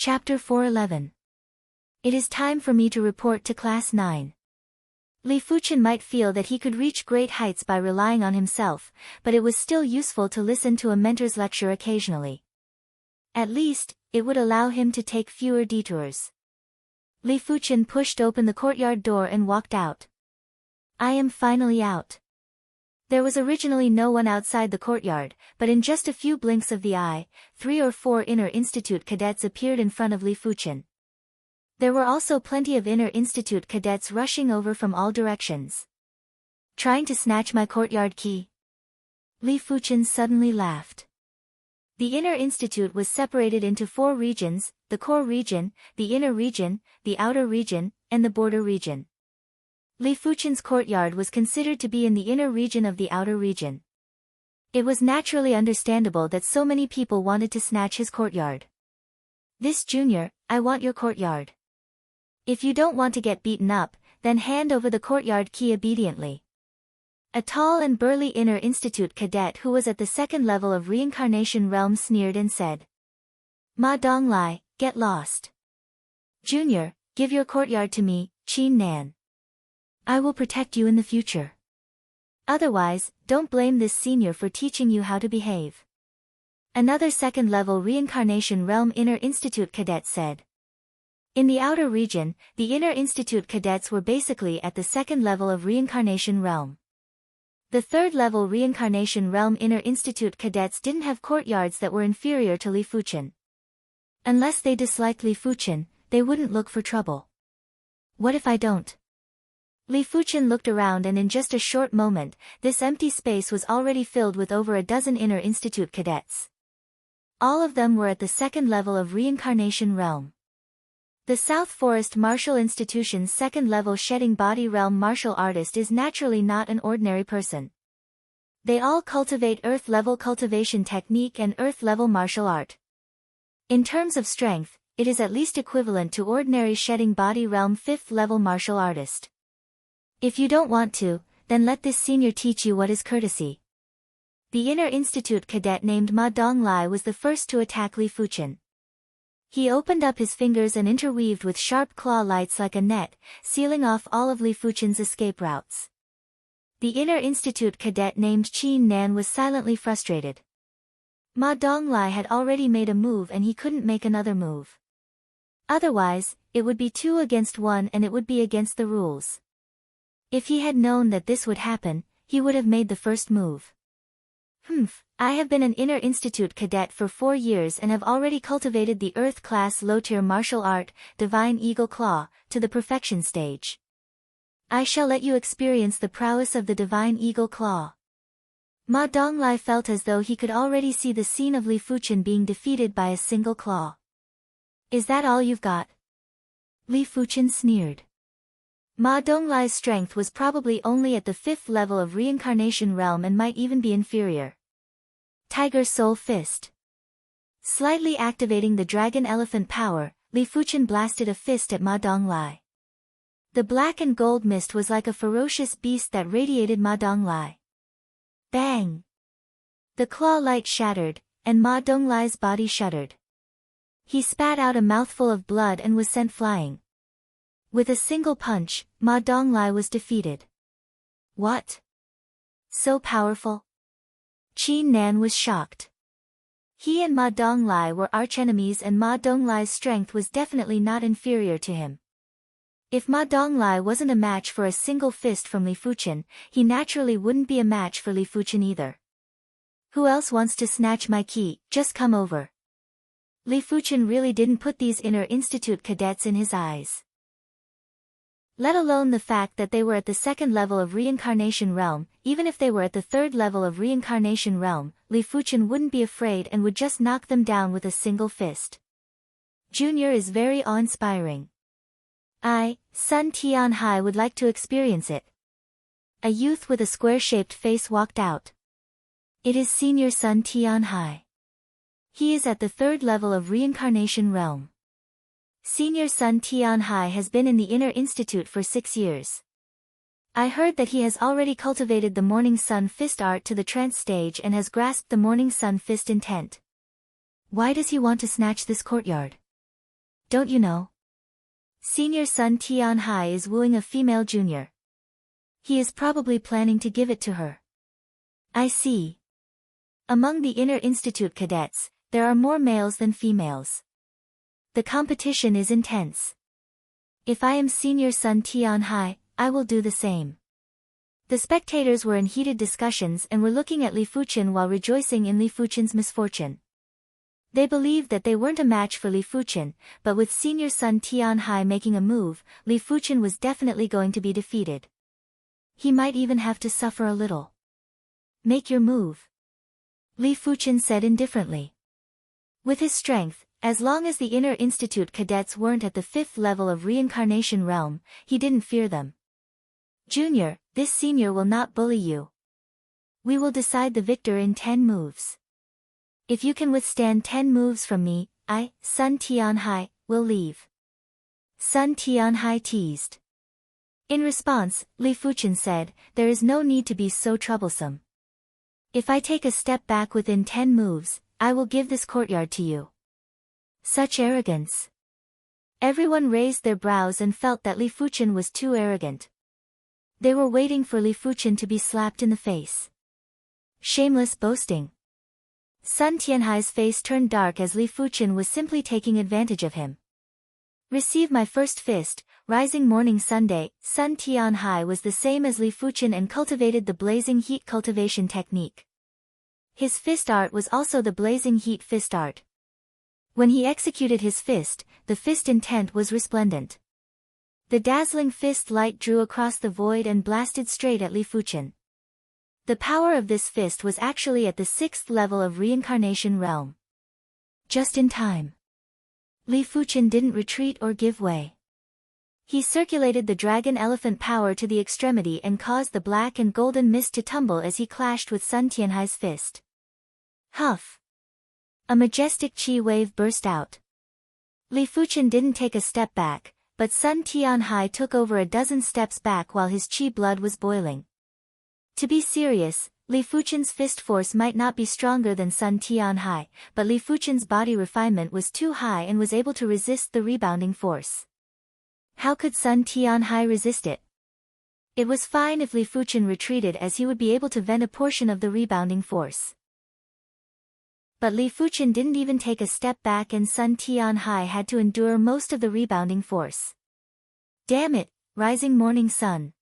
Chapter 411. It is time for me to report to Class 9. Li Fuchen might feel that he could reach great heights by relying on himself, but it was still useful to listen to a mentor's lecture occasionally. At least, it would allow him to take fewer detours. Li Fuchen pushed open the courtyard door and walked out. I am finally out. There was originally no one outside the courtyard, but in just a few blinks of the eye, 3 or 4 inner institute cadets appeared in front of Li Fuchen. There were also plenty of inner institute cadets rushing over from all directions. Trying to snatch my courtyard key? Li Fuchen suddenly laughed. The inner institute was separated into 4 regions, the core region, the inner region, the outer region, and the border region. Li Fuchen's courtyard was considered to be in the inner region of the outer region. It was naturally understandable that so many people wanted to snatch his courtyard. This junior, I want your courtyard. If you don't want to get beaten up, then hand over the courtyard key obediently. A tall and burly inner institute cadet who was at the 2nd level of reincarnation realm sneered and said. Ma Donglai, get lost. Junior, give your courtyard to me, Qin Nan. I will protect you in the future. Otherwise, don't blame this senior for teaching you how to behave. Another 2nd level reincarnation realm inner institute cadet said. In the outer region, the inner institute cadets were basically at the 2nd level of reincarnation realm. The 3rd level reincarnation realm inner institute cadets didn't have courtyards that were inferior to Li Fuchen. Unless they disliked Li Fuchen, they wouldn't look for trouble. What if I don't? Li Fuchen looked around and in just a short moment, this empty space was already filled with over a dozen inner institute cadets. All of them were at the 2nd level of reincarnation realm. The South Forest Martial Institution's 2nd level shedding body realm martial artist is naturally not an ordinary person. They all cultivate Earth level cultivation technique and Earth level martial art. In terms of strength, it is at least equivalent to ordinary shedding body realm 5th level martial artist. If you don't want to, then let this senior teach you what is courtesy. The inner institute cadet named Ma Donglai was the first to attack Li Fuchen. He opened up his fingers and interweaved with sharp claw lights like a net, sealing off all of Li Fuchen's escape routes. The inner institute cadet named Qin Nan was silently frustrated. Ma Donglai had already made a move and he couldn't make another move. Otherwise, it would be 2 against 1 and it would be against the rules. If he had known that this would happen, he would have made the first move. I have been an inner institute cadet for 4 years and have already cultivated the Earth class low-tier martial art, Divine Eagle Claw, to the perfection stage. I shall let you experience the prowess of the Divine Eagle Claw. Ma Donglai felt as though he could already see the scene of Li Fuchen being defeated by a single claw. Is that all you've got? Li Fuchen sneered. Ma Donglai's strength was probably only at the 5th level of reincarnation realm and might even be inferior. Tiger Soul Fist. Slightly activating the Dragon Elephant power, Li Fuchen blasted a fist at Ma Donglai. The black and gold mist was like a ferocious beast that radiated Ma Donglai. Bang! The claw light shattered, and Ma Donglai's body shuddered. He spat out a mouthful of blood and was sent flying. With a single punch, Ma Donglai was defeated. What? So powerful? Qin Nan was shocked. He and Ma Donglai were archenemies and Ma Donglai's strength was definitely not inferior to him. If Ma Donglai wasn't a match for a single fist from Li Fuchen, he naturally wouldn't be a match for Li Fuchen either. Who else wants to snatch my key? Just come over. Li Fuchen really didn't put these inner institute cadets in his eyes. Let alone the fact that they were at the 2nd level of reincarnation realm, even if they were at the 3rd level of reincarnation realm, Li Fuchen wouldn't be afraid and would just knock them down with a single fist. Junior is very awe-inspiring. I, Sun Tianhai would like to experience it. A youth with a square-shaped face walked out. It is Senior Sun Tianhai. He is at the 3rd level of reincarnation realm. Senior Sun Tianhai has been in the Inner Institute for 6 years. I heard that he has already cultivated the Morning Sun Fist art to the trance stage and has grasped the Morning Sun Fist intent. Why does he want to snatch this courtyard? Don't you know? Senior son Tianhai is wooing a female junior. He is probably planning to give it to her. I see. Among the inner institute cadets, there are more males than females. The competition is intense. If I am senior son Tianhai, I will do the same. The spectators were in heated discussions and were looking at Li Fuchen while rejoicing in Li Fuchen's misfortune. They believed that they weren't a match for Li Fuchen, but with senior son Tianhai making a move, Li Fuchen was definitely going to be defeated. He might even have to suffer a little. Make your move. Li Fuchen said indifferently. With his strength, as long as the inner institute cadets weren't at the 5th level of reincarnation realm, he didn't fear them. Junior, this senior will not bully you. We will decide the victor in 10 moves. If you can withstand 10 moves from me, I, Sun Tianhai, will leave. Sun Tianhai teased. In response, Li Fuchen said, there is no need to be so troublesome. If I take a step back within 10 moves, I will give this courtyard to you. Such arrogance. Everyone raised their brows and felt that Li Fuchen was too arrogant. They were waiting for Li Fuchen to be slapped in the face. Shameless boasting. Sun Tianhai's face turned dark as Li Fuchen was simply taking advantage of him. Receive my first fist, rising morning Sunday. Sun Tianhai was the same as Li Fuchen and cultivated the blazing heat cultivation technique. His fist art was also the blazing heat fist art. When he executed his fist, the fist intent was resplendent. The dazzling fist light drew across the void and blasted straight at Li Fuchen. The power of this fist was actually at the 6th level of reincarnation realm. Just in time. Li Fuchen didn't retreat or give way. He circulated the dragon elephant power to the extremity and caused the black and golden mist to tumble as he clashed with Sun Tianhai's fist. Huff! A majestic chi wave burst out. Li Fuchen didn't take a step back, but Sun Tianhai took over a dozen steps back while his chi blood was boiling. To be serious, Li Fuchen's fist force might not be stronger than Sun Tianhai, but Li Fuchen's body refinement was too high and was able to resist the rebounding force. How could Sun Tianhai resist it? It was fine if Li Fuchen retreated, as he would be able to vent a portion of the rebounding force. But Li Fuchen didn't even take a step back and Sun Tianhai had to endure most of the rebounding force. Damn it, rising morning sun.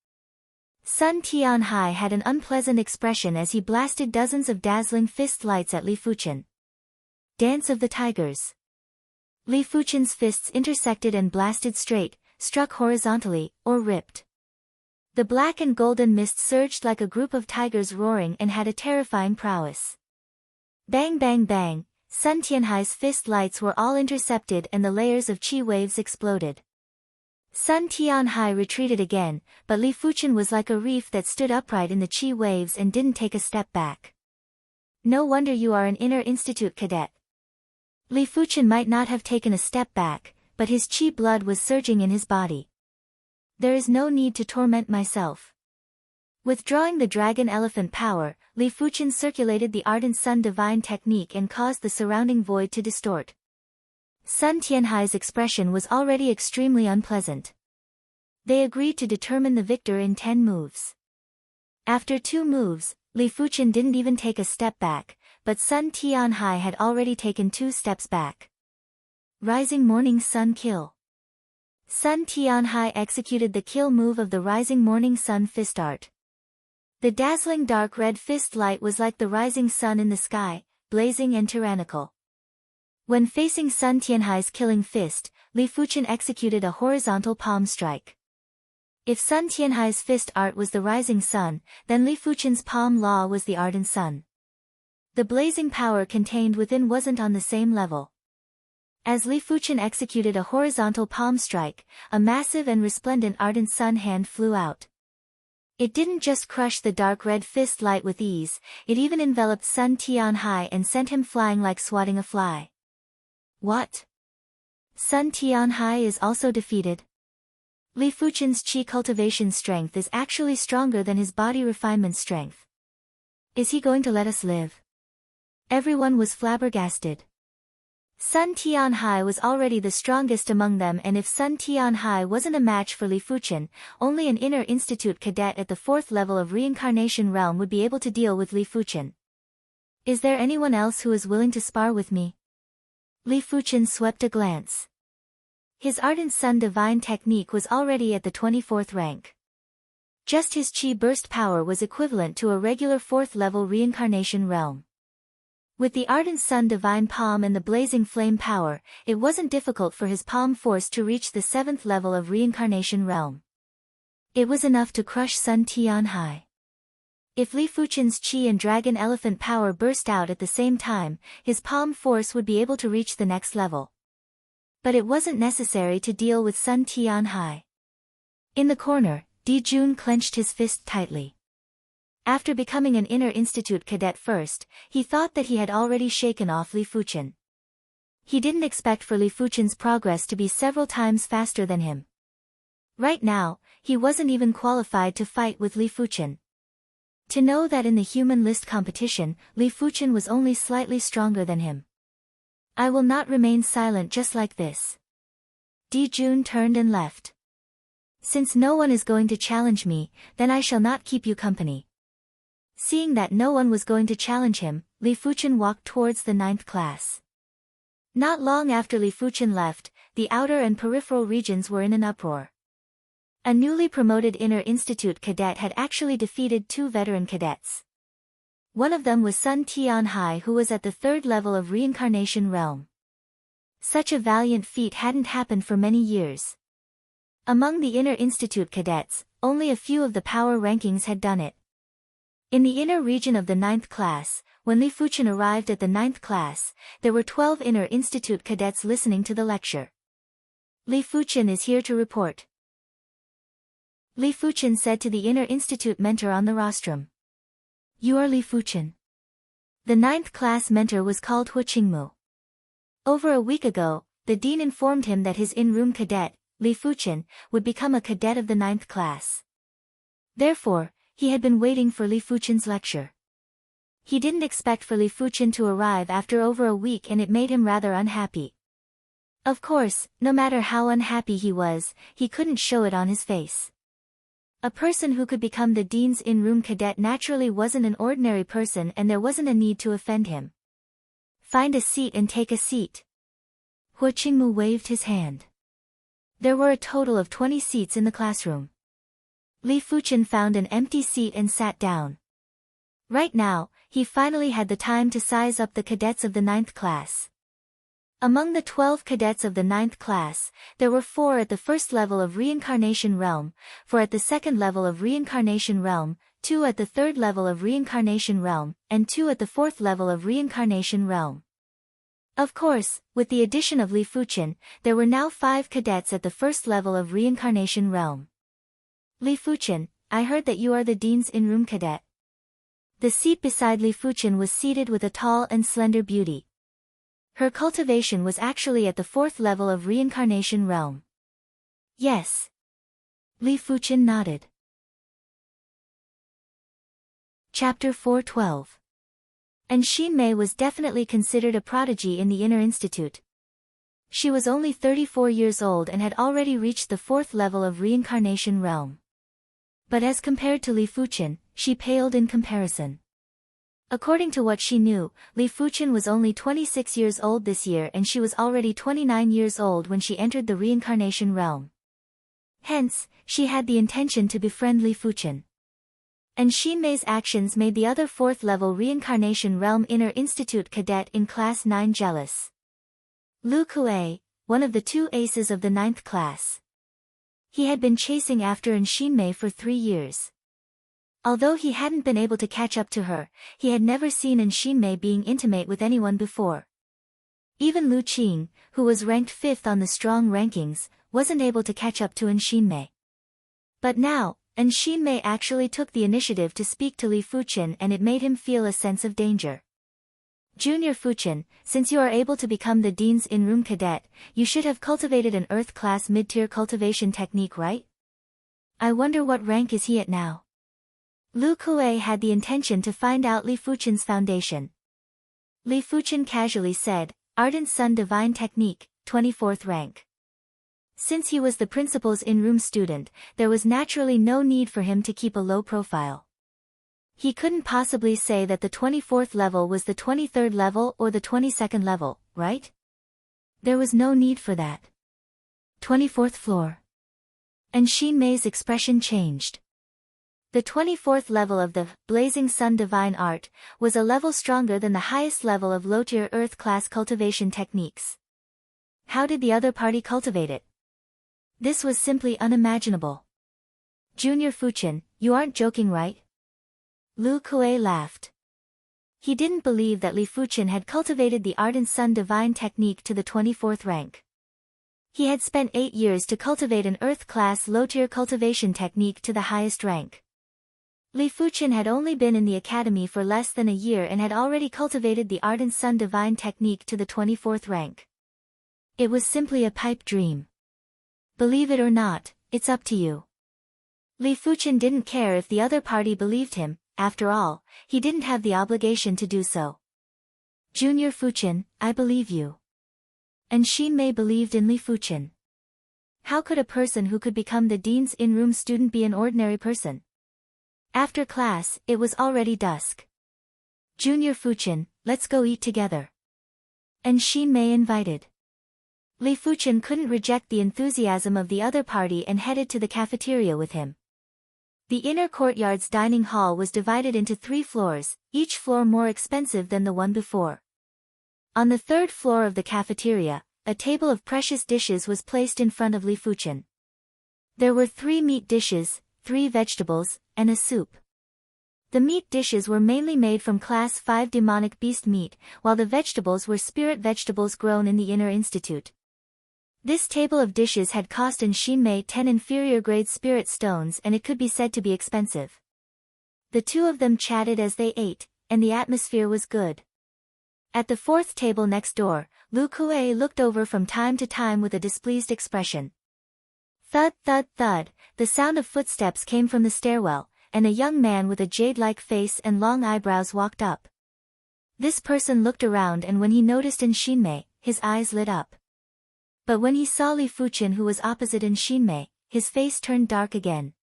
Sun Tianhai had an unpleasant expression as he blasted dozens of dazzling fist lights at Li Fuchen. Dance of the Tigers. Li Fuchen's fists intersected and blasted straight, struck horizontally, or ripped. The black and golden mist surged like a group of tigers roaring and had a terrifying prowess. Bang bang bang, Sun Tianhai's fist lights were all intercepted and the layers of chi waves exploded. Sun Tianhai retreated again, but Li Fuchen was like a reef that stood upright in the chi waves and didn't take a step back. No wonder you are an inner institute cadet. Li Fuchen might not have taken a step back, but his chi blood was surging in his body. There is no need to torment myself. Withdrawing the dragon elephant power, Li Fuchen circulated the ardent sun divine technique and caused the surrounding void to distort. Sun Tianhai's expression was already extremely unpleasant. They agreed to determine the victor in 10 moves. After 2 moves, Li Fuchen didn't even take a step back, but Sun Tianhai had already taken 2 steps back. Rising morning sun kill. Sun Tianhai executed the kill move of the rising morning sun fist art. The dazzling dark red fist light was like the rising sun in the sky, blazing and tyrannical. When facing Sun Tianhai's killing fist, Li Fuchen executed a horizontal palm strike. If Sun Tianhai's fist art was the rising sun, then Li Fuchen's palm law was the ardent sun. The blazing power contained within wasn't on the same level. As Li Fuchen executed a horizontal palm strike, a massive and resplendent ardent sun hand flew out. It didn't just crush the dark red fist light with ease, it even enveloped Sun Tianhai and sent him flying like swatting a fly. What? Sun Tianhai is also defeated? Li Fuchen's chi cultivation strength is actually stronger than his body refinement strength. Is he going to let us live? Everyone was flabbergasted. Sun Tianhai was already the strongest among them, and if Sun Tianhai wasn't a match for Li Fuchen, only an inner institute cadet at the 4th level of reincarnation realm would be able to deal with Li Fuchen. Is there anyone else who is willing to spar with me? Li Fuchen swept a glance. His ardent sun divine technique was already at the 24th rank. Just his chi burst power was equivalent to a regular 4th level reincarnation realm. With the ardent sun divine palm and the blazing flame power, it wasn't difficult for his palm force to reach the 7th level of reincarnation realm. It was enough to crush Sun Tianhai. If Li Fuchen's chi and dragon elephant power burst out at the same time, his palm force would be able to reach the next level. But it wasn't necessary to deal with Sun Tianhai. In the corner, Di Jun clenched his fist tightly. After becoming an inner institute cadet first, he thought that he had already shaken off Li Fuchen. He didn't expect for Li Fuchen's progress to be several times faster than him. Right now, he wasn't even qualified to fight with Li Fuchen. To know that in the human list competition, Li Fuchen was only slightly stronger than him. I will not remain silent just like this. Di Jun turned and left. Since no one is going to challenge me, then I shall not keep you company. Seeing that no one was going to challenge him, Li Fuchen walked towards the 9th class. Not long after Li Fuchen left, the outer and peripheral regions were in an uproar. A newly promoted inner institute cadet had actually defeated 2 veteran cadets. One of them was Sun Tianhai, who was at the 3rd level of reincarnation realm. Such a valiant feat hadn't happened for many years. Among the inner institute cadets, only a few of the power rankings had done it. In the inner region of the 9th class, when Li Fuchen arrived at the 9th class, there were 12 inner institute cadets listening to the lecture. Li Fuchen is here to report. Li Fuchen said to the inner institute mentor on the rostrum. You are Li Fuchen. The 9th class mentor was called Hu Qingmu. Over a week ago, the dean informed him that his in-room cadet, Li Fuchen, would become a cadet of the 9th class. Therefore, he had been waiting for Li Fuchen's lecture. He didn't expect for Li Fuchen to arrive after over a week, and it made him rather unhappy. Of course, no matter how unhappy he was, he couldn't show it on his face. A person who could become the dean's in-room cadet naturally wasn't an ordinary person, and there wasn't a need to offend him. Find a seat and take a seat. Hu Qingmu waved his hand. There were a total of 20 seats in the classroom. Li Fuchen found an empty seat and sat down. Right now, he finally had the time to size up the cadets of the 9th class. Among the 12 cadets of the 9th class, there were 4 at the 1st level of reincarnation realm, 4 at the 2nd level of reincarnation realm, 2 at the 3rd level of reincarnation realm, and 2 at the 4th level of reincarnation realm. Of course, with the addition of Li Fuchen, there were now 5 cadets at the 1st level of reincarnation realm. Li Fuchen, I heard that you are the dean's in-room cadet. The seat beside Li Fuchen was seated with a tall and slender beauty. Her cultivation was actually at the 4th level of reincarnation realm. Yes. Li Fuchen nodded. Chapter 412. And Xinmei was definitely considered a prodigy in the Inner Institute. She was only 34 years old and had already reached the 4th level of reincarnation realm. But as compared to Li Fuchen, she paled in comparison. According to what she knew, Li Fuchen was only 26 years old this year, and she was already 29 years old when she entered the reincarnation realm. Hence, she had the intention to befriend Li Fuchen. And Xinmei's actions made the other 4th level reincarnation realm inner institute cadet in class 9 jealous. Lu Kuei, one of the 2 aces of the 9th class. He had been chasing after Xinmei for 3 years. Although he hadn't been able to catch up to her, he had never seen Xinmei being intimate with anyone before. Even Lu Qing, who was ranked 5th on the strong rankings, wasn't able to catch up to Xinmei. But now, Xinmei actually took the initiative to speak to Li Fuchen, and it made him feel a sense of danger. Junior Fuchen, since you are able to become the dean's in-room cadet, you should have cultivated an Earth-class mid-tier cultivation technique, right? I wonder what rank is he at now? Lu Kuei had the intention to find out Li Fuchen's foundation. Li Fuchen casually said, Ardent Sun Divine Technique, 24th rank. Since he was the principal's in-room student, there was naturally no need for him to keep a low profile. He couldn't possibly say that the 24th level was the 23rd level or the 22nd level, right? There was no need for that. 24th floor. And Xinmei's expression changed. The 24th level of the Blazing Sun Divine Art was a level stronger than the highest level of low-tier Earth class cultivation techniques. How did the other party cultivate it? This was simply unimaginable. Junior Fuchen, you aren't joking, right? Lu Kuei laughed. He didn't believe that Li Fuchen had cultivated the Ardent Sun Divine Technique to the 24th rank. He had spent 8 years to cultivate an Earth-class low-tier cultivation technique to the highest rank. Li Fuchen had only been in the academy for less than a year and had already cultivated the Ardent Sun Divine Technique to the 24th rank. It was simply a pipe dream. Believe it or not, it's up to you. Li Fuchen didn't care if the other party believed him. After all, he didn't have the obligation to do so. Junior Fuchen, I believe you. And Xinmei believed in Li Fuchen. How could a person who could become the dean's in-room student be an ordinary person? After class, it was already dusk. Junior Fuchen, let's go eat together. And Xinmei invited. Li Fuchen couldn't reject the enthusiasm of the other party and headed to the cafeteria with him. The inner courtyard's dining hall was divided into 3 floors, each floor more expensive than the one before. On the 3rd floor of the cafeteria, a table of precious dishes was placed in front of Li Fuchen. There were 3 meat dishes, 3 vegetables, and a soup. The meat dishes were mainly made from Class 5 demonic beast meat, while the vegetables were spirit vegetables grown in the Inner Institute. This table of dishes had cost in Xinmei 10 inferior-grade spirit stones, and it could be said to be expensive. The two of them chatted as they ate, and the atmosphere was good. At the 4th table next door, Lu Kuei looked over from time to time with a displeased expression. Thud, thud, thud, the sound of footsteps came from the stairwell, and a young man with a jade-like face and long eyebrows walked up. This person looked around, and when he noticed in Xinmei, his eyes lit up. But when he saw Li Fuchen, who was opposite in Xinmei, his face turned dark again.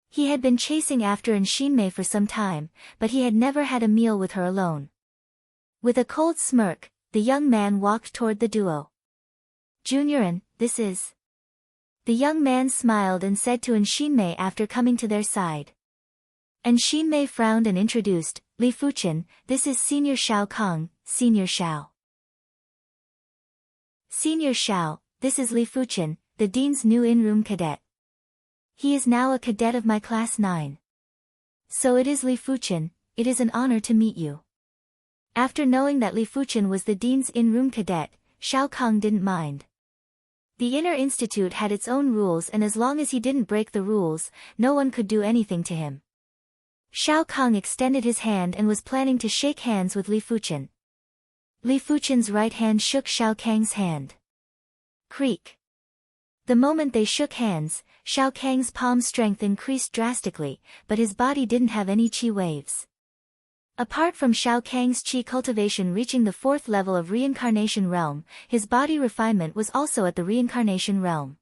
He had been chasing after in Xinmei for some time, but he had never had a meal with her alone. With a cold smirk, the young man walked toward the duo. Junioren, this is... The young man smiled and said to Xinmei after coming to their side. And Xinmei frowned and introduced, Li Fuchen, this is Senior Shao Kong, Senior Shao. Senior Shao, this is Li Fuchen, the dean's new in-room cadet. He is now a cadet of my class 9. So it is Li Fuchen, it is an honor to meet you. After knowing that Li Fuchen was the dean's in-room cadet, Shao Kong didn't mind. The Inner Institute had its own rules, and as long as he didn't break the rules, no one could do anything to him. Shao Kong extended his hand and was planning to shake hands with Li Fuchen. Li Fuchen's right hand shook Shao Kang's hand. Creak. The moment they shook hands, Shao Kang's palm strength increased drastically, but his body didn't have any chi waves. Apart from Shao Kang's chi cultivation reaching the 4th level of Reincarnation Realm, his body refinement was also at the Reincarnation Realm.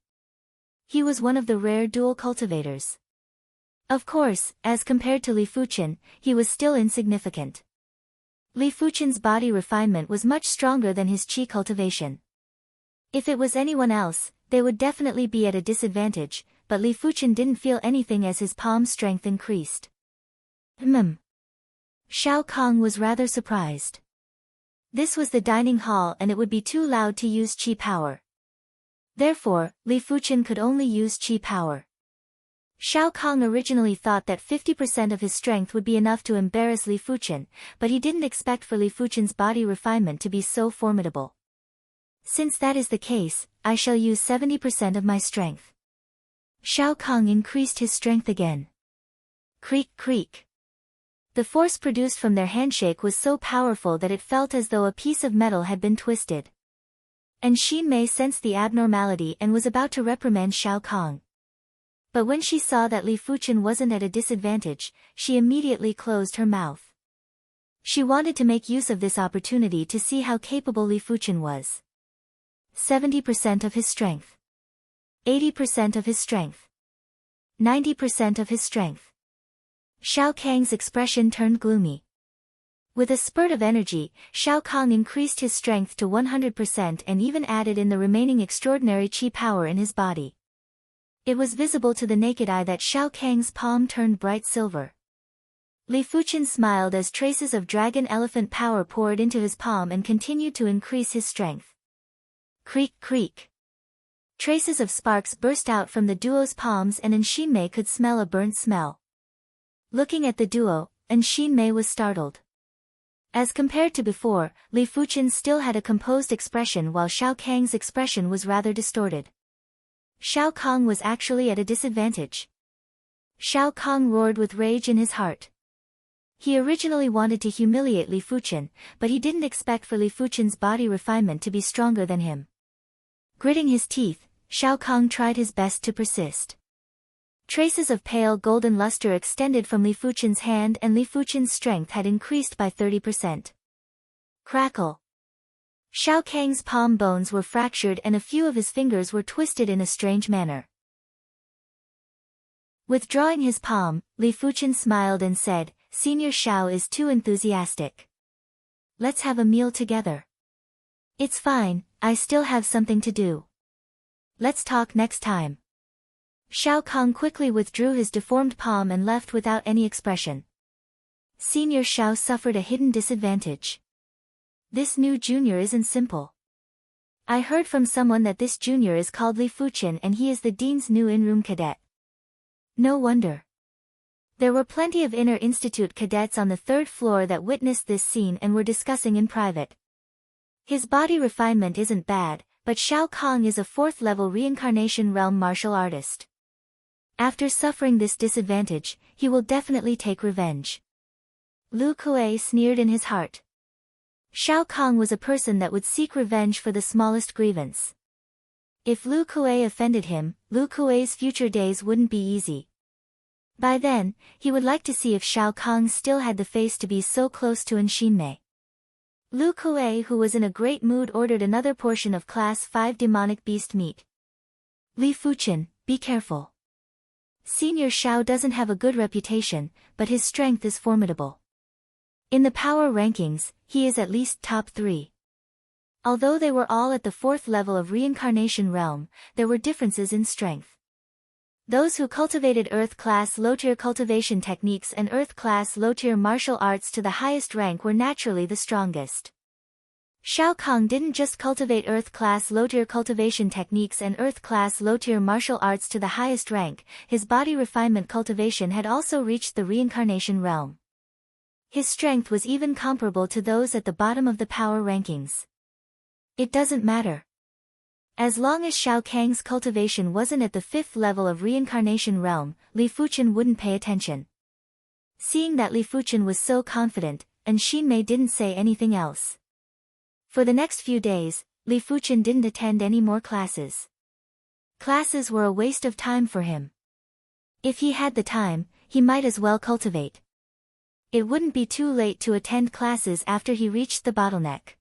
He was one of the rare dual cultivators. Of course, as compared to Li Fuchen, he was still insignificant. Li Fuchen's body refinement was much stronger than his chi cultivation. If it was anyone else, they would definitely be at a disadvantage, but Li Fuchen didn't feel anything as his palm strength increased. Shao Kong was rather surprised. This was the dining hall and it would be too loud to use chi power. Therefore, Li Fuchen could only use chi power. Shao Kong originally thought that 50% of his strength would be enough to embarrass Li Fuchen, but he didn't expect for Li Fuchen's body refinement to be so formidable. Since that is the case, I shall use 70% of my strength. Shao Kong increased his strength again. Creak, creak. The force produced from their handshake was so powerful that it felt as though a piece of metal had been twisted. And Xinmei sensed the abnormality and was about to reprimand Shao Kong. But when she saw that Li Fuchen wasn't at a disadvantage, she immediately closed her mouth. She wanted to make use of this opportunity to see how capable Li Fuqian was. 70% of his strength. 80% of his strength. 90% of his strength. Shao Kang's expression turned gloomy. With a spurt of energy, Shao Kang increased his strength to 100% and even added in the remaining extraordinary chi power in his body. It was visible to the naked eye that Shao Kang's palm turned bright silver. Li Fuqian smiled as traces of dragon elephant power poured into his palm and continued to increase his strength. Creak creak. Traces of sparks burst out from the duo's palms and Xinmei could smell a burnt smell. Looking at the duo, Xinmei was startled. As compared to before, Li Fuqian still had a composed expression while Shao Kang's expression was rather distorted. Shao Kang was actually at a disadvantage. Shao Kang roared with rage in his heart. He originally wanted to humiliate Li Fuqian, but he didn't expect for Li Fuqian's body refinement to be stronger than him. Gritting his teeth, Shao Kang tried his best to persist. Traces of pale golden luster extended from Li Fuqian's hand and Li Fuqian's strength had increased by 30%. Crackle. Shao Kang's palm bones were fractured and a few of his fingers were twisted in a strange manner. Withdrawing his palm, Li Fuqian smiled and said, "Senior Shao is too enthusiastic. Let's have a meal together." "It's fine, I still have something to do. Let's talk next time." Shao Kang quickly withdrew his deformed palm and left without any expression. Senior Shao suffered a hidden disadvantage. This new junior isn't simple. I heard from someone that this junior is called Li Fuqian and he is the dean's new in-room cadet. No wonder. There were plenty of inner institute cadets on the third floor that witnessed this scene and were discussing in private. His body refinement isn't bad, but Shao Kang is a fourth-level reincarnation realm martial artist. After suffering this disadvantage, he will definitely take revenge. Lu Kuei sneered in his heart. Shao Kang was a person that would seek revenge for the smallest grievance. If Lu Kuei offended him, Lu Kuei's future days wouldn't be easy. By then, he would like to see if Shao Kang still had the face to be so close to Xinmei. Lu Kuei, who was in a great mood, ordered another portion of Class 5 demonic beast meat. Li Fuqian, be careful. Senior Shao doesn't have a good reputation, but his strength is formidable. In the power rankings, he is at least top 3. Although they were all at the 4th level of reincarnation realm, there were differences in strength. Those who cultivated Earth-class low-tier cultivation techniques and Earth-class low-tier martial arts to the highest rank were naturally the strongest. Shao Kang didn't just cultivate Earth-class low-tier cultivation techniques and Earth-class low-tier martial arts to the highest rank, his body refinement cultivation had also reached the reincarnation realm. His strength was even comparable to those at the bottom of the power rankings. It doesn't matter. As long as Shao Kang's cultivation wasn't at the 5th level of reincarnation realm, Li Fuqian wouldn't pay attention. Seeing that Li Fuqian was so confident, Xinmei didn't say anything else. For the next few days, Li Fuqian didn't attend any more classes. Classes were a waste of time for him. If he had the time, he might as well cultivate. It wouldn't be too late to attend classes after he reached the bottleneck.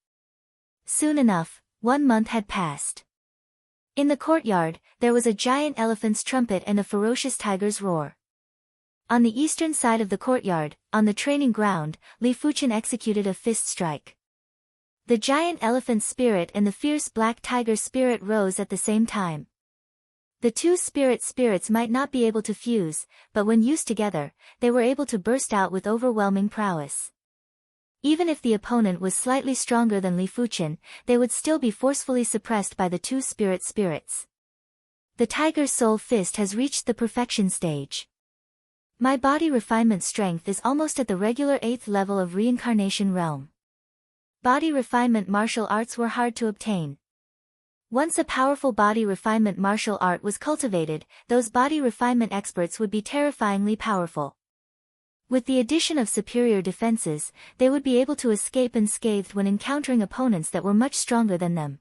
Soon enough, 1 month had passed. In the courtyard, there was a giant elephant's trumpet and a ferocious tiger's roar. On the eastern side of the courtyard, on the training ground, Li Fuqian executed a fist strike. The giant elephant spirit and the fierce black tiger spirit rose at the same time. The two spirits might not be able to fuse, but when used together, they were able to burst out with overwhelming prowess. Even if the opponent was slightly stronger than Li Fuqian, they would still be forcefully suppressed by the two spirits. The tiger's soul fist has reached the perfection stage. My body refinement strength is almost at the regular 8th level of reincarnation realm. Body refinement martial arts were hard to obtain. Once a powerful body refinement martial art was cultivated, those body refinement experts would be terrifyingly powerful. With the addition of superior defenses, they would be able to escape unscathed when encountering opponents that were much stronger than them.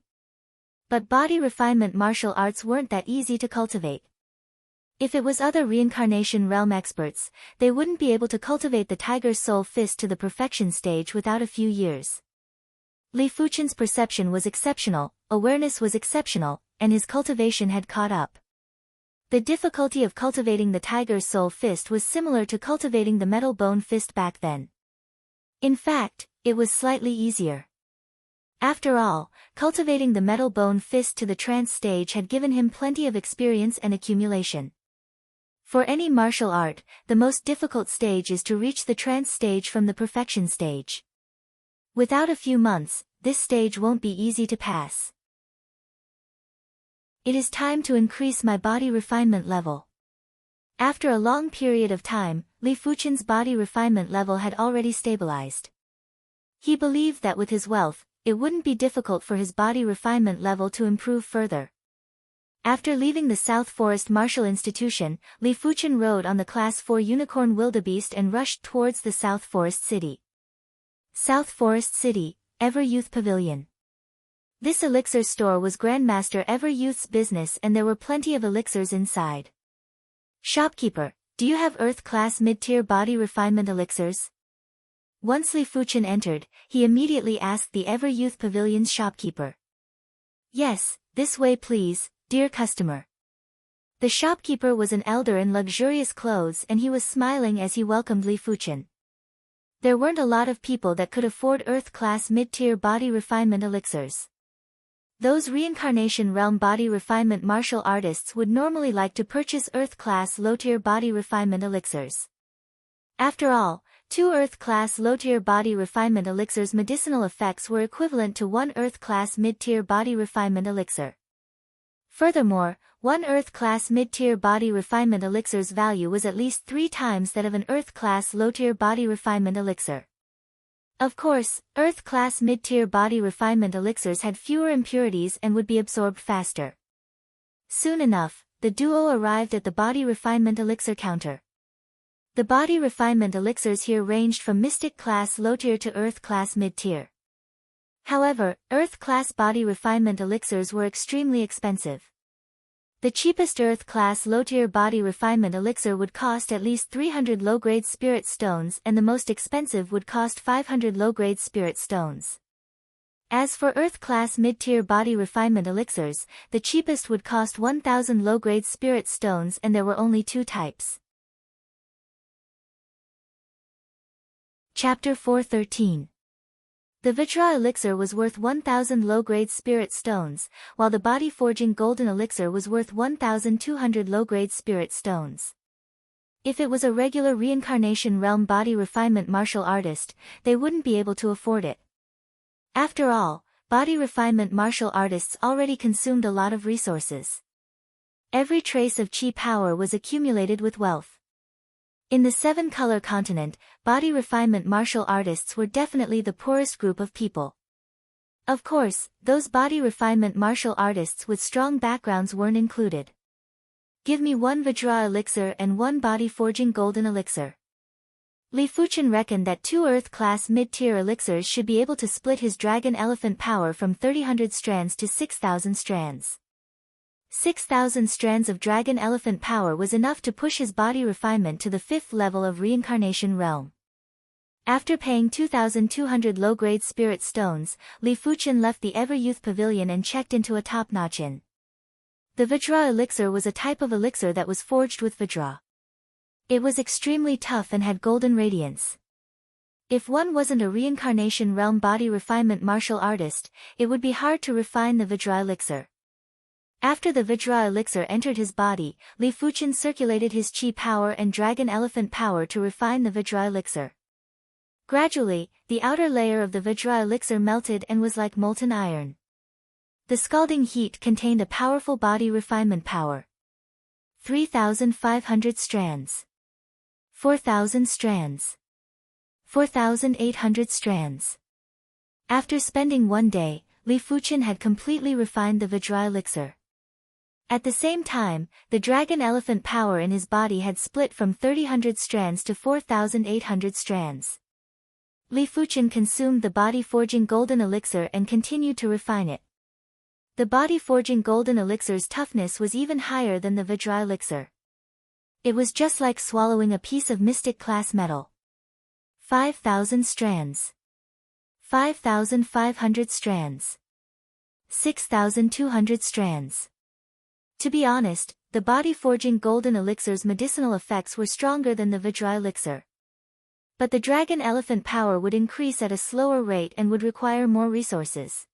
But body refinement martial arts weren't that easy to cultivate. If it was other reincarnation realm experts, they wouldn't be able to cultivate the tiger's soul fist to the perfection stage without a few years. Li Fuchen's perception was exceptional, awareness was exceptional, and his cultivation had caught up. The difficulty of cultivating the tiger's soul fist was similar to cultivating the metal bone fist back then. In fact, it was slightly easier. After all, cultivating the metal bone fist to the trance stage had given him plenty of experience and accumulation. For any martial art, the most difficult stage is to reach the trance stage from the perfection stage. Without a few months, this stage won't be easy to pass. It is time to increase my body refinement level. After a long period of time, Li Fuchen's body refinement level had already stabilized. He believed that with his wealth, it wouldn't be difficult for his body refinement level to improve further. After leaving the South Forest Martial Institution, Li Fuchen rode on the Class 4 Unicorn Wildebeest and rushed towards the South Forest City. South Forest City, Ever Youth Pavilion. This elixir store was Grandmaster Ever Youth's business and there were plenty of elixirs inside. Shopkeeper, do you have Earth Class mid-tier body refinement elixirs? Once Li Fuchen entered, he immediately asked the Ever Youth Pavilion's shopkeeper. Yes, this way please, dear customer. The shopkeeper was an elder in luxurious clothes and he was smiling as he welcomed Li Fuchen. There weren't a lot of people that could afford Earth Class mid-tier body refinement elixirs. Those reincarnation realm body refinement martial artists would normally like to purchase Earth Class low-tier body refinement elixirs. After all, 2 Earth Class low-tier body refinement elixirs' medicinal effects were equivalent to 1 Earth Class mid-tier body refinement elixir. Furthermore, 1 Earth Class mid-tier body refinement elixir's value was at least 3 times that of an Earth Class low-tier body refinement elixir. Of course, Earth Class mid-tier body refinement elixirs had fewer impurities and would be absorbed faster. Soon enough, the duo arrived at the body refinement elixir counter. The body refinement elixirs here ranged from Mystic Class low-tier to Earth Class mid-tier. However, Earth Class body refinement elixirs were extremely expensive. The cheapest Earth Class low-tier body refinement elixir would cost at least 300 low-grade spirit stones and the most expensive would cost 500 low-grade spirit stones. As for Earth Class mid-tier body refinement elixirs, the cheapest would cost 1,000 low-grade spirit stones and there were only 2 types. Chapter 413. The Vajra elixir was worth 1,000 low-grade spirit stones, while the body-forging golden elixir was worth 1,200 low-grade spirit stones. If it was a regular reincarnation realm body refinement martial artist, they wouldn't be able to afford it. After all, body refinement martial artists already consumed a lot of resources. Every trace of chi power was accumulated with wealth. In the 7-color continent, body refinement martial artists were definitely the poorest group of people. Of course, those body refinement martial artists with strong backgrounds weren't included. Give me 1 Vajra elixir and 1 body forging golden elixir. Li Fuchen reckoned that 2 Earth Class mid-tier elixirs should be able to split his dragon elephant power from 3,000 strands to 6,000 strands. 6,000 strands of dragon elephant power was enough to push his body refinement to the 5th level of reincarnation realm. After paying 2,200 low-grade spirit stones, Li Fuchen left the Ever Youth Pavilion and checked into a top-notch inn. The Vajra elixir was a type of elixir that was forged with Vajra. It was extremely tough and had golden radiance. If one wasn't a reincarnation realm body refinement martial artist, it would be hard to refine the Vajra elixir. After the Vajra elixir entered his body, Li Fuchen circulated his chi power and dragon elephant power to refine the Vajra elixir. Gradually, the outer layer of the Vajra elixir melted and was like molten iron. The scalding heat contained a powerful body refinement power. 3,500 strands. 4,000 strands. 4,800 strands. After spending 1 day, Li Fuchen had completely refined the Vajra elixir. At the same time, the dragon elephant power in his body had split from 3,000 strands to 4,800 strands. Li Fuchen consumed the body-forging golden elixir and continued to refine it. The body-forging golden elixir's toughness was even higher than the Vajra elixir. It was just like swallowing a piece of mystic class metal. 5,000 strands. 5,500 strands. 6,200 strands. To be honest, the body-forging golden elixir's medicinal effects were stronger than the Vajra elixir. But the dragon elephant power would increase at a slower rate and would require more resources.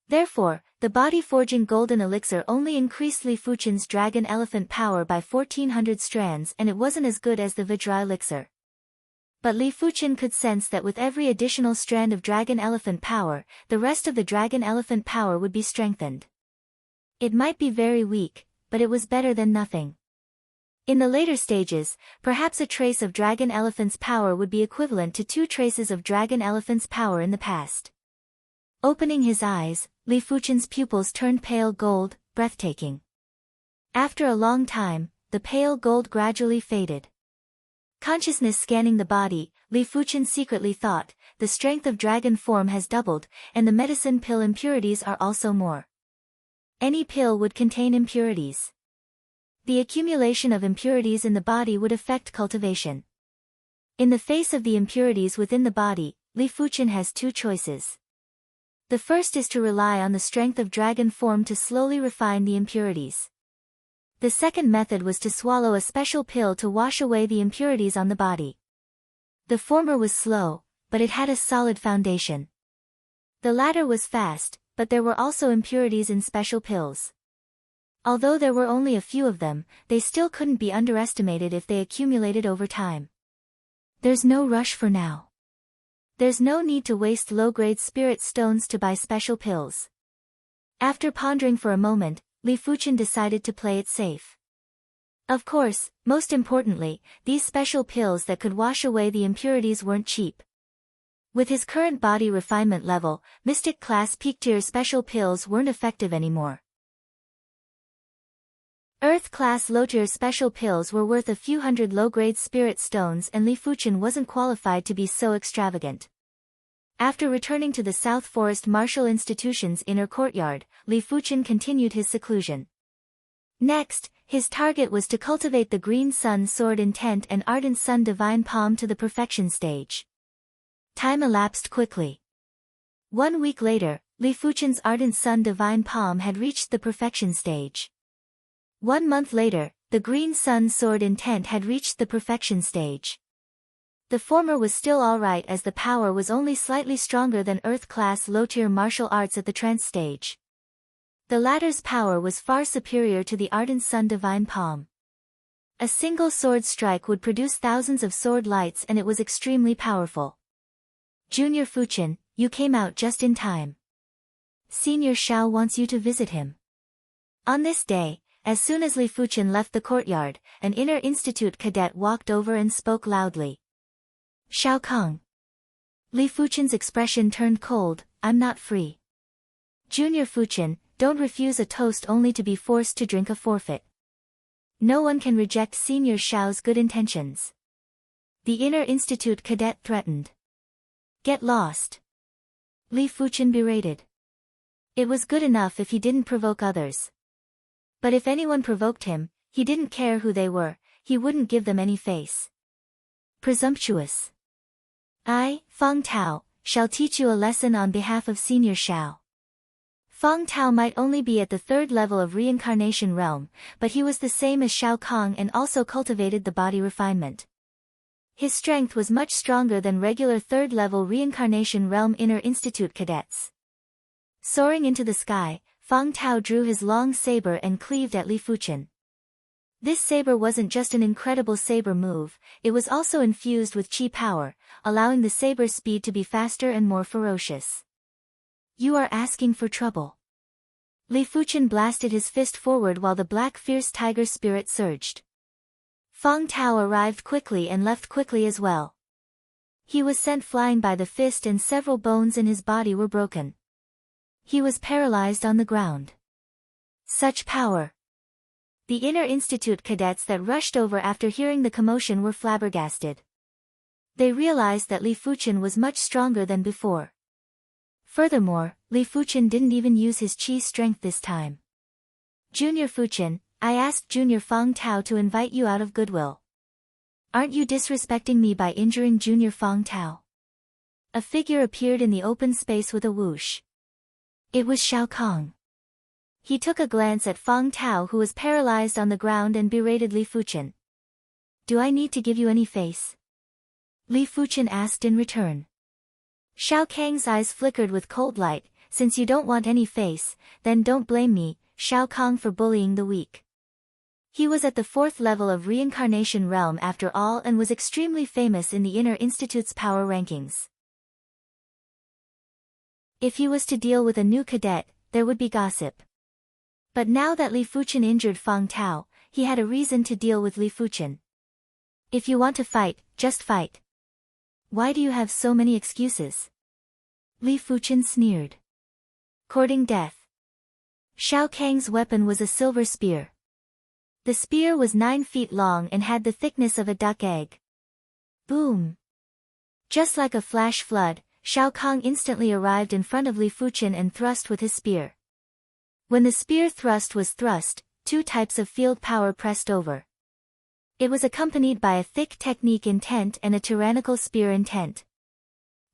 Therefore, the body-forging golden elixir only increased Li Fuchen's dragon elephant power by 1,400 strands, and it wasn't as good as the Vajra elixir. But Li Fuchen could sense that with every additional strand of dragon elephant power, the rest of the dragon elephant power would be strengthened. It might be very weak, but it was better than nothing. In the later stages, perhaps a trace of dragon elephant's power would be equivalent to 2 traces of dragon elephant's power in the past. Opening his eyes, Li Fuchen's pupils turned pale gold, breathtaking. After a long time, the pale gold gradually faded. Consciousness scanning the body, Li Fuchen secretly thought, the strength of dragon form has doubled, and the medicine pill impurities are also more. Any pill would contain impurities. The accumulation of impurities in the body would affect cultivation. In the face of the impurities within the body, Li Fuchen has 2 choices. The first is to rely on the strength of dragon form to slowly refine the impurities. The second method was to swallow a special pill to wash away the impurities on the body. The former was slow, but it had a solid foundation. The latter was fast, but there were also impurities in special pills. Although there were only a few of them, they still couldn't be underestimated if they accumulated over time. There's no rush for now. There's no need to waste low-grade spirit stones to buy special pills. After pondering for a moment, Li Fuchen decided to play it safe. Of course, most importantly, these special pills that could wash away the impurities weren't cheap. With his current body refinement level, Mystic Class Peak Tier special pills weren't effective anymore. Earth Class Low Tier special pills were worth a few hundred low-grade spirit stones, and Li Fuchen wasn't qualified to be so extravagant. After returning to the South Forest Martial Institution's inner courtyard, Li Fuchen continued his seclusion. Next, his target was to cultivate the Green Sun Sword Intent and Ardent Sun Divine Palm to the perfection stage. Time elapsed quickly. 1 week later, Li Fuchen's Ardent Sun Divine Palm had reached the perfection stage. 1 month later, the Green Sun Sword Intent had reached the perfection stage. The former was still alright as the power was only slightly stronger than Earth-class low-tier martial arts at the trance stage. The latter's power was far superior to the Ardent Sun Divine Palm. A single sword strike would produce thousands of sword lights, and it was extremely powerful. Junior Fuchen, you came out just in time. Senior Shao wants you to visit him. On this day, as soon as Li Fuchen left the courtyard, an inner institute cadet walked over and spoke loudly. Shao Kong. Li Fuchen's expression turned cold. I'm not free. Junior Fuchen, don't refuse a toast only to be forced to drink a forfeit. No one can reject Senior Shao's good intentions. The inner institute cadet threatened. Get lost. Li Fuchen berated. It was good enough if he didn't provoke others. But if anyone provoked him, he didn't care who they were, he wouldn't give them any face. Presumptuous. I, Feng Tao, shall teach you a lesson on behalf of Senior Shao. Feng Tao might only be at the 3rd level of reincarnation realm, but he was the same as Shao Kong and also cultivated the body refinement. His strength was much stronger than regular 3rd level reincarnation realm inner institute cadets. Soaring into the sky, Feng Tao drew his long saber and cleaved at Li Fuchen. This saber wasn't just an incredible saber move, it was also infused with chi power, allowing the saber's speed to be faster and more ferocious. You are asking for trouble. Li Fuchen blasted his fist forward while the black fierce tiger spirit surged. Feng Tao arrived quickly and left quickly as well. He was sent flying by the fist and several bones in his body were broken. He was paralyzed on the ground. Such power! The inner institute cadets that rushed over after hearing the commotion were flabbergasted. They realized that Li Fuchen was much stronger than before. Furthermore, Li Fuchen didn't even use his chi strength this time. Junior Fuchen, I asked Junior Fang Tao to invite you out of goodwill. Aren't you disrespecting me by injuring Junior Fang Tao? A figure appeared in the open space with a whoosh. It was Shao Kong. He took a glance at Fang Tao, who was paralyzed on the ground, and berated Li Fuchen. Do I need to give you any face? Li Fuchen asked in return. Shao Kang's eyes flickered with cold light. Since you don't want any face, then don't blame me, Shao Kong, for bullying the weak. He was at the 4th level of reincarnation realm after all and was extremely famous in the Inner Institute's power rankings. If he was to deal with a new cadet, there would be gossip. But now that Li Fuchen injured Fang Tao, he had a reason to deal with Li Fuchen. If you want to fight, just fight. Why do you have so many excuses? Li Fuchen sneered. Courting death. Shao Kang's weapon was a silver spear. The spear was 9 feet long and had the thickness of a duck egg. Boom! Just like a flash flood, Shao Kong instantly arrived in front of Li Fuchen and thrust with his spear. When the spear thrust was thrust, 2 types of field power pressed over. It was accompanied by a thick technique intent and a tyrannical spear intent.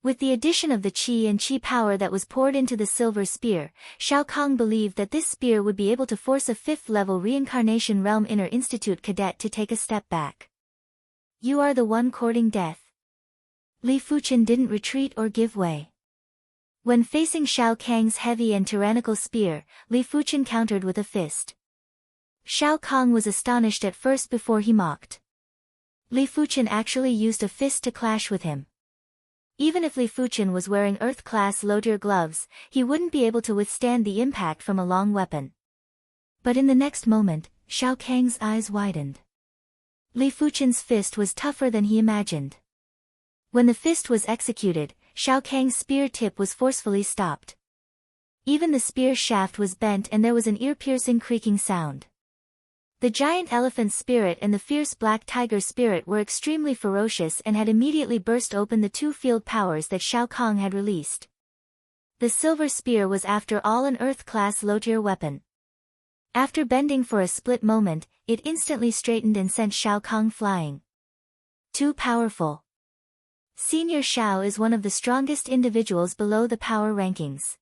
With the addition of the chi and chi power that was poured into the silver spear, Shao Kong believed that this spear would be able to force a 5th-level reincarnation realm Inner Institute cadet to take a step back. You are the one courting death. Li Fuchen didn't retreat or give way. When facing Shao Kang's heavy and tyrannical spear, Li Fuchen countered with a fist. Shao Kong was astonished at first before he mocked. Li Fuchen actually used a fist to clash with him. Even if Li Fuchen was wearing Earth-class low-tier gloves, he wouldn't be able to withstand the impact from a long weapon. But in the next moment, Shao Kang's eyes widened. Li Fuchen's fist was tougher than he imagined. When the fist was executed, Shao Kang's spear tip was forcefully stopped. Even the spear shaft was bent and there was an ear-piercing creaking sound. The giant elephant spirit and the fierce black tiger spirit were extremely ferocious and had immediately burst open the 2 field powers that Shao Kong had released. The silver spear was after all an Earth-class low-tier weapon. After bending for a split moment, it instantly straightened and sent Shao Kong flying. Too powerful. Senior Shao is one of the strongest individuals below the power rankings.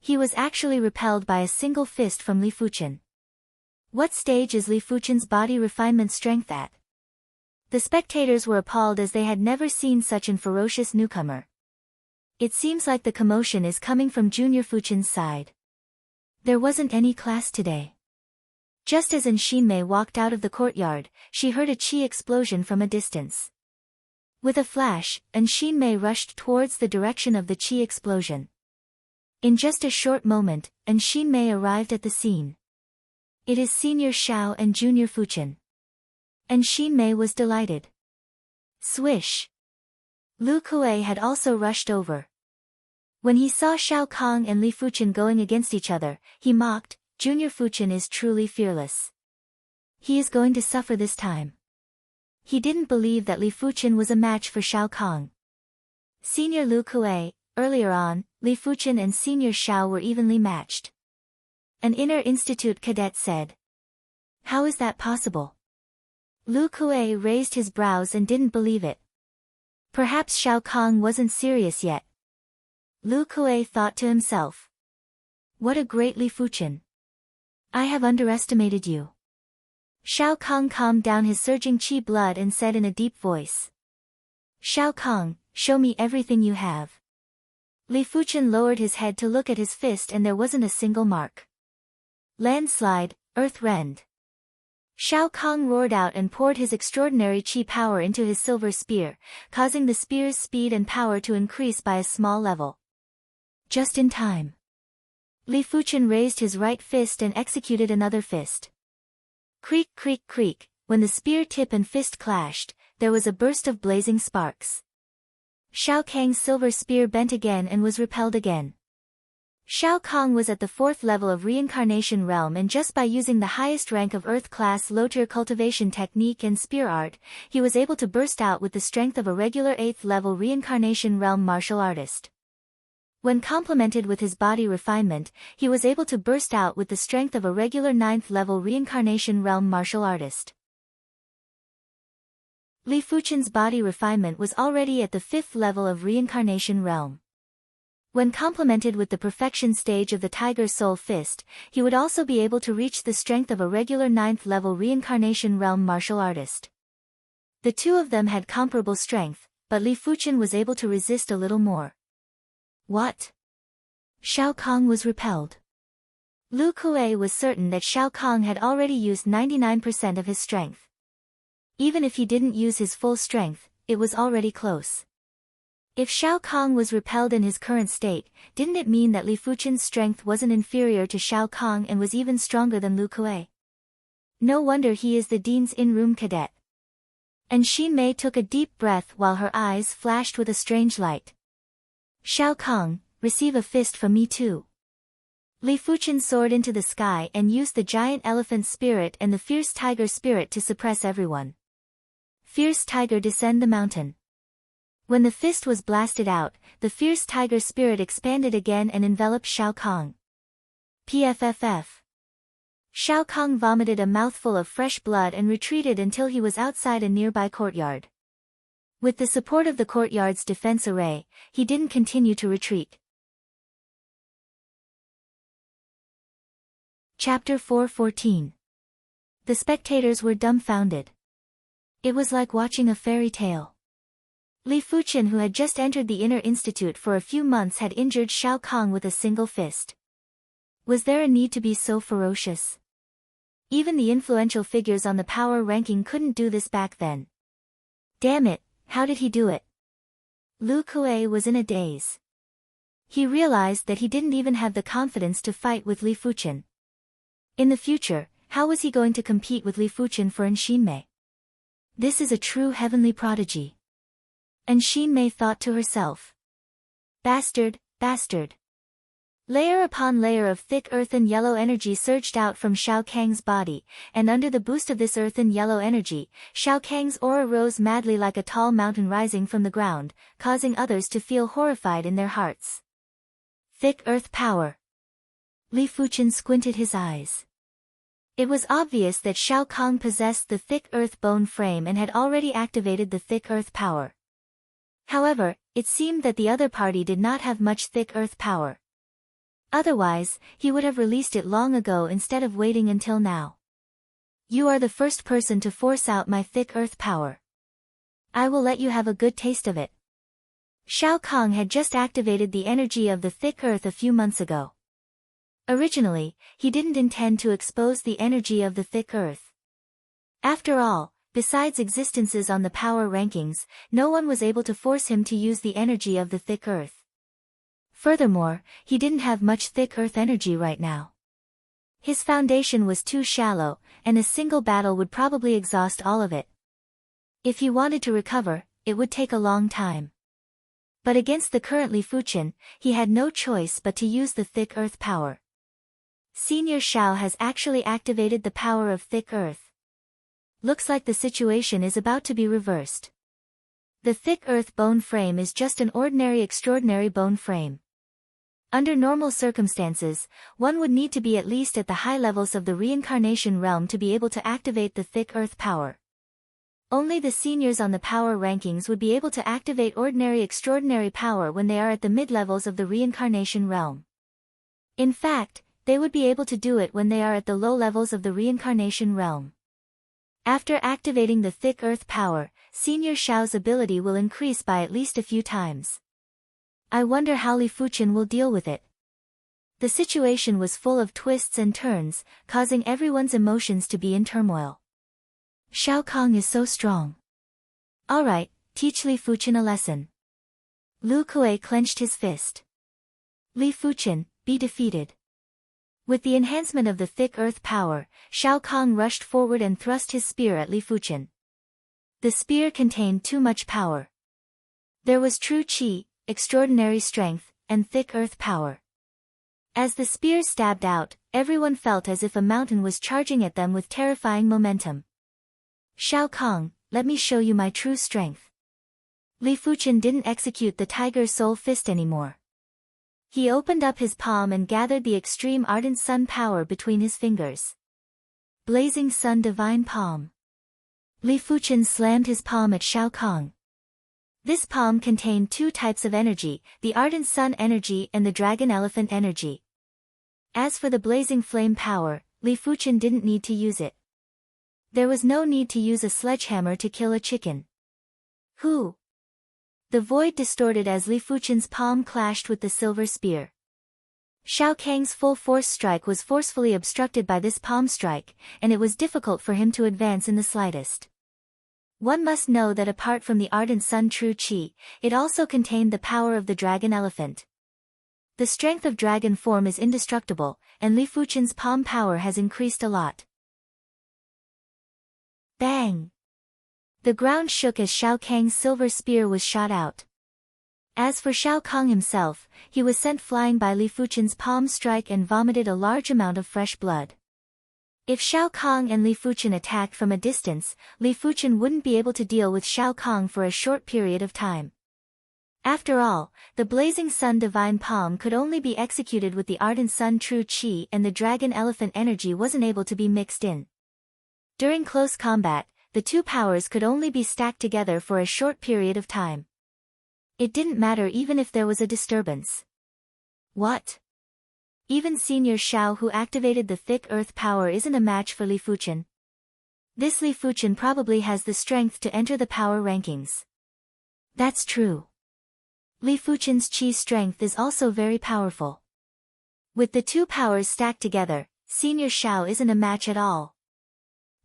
He was actually repelled by a single fist from Li Fuchen. What stage is Li Fuchen's body refinement strength at? The spectators were appalled as they had never seen such an ferocious newcomer. It seems like the commotion is coming from Junior Fuchen's side. There wasn't any class today. Just as Shinmei walked out of the courtyard, she heard a chi explosion from a distance. With a flash, Shinmei rushed towards the direction of the chi explosion. In just a short moment, Shinmei arrived at the scene. It is Senior Shao and Junior Fuchen. Shinmei was delighted. Swish! Lu Kuei had also rushed over. When he saw Shao Kong and Li Fuchen going against each other, he mocked, Junior Fuchen is truly fearless. He is going to suffer this time. He didn't believe that Li Fuchen was a match for Shao Kong. Senior Lu Kuei, earlier on, Li Fuchen and Senior Shao were evenly matched. An Inner Institute cadet said. How is that possible? Lu Kuei raised his brows and didn't believe it. Perhaps Shao Kong wasn't serious yet. Lu Kuei thought to himself. What a great Li Fuchen. I have underestimated you. Shao Kong calmed down his surging chi blood and said in a deep voice. Shao Kong, show me everything you have. Li Fuchen lowered his head to look at his fist and there wasn't a single mark. Landslide, earth rend. Shao Kong roared out and poured his extraordinary chi power into his silver spear, causing the spear's speed and power to increase by a small level. Just in time. Li Fuchen raised his right fist and executed another fist. Creak creak creak, when the spear tip and fist clashed, there was a burst of blazing sparks. Shao Kang's silver spear bent again and was repelled again. Shao Kong was at the 4th level of reincarnation realm and just by using the highest rank of Earth-class low-tier cultivation technique and spear art, he was able to burst out with the strength of a regular 8th level reincarnation realm martial artist. When complemented with his body refinement, he was able to burst out with the strength of a regular 9th-level reincarnation realm martial artist. Li Fuchen's body refinement was already at the 5th level of reincarnation realm. When complemented with the perfection stage of the Tiger Soul Fist, he would also be able to reach the strength of a regular 9th-level reincarnation realm martial artist. The two of them had comparable strength, but Li Fuchen was able to resist a little more. What? Shao Kong was repelled. Lu Kuei was certain that Shao Kong had already used 99% of his strength. Even if he didn't use his full strength, it was already close. If Shao Kong was repelled in his current state, didn't it mean that Li Fuchen's strength wasn't inferior to Shao Kong and was even stronger than Lu Kuei? No wonder he is the dean's in-room cadet. And Xin Mei took a deep breath while her eyes flashed with a strange light. Shao Kong, receive a fist from me too. Li Fuchen soared into the sky and used the giant elephant spirit and the fierce tiger spirit to suppress everyone. Fierce tiger descend the mountain. When the fist was blasted out, the fierce tiger spirit expanded again and enveloped Shao Kong. PFFF. Shao Kong vomited a mouthful of fresh blood and retreated until he was outside a nearby courtyard. With the support of the courtyard's defense array, he didn't continue to retreat. Chapter 4:14. The spectators were dumbfounded. It was like watching a fairy tale. Li Fuchen, who had just entered the Inner Institute for a few months, had injured Shao Kong with a single fist. Was there a need to be so ferocious? Even the influential figures on the power ranking couldn't do this back then. Damn it, how did he do it? Lu Kuei was in a daze. He realized that he didn't even have the confidence to fight with Li Fuchen. In the future, how was he going to compete with Li Fuchen for Xin Mei? This is a true heavenly prodigy. And Xin Mei thought to herself. Bastard, bastard. Layer upon layer of thick earthen yellow energy surged out from Shao Kang's body, and under the boost of this earthen yellow energy, Shao Kang's aura rose madly like a tall mountain rising from the ground, causing others to feel horrified in their hearts. Thick earth power. Li Fuchen squinted his eyes. It was obvious that Shao Kong possessed the thick earth bone frame and had already activated the thick earth power. However, it seemed that the other party did not have much thick earth power. Otherwise, he would have released it long ago instead of waiting until now. You are the first person to force out my thick earth power. I will let you have a good taste of it. Shao Kong had just activated the energy of the thick earth a few months ago. Originally, he didn't intend to expose the energy of the thick earth. After all, besides existences on the power rankings, no one was able to force him to use the energy of the thick earth. Furthermore, he didn't have much thick earth energy right now. His foundation was too shallow, and a single battle would probably exhaust all of it. If he wanted to recover, it would take a long time. But against the current Li Fuchen, he had no choice but to use the thick earth power. Senior Shao has actually activated the power of thick earth. Looks like the situation is about to be reversed. The thick earth bone frame is just an ordinary extraordinary bone frame. Under normal circumstances, one would need to be at least at the high levels of the reincarnation realm to be able to activate the thick earth power. Only the seniors on the power rankings would be able to activate ordinary extraordinary power when they are at the mid-levels of the reincarnation realm. In fact, they would be able to do it when they are at the low levels of the reincarnation realm. After activating the thick earth power, Senior Shao's ability will increase by at least a few times. I wonder how Li Fuchen will deal with it. The situation was full of twists and turns, causing everyone's emotions to be in turmoil. Shao Kong is so strong. Alright, teach Li Fuchen a lesson. Lu Kuei clenched his fist. Li Fuchen, be defeated. With the enhancement of the thick earth power, Shao Kong rushed forward and thrust his spear at Li Fuchen. The spear contained too much power. There was true qi, extraordinary strength, and thick earth power. As the spear stabbed out, everyone felt as if a mountain was charging at them with terrifying momentum. Shao Kong, let me show you my true strength. Li Fuchen didn't execute the Tiger Soul Fist anymore. He opened up his palm and gathered the extreme ardent sun power between his fingers. Blazing Sun Divine Palm. Li Fuchen slammed his palm at Shao Kahn. This palm contained two types of energy, the ardent sun energy and the dragon elephant energy. As for the blazing flame power, Li Fuchen didn't need to use it. There was no need to use a sledgehammer to kill a chicken. Who? The void distorted as Li Fuchen's palm clashed with the silver spear. Shao Kang's full force strike was forcefully obstructed by this palm strike, and it was difficult for him to advance in the slightest. One must know that apart from the ardent sun true qi, it also contained the power of the dragon elephant. The strength of dragon form is indestructible, and Li Fuchen's palm power has increased a lot. Bang! The ground shook as Shao Kang's silver spear was shot out. As for Shao Kahn himself, he was sent flying by Li Fuchen's palm strike and vomited a large amount of fresh blood. If Shao Kahn and Li Fuchen attacked from a distance, Li Fuchen wouldn't be able to deal with Shao Kahn for a short period of time. After all, the blazing sun divine palm could only be executed with the ardent sun true qi, and the dragon elephant energy wasn't able to be mixed in. During close combat, the two powers could only be stacked together for a short period of time. It didn't matter even if there was a disturbance. What? Even Senior Shao, who activated the thick earth power, isn't a match for Li Fuchen. This Li Fuchen probably has the strength to enter the power rankings. That's true. Li Fuchen's qi strength is also very powerful. With the two powers stacked together, Senior Shao isn't a match at all.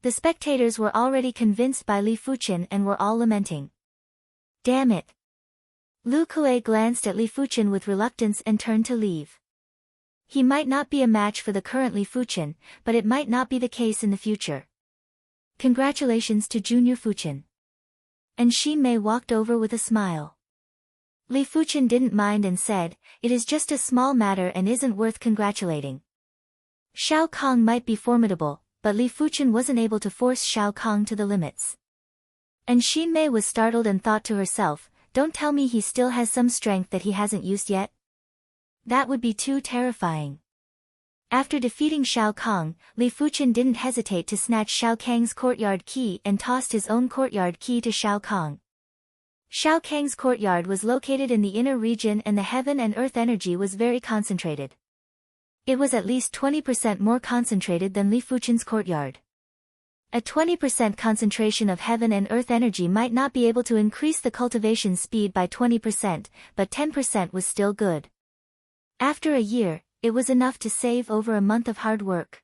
The spectators were already convinced by Li Fuchen and were all lamenting. Damn it. Lu Kuei glanced at Li Fuchen with reluctance and turned to leave. He might not be a match for the current Li Fuchen, but it might not be the case in the future. Congratulations to Junior Fuchen. And Xin Mei walked over with a smile. Li Fuchen didn't mind and said, "It is just a small matter and isn't worth congratulating." Shao Kahn might be formidable, but Li Fuchen wasn't able to force Shao Kahn to the limits. And Xin Mei was startled and thought to herself, "Don't tell me he still has some strength that he hasn't used yet? That would be too terrifying." After defeating Shao Kahn, Li Fuchen didn't hesitate to snatch Shao Kang's courtyard key and tossed his own courtyard key to Shao Kahn. Shao Kang's courtyard was located in the inner region and the heaven and earth energy was very concentrated. It was at least 20% more concentrated than Li Fuchen's courtyard. A 20% concentration of heaven and earth energy might not be able to increase the cultivation speed by 20%, but 10% was still good. After a year, it was enough to save over a month of hard work.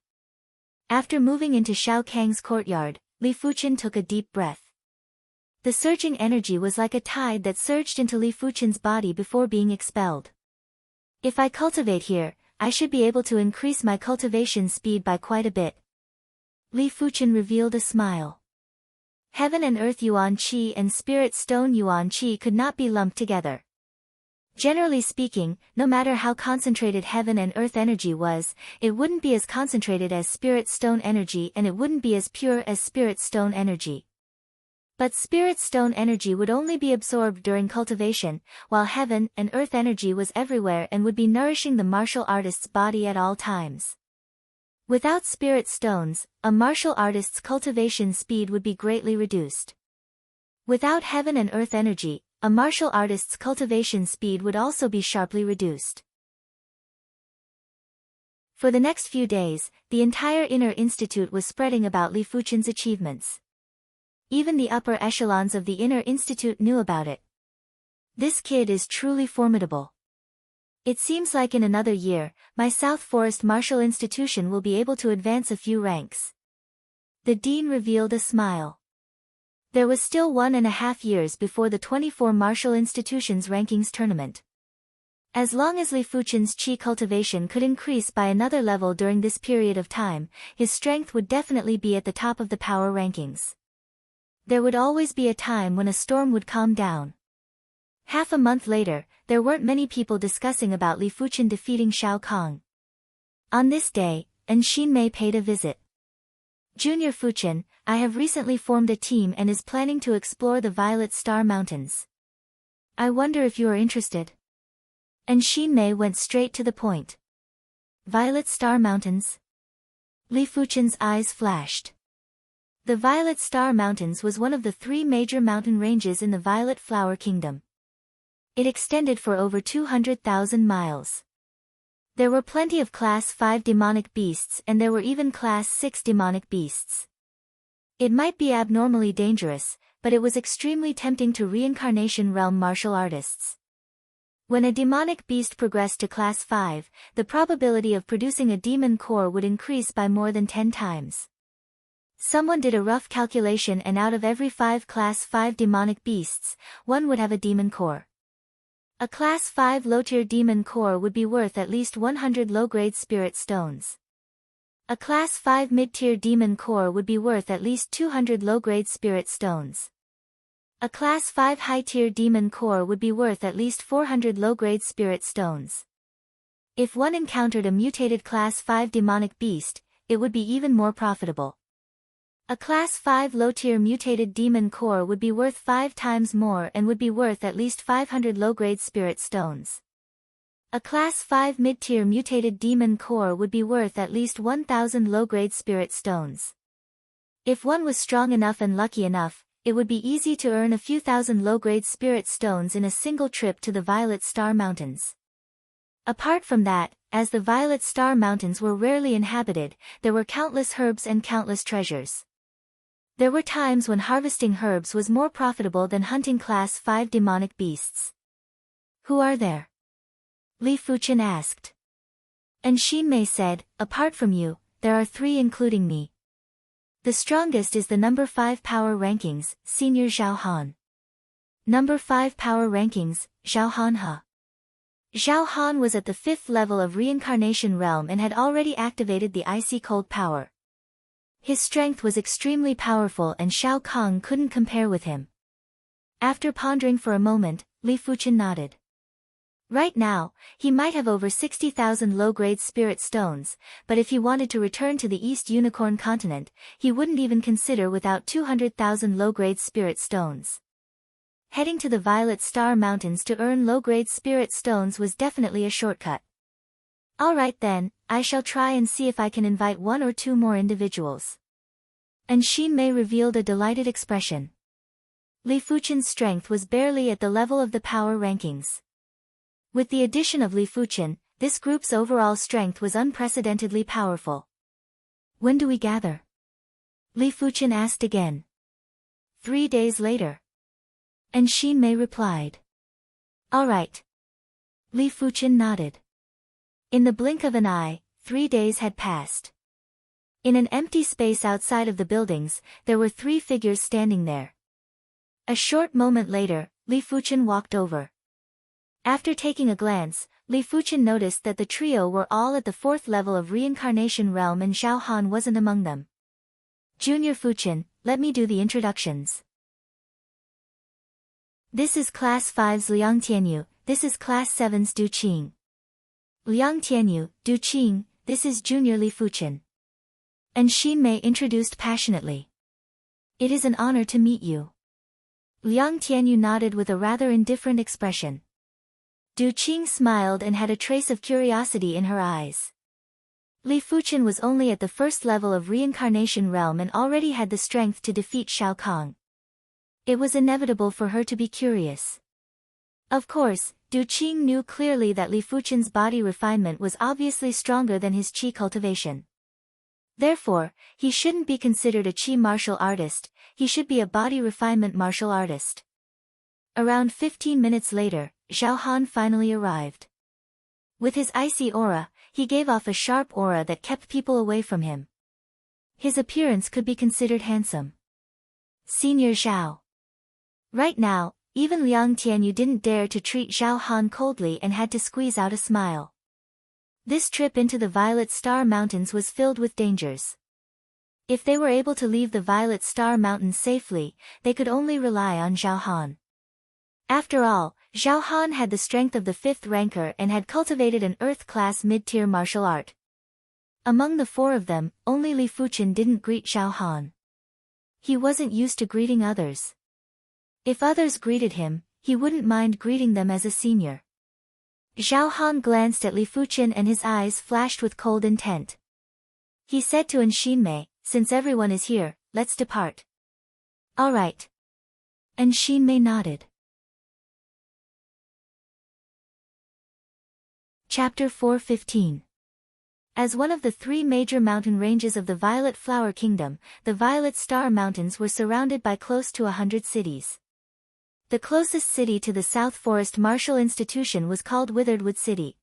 After moving into Shao Kang's courtyard, Li Fuchen took a deep breath. The surging energy was like a tide that surged into Li Fuchen's body before being expelled. If I cultivate here, I should be able to increase my cultivation speed by quite a bit. Li Fuchen revealed a smile. Heaven and earth yuan qi and spirit stone yuan qi could not be lumped together. Generally speaking, no matter how concentrated heaven and earth energy was, it wouldn't be as concentrated as spirit stone energy and it wouldn't be as pure as spirit stone energy. But spirit stone energy would only be absorbed during cultivation, while heaven and earth energy was everywhere and would be nourishing the martial artist's body at all times. Without spirit stones, a martial artist's cultivation speed would be greatly reduced. Without heaven and earth energy, a martial artist's cultivation speed would also be sharply reduced. For the next few days, the entire Inner Institute was spreading about Li Fuchen's achievements. Even the upper echelons of the Inner Institute knew about it. This kid is truly formidable. It seems like in another year, my South Forest Martial Institution will be able to advance a few ranks. The dean revealed a smile. There was still 1.5 years before the 24 martial institutions rankings tournament. As long as Li Fuchen's qi cultivation could increase by another level during this period of time, his strength would definitely be at the top of the power rankings. There would always be a time when a storm would calm down. Half a month later, there weren't many people discussing about Li Fuchen defeating Shao Kahn. On this day, Xin Mei paid a visit. Junior Fuchen, I have recently formed a team and is planning to explore the Violet Star Mountains. I wonder if you are interested. And Xinmei went straight to the point. Violet Star Mountains? Li Fuchen's eyes flashed. The Violet Star Mountains was one of the 3 major mountain ranges in the Violet Flower Kingdom. It extended for over 200,000 miles. There were plenty of Class 5 demonic beasts and there were even Class 6 demonic beasts. It might be abnormally dangerous, but it was extremely tempting to reincarnation realm martial artists. When a demonic beast progressed to Class 5, the probability of producing a demon core would increase by more than 10 times. Someone did a rough calculation and out of every 5 Class 5 demonic beasts, 1 would have a demon core. A Class 5 low-tier demon core would be worth at least 100 low-grade spirit stones. A Class 5 mid-tier demon core would be worth at least 200 low-grade spirit stones. A Class 5 high-tier demon core would be worth at least 400 low-grade spirit stones. If one encountered a mutated Class 5 demonic beast, it would be even more profitable. A Class 5 low-tier mutated demon core would be worth 5 times more and would be worth at least 500 low-grade spirit stones. A Class 5 mid-tier mutated demon core would be worth at least 1,000 low-grade spirit stones. If one was strong enough and lucky enough, it would be easy to earn a few thousand low-grade spirit stones in a single trip to the Violet Star Mountains. Apart from that, as the Violet Star Mountains were rarely inhabited, there were countless herbs and countless treasures. There were times when harvesting herbs was more profitable than hunting Class 5 demonic beasts. Who are there? Li Fuchen asked. And Xinmei said, apart from you, there are 3 including me. The strongest is the number 5 power rankings, Senior Zhao Han. Number 5 power rankings, Zhao Han Ha. Zhao Han was at the 5th level of Reincarnation Realm and had already activated the Icy Cold power. His strength was extremely powerful and Shao Kong couldn't compare with him. After pondering for a moment, Li Fuchen nodded. Right now, he might have over 60,000 low-grade spirit stones, but if he wanted to return to the East Unicorn continent, he wouldn't even consider without 200,000 low-grade spirit stones. Heading to the Violet Star Mountains to earn low-grade spirit stones was definitely a shortcut. Alright then, I shall try and see if I can invite 1 or 2 more individuals. And Xinmei revealed a delighted expression. Li Fuchen's strength was barely at the level of the power rankings. With the addition of Li Fuchen, this group's overall strength was unprecedentedly powerful. When do we gather? Li Fuchen asked again. 3 days later. And Xinmei replied. Alright. Li Fuchen nodded. In the blink of an eye, 3 days had passed. In an empty space outside of the buildings, there were 3 figures standing there. A short moment later, Li Fuchen walked over. After taking a glance, Li Fuchen noticed that the trio were all at the 4th level of Reincarnation Realm and Zhao Han wasn't among them. Junior Fuchen, let me do the introductions. This is Class 5's Liang Tianyu, this is Class 7's Du Qing. Liang Tianyu, Du Qing, this is Junior Li Fuchen. And Xinmei introduced passionately. It is an honor to meet you. Liang Tianyu nodded with a rather indifferent expression. Du Qing smiled and had a trace of curiosity in her eyes. Li Fuchen was only at the 1st level of Reincarnation Realm and already had the strength to defeat Shao Kong. It was inevitable for her to be curious. Of course, Du Qing knew clearly that Li Fuchen's body refinement was obviously stronger than his qi cultivation. Therefore, he shouldn't be considered a qi martial artist, he should be a body refinement martial artist. Around 15 minutes later, Zhao Han finally arrived. With his icy aura, he gave off a sharp aura that kept people away from him. His appearance could be considered handsome. Senior Zhao. Right now, even Liang Tianyu didn't dare to treat Zhao Han coldly and had to squeeze out a smile. This trip into the Violet Star Mountains was filled with dangers. If they were able to leave the Violet Star Mountains safely, they could only rely on Zhao Han. After all, Zhao Han had the strength of the 5th ranker and had cultivated an Earth-class mid-tier martial art. Among the 4 of them, only Li Fuchen didn't greet Zhao Han. He wasn't used to greeting others. If others greeted him, he wouldn't mind greeting them as a senior. Zhao Han glanced at Li Fuqian and his eyes flashed with cold intent. He said to Xinmei, "Since everyone is here, let's depart." "All right." Xinmei nodded. Chapter 4:15. As one of the three major mountain ranges of the Violet Flower Kingdom, the Violet Star Mountains were surrounded by close to 100 cities. The closest city to the South Forest Martial Institution was called Witheredwood City.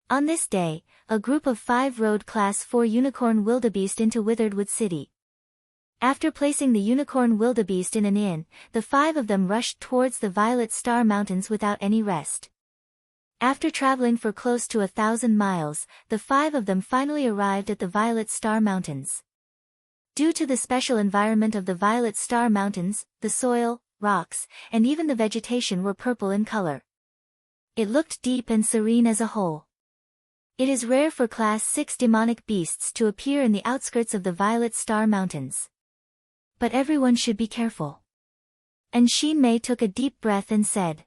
On this day, a group of 5 rode Class 4 Unicorn Wildebeest into Witheredwood City. After placing the Unicorn Wildebeest in an inn, the 5 of them rushed towards the Violet Star Mountains without any rest. After traveling for close to 1,000 miles, the 5 of them finally arrived at the Violet Star Mountains. Due to the special environment of the Violet Star Mountains, the soil, rocks, and even the vegetation were purple in color. It looked deep and serene as a whole. It is rare for Class 6 demonic beasts to appear in the outskirts of the Violet Star Mountains. But everyone should be careful. Xinmei took a deep breath and said.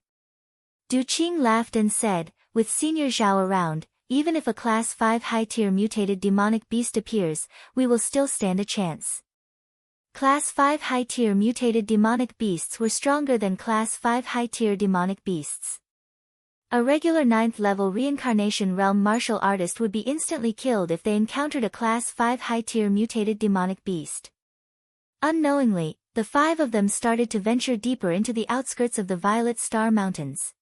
Du Qing laughed and said, "With Senior Zhao around, even if a Class 5 high-tier mutated demonic beast appears, we will still stand a chance." Class 5 high-tier mutated demonic beasts were stronger than Class 5 high-tier demonic beasts. A regular 9th level reincarnation realm martial artist would be instantly killed if they encountered a Class 5 high-tier mutated demonic beast. Unknowingly, the 5 of them started to venture deeper into the outskirts of the Violet Star Mountains.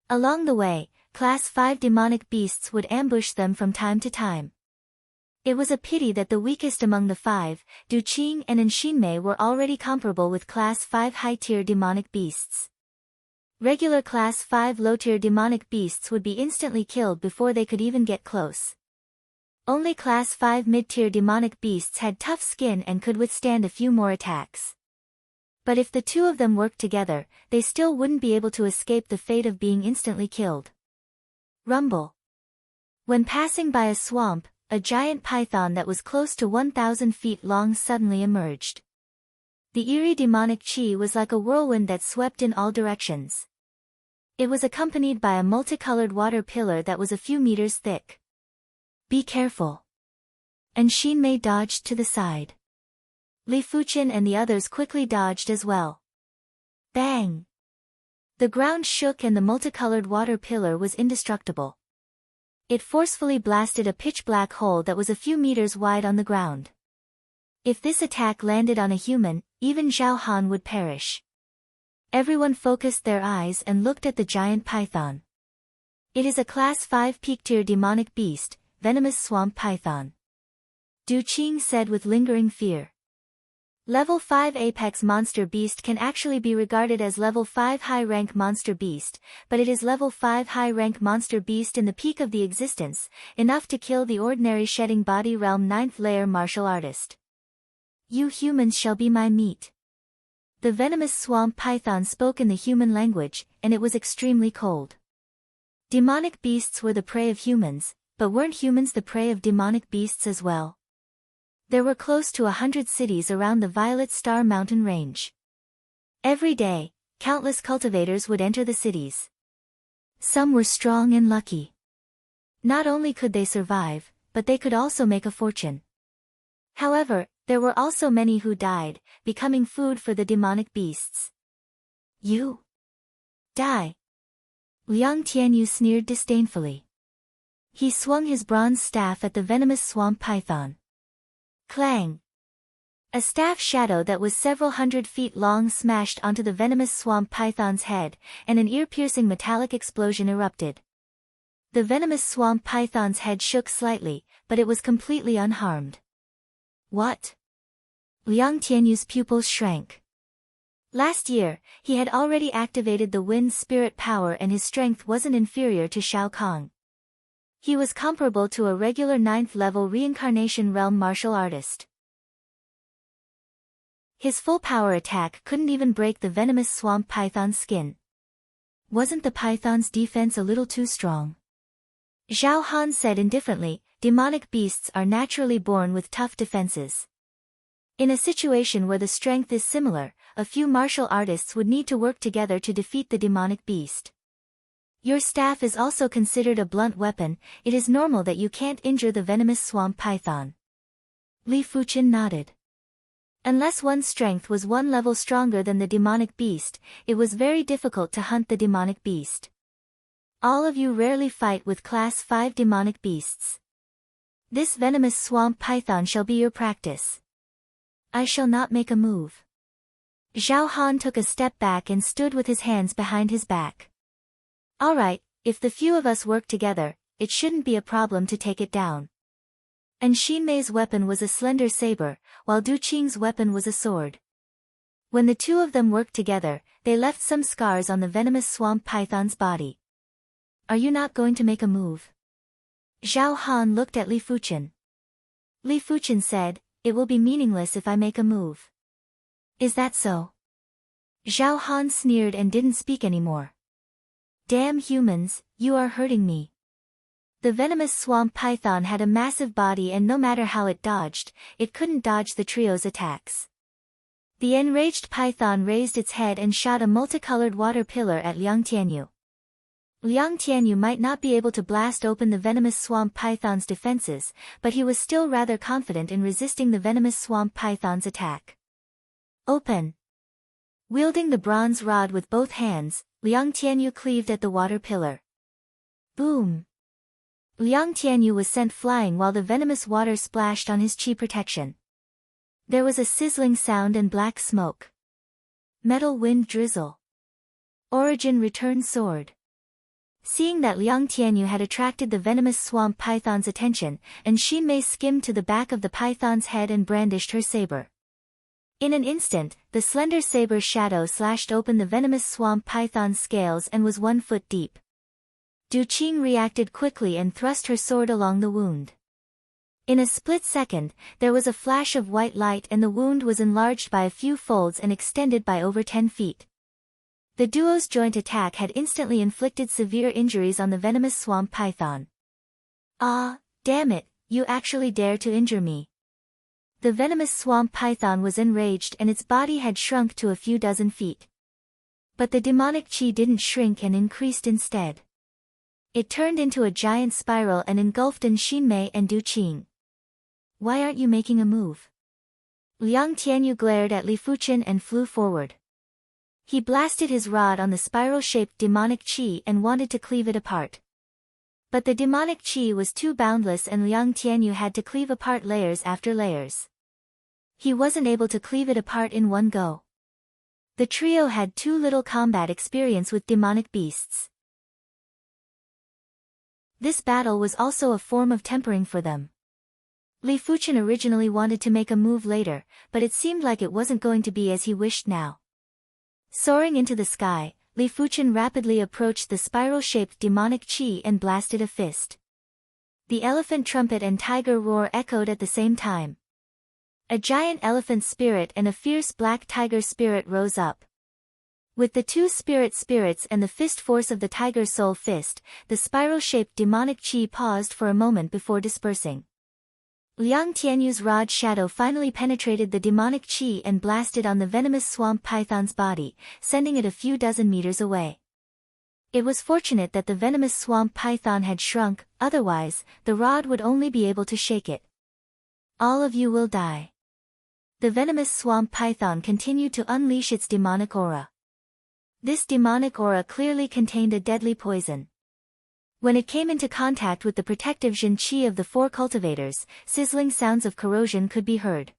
Along the way, Class 5 demonic beasts would ambush them from time to time. It was a pity that the weakest among the 5, Du Qing and Xinmei, were already comparable with Class 5 high-tier demonic beasts. Regular Class 5 low-tier demonic beasts would be instantly killed before they could even get close. Only Class 5 mid-tier demonic beasts had tough skin and could withstand a few more attacks. But if the 2 of them worked together, they still wouldn't be able to escape the fate of being instantly killed. Rumble. When passing by a swamp, a giant python that was close to 1,000 feet long suddenly emerged. The eerie demonic chi was like a whirlwind that swept in all directions. It was accompanied by a multicolored water pillar that was a few meters thick. "Be careful." Xinmei dodged to the side. Li Fuqian and the others quickly dodged as well. Bang! The ground shook and the multicolored water pillar was indestructible. It forcefully blasted a pitch-black hole that was a few meters wide on the ground. If this attack landed on a human, even Zhao Han would perish. Everyone focused their eyes and looked at the giant python. It is a Class 5 peak-tier demonic beast, venomous swamp python. Du Qing said with lingering fear. Level 5 Apex Monster Beast can actually be regarded as Level 5 High-Rank Monster Beast, but it is Level 5 High-Rank Monster Beast in the peak of the existence, enough to kill the ordinary Shedding Body Realm 9th Layer martial artist. "You humans shall be my meat." The venomous swamp python spoke in the human language, and it was extremely cold. Demonic beasts were the prey of humans, but weren't humans the prey of demonic beasts as well? There were close to 100 cities around the Violet Star Mountain range. Every day, countless cultivators would enter the cities. Some were strong and lucky. Not only could they survive, but they could also make a fortune. However, there were also many who died, becoming food for the demonic beasts. "You die." Liang Tianyu sneered disdainfully. He swung his bronze staff at the venomous swamp python. Clang! A staff shadow that was several hundred feet long smashed onto the venomous swamp python's head, and an ear-piercing metallic explosion erupted. The venomous swamp python's head shook slightly, but it was completely unharmed. What? Liang Tianyu's pupils shrank. Last year, he had already activated the wind spirit power and his strength wasn't inferior to Shao Kong. He was comparable to a regular 9th level reincarnation realm martial artist. His full power attack couldn't even break the venomous swamp python's skin. Wasn't the python's defense a little too strong? Zhao Han said indifferently, demonic beasts are naturally born with tough defenses. In a situation where the strength is similar, a few martial artists would need to work together to defeat the demonic beast. Your staff is also considered a blunt weapon. It is normal that you can't injure the venomous swamp python. Li Fuchen nodded. Unless one's strength was one level stronger than the demonic beast, it was very difficult to hunt the demonic beast. All of you rarely fight with Class 5 demonic beasts. This venomous swamp python shall be your practice. I shall not make a move. Zhao Han took a step back and stood with his hands behind his back. Alright, if the few of us work together, it shouldn't be a problem to take it down. And Xinmei's weapon was a slender saber, while Du Qing's weapon was a sword. When the two of them worked together, they left some scars on the venomous swamp python's body. Are you not going to make a move? Zhao Han looked at Li Fuchen. Li Fuchen said, it will be meaningless if I make a move. Is that so? Zhao Han sneered and didn't speak anymore. Damn humans, you are hurting me. The venomous swamp python had a massive body and no matter how it dodged, it couldn't dodge the trio's attacks. The enraged python raised its head and shot a multicolored water pillar at Liang Tianyu. Liang Tianyu might not be able to blast open the venomous swamp python's defenses, but he was still rather confident in resisting the venomous swamp python's attack. Open! Wielding the bronze rod with both hands, Liang Tianyu cleaved at the water pillar. Boom! Liang Tianyu was sent flying while the venomous water splashed on his qi protection. There was a sizzling sound and black smoke. Metal wind drizzle. Origin return sword. Seeing that Liang Tianyu had attracted the venomous swamp python's attention, and Xinmei skimmed to the back of the python's head and brandished her saber. In an instant, the slender saber's shadow slashed open the venomous swamp python's scales and was 1 foot deep. Du Qing reacted quickly and thrust her sword along the wound. In a split second, there was a flash of white light and the wound was enlarged by a few folds and extended by over 10 feet. The duo's joint attack had instantly inflicted severe injuries on the venomous swamp python. Ah, damn it, you actually dare to injure me. The venomous swamp python was enraged and its body had shrunk to a few dozen feet. But the demonic qi didn't shrink and increased instead. It turned into a giant spiral and engulfed Xinmei and Du Qing. Why aren't you making a move? Liang Tianyu glared at Li Fuchen and flew forward. He blasted his rod on the spiral-shaped demonic qi and wanted to cleave it apart. But the demonic qi was too boundless and Liang Tianyu had to cleave apart layers after layers. He wasn't able to cleave it apart in one go. The trio had too little combat experience with demonic beasts. This battle was also a form of tempering for them. Li Fuchen originally wanted to make a move later, but it seemed like it wasn't going to be as he wished now. Soaring into the sky, Li Fuchen rapidly approached the spiral-shaped demonic qi and blasted a fist. The elephant trumpet and tiger roar echoed at the same time. A giant elephant spirit and a fierce black tiger spirit rose up. With the two spirits and the fist force of the tiger soul fist, the spiral-shaped demonic qi paused for a moment before dispersing. Liang Tianyu's rod shadow finally penetrated the demonic qi and blasted on the venomous swamp python's body, sending it a few dozen meters away. It was fortunate that the venomous swamp python had shrunk, otherwise, the rod would only be able to shake it. All of you will die. The venomous swamp python continued to unleash its demonic aura. This demonic aura clearly contained a deadly poison. When it came into contact with the protective Jin Qi of the 4 cultivators, sizzling sounds of corrosion could be heard.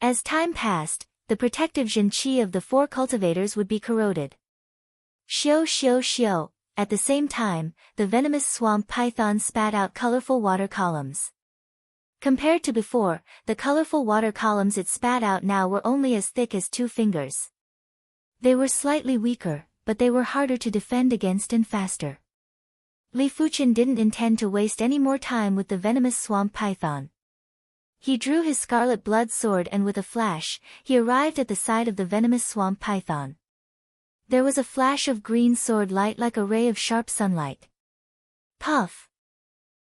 As time passed, the protective Jin Qi of the 4 cultivators would be corroded. Xiao xiao xiao, at the same time, the venomous swamp python spat out colorful water columns. Compared to before, the colorful water columns it spat out now were only as thick as 2 fingers. They were slightly weaker, but they were harder to defend against and faster. Li Fuchen didn't intend to waste any more time with the venomous swamp python. He drew his scarlet blood sword and with a flash, he arrived at the side of the venomous swamp python. There was a flash of green sword light like a ray of sharp sunlight. Puff!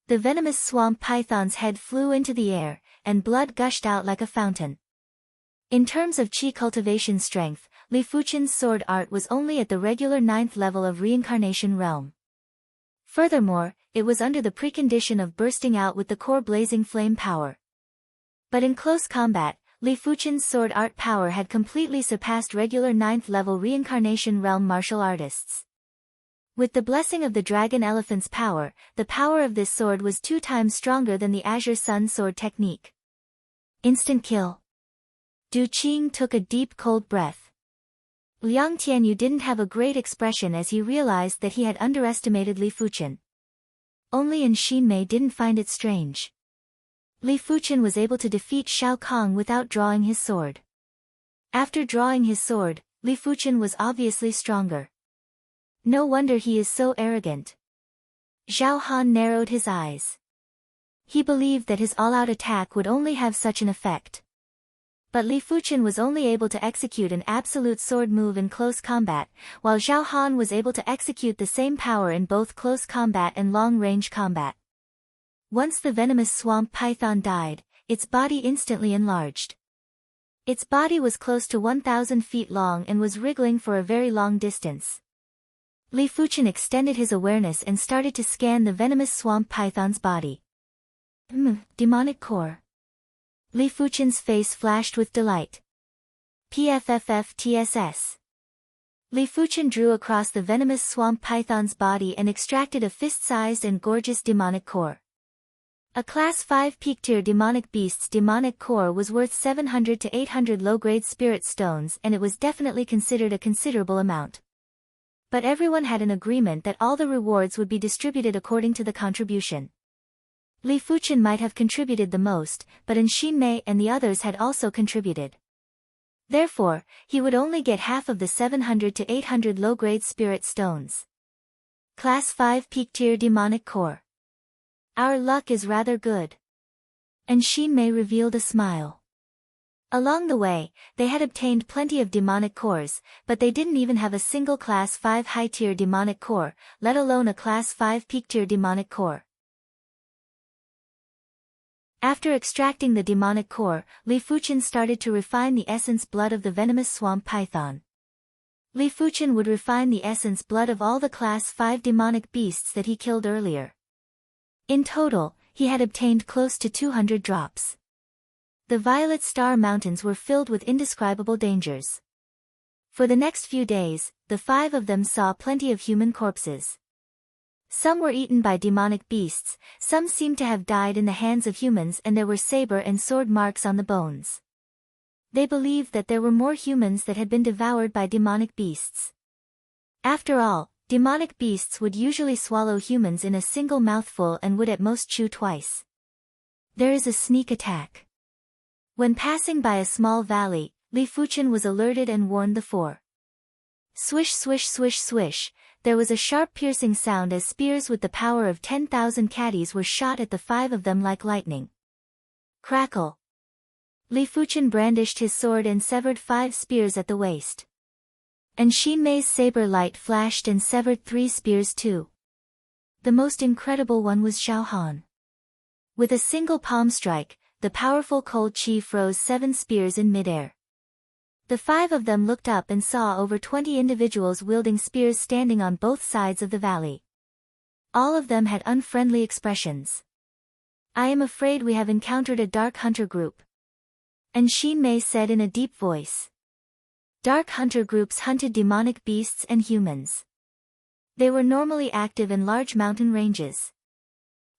The venomous swamp python's head flew into the air, and blood gushed out like a fountain. In terms of qi cultivation strength, Li Fuchen's sword art was only at the regular 9th level of reincarnation realm. Furthermore, it was under the precondition of bursting out with the core blazing flame power. But in close combat, Li Fuchen's sword art power had completely surpassed regular 9th level reincarnation realm martial artists. With the blessing of the dragon elephant's power, the power of this sword was 2 times stronger than the Azure Sun sword technique. Instant kill. Du Qing took a deep cold breath. Liang Tianyu didn't have a great expression as he realized that he had underestimated Li Fuchen. Only Xin Mei didn't find it strange. Li Fuchen was able to defeat Shao Kong without drawing his sword. After drawing his sword, Li Fuchen was obviously stronger. No wonder he is so arrogant. Zhao Han narrowed his eyes. He believed that his all-out attack would only have such an effect. But Li Fuchen was only able to execute an absolute sword move in close combat, while Zhao Han was able to execute the same power in both close combat and long-range combat. Once the venomous swamp python died, its body instantly enlarged. Its body was close to 1,000 feet long and was wriggling for a very long distance. Li Fuchen extended his awareness and started to scan the venomous swamp python's body. Demonic core. Li Fuchen's face flashed with delight. PFFF-TSS. Li Fuchen drew across the venomous swamp python's body and extracted a fist-sized and gorgeous demonic core. A Class 5 peak-tier demonic beast's demonic core was worth 700 to 800 low-grade spirit stones, and it was definitely considered a considerable amount. But everyone had an agreement that all the rewards would be distributed according to the contribution. Li Fuchen might have contributed the most, but Xin Mei and the others had also contributed. Therefore, he would only get half of the 700 to 800 low-grade spirit stones. Class 5 peak-tier demonic core. Our luck is rather good. Xin Mei revealed a smile. Along the way, they had obtained plenty of demonic cores, but they didn't even have a single Class 5 high-tier demonic core, let alone a Class 5 peak-tier demonic core. After extracting the demonic core, Li Fuchen started to refine the essence blood of the venomous swamp python. Li Fuchen would refine the essence blood of all the Class 5 demonic beasts that he killed earlier. In total, he had obtained close to 200 drops. The Violet Star Mountains were filled with indescribable dangers. For the next few days, the 5 of them saw plenty of human corpses. Some were eaten by demonic beasts, some seemed to have died in the hands of humans, and there were saber and sword marks on the bones. They believed that there were more humans that had been devoured by demonic beasts. After all, demonic beasts would usually swallow humans in a single mouthful and would at most chew twice. There is a sneak attack. When passing by a small valley, Li Fuchen was alerted and warned the 4. Swish swish swish swish, there was a sharp piercing sound as spears with the power of 10,000 caddies were shot at the 5 of them like lightning. Crackle. Li Fuchen brandished his sword and severed 5 spears at the waist. Xin Mei's saber light flashed and severed 3 spears too. The most incredible one was Zhao Han. With a single palm strike, the powerful cold chi froze 7 spears in midair. The 5 of them looked up and saw over 20 individuals wielding spears standing on both sides of the valley. All of them had unfriendly expressions. I am afraid we have encountered a dark hunter group. Xin Mei said in a deep voice. Dark hunter groups hunted demonic beasts and humans. They were normally active in large mountain ranges.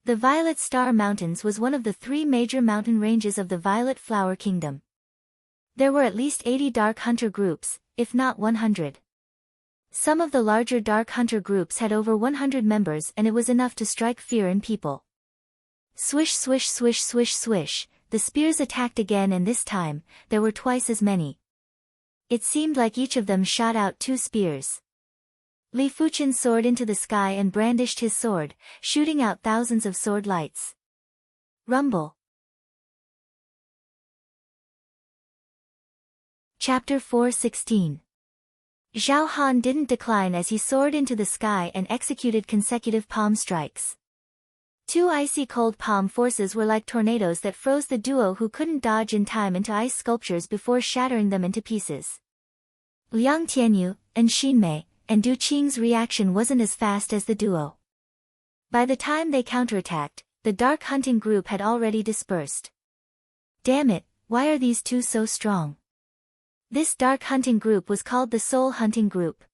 The Violet Star Mountains was one of the 3 major mountain ranges of the Violet Flower Kingdom. There were at least 80 dark hunter groups, if not 100. Some of the larger dark hunter groups had over 100 members, and it was enough to strike fear in people. Swish swish swish swish swish, the spears attacked again, and this time, there were twice as many. It seemed like each of them shot out 2 spears. Li Fuchen soared into the sky and brandished his sword, shooting out thousands of sword lights. Rumble. Chapter 4:16. Zhao Han didn't decline as he soared into the sky and executed consecutive palm strikes. 2 icy cold palm forces were like tornadoes that froze the duo, who couldn't dodge in time, into ice sculptures before shattering them into pieces. Liang Tianyu, Xin Mei, and Du Qing's reaction wasn't as fast as the duo. By the time they counterattacked, the dark hunting group had already dispersed. Damn it, why are these two so strong? This dark hunting group was called the Soul Hunting Group.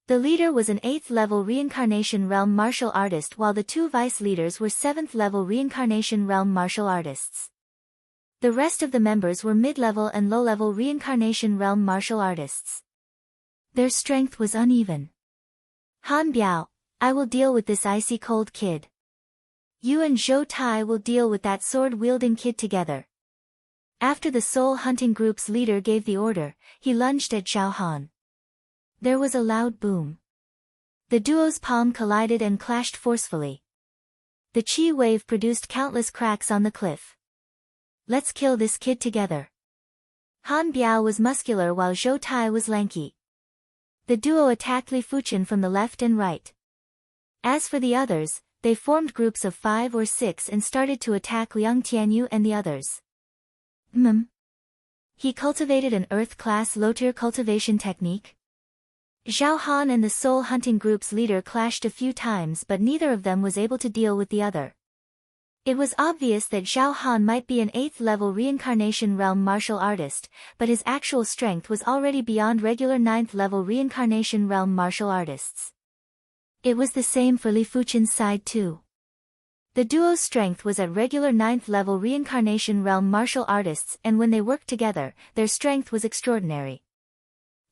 The leader was an 8th level reincarnation realm martial artist while the two vice leaders were 7th level reincarnation realm martial artists. The rest of the members were mid-level and low-level reincarnation realm martial artists. Their strength was uneven. Han Biao, I will deal with this icy cold kid. You and Zhou Tai will deal with that sword-wielding kid together. After the Soul Hunting Group's leader gave the order, he lunged at Zhao Han. There was a loud boom. The duo's palm collided and clashed forcefully. The chi wave produced countless cracks on the cliff. Let's kill this kid together. Han Biao was muscular while Zhou Tai was lanky. The duo attacked Li Fuchen from the left and right. As for the others, they formed groups of 5 or 6 and started to attack Liang Tianyu and the others. He cultivated an Earth-class low-tier cultivation technique. Zhao Han and the Soul Hunting Group's leader clashed a few times but neither of them was able to deal with the other. It was obvious that Zhao Han might be an 8th level reincarnation realm martial artist, but his actual strength was already beyond regular 9th level reincarnation realm martial artists. It was the same for Li Fuchen's side too. The duo's strength was at regular 9th level reincarnation realm martial artists and when they worked together, their strength was extraordinary.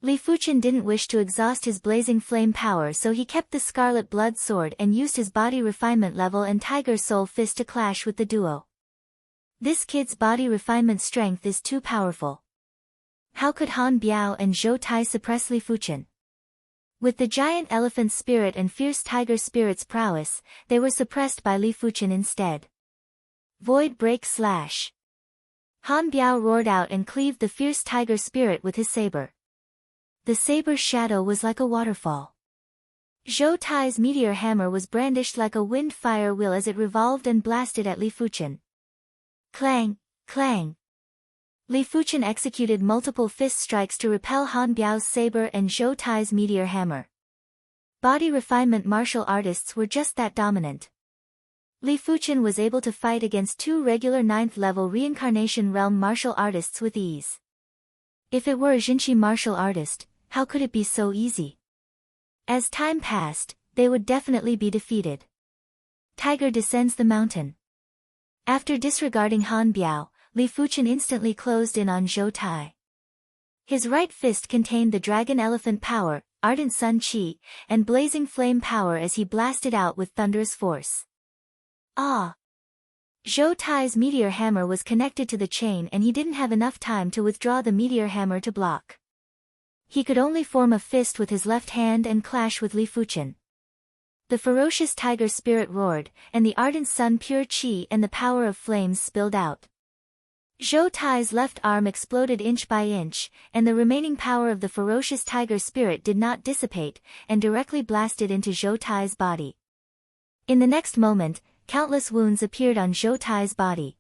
Li Fuchen didn't wish to exhaust his blazing flame power so he kept the Scarlet Blood Sword and used his body refinement level and Tiger Soul Fist to clash with the duo. This kid's body refinement strength is too powerful. How could Han Biao and Zhou Tai suppress Li Fuchen? With the giant elephant spirit and fierce tiger spirit's prowess, they were suppressed by Li Fuchen instead. Void Break Slash. Han Biao roared out and cleaved the fierce tiger spirit with his saber. The saber's shadow was like a waterfall. Zhou Tai's meteor hammer was brandished like a wind-fire wheel as it revolved and blasted at Li Fuchen. Clang, clang. Li Fuchen executed multiple fist strikes to repel Han Biao's saber and Zhou Tai's meteor hammer. Body refinement martial artists were just that dominant. Li Fuchen was able to fight against 2 regular 9th level reincarnation realm martial artists with ease. If it were a Jinchi martial artist, how could it be so easy? As time passed, they would definitely be defeated. Tiger descends the mountain. After disregarding Han Biao, Li Fuchen instantly closed in on Zhou Tai. His right fist contained the Dragon Elephant power, Ardent Sun Chi, and Blazing Flame power as he blasted out with thunderous force. Ah! Zhou Tai's meteor hammer was connected to the chain and he didn't have enough time to withdraw the meteor hammer to block. He could only form a fist with his left hand and clash with Li Fuchen. The ferocious tiger spirit roared, and the ardent sun pure chi and the power of flames spilled out. Zhou Tai's left arm exploded inch by inch, and the remaining power of the ferocious tiger spirit did not dissipate, and directly blasted into Zhou Tai's body. In the next moment, countless wounds appeared on Zhou Tai's body.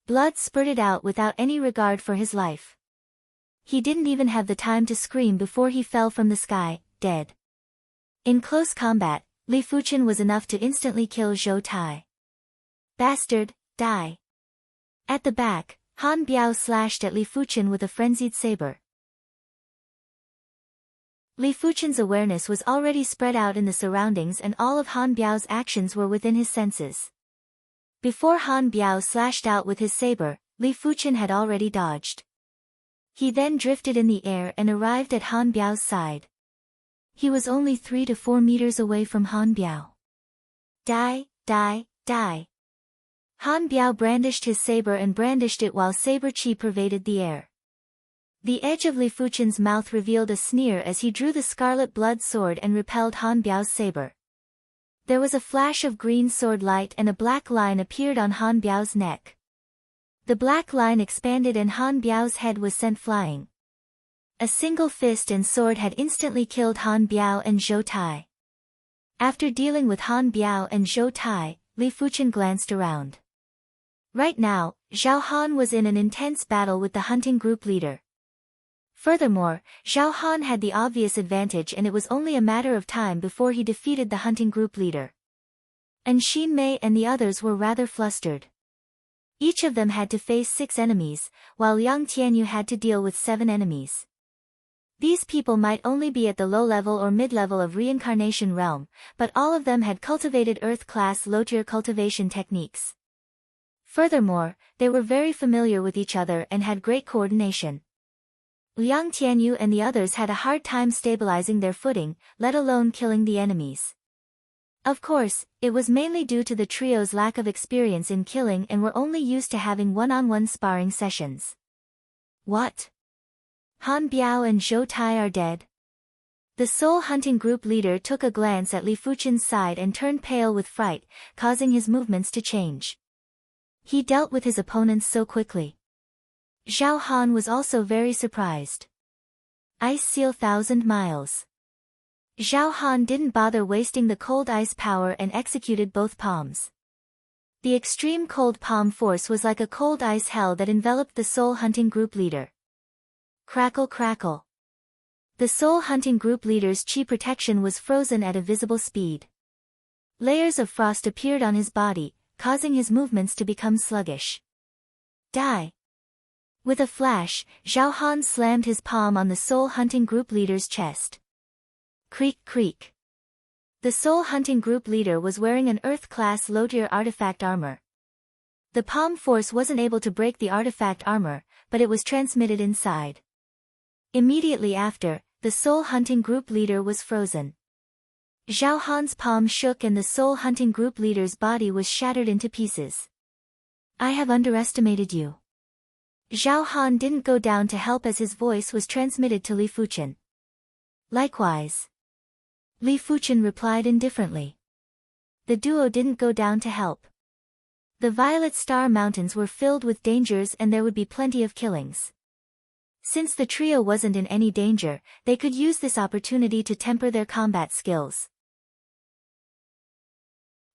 Blood spurted out without any regard for his life. He didn't even have the time to scream before he fell from the sky, dead. In close combat, Li Fuchen was enough to instantly kill Zhou Tai. Bastard, die! At the back, Han Biao slashed at Li Fuchen with a frenzied saber. Li Fuchen's awareness was already spread out in the surroundings and all of Han Biao's actions were within his senses. Before Han Biao slashed out with his saber, Li Fuchen had already dodged. He then drifted in the air and arrived at Han Biao's side. He was only 3 to 4 meters away from Han Biao. Die, die, die. Han Biao brandished his saber and brandished it while saber chi pervaded the air. The edge of Li Fuchen's mouth revealed a sneer as he drew the scarlet blood sword and repelled Han Biao's saber. There was a flash of green sword light and a black line appeared on Han Biao's neck. The black line expanded and Han Biao's head was sent flying. A single fist and sword had instantly killed Han Biao and Zhou Tai. After dealing with Han Biao and Zhou Tai, Li Fuchen glanced around. Right now, Zhao Han was in an intense battle with the hunting group leader. Furthermore, Zhao Han had the obvious advantage and it was only a matter of time before he defeated the hunting group leader. And Mei and the others were rather flustered. Each of them had to face 6 enemies, while Liang Tianyu had to deal with 7 enemies. These people might only be at the low level or mid-level of reincarnation realm, but all of them had cultivated Earth-class low-tier cultivation techniques. Furthermore, they were very familiar with each other and had great coordination. Liang Tianyu and the others had a hard time stabilizing their footing, let alone killing the enemies. Of course, it was mainly due to the trio's lack of experience in killing and were only used to having one-on-one sparring sessions. What? Han Biao and Zhou Tai are dead? The soul hunting group leader took a glance at Li Fuchen's side and turned pale with fright, causing his movements to change. He dealt with his opponents so quickly. Zhao Han was also very surprised. Ice seal 1,000 miles. Zhao Han didn't bother wasting the cold ice power and executed both palms. The extreme cold palm force was like a cold ice hell that enveloped the soul hunting group leader. Crackle crackle. The soul hunting group leader's chi protection was frozen at a visible speed. Layers of frost appeared on his body, causing his movements to become sluggish. Die! With a flash, Zhao Han slammed his palm on the soul hunting group leader's chest. Creak creak. The soul hunting group leader was wearing an Earth-class low-tier artifact armor. The palm force wasn't able to break the artifact armor, but it was transmitted inside. Immediately after, the soul hunting group leader was frozen. Zhao Han's palm shook and the soul hunting group leader's body was shattered into pieces. I have underestimated you. Zhao Han didn't go down to help as his voice was transmitted to Li Fuchen. Likewise. Li Fuchen replied indifferently. The duo didn't go down to help. The Violet Star Mountains were filled with dangers and there would be plenty of killings. Since the trio wasn't in any danger, they could use this opportunity to temper their combat skills.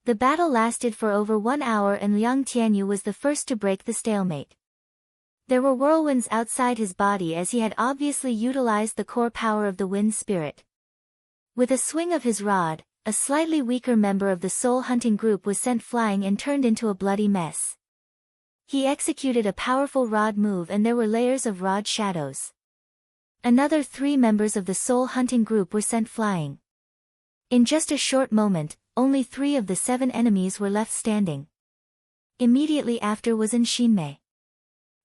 The battle lasted for over 1 hour and Liang Tianyu was the first to break the stalemate. There were whirlwinds outside his body as he had obviously utilized the core power of the wind spirit. With a swing of his rod, a slightly weaker member of the soul hunting group was sent flying and turned into a bloody mess. He executed a powerful rod move and there were layers of rod shadows. Another 3 members of the soul hunting group were sent flying. In just a short moment, only 3 of the 7 enemies were left standing. Immediately after was Mei.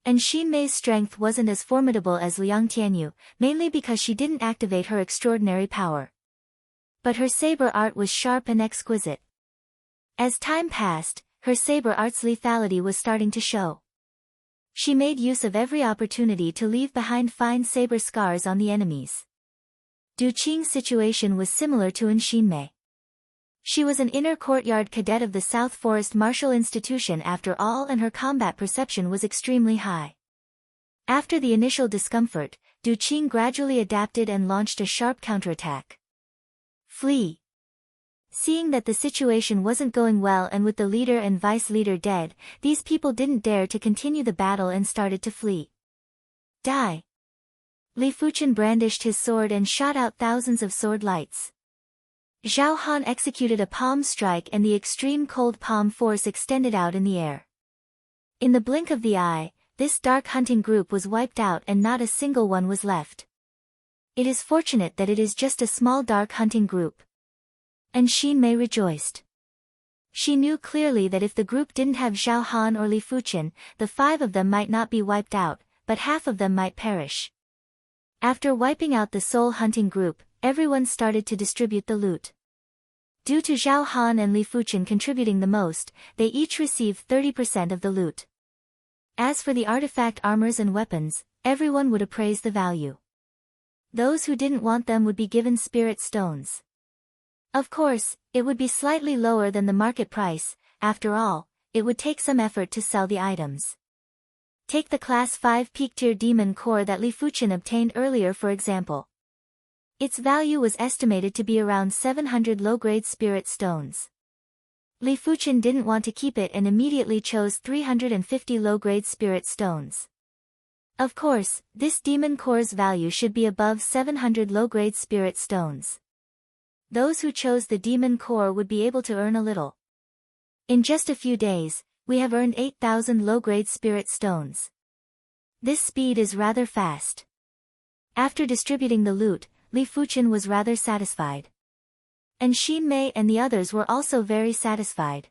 And Mei's strength wasn't as formidable as Liang Tianyu, mainly because she didn't activate her extraordinary power. But her saber art was sharp and exquisite. As time passed, her saber art's lethality was starting to show. She made use of every opportunity to leave behind fine saber scars on the enemies. Du Qing's situation was similar to Mei. She was an inner courtyard cadet of the South Forest Martial Institution after all and her combat perception was extremely high. After the initial discomfort, Du Qing gradually adapted and launched a sharp counterattack. Flee! Seeing that the situation wasn't going well and with the leader and vice-leader dead, these people didn't dare to continue the battle and started to flee. Die! Li Fuchen brandished his sword and shot out thousands of sword lights. Zhao Han executed a palm strike and the extreme cold palm force extended out in the air. In the blink of the eye, this dark hunting group was wiped out and not a single one was left. It is fortunate that it is just a small dark hunting group. And Mei rejoiced. She knew clearly that if the group didn't have Zhao Han or Li Fuchen, the 5 of them might not be wiped out, but half of them might perish. After wiping out the soul hunting group, everyone started to distribute the loot. Due to Zhao Han and Li Fuchen contributing the most, they each received 30% of the loot. As for the artifact armors and weapons, everyone would appraise the value. Those who didn't want them would be given spirit stones. Of course, it would be slightly lower than the market price, after all, it would take some effort to sell the items. Take the Class 5 Peak-tier Demon Core that Li Fuchen obtained earlier for example. Its value was estimated to be around 700 low-grade spirit stones. Li Fuchen didn't want to keep it and immediately chose 350 low-grade spirit stones. Of course, this Demon Core's value should be above 700 low-grade spirit stones. Those who chose the Demon Core would be able to earn a little. In just a few days, we have earned 8,000 low-grade spirit stones. This speed is rather fast. After distributing the loot, Li Fuchen was rather satisfied. And Xin Mei and the others were also very satisfied.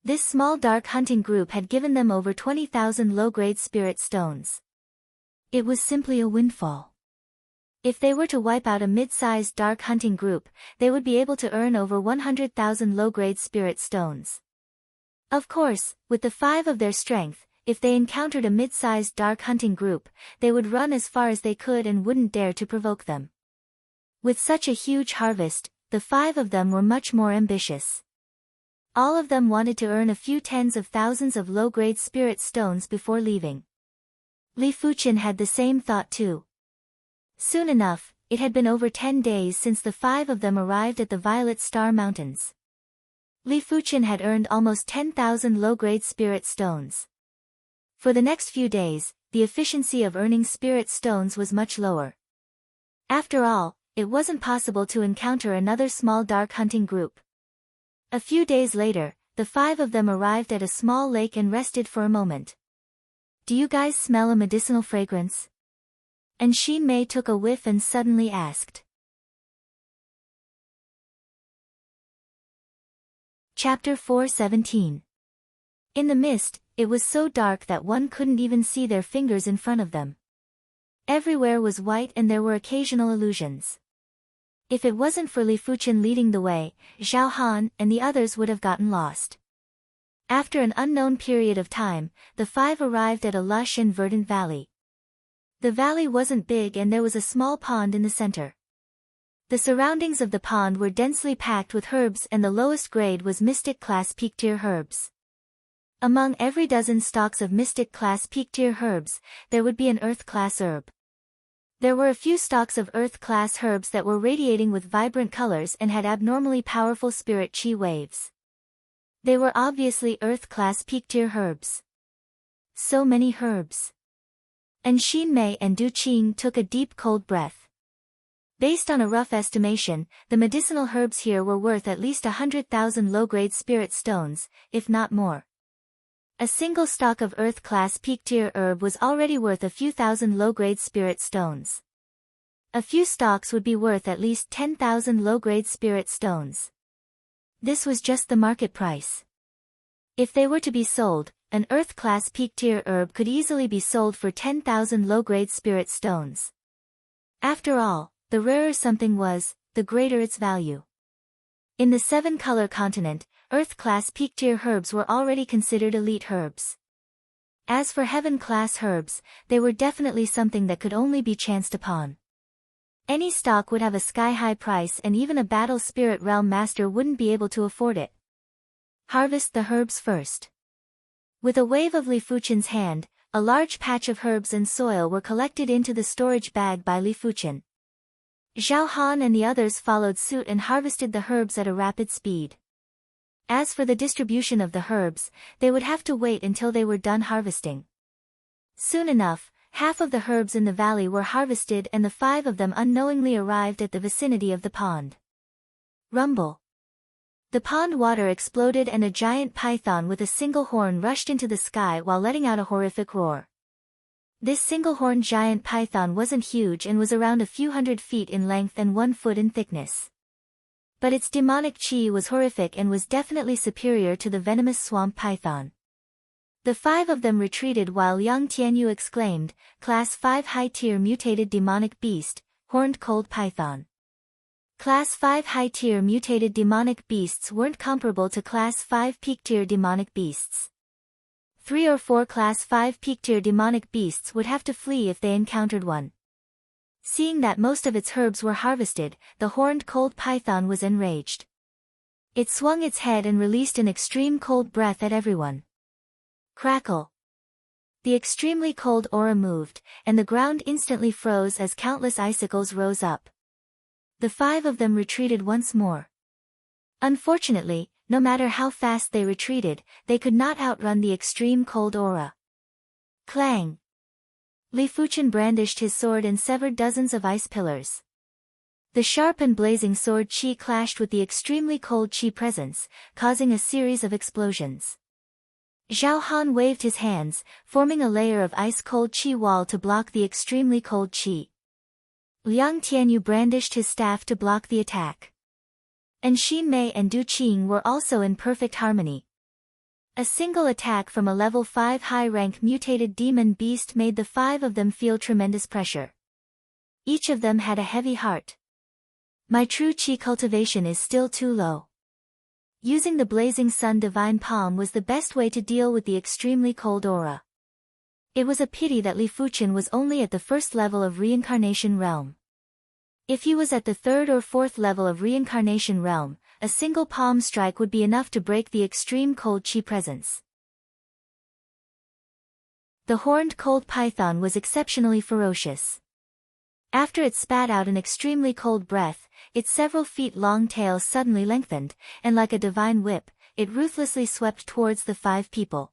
This small dark hunting group had given them over 20,000 low-grade spirit stones. It was simply a windfall. If they were to wipe out a mid-sized dark hunting group, they would be able to earn over 100,000 low-grade spirit stones. Of course, with the 5 of their strength, if they encountered a mid-sized dark hunting group, they would run as far as they could and wouldn't dare to provoke them. With such a huge harvest, the 5 of them were much more ambitious. All of them wanted to earn a few tens of thousands of low-grade spirit stones before leaving. Li Fuchen had the same thought too. Soon enough, it had been over 10 days since the 5 of them arrived at the Violet Star Mountains. Li Fuchen had earned almost 10,000 low-grade spirit stones. For the next few days, the efficiency of earning spirit stones was much lower. After all, it wasn't possible to encounter another small dark hunting group. A few days later, the 5 of them arrived at a small lake and rested for a moment. "Do you guys smell a medicinal fragrance?" And Xin Mei took a whiff and suddenly asked. Chapter 4:17. In the mist, it was so dark that one couldn't even see their fingers in front of them. Everywhere was white and there were occasional illusions. If it wasn't for Li Fuchen leading the way, Zhao Han and the others would have gotten lost. After an unknown period of time, the 5 arrived at a lush and verdant valley. The valley wasn't big and there was a small pond in the center. The surroundings of the pond were densely packed with herbs and the lowest grade was Mystic Class Peak Tier herbs. Among every dozen stalks of Mystic Class Peak Tier herbs, there would be an Earth Class herb. There were a few stalks of Earth Class herbs that were radiating with vibrant colors and had abnormally powerful spirit chi waves. They were obviously Earth Class Peak Tier herbs. So many herbs. And Xin Mei and Du Qing took a deep cold breath. Based on a rough estimation, the medicinal herbs here were worth at least 100,000 low-grade spirit stones, if not more. A single stalk of Earth Class Peak Tier herb was already worth a few thousand low-grade spirit stones. A few stalks would be worth at least 10,000 low-grade spirit stones. This was just the market price. If they were to be sold, an Earth Class Peak Tier herb could easily be sold for 10,000 low-grade spirit stones. After all, the rarer something was, the greater its value. In the 7-color continent, Earth Class Peak Tier herbs were already considered elite herbs. As for Heaven Class herbs, they were definitely something that could only be chanced upon. Any stock would have a sky-high price and even a Battle Spirit Realm Master wouldn't be able to afford it. Harvest the herbs first. With a wave of Li Fuchen's hand, a large patch of herbs and soil were collected into the storage bag by Li Fuchen. Zhao Han and the others followed suit and harvested the herbs at a rapid speed. As for the distribution of the herbs, they would have to wait until they were done harvesting. Soon enough, half of the herbs in the valley were harvested and the 5 of them unknowingly arrived at the vicinity of the pond. Rumble. The pond water exploded and a giant python with a single horn rushed into the sky while letting out a horrific roar. This single-horned giant python wasn't huge and was around a few hundred feet in length and 1 foot in thickness. But its demonic chi was horrific and was definitely superior to the venomous swamp python. The 5 of them retreated while Yang Tianyu exclaimed, "Class 5 high-tier mutated demonic beast, horned cold python." Class 5 high-tier mutated demonic beasts weren't comparable to Class 5 peak-tier demonic beasts. 3 or 4 Class 5 peak-tier demonic beasts would have to flee if they encountered one. Seeing that most of its herbs were harvested, the horned cold python was enraged. It swung its head and released an extreme cold breath at everyone. Crackle. The extremely cold aura moved, and the ground instantly froze as countless icicles rose up. The 5 of them retreated once more. Unfortunately, no matter how fast they retreated, they could not outrun the extreme cold aura. Clang! Li Fuchen brandished his sword and severed dozens of ice pillars. The sharp and blazing sword chi clashed with the extremely cold chi presence, causing a series of explosions. Zhao Han waved his hands, forming a layer of ice-cold chi wall to block the extremely cold chi. Liang Tianyu brandished his staff to block the attack. And Xin Mei and Du Qing were also in perfect harmony. A single attack from a level 5 high-rank mutated demon beast made the 5 of them feel tremendous pressure. Each of them had a heavy heart. My true chi cultivation is still too low. Using the blazing sun divine palm was the best way to deal with the extremely cold aura. It was a pity that Li Fuchen was only at the first level of reincarnation realm. If he was at the third or fourth level of reincarnation realm, a single palm strike would be enough to break the extreme cold chi presence. The horned cold python was exceptionally ferocious. After it spat out an extremely cold breath, its several feet long tail suddenly lengthened, and like a divine whip, it ruthlessly swept towards the 5 people.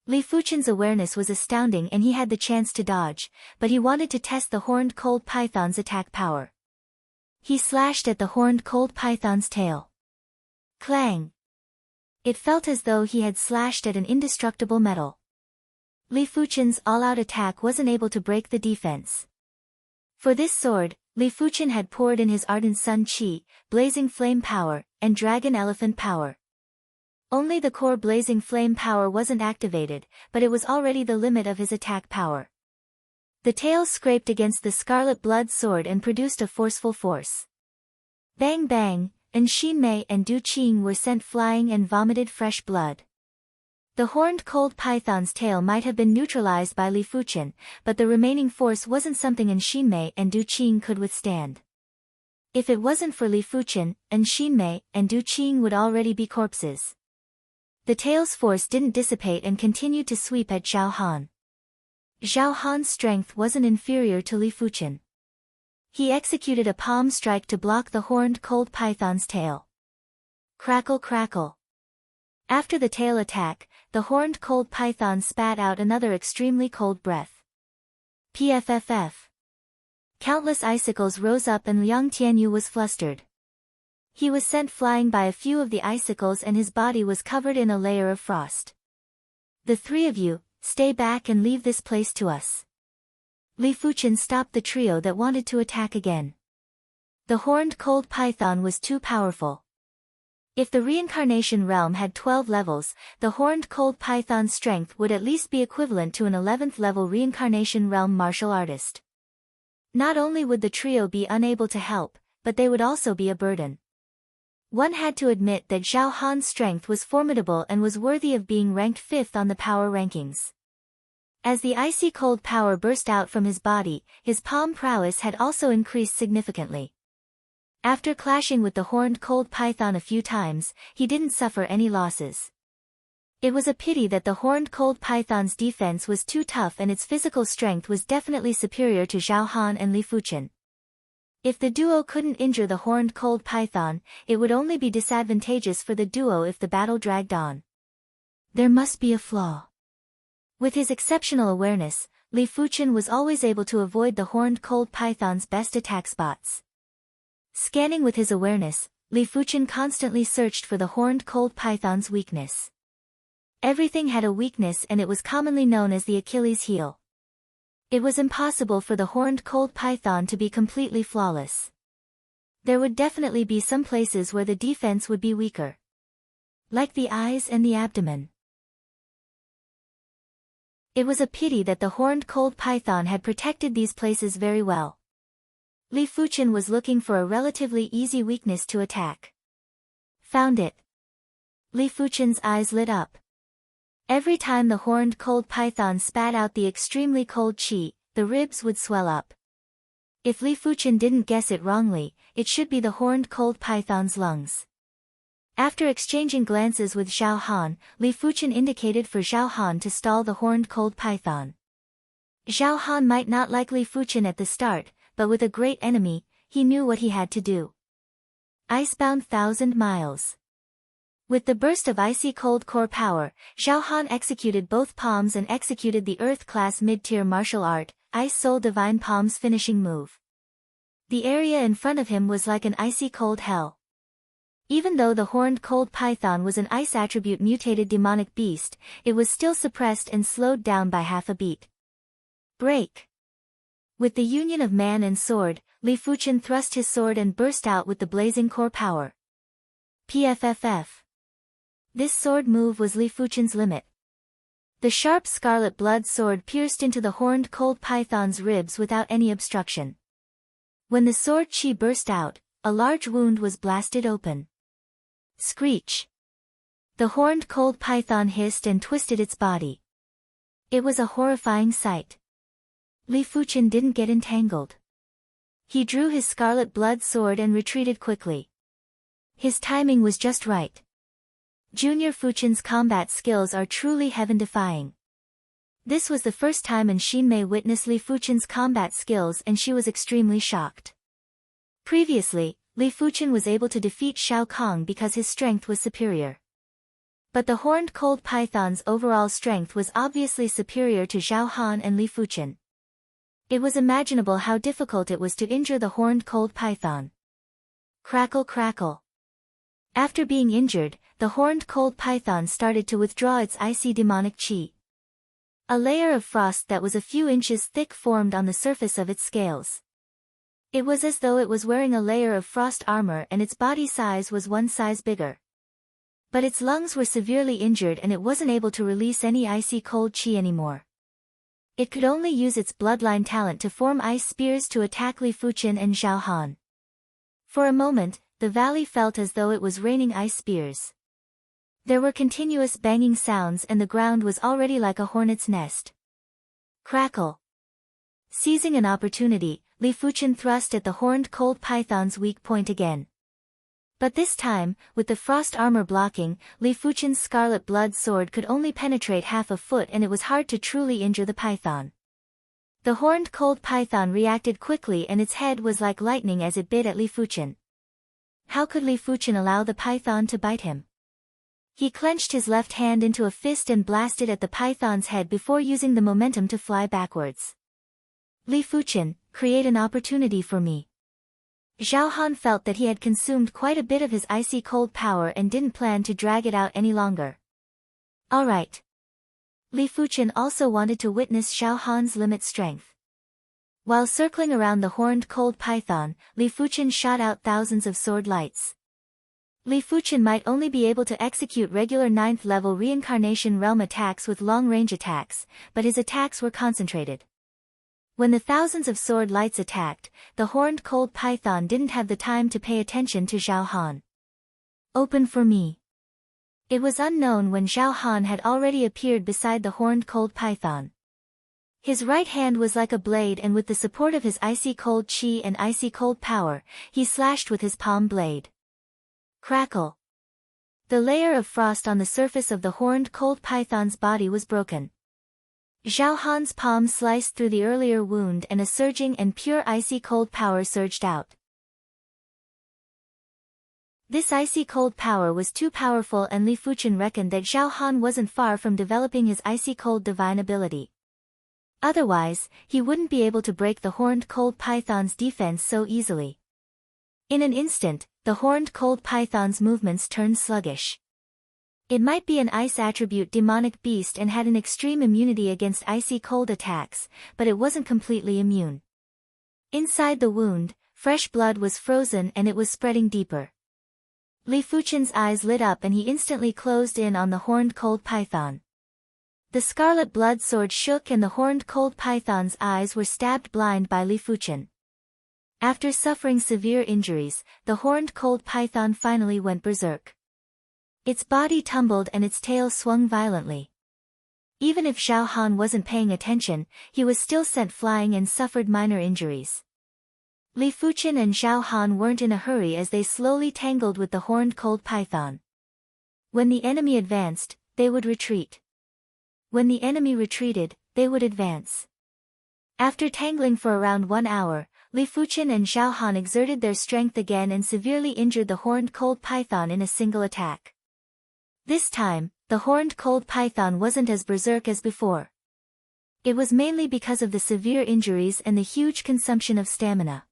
Li Fuchen's awareness was astounding and he had the chance to dodge, but he wanted to test the horned cold python's attack power. He slashed at the horned cold python's tail. Clang! It felt as though he had slashed at an indestructible metal. Li Fuchen's all-out attack wasn't able to break the defense. For this sword, Li Fuchen had poured in his ardent sun chi, blazing flame power, and dragon elephant power. Only the core blazing flame power wasn't activated, but it was already the limit of his attack power. The tail scraped against the scarlet blood sword and produced a forceful force. Bang bang, and Xin Mei and Du Qing were sent flying and vomited fresh blood. The horned cold python's tail might have been neutralized by Li Fuchen, but the remaining force wasn't something Xin Mei and Du Qing could withstand. If it wasn't for Li Fuchen, Xin Mei and Du Qing would already be corpses. The tail's force didn't dissipate and continued to sweep at Zhao Han. Zhao Han's strength wasn't inferior to Li Fuchen. He executed a palm strike to block the horned cold python's tail. Crackle crackle. After the tail attack, the horned cold python spat out another extremely cold breath. Pfff. Countless icicles rose up and Liang Tianyu was flustered. He was sent flying by a few of the icicles and his body was covered in a layer of frost. The 3 of you, stay back and leave this place to us. Li Fuchen stopped the trio that wanted to attack again. The horned cold python was too powerful. If the reincarnation realm had 12 levels, the horned cold python's strength would at least be equivalent to an 11th level reincarnation realm martial artist. Not only would the trio be unable to help, but they would also be a burden. One had to admit that Zhao Han's strength was formidable and was worthy of being ranked 5th on the power rankings. As the icy cold power burst out from his body, his palm prowess had also increased significantly. After clashing with the horned cold python a few times, he didn't suffer any losses. It was a pity that the horned cold python's defense was too tough and its physical strength was definitely superior to Zhao Han and Li Fuchen. If the duo couldn't injure the horned cold python, it would only be disadvantageous for the duo if the battle dragged on. There must be a flaw. With his exceptional awareness, Li Fuchen was always able to avoid the horned cold python's best attack spots. Scanning with his awareness, Li Fuchen constantly searched for the horned cold python's weakness. Everything had a weakness and it was commonly known as the Achilles heel. It was impossible for the horned cold python to be completely flawless. There would definitely be some places where the defense would be weaker. Like the eyes and the abdomen. It was a pity that the horned cold python had protected these places very well. Li Fuchen was looking for a relatively easy weakness to attack. Found it. Li Fuchen's eyes lit up. Every time the horned cold python spat out the extremely cold chi, the ribs would swell up. If Li Fuchen didn't guess it wrongly, it should be the horned cold python's lungs. After exchanging glances with Zhao Han, Li Fuchen indicated for Zhao Han to stall the horned cold python. Zhao Han might not like Li Fuchen at the start, but with a great enemy, he knew what he had to do. Icebound 1,000 miles. With the burst of icy cold core power, Zhao Han executed both palms and executed the Earth-class mid-tier martial art, Ice Soul Divine Palm's finishing move. The area in front of him was like an icy cold hell. Even though the horned cold python was an ice attribute mutated demonic beast, it was still suppressed and slowed down by half a beat. Break! With the union of man and sword, Li Fuqian thrust his sword and burst out with the blazing core power. PFFF. This sword move was Li Fuqian's limit. The sharp scarlet blood sword pierced into the horned cold python's ribs without any obstruction. When the sword chi burst out, a large wound was blasted open. Screech! The horned cold python hissed and twisted its body. It was a horrifying sight. Li Fuqian didn't get entangled. He drew his scarlet blood sword and retreated quickly. His timing was just right. Junior Fuqian's combat skills are truly heaven-defying. This was the first time Xinmei witnessed Li Fuqian's combat skills and she was extremely shocked. Previously, Li Fuqian was able to defeat Shao Kong because his strength was superior. But the horned cold python's overall strength was obviously superior to Zhao Han and Li Fuqian. It was imaginable how difficult it was to injure the horned cold python. Crackle crackle. After being injured, the horned cold python started to withdraw its icy demonic chi. A layer of frost that was a few inches thick formed on the surface of its scales. It was as though it was wearing a layer of frost armor and its body size was one size bigger. But its lungs were severely injured and it wasn't able to release any icy cold chi anymore. It could only use its bloodline talent to form ice spears to attack Li Fuqian and Zhao Han. For a moment, the valley felt as though it was raining ice spears. There were continuous banging sounds and the ground was already like a hornet's nest. Crackle! Seizing an opportunity, Li Fuqian thrust at the horned cold python's weak point again. But this time, with the frost armor blocking, Li Fuqian's scarlet blood sword could only penetrate half a foot and it was hard to truly injure the python. The horned cold python reacted quickly and its head was like lightning as it bit at Li Fuqian. How could Li Fuqian allow the python to bite him? He clenched his left hand into a fist and blasted at the python's head before using the momentum to fly backwards. Li Fuqian, create an opportunity for me. Zhao Han felt that he had consumed quite a bit of his icy cold power and didn't plan to drag it out any longer. Alright. Li Fuqian also wanted to witness Zhao Han's limit strength. While circling around the horned cold python, Li Fuqian shot out thousands of sword lights. Li Fuqian might only be able to execute regular 9th level reincarnation realm attacks with long-range attacks, but his attacks were concentrated. When the thousands of sword lights attacked, the horned cold python didn't have the time to pay attention to Zhao Han. Open for me. It was unknown when Zhao Han had already appeared beside the horned cold python. His right hand was like a blade and with the support of his icy cold chi and icy cold power, he slashed with his palm blade. Crackle! The layer of frost on the surface of the horned cold python's body was broken. Zhao Han's palm sliced through the earlier wound and a surging and pure icy cold power surged out. This icy cold power was too powerful and Li Fuqian reckoned that Zhao Han wasn't far from developing his icy cold divine ability. Otherwise, he wouldn't be able to break the horned cold python's defense so easily. In an instant, the horned cold python's movements turned sluggish. It might be an ice attribute demonic beast and had an extreme immunity against icy cold attacks, but it wasn't completely immune. Inside the wound, fresh blood was frozen and it was spreading deeper. Li Fuqian's eyes lit up and he instantly closed in on the horned cold python. The scarlet blood sword shook and the horned cold python's eyes were stabbed blind by Li Fuqian. After suffering severe injuries, the horned cold python finally went berserk. Its body tumbled and its tail swung violently. Even if Zhao Han wasn't paying attention, he was still sent flying and suffered minor injuries. Li Fuqian and Zhao Han weren't in a hurry as they slowly tangled with the horned cold python. When the enemy advanced, they would retreat. When the enemy retreated, they would advance. After tangling for around 1 hour, Li Fuqian and Zhao Han exerted their strength again and severely injured the horned cold python in a single attack. This time, the horned cold python wasn't as berserk as before. It was mainly because of the severe injuries and the huge consumption of stamina.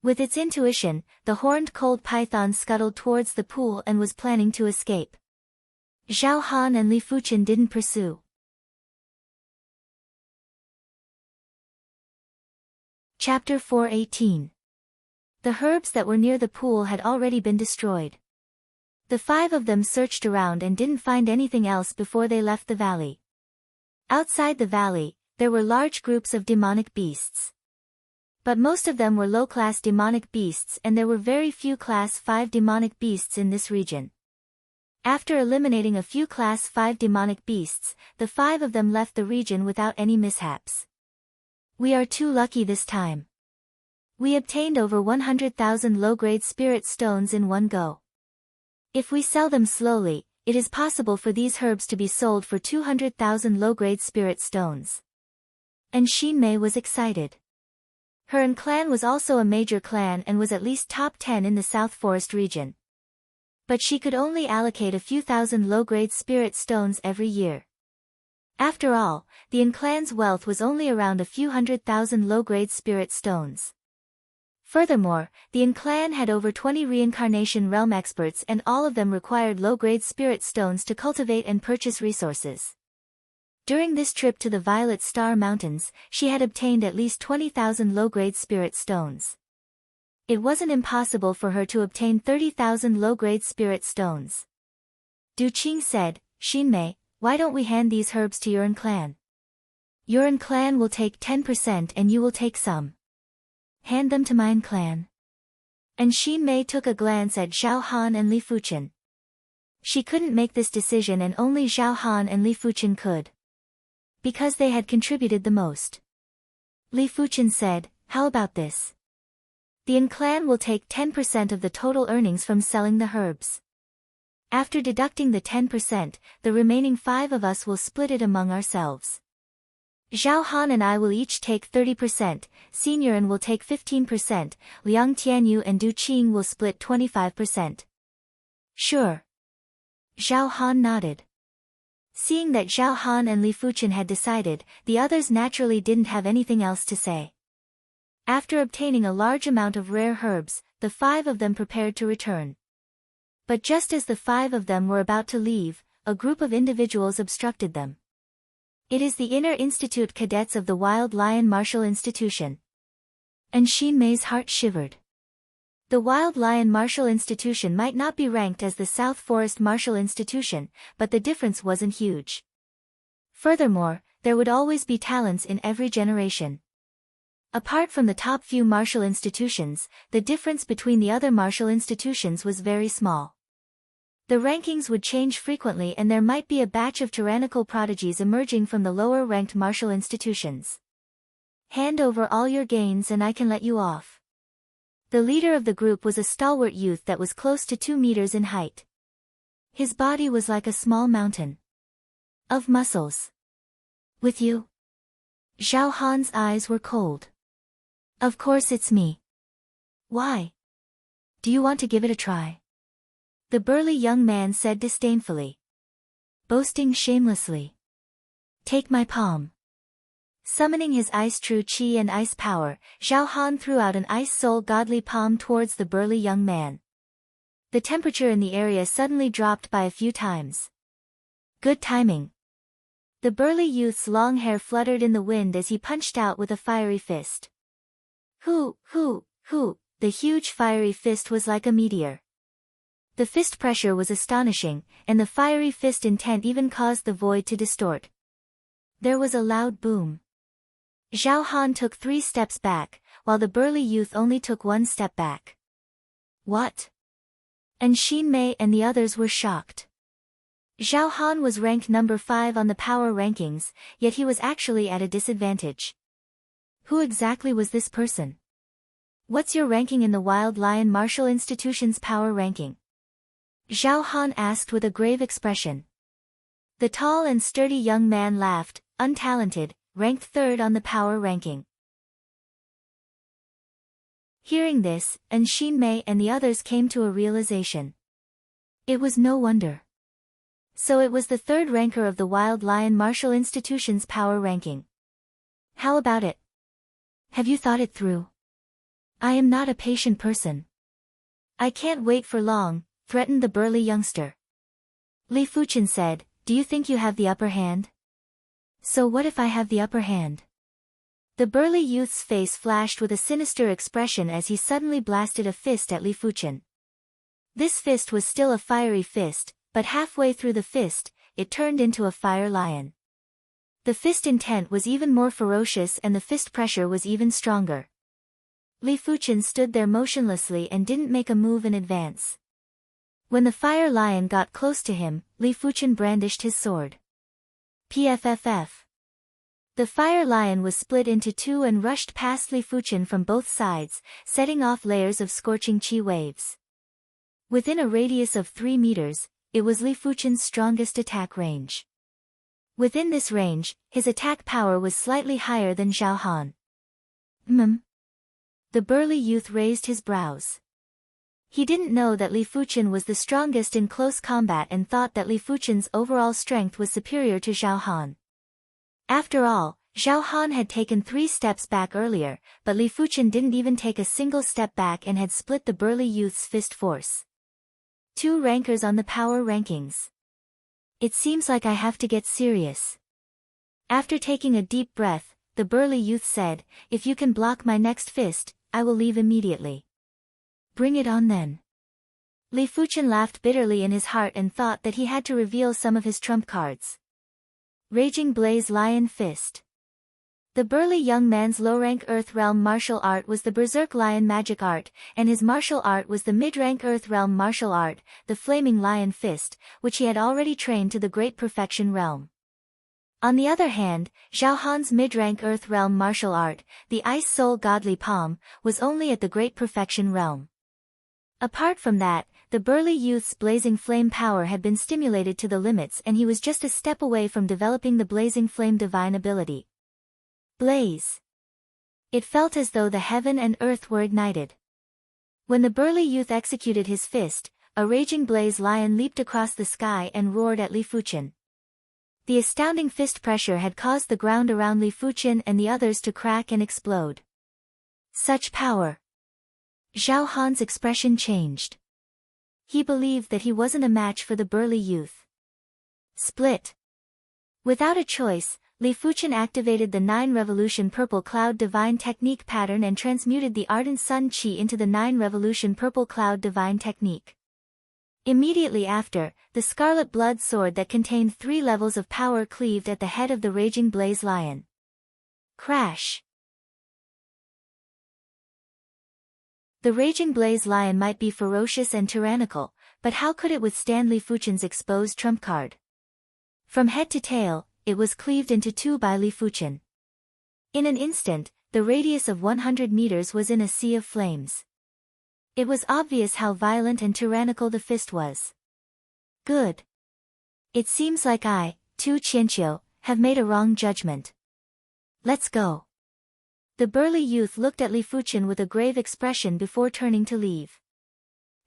With its intuition, the horned cold python scuttled towards the pool and was planning to escape. Zhao Han and Li Fuchen didn't pursue. Chapter 4:18. The herbs that were near the pool had already been destroyed. The 5 of them searched around and didn't find anything else before they left the valley. Outside the valley, there were large groups of demonic beasts. But most of them were low-class demonic beasts and there were very few Class 5 demonic beasts in this region. After eliminating a few Class 5 demonic beasts, the 5 of them left the region without any mishaps. We are too lucky this time. We obtained over 100,000 low-grade spirit stones in one go. If we sell them slowly, it is possible for these herbs to be sold for 200,000 low-grade spirit stones. And Xinmei was excited. Her own clan was also a major clan and was at least top 10 in the South Forest region. But she could only allocate a few thousand low-grade spirit stones every year. After all, the An clan's wealth was only around a few 100,000 low-grade spirit stones. Furthermore, the An clan had over 20 reincarnation realm experts and all of them required low-grade spirit stones to cultivate and purchase resources. During this trip to the Violet Star Mountains, she had obtained at least 20,000 low-grade spirit stones. It wasn't impossible for her to obtain 30,000 low-grade spirit stones. Du Qing said, "Xinmei, why don't we hand these herbs to your An clan? Your An clan will take 10% and you will take some. Hand them to my An clan." And Xinmei took a glance at Zhao Han and Li Fuchen. She couldn't make this decision and only Zhao Han and Li Fuchen could. Because they had contributed the most. Li Fuchen said, "How about this? The An clan will take 10% of the total earnings from selling the herbs. After deducting the 10%, the remaining 5 of us will split it among ourselves. Zhao Han and I will each take 30%, Senior An will take 15%, Liang Tianyu and Du Qing will split 25%. Sure." Zhao Han nodded. Seeing that Zhao Han and Li Fuchen had decided, the others naturally didn't have anything else to say. After obtaining a large amount of rare herbs, the 5 of them prepared to return. But just as the 5 of them were about to leave, a group of individuals obstructed them. It is the Inner Institute cadets of the Wild Lion Martial Institution. And Xinmei's heart shivered. The Wild Lion Martial Institution might not be ranked as the South Forest Martial Institution, but the difference wasn't huge. Furthermore, there would always be talents in every generation. Apart from the top few martial institutions, the difference between the other martial institutions was very small. The rankings would change frequently and there might be a batch of tyrannical prodigies emerging from the lower-ranked martial institutions. Hand over all your gains and I can let you off. The leader of the group was a stalwart youth that was close to 2 meters in height. His body was like a small mountain of muscles. "With you?" Zhao Han's eyes were cold. "Of course it's me." "Why? Do you want to give it a try?" The burly young man said disdainfully. Boasting shamelessly. "Take my palm." Summoning his ice true chi and ice power, Zhao Han threw out an ice soul godly palm towards the burly young man. The temperature in the area suddenly dropped by a few times. Good timing. The burly youth's long hair fluttered in the wind as he punched out with a fiery fist. Hoo! The huge fiery fist was like a meteor. The fist pressure was astonishing, and the fiery fist intent even caused the void to distort. There was a loud boom. Zhao Han took 3 steps back, while the burly youth only took 1 step back. What? And Xinmei and the others were shocked. Zhao Han was ranked number 5 on the power rankings, yet he was actually at a disadvantage. Who exactly was this person? What's your ranking in the Wild Lion Martial Institution's power ranking? Zhao Han asked with a grave expression. The tall and sturdy young man laughed, untalented, ranked 3rd on the power ranking. Hearing this, An Xinmei and the others came to a realization. It was no wonder. So it was the 3rd ranker of the Wild Lion Martial Institution's power ranking. How about it? Have you thought it through? I am not a patient person. I can't wait for long, threatened the burly youngster. Li Fuchen said, do you think you have the upper hand? So what if I have the upper hand? The burly youth's face flashed with a sinister expression as he suddenly blasted a fist at Li Fuchen. This fist was still a fiery fist, but halfway through the fist, it turned into a fire lion. The fist intent was even more ferocious and the fist pressure was even stronger. Li Fuchen stood there motionlessly and didn't make a move in advance. When the fire lion got close to him, Li Fuchen brandished his sword. Pfff. The fire lion was split into two and rushed past Li Fuchen from both sides, setting off layers of scorching chi waves. Within a radius of 3 meters, it was Li Fuchen's strongest attack range. Within this range, his attack power was slightly higher than Zhao Han. The burly youth raised his brows. He didn't know that Li Fuchen was the strongest in close combat and thought that Li Fuchen's overall strength was superior to Zhao Han. After all, Zhao Han had taken 3 steps back earlier, but Li Fuchen didn't even take a single step back and had split the burly youth's fist force. 2 rankers on the power rankings. It seems like I have to get serious. After taking a deep breath, the burly youth said, if you can block my next fist, I will leave immediately. Bring it on then. Li Fuchen laughed bitterly in his heart and thought that he had to reveal some of his trump cards. Raging Blaze Lion Fist. The burly young man's low-rank Earth Realm martial art was the Berserk Lion magic art, and his martial art was the mid-rank Earth Realm martial art, the Flaming Lion Fist, which he had already trained to the Great Perfection Realm. On the other hand, Zhao Han's mid-rank Earth Realm martial art, the Ice Soul Godly Palm, was only at the Great Perfection Realm. Apart from that, the burly youth's blazing flame power had been stimulated to the limits and he was just a step away from developing the blazing flame divine ability. Blaze. It felt as though the heaven and earth were ignited. When the burly youth executed his fist, a raging blaze lion leaped across the sky and roared at Li Fuchen. The astounding fist pressure had caused the ground around Li Fuchen and the others to crack and explode. Such power. Zhao Han's expression changed. He believed that he wasn't a match for the burly youth. Split. Without a choice, Li Fuchen activated the 9 Revolution Purple Cloud Divine Technique pattern and transmuted the Ardent Sun Chi into the 9 Revolution Purple Cloud Divine Technique. Immediately after, the Scarlet Blood Sword that contained 3 levels of power cleaved at the head of the Raging Blaze Lion. Crash. The Raging Blaze Lion might be ferocious and tyrannical, but how could it withstand Li Fuchen's exposed trump card? From head to tail, it was cleaved into 2 by Li Fuchen. In an instant, the radius of 100 meters was in a sea of flames. It was obvious how violent and tyrannical the fist was. Good. It seems like I, Tu Qianqiu, have made a wrong judgment. Let's go. The burly youth looked at Li Fuchen with a grave expression before turning to leave.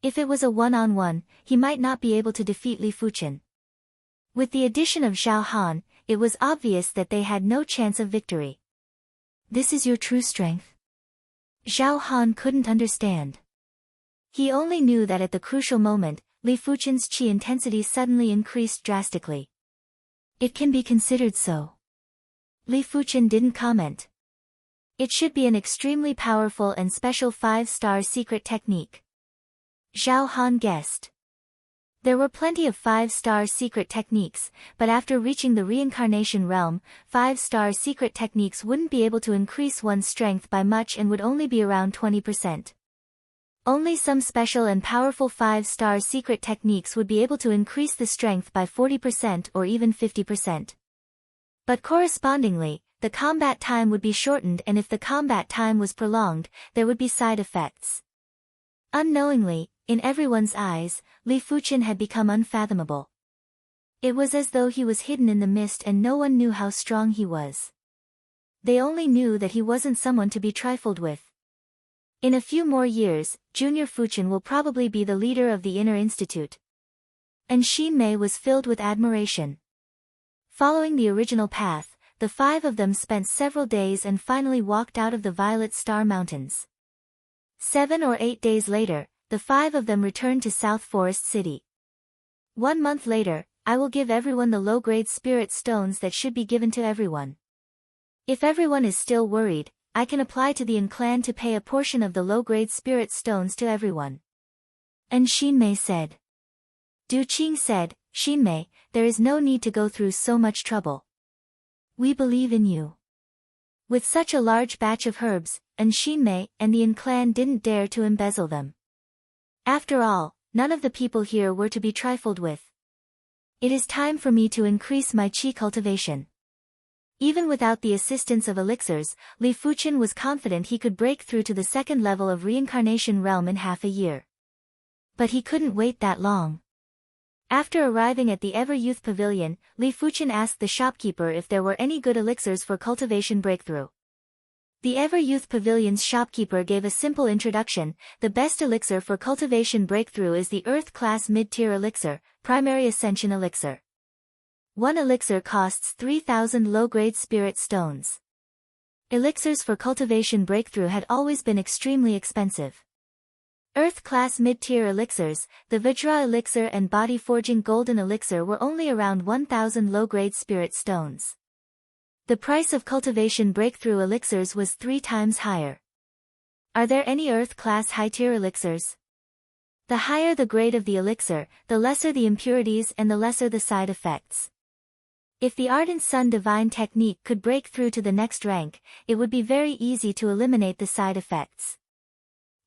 If it was a one-on-one, he might not be able to defeat Li Fuchen. With the addition of Zhao Han, it was obvious that they had no chance of victory. This is your true strength? Zhao Han couldn't understand. He only knew that at the crucial moment, Li Fuchen's chi intensity suddenly increased drastically. It can be considered so. Li Fuchen didn't comment. It should be an extremely powerful and special 5-star secret technique. Zhao Han guessed. There were plenty of 5-star secret techniques, but after reaching the reincarnation realm, 5-star secret techniques wouldn't be able to increase one's strength by much and would only be around 20%. Only some special and powerful 5-star secret techniques would be able to increase the strength by 40% or even 50%. But correspondingly, the combat time would be shortened, and if the combat time was prolonged, there would be side effects. Unknowingly, in everyone's eyes, Li Fuchen had become unfathomable. It was as though he was hidden in the mist and no one knew how strong he was. They only knew that he wasn't someone to be trifled with. In a few more years, Junior Fuchen will probably be the leader of the Inner Institute. And Xin Mei was filled with admiration. Following the original path, the 5 of them spent several days and finally walked out of the Violet Star Mountains. 7 or 8 days later, the 5 of them returned to South Forest City. 1 month later, I will give everyone the low-grade spirit stones that should be given to everyone. If everyone is still worried, I can apply to the clan to pay a portion of the low-grade spirit stones to everyone. And Xinmei said. Du Qing said, Xinmei, there is no need to go through so much trouble. We believe in you. With such a large batch of herbs, and Xinmei and the clan didn't dare to embezzle them. After all, none of the people here were to be trifled with. It is time for me to increase my qi cultivation. Even without the assistance of elixirs, Li Fuqian was confident he could break through to the second level of reincarnation realm in half a year. But he couldn't wait that long. After arriving at the Ever Youth Pavilion, Li Fuqian asked the shopkeeper if there were any good elixirs for cultivation breakthrough. The Ever Youth Pavilion's shopkeeper gave a simple introduction. The best elixir for cultivation breakthrough is the Earth Class Mid-Tier Elixir, Primary Ascension Elixir. One elixir costs 3,000 low-grade spirit stones. Elixirs for cultivation breakthrough had always been extremely expensive. Earth-class mid-tier elixirs, the Vajra elixir and body-forging golden elixir were only around 1,000 low-grade spirit stones. The price of cultivation breakthrough elixirs was 3 times higher. Are there any Earth-class high-tier elixirs? The higher the grade of the elixir, the lesser the impurities and the lesser the side effects. If the Ardent Sun Divine technique could break through to the next rank, it would be very easy to eliminate the side effects.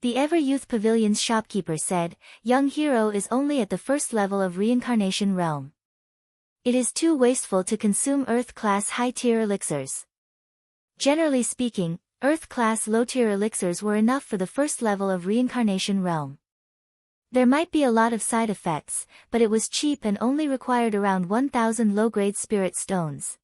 The Ever Youth Pavilion's shopkeeper said, Young hero is only at the first level of reincarnation realm. It is too wasteful to consume Earth-class high-tier elixirs. Generally speaking, Earth-class low-tier elixirs were enough for the first level of reincarnation realm. There might be a lot of side effects, but it was cheap and only required around 1,000 low-grade spirit stones.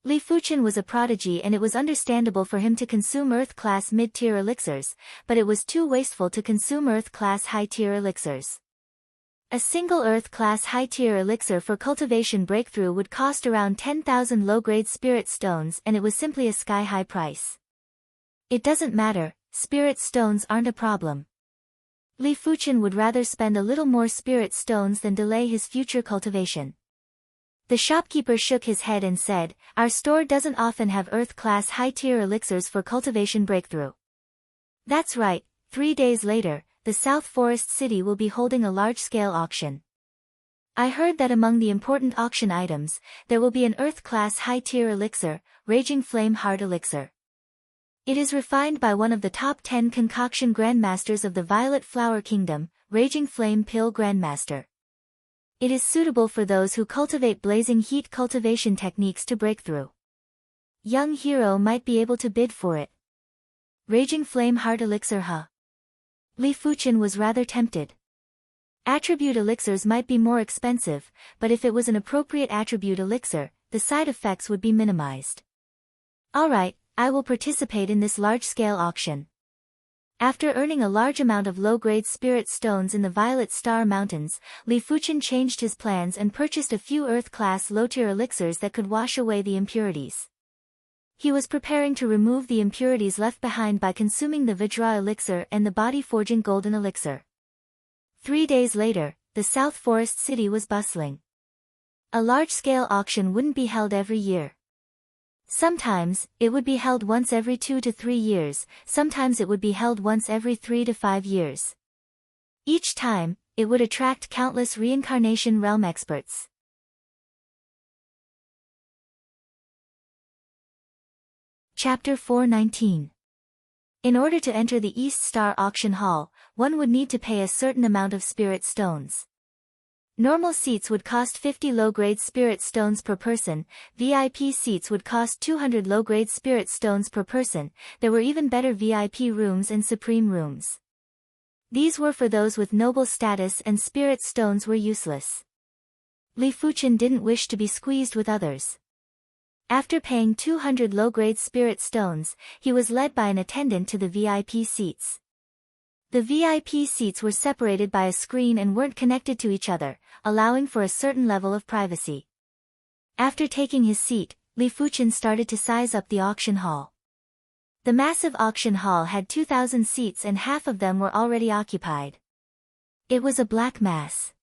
Li Fuqian was a prodigy and it was understandable for him to consume Earth-class mid-tier elixirs, but it was too wasteful to consume Earth-class high-tier elixirs. A single Earth-class high-tier elixir for cultivation breakthrough would cost around 10,000 low-grade spirit stones and it was simply a sky-high price. It doesn't matter, spirit stones aren't a problem. Li Fuqian would rather spend a little more spirit stones than delay his future cultivation. The shopkeeper shook his head and said, Our store doesn't often have Earth-class high-tier elixirs for cultivation breakthrough. That's right, 3 days later, the South Forest City will be holding a large-scale auction. I heard that among the important auction items, there will be an Earth-class high-tier elixir, Raging Flame Heart Elixir. It is refined by one of the top 10 concoction grandmasters of the Violet Flower Kingdom, Raging Flame Pill Grandmaster. It is suitable for those who cultivate blazing heat cultivation techniques to break through. Young hero might be able to bid for it. Raging Flame Heart Elixir huh? Li Fuqian was rather tempted. Attribute elixirs might be more expensive, but if it was an appropriate attribute elixir, the side effects would be minimized. Alright, I will participate in this large-scale auction. After earning a large amount of low-grade spirit stones in the Violet Star Mountains, Li Fuqian changed his plans and purchased a few Earth-class low-tier elixirs that could wash away the impurities. He was preparing to remove the impurities left behind by consuming the Vajra elixir and the body-forging golden elixir. 3 days later, the South Forest City was bustling. A large-scale auction wouldn't be held every year. Sometimes, it would be held once every 2 to 3 years, sometimes it would be held once every 3 to 5 years. Each time, it would attract countless reincarnation realm experts. Chapter 419. In order to enter the East Star Auction Hall, one would need to pay a certain amount of spirit stones. Normal seats would cost 50 low-grade spirit stones per person, VIP seats would cost 200 low-grade spirit stones per person, there were even better VIP rooms and supreme rooms. These were for those with noble status and spirit stones were useless. Li Fuqian didn't wish to be squeezed with others. After paying 200 low-grade spirit stones, he was led by an attendant to the VIP seats. The VIP seats were separated by a screen and weren't connected to each other, allowing for a certain level of privacy. After taking his seat, Li Fuqian started to size up the auction hall. The massive auction hall had 2,000 seats and half of them were already occupied. It was a black mass.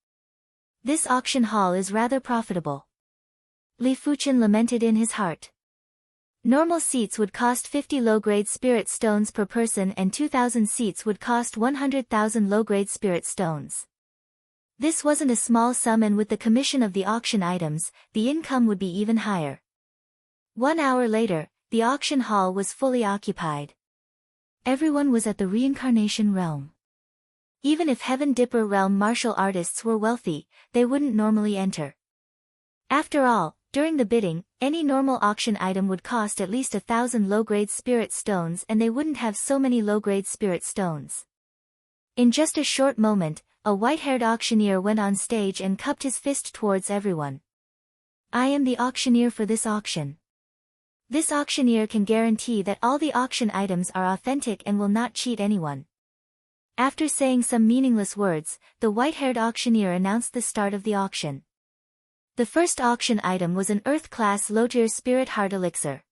This auction hall is rather profitable. Li Fuchen lamented in his heart. Normal seats would cost 50 low-grade spirit stones per person and 2,000 seats would cost 100,000 low-grade spirit stones. This wasn't a small sum, and with the commission of the auction items, the income would be even higher. 1 hour later, the auction hall was fully occupied. Everyone was at the reincarnation realm. Even if Heaven Dipper realm martial artists were wealthy, they wouldn't normally enter. After all, during the bidding, any normal auction item would cost at least 1,000 low-grade spirit stones, and they wouldn't have so many low-grade spirit stones. In just a short moment, a white-haired auctioneer went on stage and cupped his fist towards everyone. I am the auctioneer for this auction. This auctioneer can guarantee that all the auction items are authentic and will not cheat anyone. After saying some meaningless words, the white-haired auctioneer announced the start of the auction. The first auction item was an Earth-class low-tier spirit heart elixir.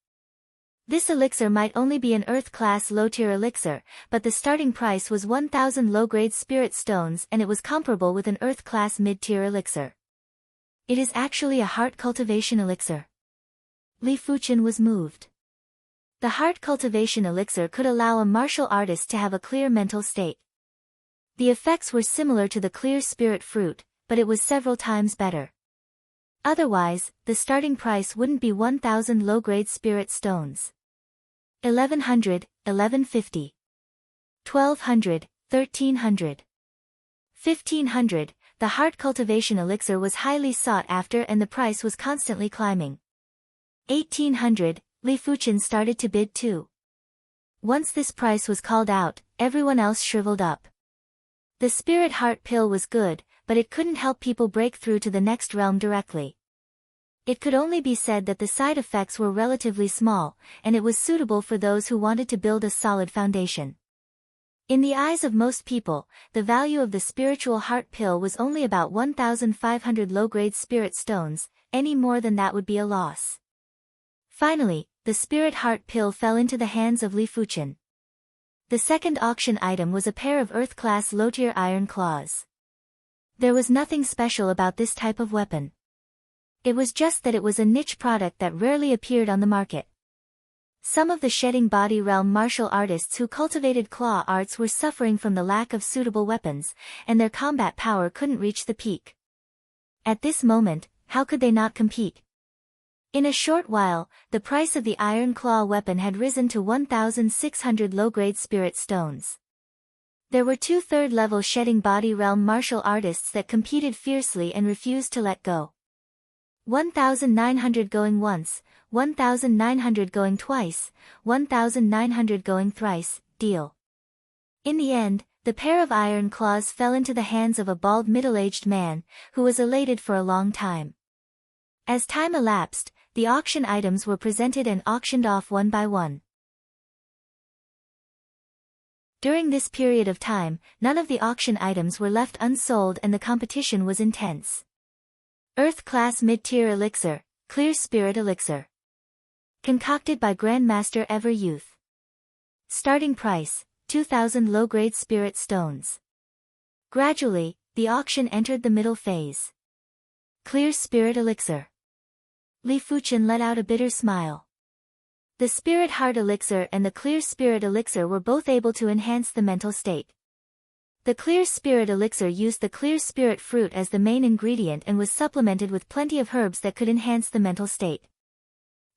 This elixir might only be an Earth-class low-tier elixir, but the starting price was 1,000 low-grade spirit stones and it was comparable with an Earth-class mid-tier elixir. It is actually a heart cultivation elixir. Li Fuchen was moved. The heart cultivation elixir could allow a martial artist to have a clear mental state. The effects were similar to the clear spirit fruit, but it was several times better. Otherwise, the starting price wouldn't be 1,000 low-grade spirit stones. 1,100, 1,150. 1,200, 1,300. 1,500, the heart cultivation elixir was highly sought after and the price was constantly climbing. 1,800, Li Fuchen started to bid too. Once this price was called out, everyone else shriveled up. The spirit heart pill was good, but it couldn't help people break through to the next realm directly. It could only be said that the side effects were relatively small, and it was suitable for those who wanted to build a solid foundation. In the eyes of most people, the value of the spiritual heart pill was only about 1,500 low-grade spirit stones, any more than that would be a loss. Finally, the spirit heart pill fell into the hands of Li Fuchen. The second auction item was a pair of Earth-class low-tier iron claws. There was nothing special about this type of weapon. It was just that it was a niche product that rarely appeared on the market. Some of the shedding body realm martial artists who cultivated claw arts were suffering from the lack of suitable weapons, and their combat power couldn't reach the peak. At this moment, how could they not compete? In a short while, the price of the iron claw weapon had risen to 1,600 low-grade spirit stones. There were 2 third-level shedding body realm martial artists that competed fiercely and refused to let go. 1,900 going once, 1,900 going twice, 1,900 going thrice, deal. In the end, the pair of iron claws fell into the hands of a bald middle-aged man, who was elated for a long time. As time elapsed, the auction items were presented and auctioned off one by one. During this period of time, none of the auction items were left unsold and the competition was intense. Earth-class mid-tier elixir, clear spirit elixir. Concocted by Grandmaster Ever Youth. Starting price, 2,000 low-grade spirit stones. Gradually, the auction entered the middle phase. Clear spirit elixir. Li Fuchen let out a bitter smile. The spirit heart elixir and the clear spirit elixir were both able to enhance the mental state. The clear spirit elixir used the clear spirit fruit as the main ingredient and was supplemented with plenty of herbs that could enhance the mental state.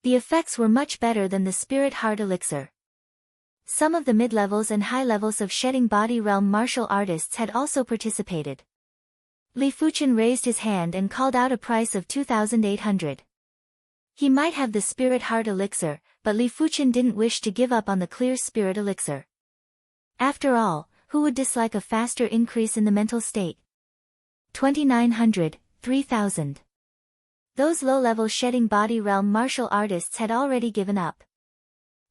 The effects were much better than the spirit heart elixir. Some of the mid-levels and high levels of shedding body realm martial artists had also participated. Li Fuchen raised his hand and called out a price of 2,800. He might have the spirit heart elixir, but Li Fuchen didn't wish to give up on the clear spirit elixir. After all, who would dislike a faster increase in the mental state? 2,900, 3,000. Those low-level shedding body realm martial artists had already given up.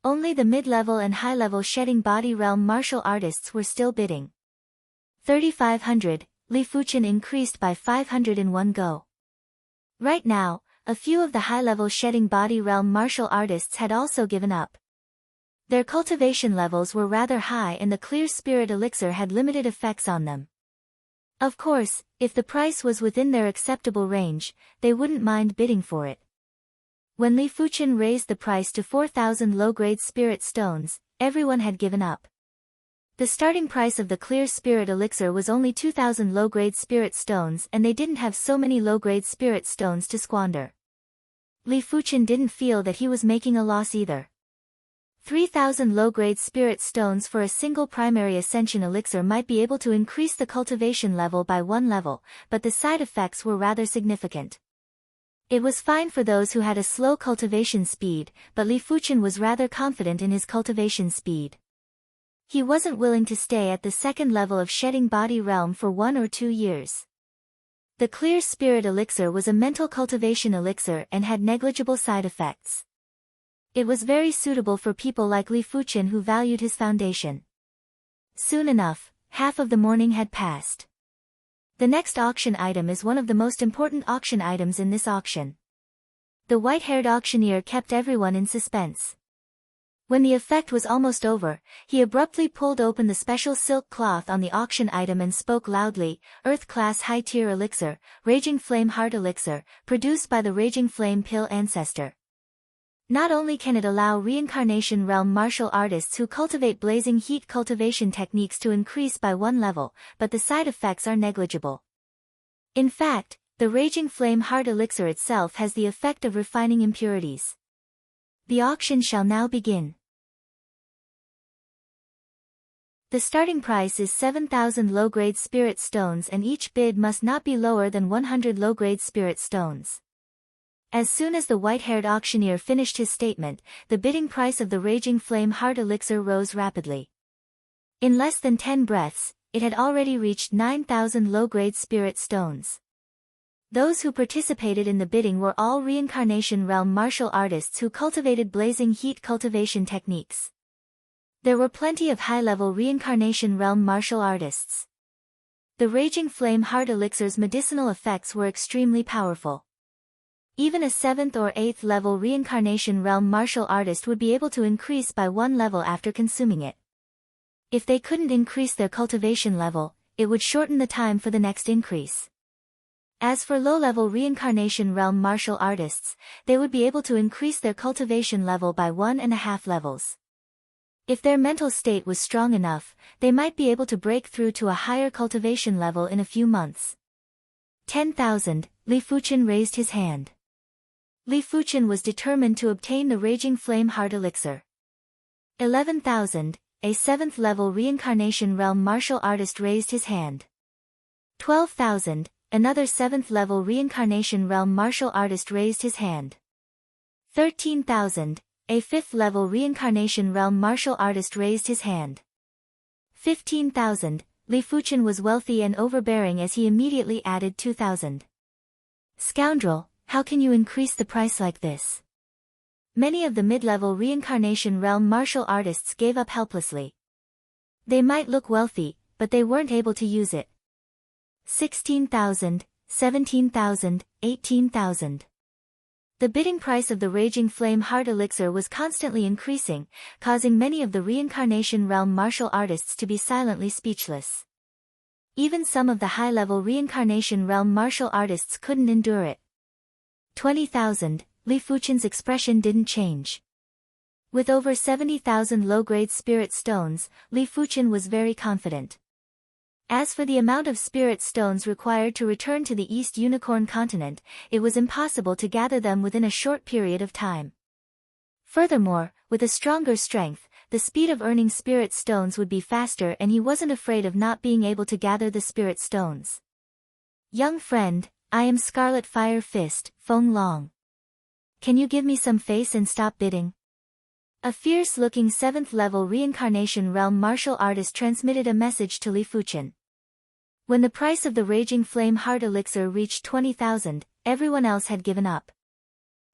Only the mid-level and high-level shedding body realm martial artists were still bidding. 3,500, Li Fuchen increased by 500 in one go. Right now, a few of the high-level shedding body realm martial artists had also given up. Their cultivation levels were rather high and the clear spirit elixir had limited effects on them. Of course, if the price was within their acceptable range, they wouldn't mind bidding for it. When Li Fuchen raised the price to 4,000 low-grade spirit stones, everyone had given up. The starting price of the clear spirit elixir was only 2,000 low-grade spirit stones and they didn't have so many low-grade spirit stones to squander. Li Fuchen didn't feel that he was making a loss either. 3,000 low-grade spirit stones for a single primary ascension elixir might be able to increase the cultivation level by 1 level, but the side effects were rather significant. It was fine for those who had a slow cultivation speed, but Li Fuchen was rather confident in his cultivation speed. He wasn't willing to stay at the second level of shedding body realm for 1 or 2 years. The clear spirit elixir was a mental cultivation elixir and had negligible side effects. It was very suitable for people like Li Fuchen who valued his foundation. Soon enough, half of the morning had passed. The next auction item is one of the most important auction items in this auction. The white-haired auctioneer kept everyone in suspense. When the effect was almost over, he abruptly pulled open the special silk cloth on the auction item and spoke loudly, Earth-class high-tier elixir, Raging Flame Heart elixir, produced by the Raging Flame Pill ancestor. Not only can it allow reincarnation realm martial artists who cultivate blazing heat cultivation techniques to increase by 1 level, but the side effects are negligible. In fact, the Raging Flame Heart elixir itself has the effect of refining impurities. The auction shall now begin. The starting price is 7,000 low-grade spirit stones and each bid must not be lower than 100 low-grade spirit stones. As soon as the white-haired auctioneer finished his statement, the bidding price of the Raging Flame Heart elixir rose rapidly. In less than 10 breaths, it had already reached 9,000 low-grade spirit stones. Those who participated in the bidding were all reincarnation realm martial artists who cultivated blazing heat cultivation techniques. There were plenty of high-level reincarnation realm martial artists. The Raging Flame Heart elixir's medicinal effects were extremely powerful. Even a 7th or 8th level reincarnation realm martial artist would be able to increase by 1 level after consuming it. If they couldn't increase their cultivation level, it would shorten the time for the next increase. As for low-level reincarnation realm martial artists, they would be able to increase their cultivation level by 1.5 levels. If their mental state was strong enough, they might be able to break through to a higher cultivation level in a few months. 10,000, Li Fuchen raised his hand. Li Fuchen was determined to obtain the Raging Flame Heart elixir. 11,000, a 7th level reincarnation realm martial artist raised his hand. 12,000, another 7th level reincarnation realm martial artist raised his hand. 13,000, a 5th level reincarnation realm martial artist raised his hand. 15,000, Li Fuchen was wealthy and overbearing as he immediately added 2,000. Scoundrel, how can you increase the price like this? Many of the mid-level reincarnation realm martial artists gave up helplessly. They might look wealthy, but they weren't able to use it. 16,000, 17,000, 18,000. The bidding price of the Raging Flame Heart elixir was constantly increasing, causing many of the reincarnation realm martial artists to be silently speechless. Even some of the high-level reincarnation realm martial artists couldn't endure it. 20,000, Li Fuchen's expression didn't change. With over 70,000 low-grade spirit stones, Li Fuchen was very confident. As for the amount of spirit stones required to return to the East Unicorn continent, it was impossible to gather them within a short period of time. Furthermore, with a stronger strength, the speed of earning spirit stones would be faster and he wasn't afraid of not being able to gather the spirit stones. Young friend, I am Scarlet Fire Fist, Feng Long. Can you give me some face and stop bidding? A fierce-looking 7th-level reincarnation realm martial artist transmitted a message to Li Fuchen. When the price of the Raging Flame Heart elixir reached 20,000, everyone else had given up.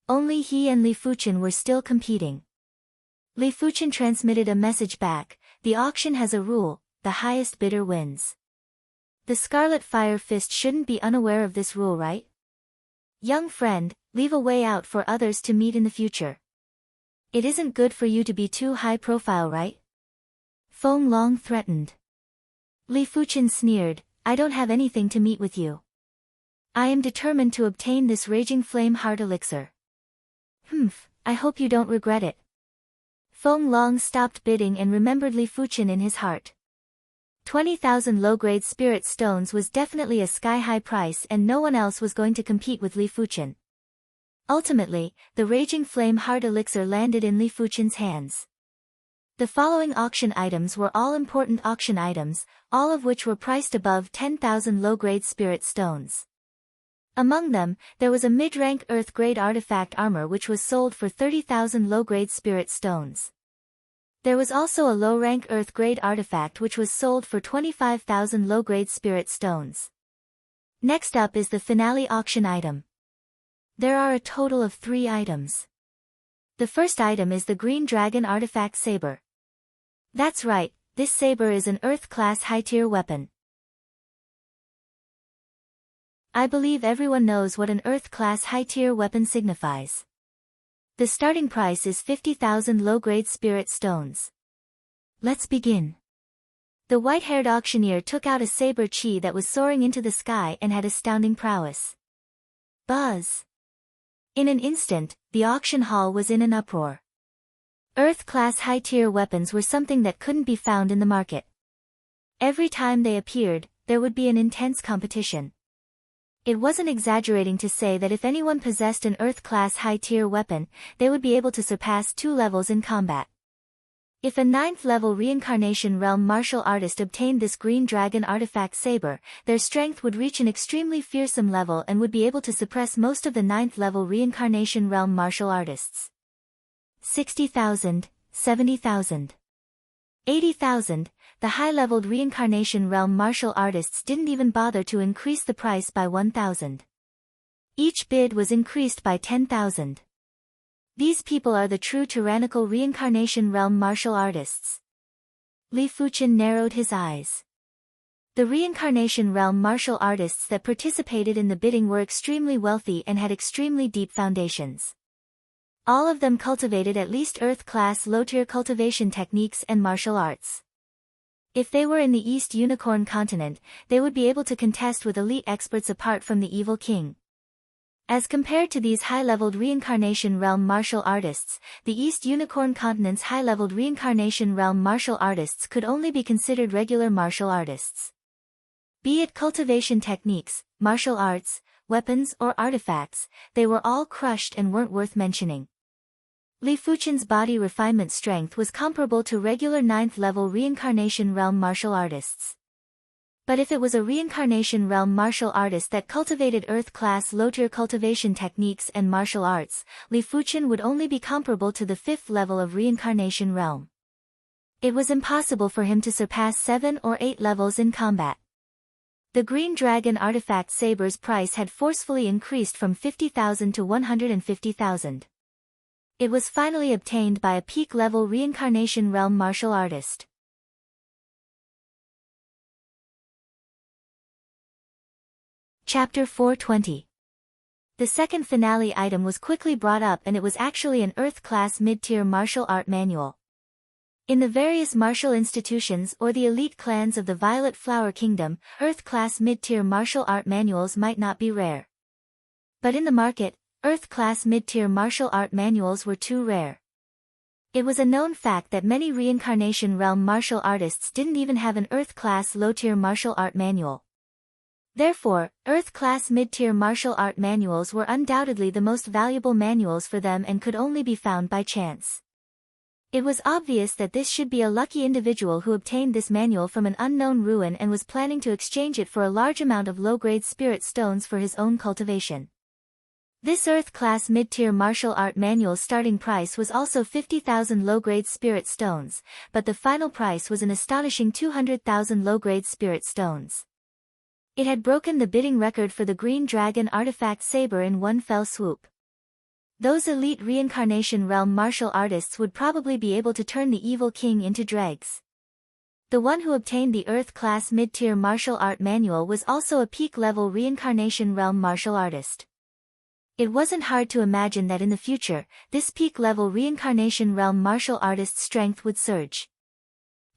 Only he and Li Fuchen were still competing. Li Fuchen transmitted a message back, the auction has a rule, the highest bidder wins. The Scarlet Fire Fist shouldn't be unaware of this rule, right? Young friend, leave a way out for others to meet in the future. It isn't good for you to be too high profile, right? Feng Long threatened. Li Fuchen sneered, I don't have anything to meet with you. I am determined to obtain this raging flame heart elixir. I hope you don't regret it. Feng Long stopped bidding and remembered Li Fuchen in his heart. 20,000 low-grade spirit stones was definitely a sky-high price and no one else was going to compete with Li Fuchen. Ultimately, the raging flame heart elixir landed in Li Fuchen's hands. The following auction items were all important auction items, all of which were priced above 10,000 low-grade spirit stones. Among them, there was a mid-rank earth-grade artifact armor which was sold for 30,000 low-grade spirit stones. There was also a low-rank earth-grade artifact which was sold for 25,000 low-grade spirit stones. Next up is the finale auction item. There are a total of 3 items. The first item is the Green Dragon Artifact Saber. That's right, this saber is an Earth-class high-tier weapon. I believe everyone knows what an Earth-class high-tier weapon signifies. The starting price is 50,000 low-grade spirit stones. Let's begin. The white-haired auctioneer took out a saber chi that was soaring into the sky and had astounding prowess. Buzz! In an instant, the auction hall was in an uproar. Earth-class high-tier weapons were something that couldn't be found in the market. Every time they appeared, there would be an intense competition. It wasn't exaggerating to say that if anyone possessed an Earth-class high-tier weapon, they would be able to surpass 2 levels in combat. If a 9th-level Reincarnation Realm martial artist obtained this Green Dragon Artifact Saber, their strength would reach an extremely fearsome level and would be able to suppress most of the 9th-level Reincarnation Realm martial artists. 60,000, 70,000. 80,000, the high-leveled Reincarnation Realm martial artists didn't even bother to increase the price by 1,000. Each bid was increased by 10,000. These people are the true tyrannical Reincarnation Realm martial artists. Li Fuchen narrowed his eyes. The Reincarnation Realm martial artists that participated in the bidding were extremely wealthy and had extremely deep foundations. All of them cultivated at least Earth-class low-tier cultivation techniques and martial arts. If they were in the East Unicorn continent, they would be able to contest with elite experts apart from the Evil King. As compared to these high-leveled Reincarnation Realm martial artists, the East Unicorn continent's high-leveled Reincarnation Realm martial artists could only be considered regular martial artists. Be it cultivation techniques, martial arts, weapons or artifacts, they were all crushed and weren't worth mentioning. Li Fuchen's body refinement strength was comparable to regular 9th-level Reincarnation Realm martial artists. But if it was a Reincarnation Realm martial artist that cultivated Earth-class low-tier cultivation techniques and martial arts, Li Fuchen would only be comparable to the 5th level of Reincarnation Realm. It was impossible for him to surpass 7 or 8 levels in combat. The Green Dragon Artifact Saber's price had forcefully increased from 50,000 to 150,000. It was finally obtained by a peak-level Reincarnation Realm martial artist. Chapter 420. The second finale item was quickly brought up and it was actually an Earth-class mid-tier martial art manual. In the various martial institutions or the elite clans of the Violet Flower Kingdom, Earth-class mid-tier martial art manuals might not be rare. But in the market, Earth-class mid-tier martial art manuals were too rare. It was a known fact that many Reincarnation Realm martial artists didn't even have an Earth-class low-tier martial art manual. Therefore, Earth-class mid-tier martial art manuals were undoubtedly the most valuable manuals for them and could only be found by chance. It was obvious that this should be a lucky individual who obtained this manual from an unknown ruin and was planning to exchange it for a large amount of low-grade spirit stones for his own cultivation. This Earth-class mid-tier martial art manual's starting price was also 50,000 low-grade spirit stones, but the final price was an astonishing 200,000 low-grade spirit stones. It had broken the bidding record for the Green Dragon Artifact Saber in one fell swoop. Those elite Reincarnation Realm martial artists would probably be able to turn the Evil King into dregs. The one who obtained the Earth-class mid-tier martial art manual was also a peak-level Reincarnation Realm martial artist. It wasn't hard to imagine that in the future, this peak-level reincarnation realm martial artist's strength would surge.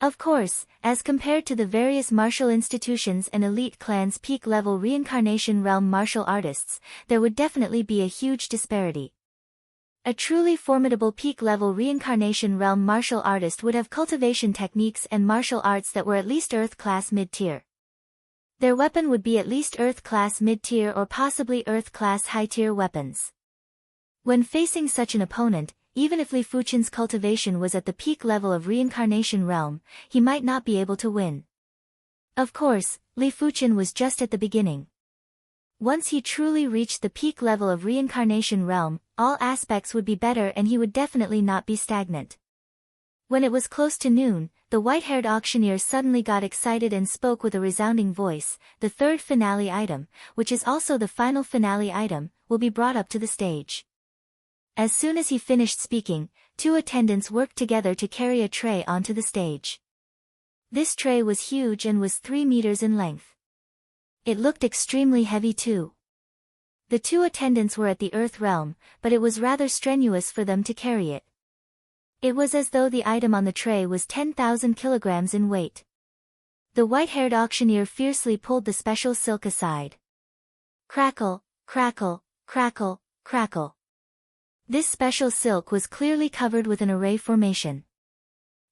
Of course, as compared to the various martial institutions and elite clans' peak-level reincarnation realm martial artists, there would definitely be a huge disparity. A truly formidable peak-level reincarnation realm martial artist would have cultivation techniques and martial arts that were at least Earth-class mid-tier. Their weapon would be at least Earth-class mid-tier or possibly Earth-class high-tier weapons. When facing such an opponent, even if Li Fuchen's cultivation was at the peak level of reincarnation realm, he might not be able to win. Of course, Li Fuchen was just at the beginning. Once he truly reached the peak level of reincarnation realm, all aspects would be better and he would definitely not be stagnant. When it was close to noon, the white-haired auctioneer suddenly got excited and spoke with a resounding voice. The third finale item, which is also the final finale item, will be brought up to the stage. As soon as he finished speaking, two attendants worked together to carry a tray onto the stage. This tray was huge and was 3 meters in length. It looked extremely heavy too. The two attendants were at the Earth realm, but it was rather strenuous for them to carry it. It was as though the item on the tray was 10,000 kilograms in weight. The white-haired auctioneer fiercely pulled the special silk aside. Crackle, crackle, crackle, crackle. This special silk was clearly covered with an array formation.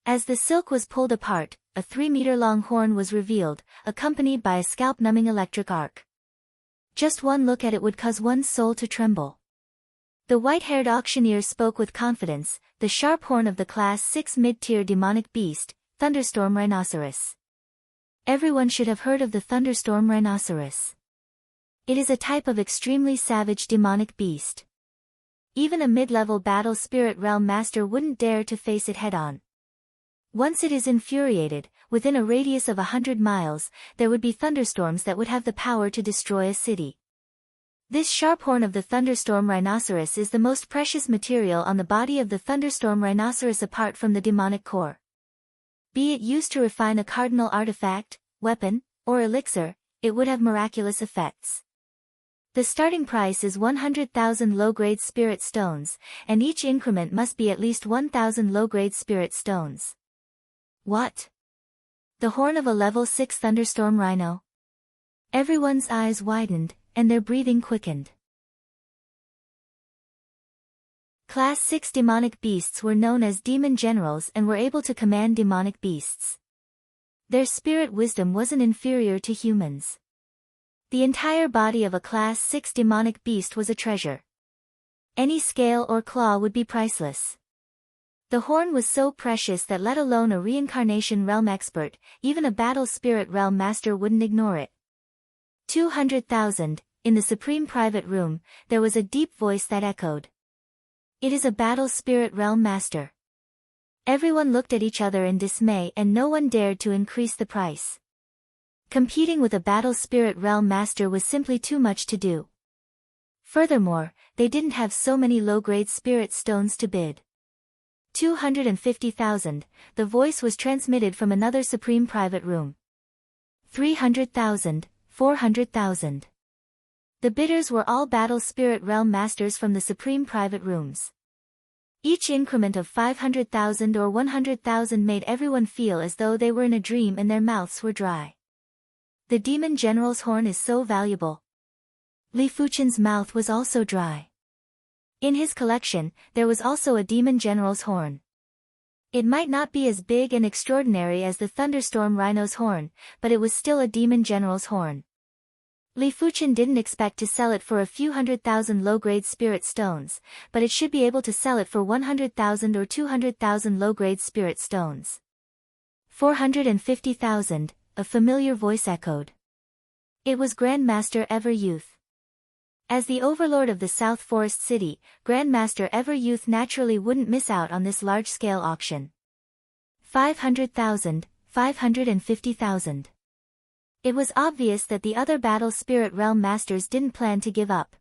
As the silk was pulled apart, a 3-meter-long horn was revealed, accompanied by a scalp-numbing electric arc. Just one look at it would cause one's soul to tremble. The white-haired auctioneer spoke with confidence, the sharp horn of the Class 6 mid-tier demonic beast, Thunderstorm Rhinoceros. Everyone should have heard of the Thunderstorm Rhinoceros. It is a type of extremely savage demonic beast. Even a mid-level battle spirit realm master wouldn't dare to face it head-on. Once it is infuriated, within a radius of 100 miles, there would be thunderstorms that would have the power to destroy a city. This sharp horn of the Thunderstorm Rhinoceros is the most precious material on the body of the Thunderstorm Rhinoceros apart from the demonic core. Be it used to refine a cardinal artifact, weapon, or elixir, it would have miraculous effects. The starting price is 100,000 low-grade spirit stones, and each increment must be at least 1,000 low-grade spirit stones. What? The horn of a level 6 thunderstorm rhino? Everyone's eyes widened, and their breathing quickened. Class 6 demonic beasts were known as demon generals and were able to command demonic beasts. Their spirit wisdom wasn't inferior to humans. The entire body of a Class 6 demonic beast was a treasure. Any scale or claw would be priceless. The horn was so precious that let alone a reincarnation realm expert, even a battle spirit realm master wouldn't ignore it. 200,000, in the supreme private room, there was a deep voice that echoed. It is a battle spirit realm master. Everyone looked at each other in dismay and no one dared to increase the price. Competing with a battle spirit realm master was simply too much to do. Furthermore, they didn't have so many low-grade spirit stones to bid. 250,000, the voice was transmitted from another supreme private room. 300,000, 400,000. The bidders were all battle spirit realm masters from the supreme private rooms. Each increment of 500,000 or 100,000 made everyone feel as though they were in a dream and their mouths were dry. The demon general's horn is so valuable. Li Fuchen's mouth was also dry. In his collection, there was also a demon general's horn. It might not be as big and extraordinary as the thunderstorm rhino's horn, but it was still a demon general's horn. Li Fuchen didn't expect to sell it for a few 100,000 low-grade spirit stones, but it should be able to sell it for 100,000 or 200,000 low-grade spirit stones. 450,000, a familiar voice echoed. It was Grandmaster Ever Youth. As the overlord of the South Forest City, Grandmaster Ever Youth naturally wouldn't miss out on this large-scale auction. 500,000, 550,000. It was obvious that the other battle spirit realm masters didn't plan to give up.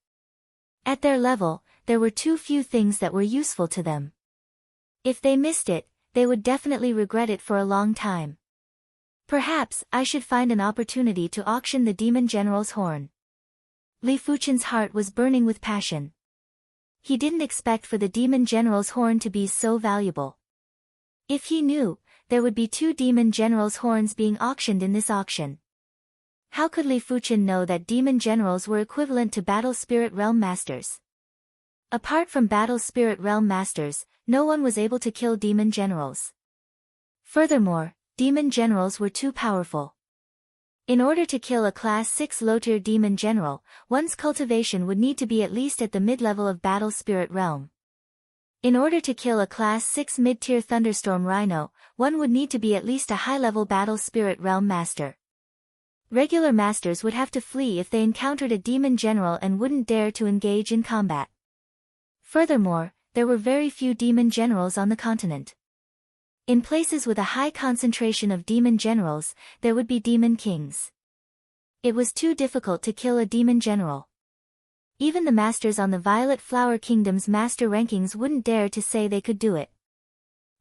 At their level, there were too few things that were useful to them. If they missed it, they would definitely regret it for a long time. Perhaps I should find an opportunity to auction the demon general's horn. Li Fuchen's heart was burning with passion. He didn't expect for the demon general's horn to be so valuable. If he knew, there would be 2 demon generals' horns being auctioned in this auction. How could Li Fuchen know that demon generals were equivalent to battle spirit realm masters? Apart from battle spirit realm masters, no one was able to kill demon generals. Furthermore, demon generals were too powerful. In order to kill a class 6 low-tier demon general, one's cultivation would need to be at least at the mid-level of battle spirit realm. In order to kill a class 6 mid-tier thunderstorm rhino, one would need to be at least a high-level battle spirit realm master. Regular masters would have to flee if they encountered a demon general and wouldn't dare to engage in combat. Furthermore, there were very few demon generals on the continent. In places with a high concentration of demon generals, there would be demon kings. It was too difficult to kill a demon general. Even the masters on the Violet Flower Kingdom's master rankings wouldn't dare to say they could do it.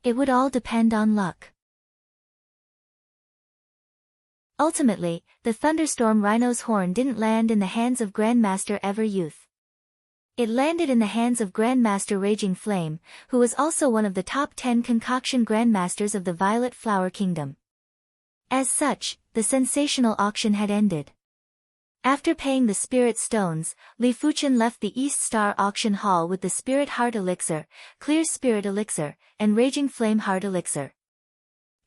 It would all depend on luck. Ultimately, the Thunderstorm Rhino's horn didn't land in the hands of Grandmaster Ever Youth. It landed in the hands of Grandmaster Raging Flame, who was also one of the top 10 concoction Grandmasters of the Violet Flower Kingdom. As such, the sensational auction had ended. After paying the Spirit Stones, Li Fuchen left the East Star Auction Hall with the Spirit Heart Elixir, Clear Spirit Elixir, and Raging Flame Heart Elixir.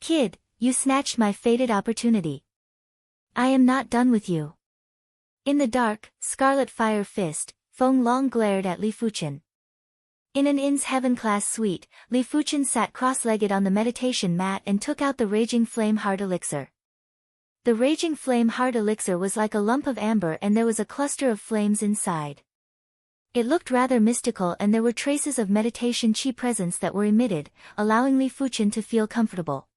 Kid, you snatched my fated opportunity. I am not done with you. In the dark, Scarlet Fire Fist, Feng Long glared at Li Fuchen. In an inn's heaven-class suite, Li Fuchen sat cross-legged on the meditation mat and took out the Raging Flame Heart Elixir. The Raging Flame Heart Elixir was like a lump of amber and there was a cluster of flames inside. It looked rather mystical and there were traces of meditation chi presence that were emitted, allowing Li Fuchen to feel comfortable.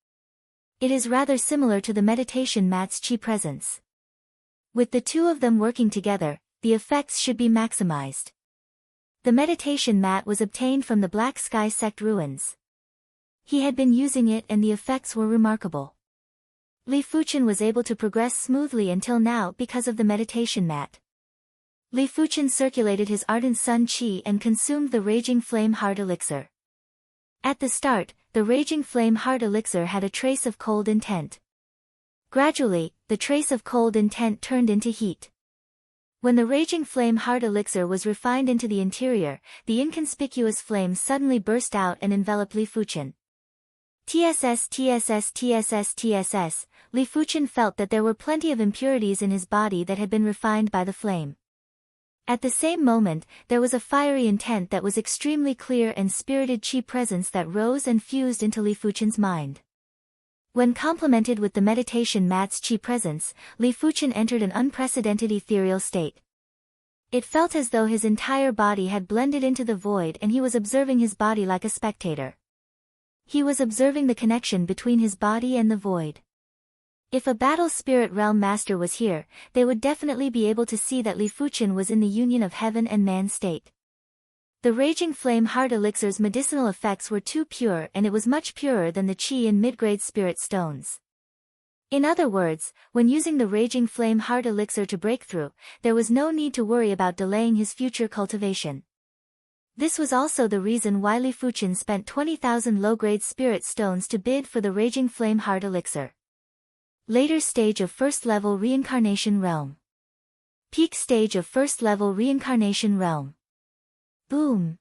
It is rather similar to the meditation mat's chi presence. With the 2 of them working together, the effects should be maximized. The meditation mat was obtained from the Black Sky Sect ruins. He had been using it and the effects were remarkable. Li Fuchen was able to progress smoothly until now because of the meditation mat. Li Fuchen circulated his ardent sun chi and consumed the Raging Flame Heart Elixir. At the start, the Raging Flame Heart Elixir had a trace of cold intent. Gradually, the trace of cold intent turned into heat. When the Raging Flame Heart Elixir was refined into the interior, the inconspicuous flame suddenly burst out and enveloped Li Fuchen. TSS. Li Fuchen felt that there were plenty of impurities in his body that had been refined by the flame. At the same moment, there was a fiery intent that was extremely clear and spirited chi presence that rose and fused into Li Fuchen's mind. When complemented with the meditation mat's chi presence, Li Fuchen entered an unprecedented ethereal state. It felt as though his entire body had blended into the void and he was observing his body like a spectator. He was observing the connection between his body and the void. If a battle spirit realm master was here, they would definitely be able to see that Li Fuchen was in the union of heaven and man state. The Raging Flame Heart Elixir's medicinal effects were too pure and it was much purer than the chi in mid-grade spirit stones. In other words, when using the Raging Flame Heart Elixir to break through, there was no need to worry about delaying his future cultivation. This was also the reason why Li Fuchen spent 20,000 low-grade spirit stones to bid for the Raging Flame Heart Elixir. Later stage of First Level Reincarnation Realm. Peak stage of First Level Reincarnation Realm. Boom!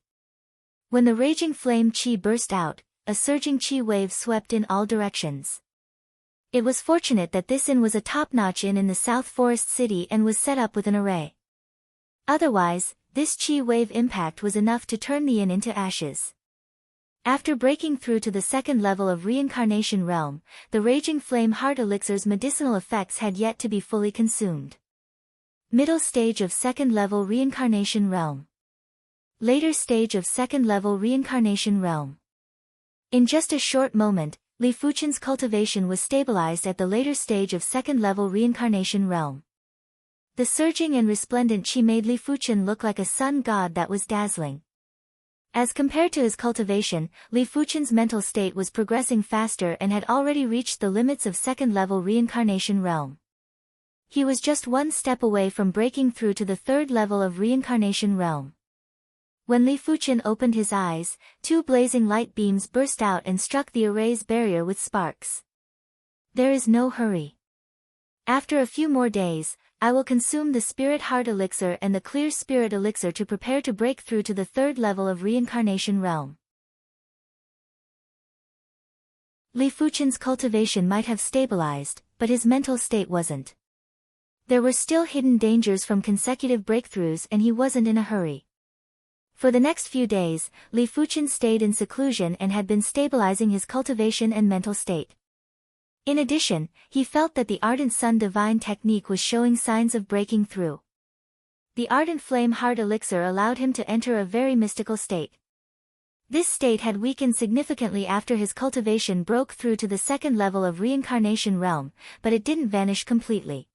When the Raging Flame Chi burst out, a surging Chi wave swept in all directions. It was fortunate that this inn was a top-notch inn in the South Forest City and was set up with an array. Otherwise, this Chi wave impact was enough to turn the inn into ashes. After breaking through to the second level of Reincarnation Realm, the Raging Flame Heart Elixir's medicinal effects had yet to be fully consumed. Middle stage of Second Level Reincarnation Realm. Later stage of Second Level Reincarnation Realm. In just a short moment, Li Fuchen's cultivation was stabilized at the later stage of Second Level Reincarnation Realm. The surging and resplendent chi made Li Fuchen look like a sun god that was dazzling. As compared to his cultivation, Li Fuchen's mental state was progressing faster and had already reached the limits of Second Level Reincarnation Realm. He was just one step away from breaking through to the third level of Reincarnation Realm. When Li Fuchen opened his eyes, 2 blazing light beams burst out and struck the array's barrier with sparks. There is no hurry. After a few more days, I will consume the Spirit Heart Elixir and the Clear Spirit Elixir to prepare to break through to the 3rd level of Reincarnation Realm. Li Fuchen's cultivation might have stabilized, but his mental state wasn't. There were still hidden dangers from consecutive breakthroughs and he wasn't in a hurry. For the next few days, Li Fuchen stayed in seclusion and had been stabilizing his cultivation and mental state. In addition, he felt that the Ardent Sun Divine Technique was showing signs of breaking through. The Ardent Flame Heart Elixir allowed him to enter a very mystical state. This state had weakened significantly after his cultivation broke through to the 2nd level of Reincarnation Realm, but it didn't vanish completely.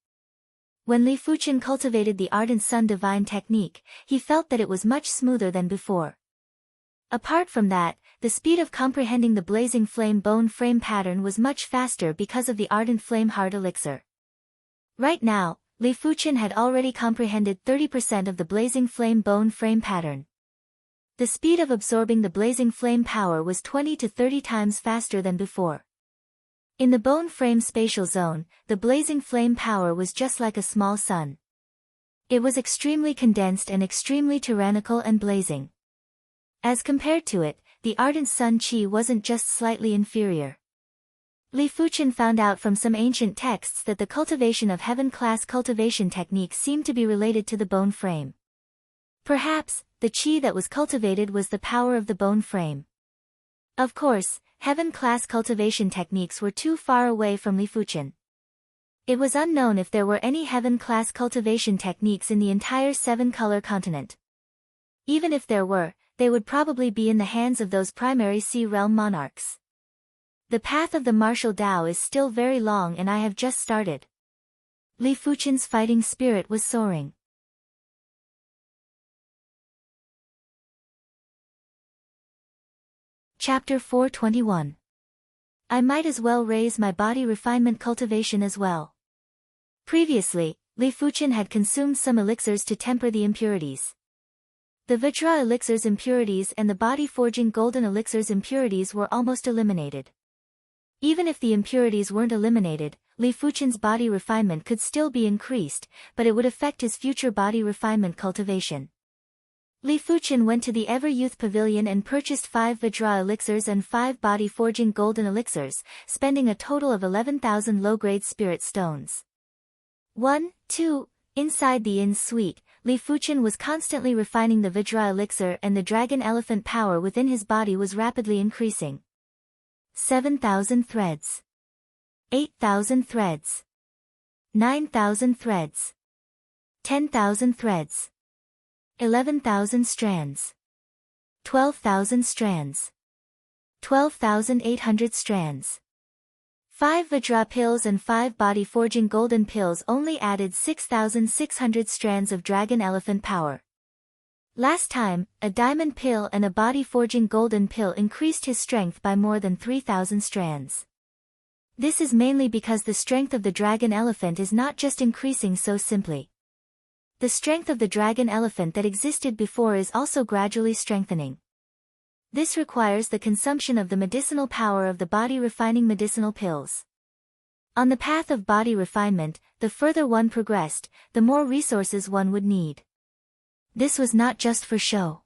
When Li Fuchen cultivated the Ardent Sun Divine Technique, he felt that it was much smoother than before. Apart from that, the speed of comprehending the Blazing Flame Bone Frame pattern was much faster because of the Ardent Flame Heart Elixir. Right now, Li Fuchen had already comprehended 30% of the Blazing Flame Bone Frame pattern. The speed of absorbing the Blazing Flame power was 20 to 30 times faster than before. In the bone frame spatial zone, the blazing flame power was just like a small sun. It was extremely condensed and extremely tyrannical and blazing. As compared to it, the ardent sun chi wasn't just slightly inferior. Li Fuchen found out from some ancient texts that the cultivation of heaven-class cultivation techniques seemed to be related to the bone frame. Perhaps, the chi that was cultivated was the power of the bone frame. Of course, heaven-class cultivation techniques were too far away from Li Fuchen. It was unknown if there were any heaven-class cultivation techniques in the entire 7-color continent. Even if there were, they would probably be in the hands of those primary sea realm monarchs. The path of the martial Tao is still very long and I have just started. Li Fuchen's fighting spirit was soaring. Chapter 421. I might as well raise my body refinement cultivation as well. Previously, Li Fuchen had consumed some elixirs to temper the impurities. The Vajra elixir's impurities and the body-forging golden elixir's impurities were almost eliminated. Even if the impurities weren't eliminated, Li Fuchen's body refinement could still be increased, but it would affect his future body refinement cultivation. Li Fuchen went to the Ever Youth Pavilion and purchased 5 Vajra elixirs and 5 body-forging golden elixirs, spending a total of 11,000 low-grade spirit stones. 2. Inside the inn suite, Li Fuchen was constantly refining the Vajra elixir and the dragon elephant power within his body was rapidly increasing. 7,000 threads. 8,000 threads. 9,000 threads. 10,000 threads. 11,000 strands. 12,000 strands. 12,800 strands. 5 Vajra pills and 5 body-forging golden pills only added 6,600 strands of dragon elephant power. Last time, a diamond pill and a body-forging golden pill increased his strength by more than 3,000 strands. This is mainly because the strength of the dragon elephant is not just increasing so simply. The strength of the dragon elephant that existed before is also gradually strengthening. This requires the consumption of the medicinal power of the body-refining medicinal pills. On the path of body refinement, the further one progressed, the more resources one would need. This was not just for show.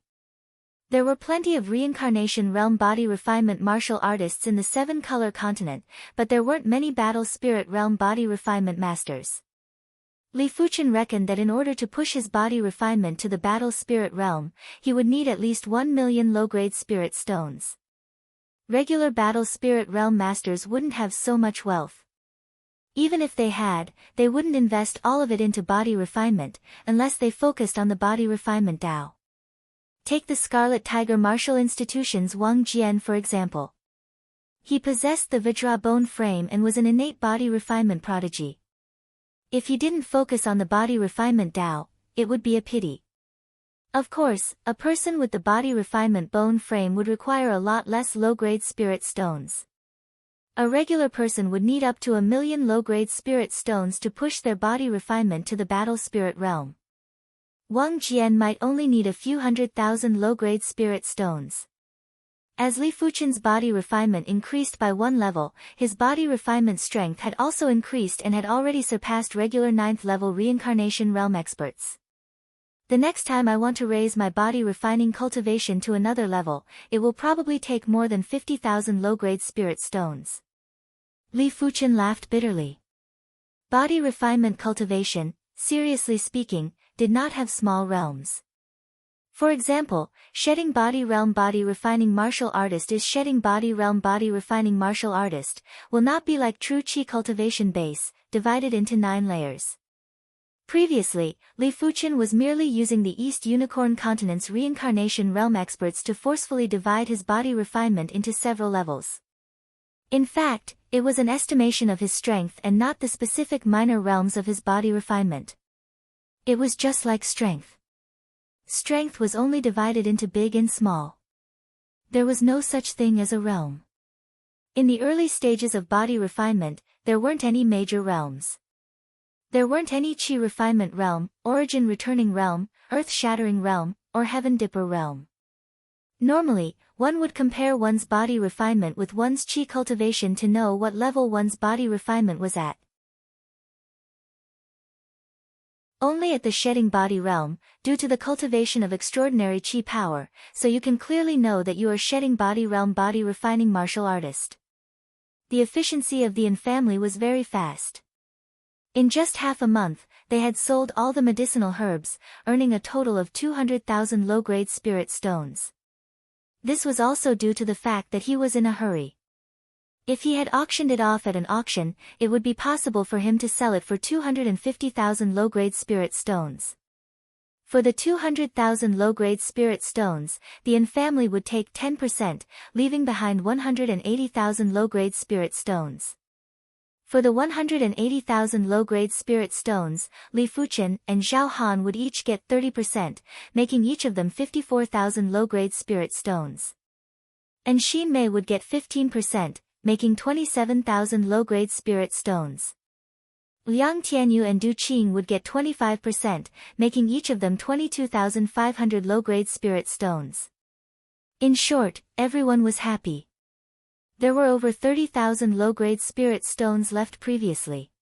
There were plenty of reincarnation realm body refinement martial artists in the 7-color continent, but there weren't many battle spirit realm body refinement masters. Li Fuchen reckoned that in order to push his body refinement to the battle spirit realm, he would need at least 1 million low-grade spirit stones. Regular battle spirit realm masters wouldn't have so much wealth. Even if they had, they wouldn't invest all of it into body refinement, unless they focused on the body refinement Tao. Take the Scarlet Tiger Martial Institution's Wang Jian for example. He possessed the Vajra bone frame and was an innate body refinement prodigy. If he didn't focus on the body refinement Tao, it would be a pity. Of course, a person with the body refinement bone frame would require a lot less low-grade spirit stones. A regular person would need up to 1 million low-grade spirit stones to push their body refinement to the battle spirit realm. Wang Jian might only need a few 100,000 low-grade spirit stones. As Li Fuchen's body refinement increased by one level, his body refinement strength had also increased and had already surpassed regular 9th level reincarnation realm experts. The next time I want to raise my body refining cultivation to another level, it will probably take more than 50,000 low-grade spirit stones. Li Fuchen laughed bitterly. Body refinement cultivation, seriously speaking, did not have small realms. For example, shedding body realm body refining martial artist is shedding body realm body refining martial artist, will not be like true chi cultivation base, divided into 9 layers. Previously, Li Fuchen was merely using the East Unicorn Continent's reincarnation realm experts to forcefully divide his body refinement into several levels. In fact, it was an estimation of his strength and not the specific minor realms of his body refinement. It was just like strength. Strength was only divided into big and small. There was no such thing as a realm. In the early stages of body refinement, there weren't any major realms. There weren't any chi refinement realm, origin returning realm, earth shattering realm, or heaven dipper realm. Normally, one would compare one's body refinement with one's chi cultivation to know what level one's body refinement was at. Only at the shedding body realm, due to the cultivation of extraordinary chi power, so you can clearly know that you are shedding body realm body refining martial artist. The efficiency of the Yin family was very fast. In just half a month, they had sold all the medicinal herbs, earning a total of 200,000 low-grade spirit stones. This was also due to the fact that he was in a hurry. If he had auctioned it off at an auction, it would be possible for him to sell it for 250,000 low-grade spirit stones. For the 200,000 low-grade spirit stones, the Yin family would take 10%, leaving behind 180,000 low-grade spirit stones. For the 180,000 low-grade spirit stones, Li Fuchen and Zhao Han would each get 30%, making each of them 54,000 low-grade spirit stones. And Xin Mei would get 15%, making 27,000 low-grade spirit stones. Liang Tianyu and Du Qing would get 25%, making each of them 22,500 low-grade spirit stones. In short, everyone was happy. There were over 30,000 low-grade spirit stones left previously.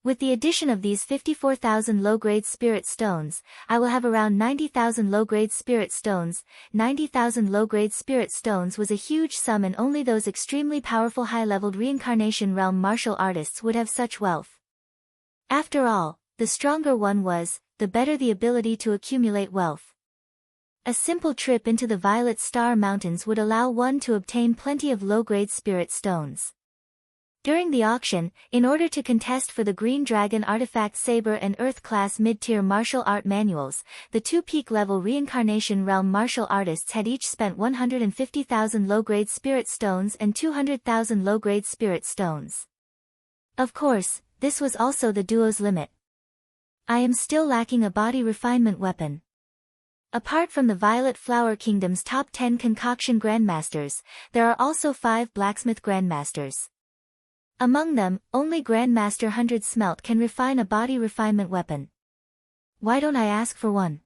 With the addition of these 54,000 low-grade spirit stones, I will have around 90,000 low-grade spirit stones. 90,000 low-grade spirit stones was a huge sum, and only those extremely powerful high-leveled reincarnation realm martial artists would have such wealth. After all, the stronger one was, the better the ability to accumulate wealth. A simple trip into the Violet Star Mountains would allow one to obtain plenty of low-grade spirit stones. During the auction, in order to contest for the Green Dragon Artifact Saber and Earth-class mid-tier martial art manuals, the 2 peak-level Reincarnation Realm martial artists had each spent 150,000 low-grade spirit stones and 200,000 low-grade spirit stones. Of course, this was also the duo's limit. I am still lacking a body refinement weapon. Apart from the Violet Flower Kingdom's top 10 concoction grandmasters, there are also 5 blacksmith grandmasters. Among them, only Grandmaster 100 Smelt can refine a body refinement weapon. Why don't I ask for one?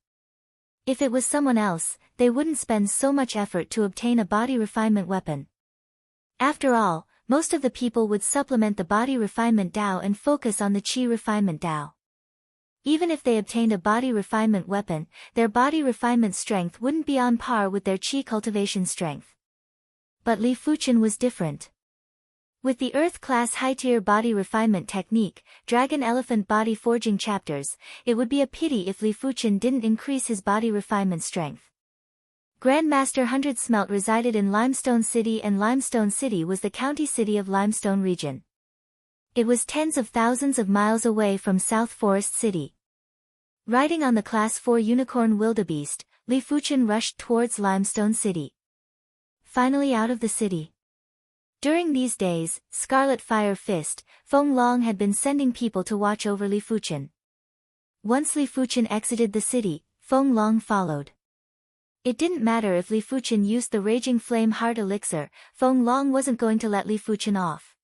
If it was someone else, they wouldn't spend so much effort to obtain a body refinement weapon. After all, most of the people would supplement the body refinement Dao and focus on the Qi refinement Dao. Even if they obtained a body refinement weapon, their body refinement strength wouldn't be on par with their Qi cultivation strength. But Li Fuchen was different. With the Earth-class high-tier body refinement technique, Dragon Elephant body forging chapters, it would be a pity if Li Fuchen didn't increase his body refinement strength. Grandmaster 100 Smelt resided in Limestone City, and Limestone City was the county city of Limestone region. It was tens of thousands of miles away from South Forest City. Riding on the Class 4 Unicorn Wildebeest, Li Fuchen rushed towards Limestone City. Finally out of the city. During these days, Scarlet Fire Fist, Feng Long had been sending people to watch over Li Fuchen. Once Li Fuchen exited the city, Feng Long followed. It didn't matter if Li Fuchen used the Raging Flame Heart Elixir, Feng Long wasn't going to let Li Fuchen off.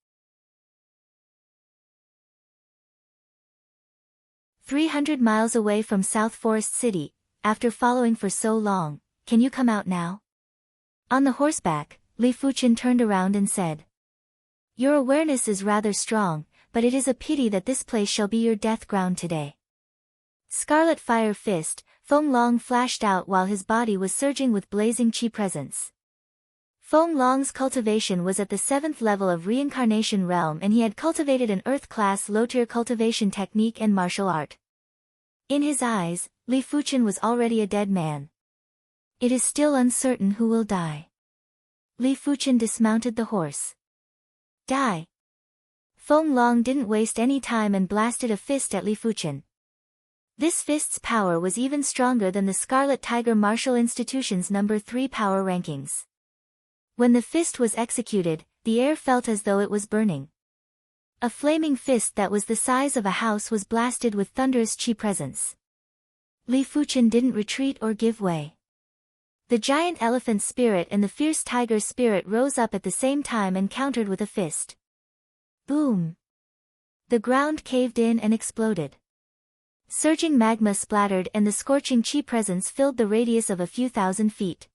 300 miles away from South Forest City, after following for so long, can you come out now? On the horseback, Li Fuchen turned around and said. Your awareness is rather strong, but it is a pity that this place shall be your death ground today. Scarlet Fire Fist, Feng Long flashed out while his body was surging with blazing chi presence. Feng Long's cultivation was at the 7th level of Reincarnation Realm and he had cultivated an Earth-class low-tier cultivation technique and martial art. In his eyes, Li Fuchen was already a dead man. It is still uncertain who will die. Li Fuchen dismounted the horse. Die! Feng Long didn't waste any time and blasted a fist at Li Fuchen. This fist's power was even stronger than the Scarlet Tiger Martial Institution's number 3 power rankings. When the fist was executed, the air felt as though it was burning. A flaming fist that was the size of a house was blasted with thunderous chi presence. Li Fuchen didn't retreat or give way. The giant elephant spirit and the fierce tiger spirit rose up at the same time and countered with a fist. Boom! The ground caved in and exploded. Surging magma splattered and the scorching chi presence filled the radius of a few thousand feet.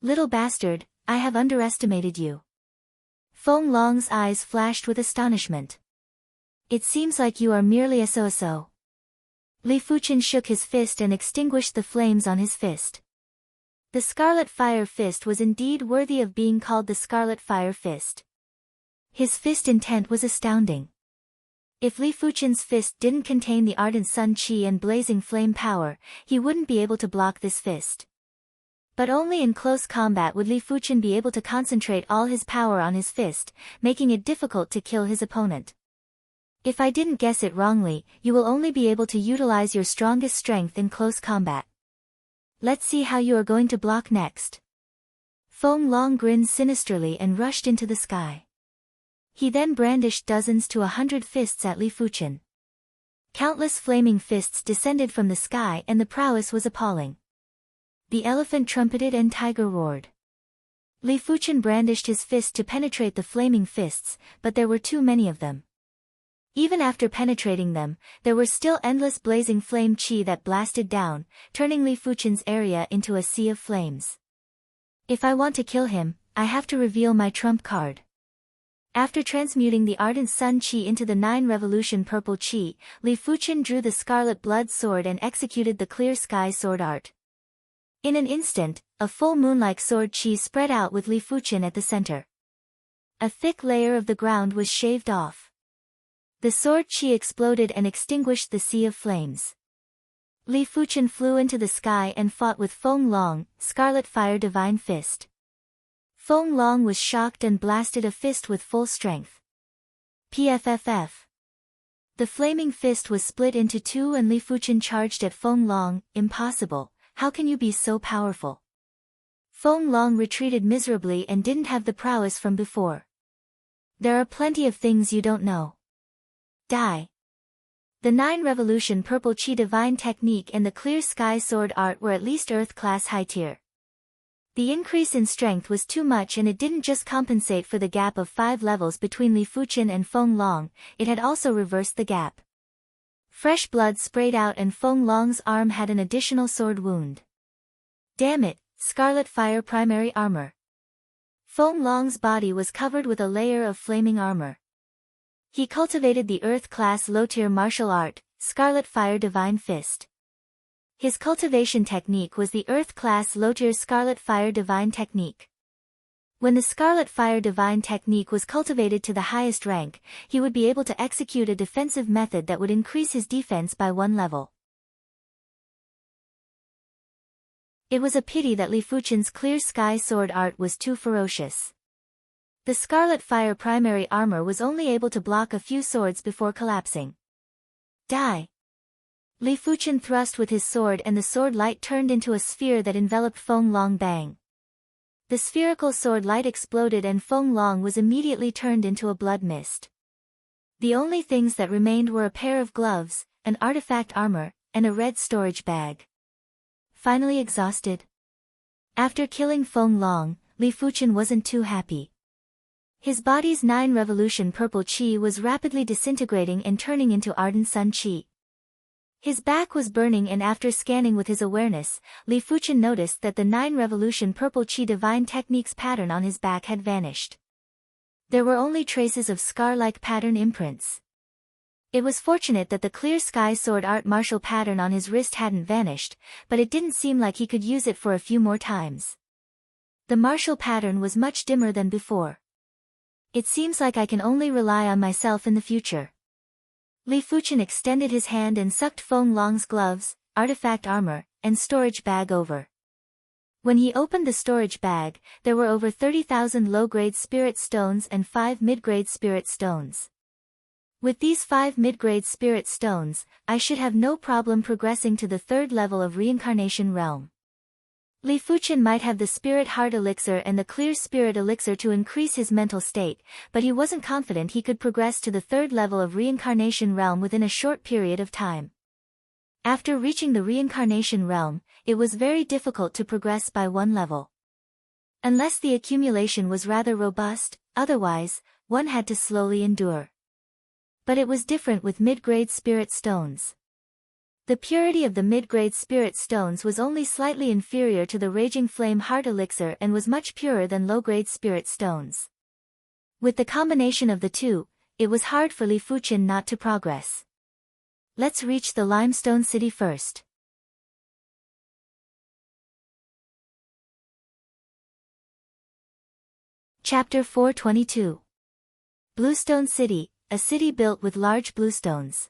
Little bastard, I have underestimated you. Feng Long's eyes flashed with astonishment. It seems like you are merely a so-so. Li Fuchen shook his fist and extinguished the flames on his fist. The Scarlet Fire Fist was indeed worthy of being called the Scarlet Fire Fist. His fist intent was astounding. If Li Fuchen's fist didn't contain the ardent sun chi and blazing flame power, he wouldn't be able to block this fist. But only in close combat would Li Fuchen be able to concentrate all his power on his fist, making it difficult to kill his opponent. If I didn't guess it wrongly, you will only be able to utilize your strongest strength in close combat. Let's see how you are going to block next. Feng Long grinned sinisterly and rushed into the sky. He then brandished dozens to 100 fists at Li Fuchen. Countless flaming fists descended from the sky and the prowess was appalling. The elephant trumpeted and tiger roared. Li Fuchen brandished his fist to penetrate the flaming fists, but there were too many of them. Even after penetrating them, there were still endless blazing flame chi that blasted down, turning Li Fuchen's area into a sea of flames. If I want to kill him, I have to reveal my trump card. After transmuting the ardent sun chi into the 9 revolution purple chi, Li Fuchen drew the scarlet blood sword and executed the clear sky sword art. In an instant, a full moon-like sword chi spread out with Li Fuchen at the center. A thick layer of the ground was shaved off. The sword chi exploded and extinguished the sea of flames. Li Fuchen flew into the sky and fought with Feng Long, Scarlet Fire Divine Fist. Feng Long was shocked and blasted a fist with full strength. PFFF. The flaming fist was split into 2 and Li Fuchen charged at Feng Long. Impossible. How can you be so powerful? Feng Long retreated miserably and didn't have the prowess from before. There are plenty of things you don't know. Die. The 9 revolution purple chi divine technique and the clear sky sword art were at least Earth class high tier. The increase in strength was too much and it didn't just compensate for the gap of 5 levels between Li Fuchen and Feng Long, it had also reversed the gap. Fresh blood sprayed out and Feng Long's arm had an additional sword wound. Damn it, Scarlet Fire Primary Armor. Feng Long's body was covered with a layer of flaming armor. He cultivated the Earth-class low-tier martial art, Scarlet Fire Divine Fist. His cultivation technique was the Earth-class low-tier Scarlet Fire Divine Technique. When the Scarlet Fire Divine Technique was cultivated to the highest rank, he would be able to execute a defensive method that would increase his defense by 1 level. It was a pity that Li Fuchen's clear sky sword art was too ferocious. The Scarlet Fire Primary Armor was only able to block a few swords before collapsing. Die! Li Fuchen thrust with his sword and the sword light turned into a sphere that enveloped Feng Long. Bang! The spherical sword light exploded and Feng Long was immediately turned into a blood mist. The only things that remained were a pair of gloves, an artifact armor, and a red storage bag. Finally exhausted. After killing Feng Long, Li Fuchen wasn't too happy. His body's 9 revolution purple chi was rapidly disintegrating and turning into ardent sun chi. His back was burning, and after scanning with his awareness, Li Fuchen noticed that the 9 Revolution Purple Chi Divine Techniques pattern on his back had vanished. There were only traces of scar-like pattern imprints. It was fortunate that the clear sky sword art martial pattern on his wrist hadn't vanished, but it didn't seem like he could use it for a few more times. The martial pattern was much dimmer than before. It seems like I can only rely on myself in the future. Li Fuchen extended his hand and sucked Feng Long's gloves, artifact armor, and storage bag over. When he opened the storage bag, there were over 30,000 low-grade spirit stones and 5 mid-grade spirit stones. With these 5 mid-grade spirit stones, I should have no problem progressing to the 3rd level of reincarnation realm. Li Fuchen might have the spirit heart elixir and the clear spirit elixir to increase his mental state, but he wasn't confident he could progress to the 3rd level of reincarnation realm within a short period of time. After reaching the reincarnation realm, it was very difficult to progress by one level. Unless the accumulation was rather robust, otherwise, one had to slowly endure. But it was different with mid-grade spirit stones. The purity of the mid-grade spirit stones was only slightly inferior to the Raging Flame Heart Elixir and was much purer than low-grade spirit stones. With the combination of the two, it was hard for Li Fuchen not to progress. Let's reach the Limestone City first. Chapter 422. Bluestone City, a city built with large bluestones.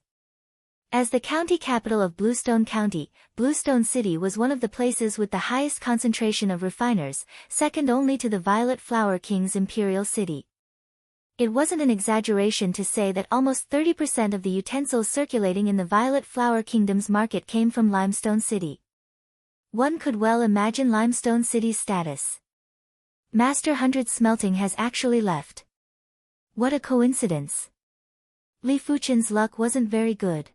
As the county capital of Bluestone County, Bluestone City was one of the places with the highest concentration of refiners, second only to the Violet Flower King's Imperial City. It wasn't an exaggeration to say that almost 30% of the utensils circulating in the Violet Flower Kingdom's market came from Limestone City. One could well imagine Limestone City's status. Master 100 Smelting has actually left. What a coincidence. Li Fuchen's luck wasn't very good.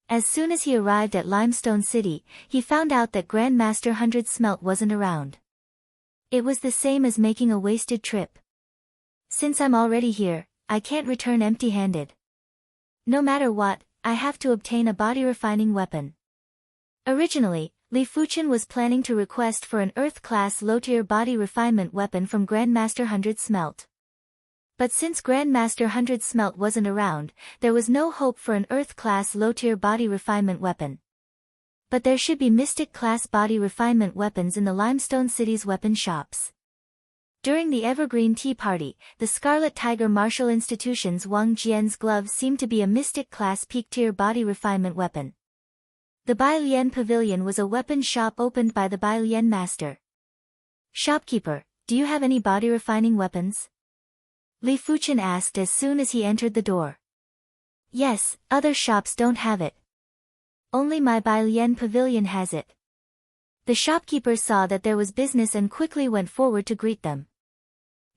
As soon as he arrived at Limestone City, he found out that Grandmaster 100 Smelt wasn't around. It was the same as making a wasted trip. Since I'm already here, I can't return empty-handed. No matter what, I have to obtain a body-refining weapon. Originally, Li Fuchen was planning to request for an Earth-class low-tier body refinement weapon from Grandmaster 100 Smelt. But since Grandmaster 100 Smelt wasn't around, there was no hope for an Earth-class low-tier body refinement weapon. But there should be Mystic-class body refinement weapons in the Limestone City's weapon shops. During the Evergreen Tea Party, the Scarlet Tiger Martial Institution's Wang Jian's glove seemed to be a Mystic-class peak-tier body refinement weapon. The Bai Lian Pavilion was a weapon shop opened by the Bai Lian Master. "Shopkeeper, do you have any body refining weapons?" Li Fuchen asked as soon as he entered the door. "Yes, other shops don't have it. Only my Bai Lian Pavilion has it." The shopkeeper saw that there was business and quickly went forward to greet them.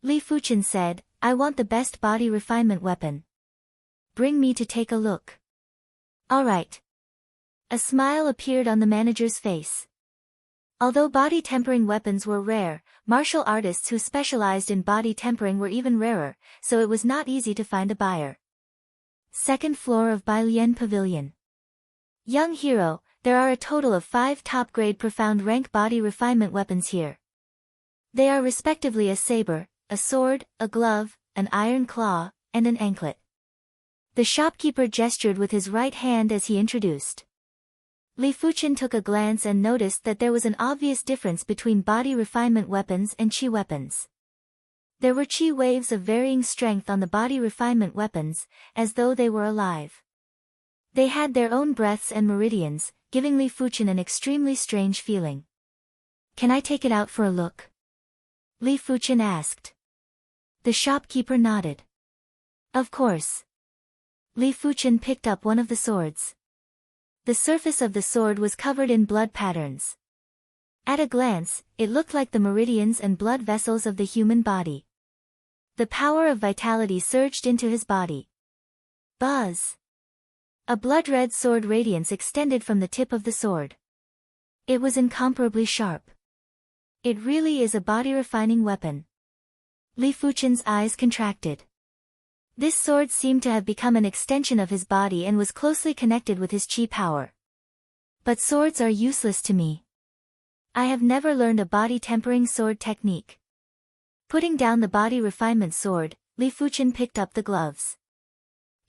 Li Fuchen said, "I want the best body refinement weapon. Bring me to take a look." "All right." A smile appeared on the manager's face. Although body tempering weapons were rare, martial artists who specialized in body tempering were even rarer, so it was not easy to find a buyer. Second floor of Bai Lian Pavilion. "Young hero, there are a total of 5 top-grade profound rank body refinement weapons here. They are respectively a saber, a sword, a glove, an iron claw, and an anklet." The shopkeeper gestured with his right hand as he introduced. Li Fuchen took a glance and noticed that there was an obvious difference between body refinement weapons and chi weapons. There were chi waves of varying strength on the body refinement weapons, as though they were alive. They had their own breaths and meridians, giving Li Fuchen an extremely strange feeling. "Can I take it out for a look?" Li Fuchen asked. The shopkeeper nodded. "Of course." Li Fuchen picked up one of the swords. The surface of the sword was covered in blood patterns. At a glance, it looked like the meridians and blood vessels of the human body. The power of vitality surged into his body. Buzz! A blood-red sword radiance extended from the tip of the sword. It was incomparably sharp. It really is a body-refining weapon. Li Fuchen's eyes contracted. This sword seemed to have become an extension of his body and was closely connected with his chi power. But swords are useless to me. I have never learned a body-tempering sword technique. Putting down the body refinement sword, Li Fuqian picked up the gloves.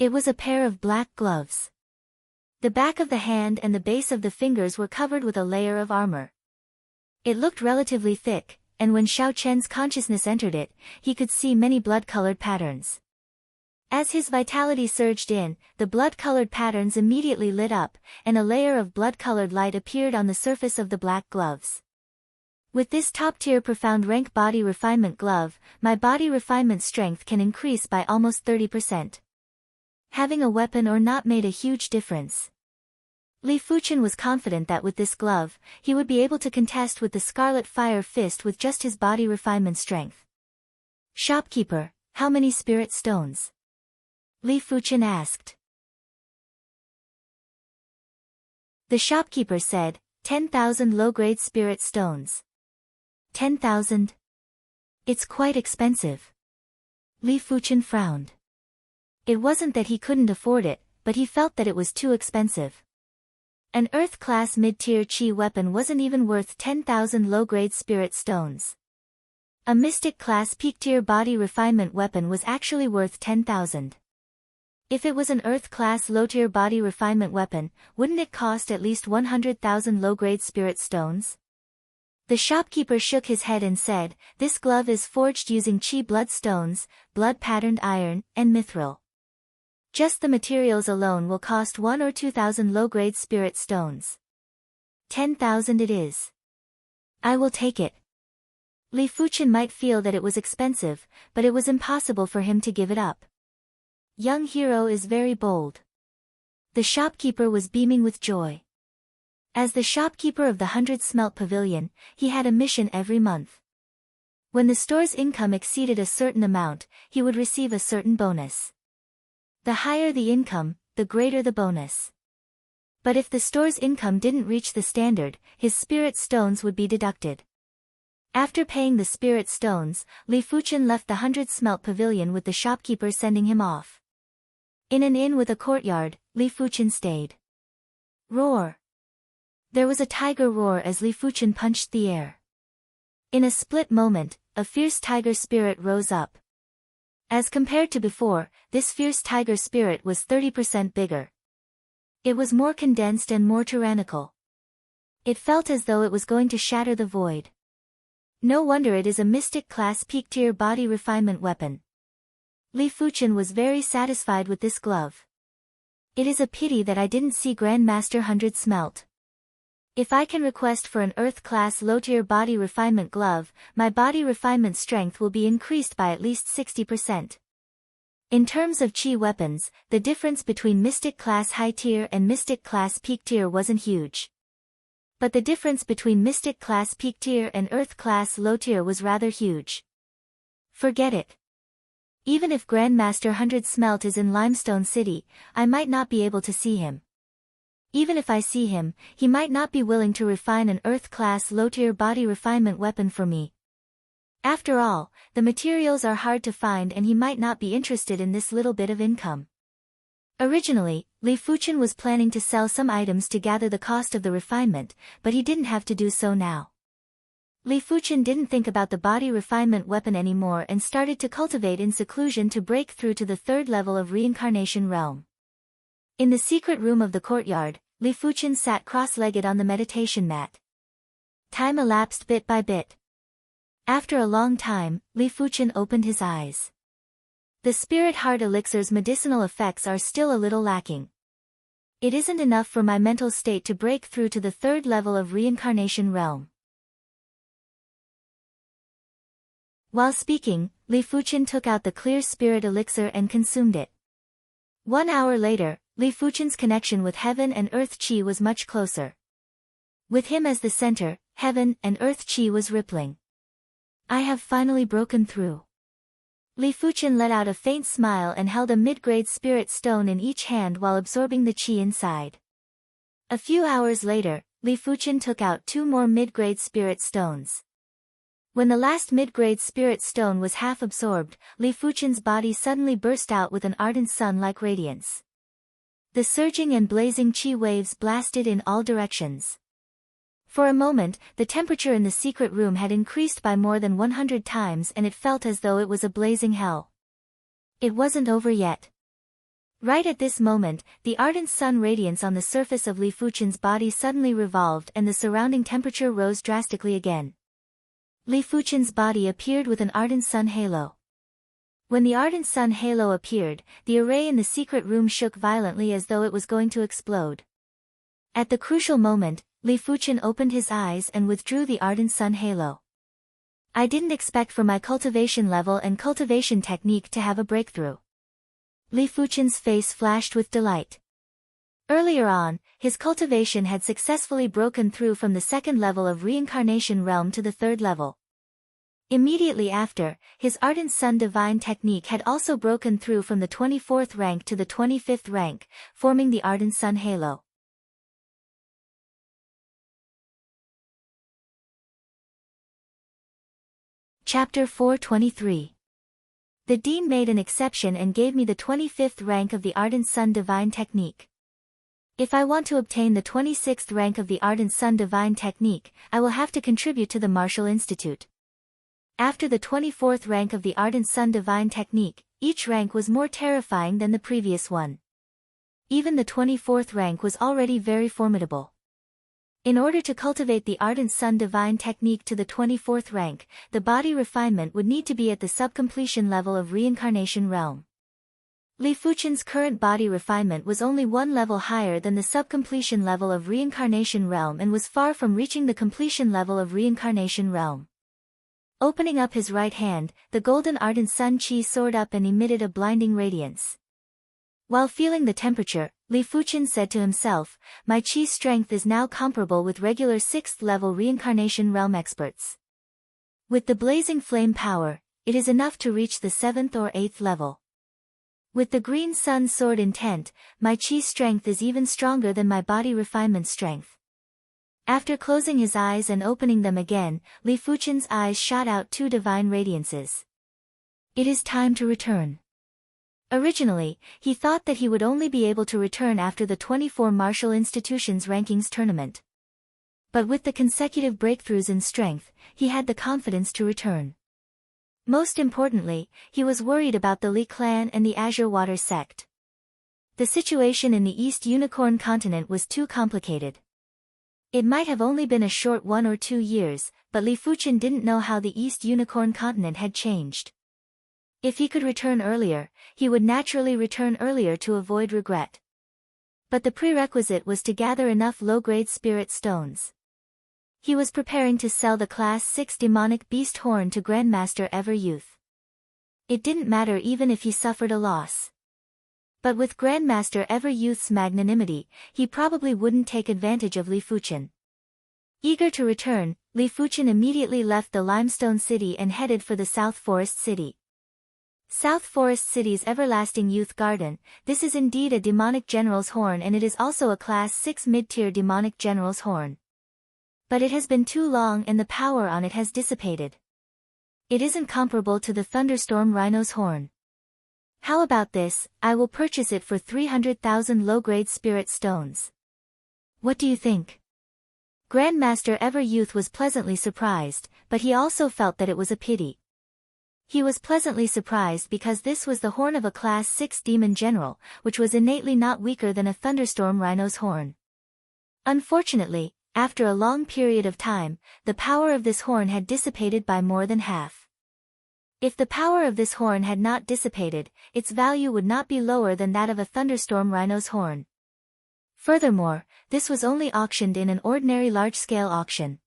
It was a pair of black gloves. The back of the hand and the base of the fingers were covered with a layer of armor. It looked relatively thick, and when Xiao Chen's consciousness entered it, he could see many blood-colored patterns. As his vitality surged in, the blood-colored patterns immediately lit up, and a layer of blood-colored light appeared on the surface of the black gloves. With this top-tier profound rank body refinement glove, my body refinement strength can increase by almost 30%. Having a weapon or not made a huge difference. Li Fuqian was confident that with this glove, he would be able to contest with the Scarlet Fire Fist with just his body refinement strength. Shopkeeper, how many spirit stones? Li Fuqian asked. The shopkeeper said, 10,000 low-grade spirit stones. 10,000? It's quite expensive. Li Fuqian frowned. It wasn't that he couldn't afford it, but he felt that it was too expensive. An Earth-class mid-tier chi weapon wasn't even worth 10,000 low-grade spirit stones. A Mystic-class peak-tier body refinement weapon was actually worth 10,000. If it was an Earth-class low-tier body refinement weapon, wouldn't it cost at least 100,000 low-grade spirit stones? The shopkeeper shook his head and said, this glove is forged using chi bloodstones, blood-patterned iron, and mithril. Just the materials alone will cost 1 or 2,000 low-grade spirit stones. 10,000 it is. I will take it. Li Fuqian might feel that it was expensive, but it was impossible for him to give it up. Young hero is very bold. The shopkeeper was beaming with joy. As the shopkeeper of the 100 Smelt Pavilion, he had a mission every month. When the store's income exceeded a certain amount, he would receive a certain bonus. The higher the income, the greater the bonus. But if the store's income didn't reach the standard, his spirit stones would be deducted. After paying the spirit stones, Li Fuqian left the 100 Smelt Pavilion with the shopkeeper sending him off. In an inn with a courtyard, Li Fuqian stayed. Roar! There was a tiger roar as Li Fuqian punched the air. In a split moment, a fierce tiger spirit rose up. As compared to before, this fierce tiger spirit was 30% bigger. It was more condensed and more tyrannical. It felt as though it was going to shatter the void. No wonder it is a Mystic-class peak-tier body refinement weapon. Li Fuqian was very satisfied with this glove. It is a pity that I didn't see Grandmaster 100 Smelt. If I can request for an Earth-class low-tier body refinement glove, my body refinement strength will be increased by at least 60%. In terms of chi weapons, the difference between Mystic-class high-tier and Mystic-class peak-tier wasn't huge. But the difference between Mystic-class peak-tier and Earth-class low-tier was rather huge. Forget it. Even if Grandmaster 100 Smelt is in Limestone City, I might not be able to see him. Even if I see him, he might not be willing to refine an Earth-class low-tier body refinement weapon for me. After all, the materials are hard to find and he might not be interested in this little bit of income. Originally, Li Fuqian was planning to sell some items to gather the cost of the refinement, but he didn't have to do so now. Li Fuqian didn't think about the body refinement weapon anymore and started to cultivate in seclusion to break through to the third level of reincarnation realm. In the secret room of the courtyard, Li Fuqian sat cross-legged on the meditation mat. Time elapsed bit by bit. After a long time, Li Fuqian opened his eyes. The Spirit Heart Elixir's medicinal effects are still a little lacking. It isn't enough for my mental state to break through to the third level of reincarnation realm. While speaking, Li Fuqian took out the clear spirit elixir and consumed it. 1 hour later, Li Fuqian's connection with heaven and earth chi was much closer. With him as the center, heaven and earth chi was rippling. I have finally broken through. Li Fuqian let out a faint smile and held a mid-grade spirit stone in each hand while absorbing the chi inside. A few hours later, Li Fuqian took out 2 more mid-grade spirit stones. When the last mid-grade spirit stone was half absorbed, Li Fuchen's body suddenly burst out with an ardent sun-like radiance. The surging and blazing chi waves blasted in all directions. For a moment, the temperature in the secret room had increased by more than 100 times and it felt as though it was a blazing hell. It wasn't over yet. Right at this moment, the ardent sun radiance on the surface of Li Fuchen's body suddenly revolved and the surrounding temperature rose drastically again. Li Fuchen's body appeared with an ardent sun halo. When the ardent sun halo appeared, the array in the secret room shook violently as though it was going to explode. At the crucial moment, Li Fuchen opened his eyes and withdrew the ardent sun halo. I didn't expect for my cultivation level and cultivation technique to have a breakthrough. Li Fuchen's face flashed with delight. Earlier on, his cultivation had successfully broken through from the second level of reincarnation realm to the third level. Immediately after, his ardent sun divine technique had also broken through from the 24th rank to the 25th rank, forming the ardent sun halo. Chapter 423. The Dean made an exception and gave me the 25th rank of the ardent sun divine technique. If I want to obtain the 26th rank of the ardent sun divine technique, I will have to contribute to the Martial Institute. After the 24th rank of the ardent sun divine technique, each rank was more terrifying than the previous one. Even the 24th rank was already very formidable. In order to cultivate the ardent sun divine technique to the 24th rank, the body refinement would need to be at the subcompletion level of reincarnation realm. Li Fuchen's current body refinement was only one level higher than the subcompletion level of reincarnation realm and was far from reaching the completion level of reincarnation realm. Opening up his right hand, the golden ardent sun chi soared up and emitted a blinding radiance. While feeling the temperature, Li Fuchen said to himself, my chi strength is now comparable with regular 6th level reincarnation realm experts. With the blazing flame power, it is enough to reach the 7th or 8th level. With the green sun sword intent, my chi strength is even stronger than my body refinement strength. After closing his eyes and opening them again, Li Fuchen's eyes shot out two divine radiances. It is time to return. Originally, he thought that he would only be able to return after the 24 Martial Institutions Rankings tournament. But with the consecutive breakthroughs in strength, he had the confidence to return. Most importantly, he was worried about the Li clan and the Azure Water sect. The situation in the East Unicorn continent was too complicated. It might have only been a short 1 or 2 years, but Li Fuchen didn't know how the East Unicorn continent had changed. If he could return earlier, he would naturally return earlier to avoid regret. But the prerequisite was to gather enough low-grade spirit stones. He was preparing to sell the Class 6 demonic beast horn to Grandmaster Ever Youth. It didn't matter even if he suffered a loss. But with Grandmaster Ever Youth's magnanimity, he probably wouldn't take advantage of Li Fuchen. Eager to return, Li Fuchen immediately left the Limestone City and headed for the South Forest City. South Forest City's Everlasting Youth Garden, this is indeed a demonic general's horn and it is also a Class 6 mid-tier demonic general's horn. But it has been too long and the power on it has dissipated. It isn't comparable to the Thunderstorm Rhino's horn. How about this, I will purchase it for 300,000 low-grade spirit stones. What do you think? Grandmaster Ever Youth was pleasantly surprised, but he also felt that it was a pity. He was pleasantly surprised because this was the horn of a Class 6 demon general, which was innately not weaker than a Thunderstorm Rhino's horn. Unfortunately, after a long period of time, the power of this horn had dissipated by more than half. If the power of this horn had not dissipated, its value would not be lower than that of a Thunderstorm Rhino's horn. Furthermore, this was only auctioned in an ordinary large-scale auction.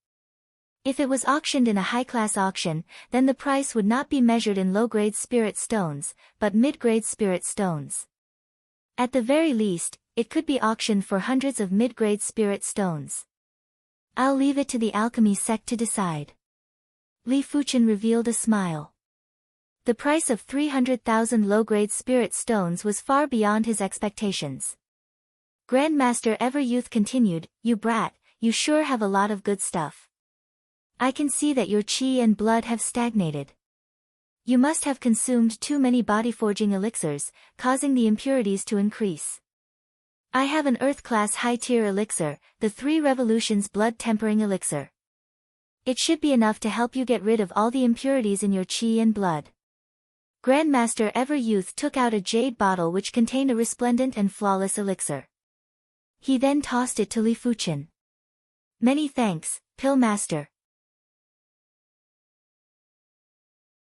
If it was auctioned in a high-class auction, then the price would not be measured in low-grade spirit stones, but mid-grade spirit stones. At the very least, it could be auctioned for hundreds of mid-grade spirit stones. I'll leave it to the alchemy sect to decide. Li Fuchen revealed a smile. The price of 300,000 low-grade spirit stones was far beyond his expectations. Grandmaster Ever Youth continued, you brat, you sure have a lot of good stuff. I can see that your qi and blood have stagnated. You must have consumed too many body-forging elixirs, causing the impurities to increase. I have an Earth-class high-tier elixir, the 3 Revolutions blood-tempering elixir. It should be enough to help you get rid of all the impurities in your qi and blood. Grandmaster Ever Youth took out a jade bottle which contained a resplendent and flawless elixir. He then tossed it to Li Fuchen. Many thanks, Pill Master.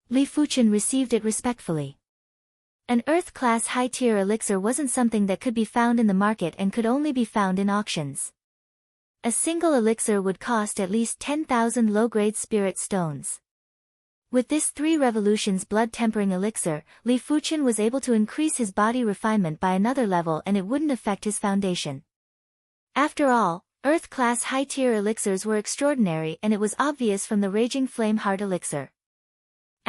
Li Fuchen received it respectfully. An Earth-class high-tier elixir wasn't something that could be found in the market and could only be found in auctions. A single elixir would cost at least 10,000 low-grade spirit stones. With this 3 Revolutions blood-tempering elixir, Li Fuchen was able to increase his body refinement by another level and it wouldn't affect his foundation. After all, Earth-class high-tier elixirs were extraordinary and it was obvious from the Raging Flame Heart elixir.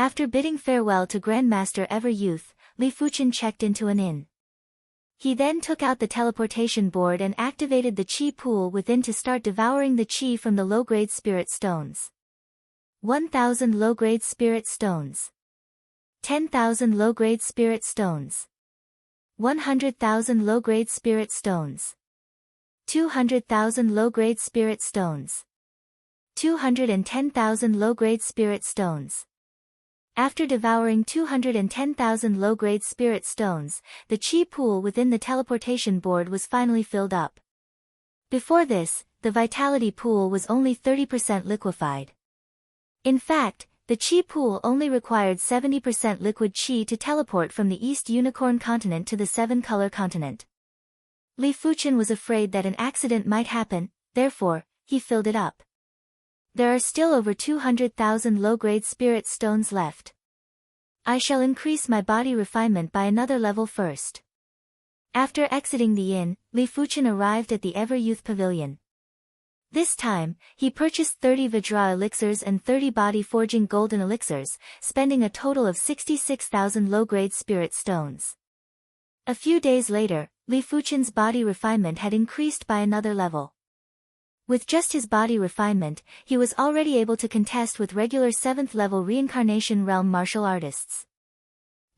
After bidding farewell to Grandmaster Ever Youth, Li Fuchen checked into an inn. He then took out the teleportation board and activated the qi pool within to start devouring the qi from the low-grade spirit stones. 1,000 low-grade spirit stones. 10,000 low-grade spirit stones. 100,000 low-grade spirit stones. 200,000 low-grade spirit stones. 210,000 low-grade spirit stones. After devouring 210,000 low-grade spirit stones, the qi pool within the teleportation board was finally filled up. Before this, the vitality pool was only 30% liquefied. In fact, the qi pool only required 70% liquid qi to teleport from the East Unicorn continent to the 7-color continent. Li Fuchen was afraid that an accident might happen, therefore, he filled it up. There are still over 200,000 low-grade spirit stones left. I shall increase my body refinement by another level first. After exiting the inn, Li Fuchen arrived at the Ever Youth Pavilion. This time, he purchased 30 Vajra elixirs and 30 body-forging golden elixirs, spending a total of 66,000 low-grade spirit stones. A few days later, Li Fuchen's body refinement had increased by another level. With just his body refinement, he was already able to contest with regular 7th-level Reincarnation Realm martial artists.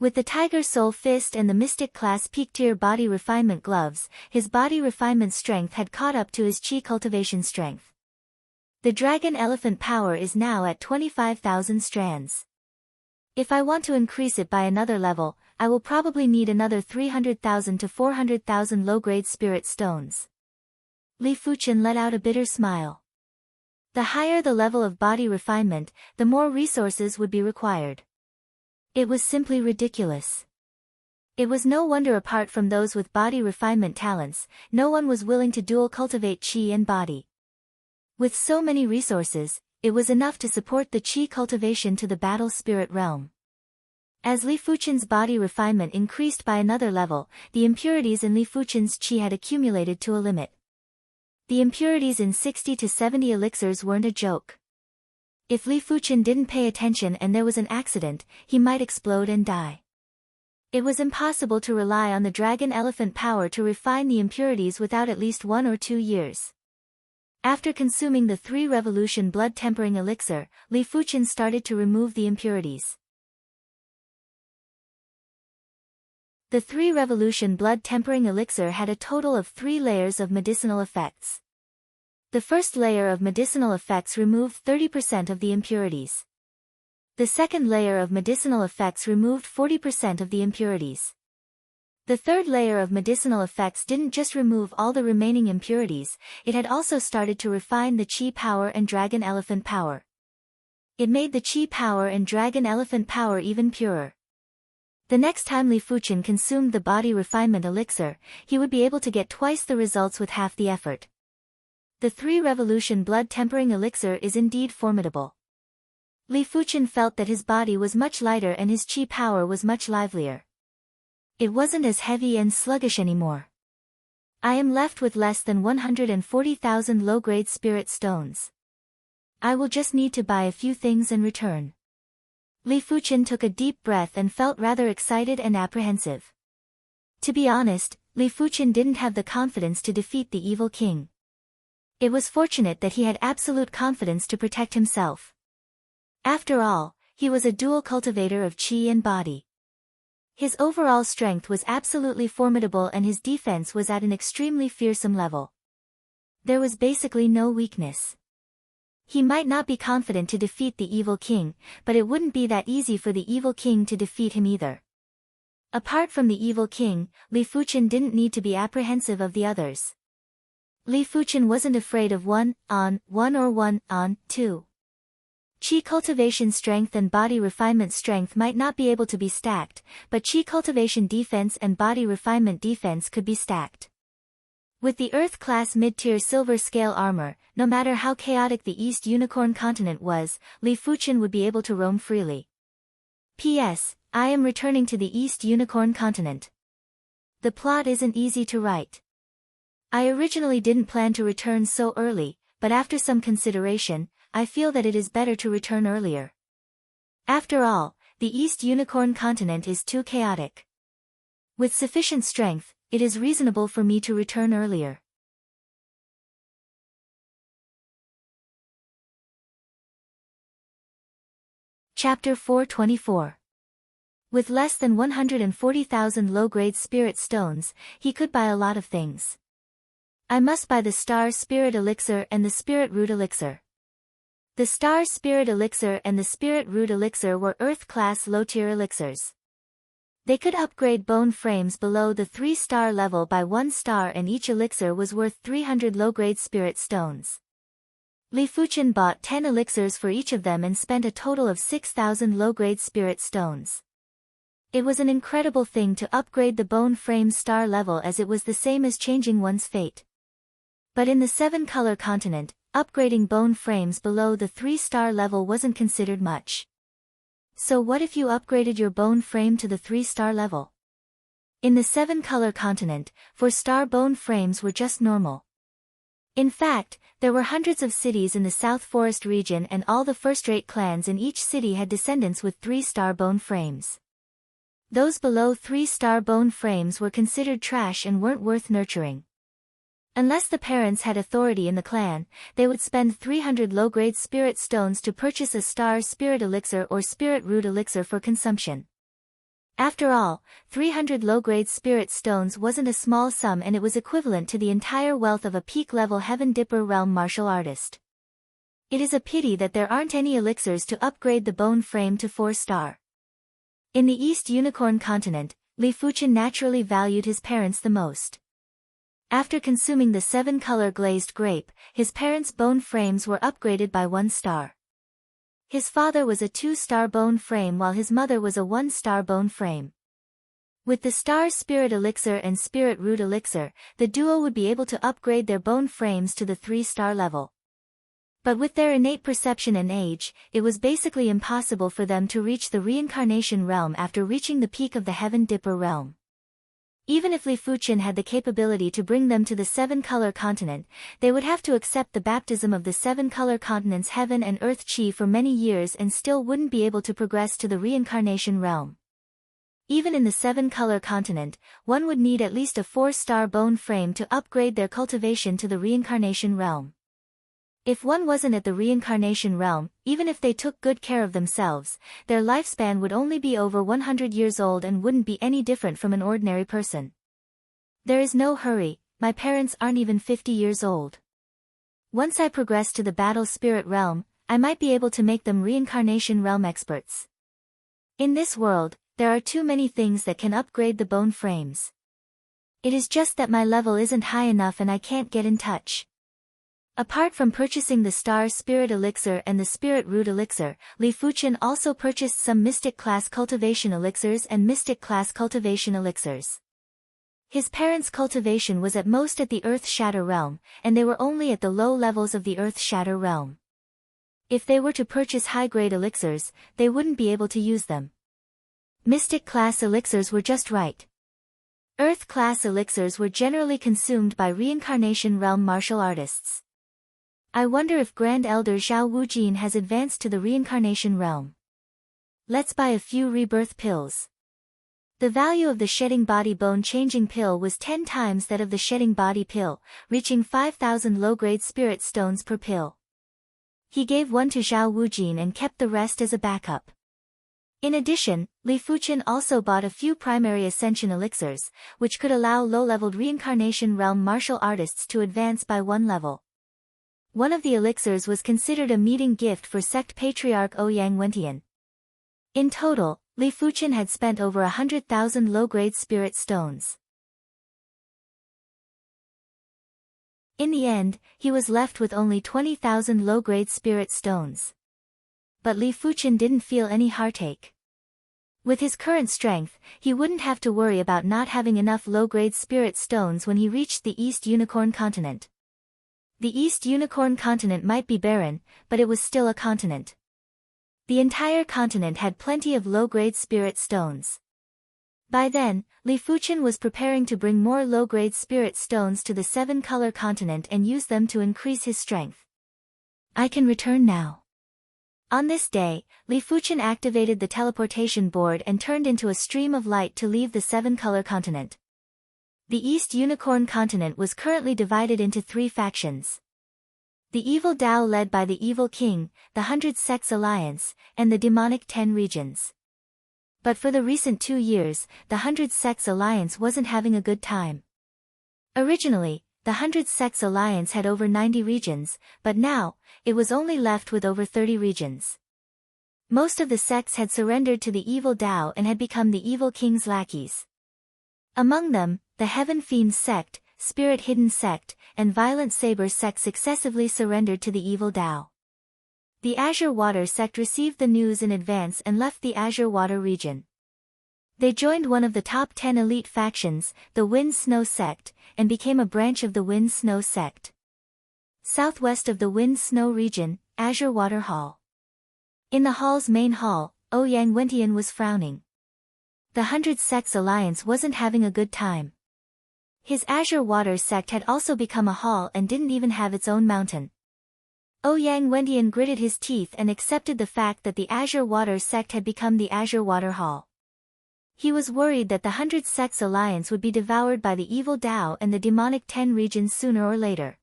With the Tiger Soul Fist and the Mystic Class Peak-tier body refinement gloves, his body refinement strength had caught up to his Qi cultivation strength. The Dragon Elephant power is now at 25,000 strands. If I want to increase it by another level, I will probably need another 300,000 to 400,000 low-grade spirit stones. Li Fuchen let out a bitter smile. The higher the level of body refinement, the more resources would be required. It was simply ridiculous. It was no wonder apart from those with body refinement talents, no one was willing to dual cultivate qi and body. With so many resources, it was enough to support the qi cultivation to the battle spirit realm. As Li Fuchen's body refinement increased by another level, the impurities in Li Fuchen's qi had accumulated to a limit. The impurities in 60 to 70 elixirs weren't a joke. If Li Fuchen didn't pay attention and there was an accident, he might explode and die. It was impossible to rely on the Dragon Elephant power to refine the impurities without at least 1 or 2 years. After consuming the 3 Revolution blood tempering elixir, Li Fuchen started to remove the impurities. The 3 Revolution blood tempering elixir had a total of 3 layers of medicinal effects. The first layer of medicinal effects removed 30% of the impurities. The second layer of medicinal effects removed 40% of the impurities. The third layer of medicinal effects didn't just remove all the remaining impurities, it had also started to refine the Qi power and Dragon Elephant power. It made the Qi power and Dragon Elephant power even purer. The next time Li Fuchen consumed the body refinement elixir, he would be able to get twice the results with half the effort. The 3 Revolution blood tempering elixir is indeed formidable. Li Fuchen felt that his body was much lighter and his qi power was much livelier. It wasn't as heavy and sluggish anymore. I am left with less than 140,000 low-grade spirit stones. I will just need to buy a few things and return. Li Fuchen took a deep breath and felt rather excited and apprehensive. To be honest, Li Fuchen didn't have the confidence to defeat the evil king. It was fortunate that he had absolute confidence to protect himself. After all, he was a dual cultivator of chi and body. His overall strength was absolutely formidable and his defense was at an extremely fearsome level. There was basically no weakness. He might not be confident to defeat the evil king, but it wouldn't be that easy for the evil king to defeat him either. Apart from the evil king, Li Fuchen didn't need to be apprehensive of the others. Li Fuchen wasn't afraid of 1-on-1 or 1-on-2. Qi cultivation strength and body refinement strength might not be able to be stacked, but Qi cultivation defense and body refinement defense could be stacked. With the Earth-class mid-tier silver scale armor, no matter how chaotic the East Unicorn continent was, Li Fuchen would be able to roam freely. P.S. I am returning to the East Unicorn continent. The plot isn't easy to write. I originally didn't plan to return so early, but after some consideration, I feel that it is better to return earlier. After all, the East Unicorn continent is too chaotic. With sufficient strength, it is reasonable for me to return earlier. Chapter 424. With less than 140,000 low-grade spirit stones, he could buy a lot of things. I must buy the Star Spirit Elixir and the Spirit Root Elixir. The Star Spirit Elixir and the Spirit Root Elixir were Earth-class low-tier elixirs. They could upgrade bone frames below the 3-star level by 1 star and each elixir was worth 300 low-grade spirit stones. Li Fuchen bought 10 elixirs for each of them and spent a total of 6,000 low-grade spirit stones. It was an incredible thing to upgrade the bone frame's star level as it was the same as changing one's fate. But in the 7-color continent, upgrading bone frames below the 3-star level wasn't considered much. So what if you upgraded your bone frame to the 3-star level? In the 7-color continent, 4-star bone frames were just normal. In fact, there were hundreds of cities in the South Forest region and all the first-rate clans in each city had descendants with 3-star bone frames. Those below 3-star bone frames were considered trash and weren't worth nurturing. Unless the parents had authority in the clan, they would spend 300 low-grade spirit stones to purchase a Star Spirit Elixir or Spirit Root Elixir for consumption. After all, 300 low-grade spirit stones wasn't a small sum and it was equivalent to the entire wealth of a peak-level Heaven Dipper realm martial artist. It is a pity that there aren't any elixirs to upgrade the bone frame to 4-star. In the East Unicorn continent, Li Fuchen naturally valued his parents the most. After consuming the 7-color glazed grape, his parents' bone frames were upgraded by 1 star. His father was a 2-star bone frame while his mother was a 1-star bone frame. With the Star Spirit Elixir and Spirit Root Elixir, the duo would be able to upgrade their bone frames to the 3-star level. But with their innate perception and age, it was basically impossible for them to reach the reincarnation realm after reaching the peak of the Heaven Dipper realm. Even if Li Fuchen had the capability to bring them to the 7-color continent, they would have to accept the baptism of the 7-color continent's heaven and earth chi for many years and still wouldn't be able to progress to the reincarnation realm. Even in the 7-color continent, one would need at least a 4-star bone frame to upgrade their cultivation to the reincarnation realm. If one wasn't at the reincarnation realm, even if they took good care of themselves, their lifespan would only be over 100 years old and wouldn't be any different from an ordinary person. There is no hurry, my parents aren't even 50 years old. Once I progress to the battle spirit realm, I might be able to make them reincarnation realm experts. In this world, there are too many things that can upgrade the bone frames. It is just that my level isn't high enough and I can't get in touch. Apart from purchasing the Star Spirit Elixir and the Spirit Root Elixir, Li Fuchen also purchased some Mystic Class Cultivation Elixirs and Mystic Class Cultivation Elixirs. His parents' cultivation was at most at the Earth Shatter realm, and they were only at the low levels of the Earth Shatter realm. If they were to purchase high-grade elixirs, they wouldn't be able to use them. Mystic Class Elixirs were just right. Earth Class Elixirs were generally consumed by reincarnation realm martial artists. I wonder if Grand Elder Zhao Wujin has advanced to the reincarnation realm. Let's buy a few rebirth pills. The value of the shedding body bone changing pill was 10 times that of the shedding body pill, reaching 5,000 low-grade spirit stones per pill. He gave one to Zhao Wujin and kept the rest as a backup. In addition, Li Fuchen also bought a few primary ascension elixirs, which could allow low-leveled reincarnation realm martial artists to advance by one level. One of the elixirs was considered a meeting gift for sect patriarch Ouyang Wentian. In total, Li Fuchen had spent over 100,000 low-grade spirit stones. In the end, he was left with only 20,000 low-grade spirit stones. But Li Fuchen didn't feel any heartache. With his current strength, he wouldn't have to worry about not having enough low-grade spirit stones when he reached the East Unicorn continent. The East Unicorn continent might be barren, but it was still a continent. The entire continent had plenty of low-grade spirit stones. By then, Li Fuchen was preparing to bring more low-grade spirit stones to the seven-color continent and use them to increase his strength. I can return now. On this day, Li Fuchen activated the teleportation board and turned into a stream of light to leave the seven-color continent. The East Unicorn continent was currently divided into 3 factions. The Evil Dao led by the Evil King, the 100 Sects Alliance, and the Demonic 10 Regions. But for the recent 2 years, the 100 Sects Alliance wasn't having a good time. Originally, the 100 Sects Alliance had over 90 regions, but now, it was only left with over 30 regions. Most of the sects had surrendered to the Evil Dao and had become the Evil King's lackeys. Among them, the Heaven Fiend sect, Spirit Hidden sect, and Violent Saber sect successively surrendered to the Evil Dao. The Azure Water sect received the news in advance and left the Azure Water region. They joined one of the top 10 elite factions, the Wind Snow sect, and became a branch of the Wind Snow sect. Southwest of the Wind Snow region, Azure Water Hall. In the hall's main hall, Ouyang Wentian was frowning. The 100 Sects Alliance wasn't having a good time. His Azure Water sect had also become a hall and didn't even have its own mountain. Ouyang Wentian gritted his teeth and accepted the fact that the Azure Water sect had become the Azure Water Hall. He was worried that the 100 Sects Alliance would be devoured by the Evil Dao and the Demonic 10 Regions sooner or later.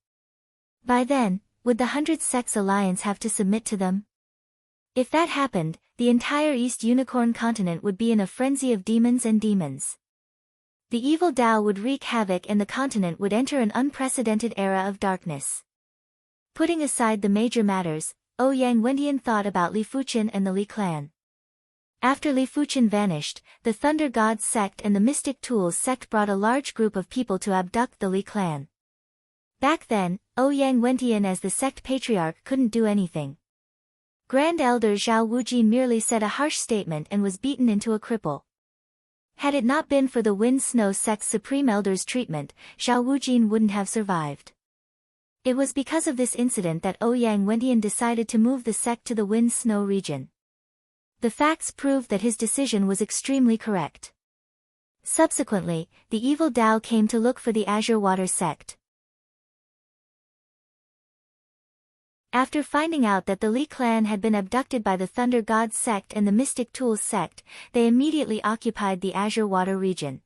By then, would the 100 Sects Alliance have to submit to them? If that happened, the entire East Unicorn continent would be in a frenzy of demons and demons. The Evil Dao would wreak havoc and the continent would enter an unprecedented era of darkness. Putting aside the major matters, Ouyang Wentian thought about Li Fuchen and the Li clan. After Li Fuchen vanished, the Thunder God sect and the Mystic Tools sect brought a large group of people to abduct the Li clan. Back then, Ouyang Wentian as the sect patriarch couldn't do anything. Grand Elder Zhao Wujin merely said a harsh statement and was beaten into a cripple. Had it not been for the Wind Snow sect's Supreme Elder's treatment, Zhao Wujin wouldn't have survived. It was because of this incident that Ouyang Wentian decided to move the sect to the Wind Snow region. The facts proved that his decision was extremely correct. Subsequently, the Evil Dao came to look for the Azure Water sect. After finding out that the Li clan had been abducted by the Thunder God sect and the Mystic Tools sect, they immediately occupied the Azure Water region.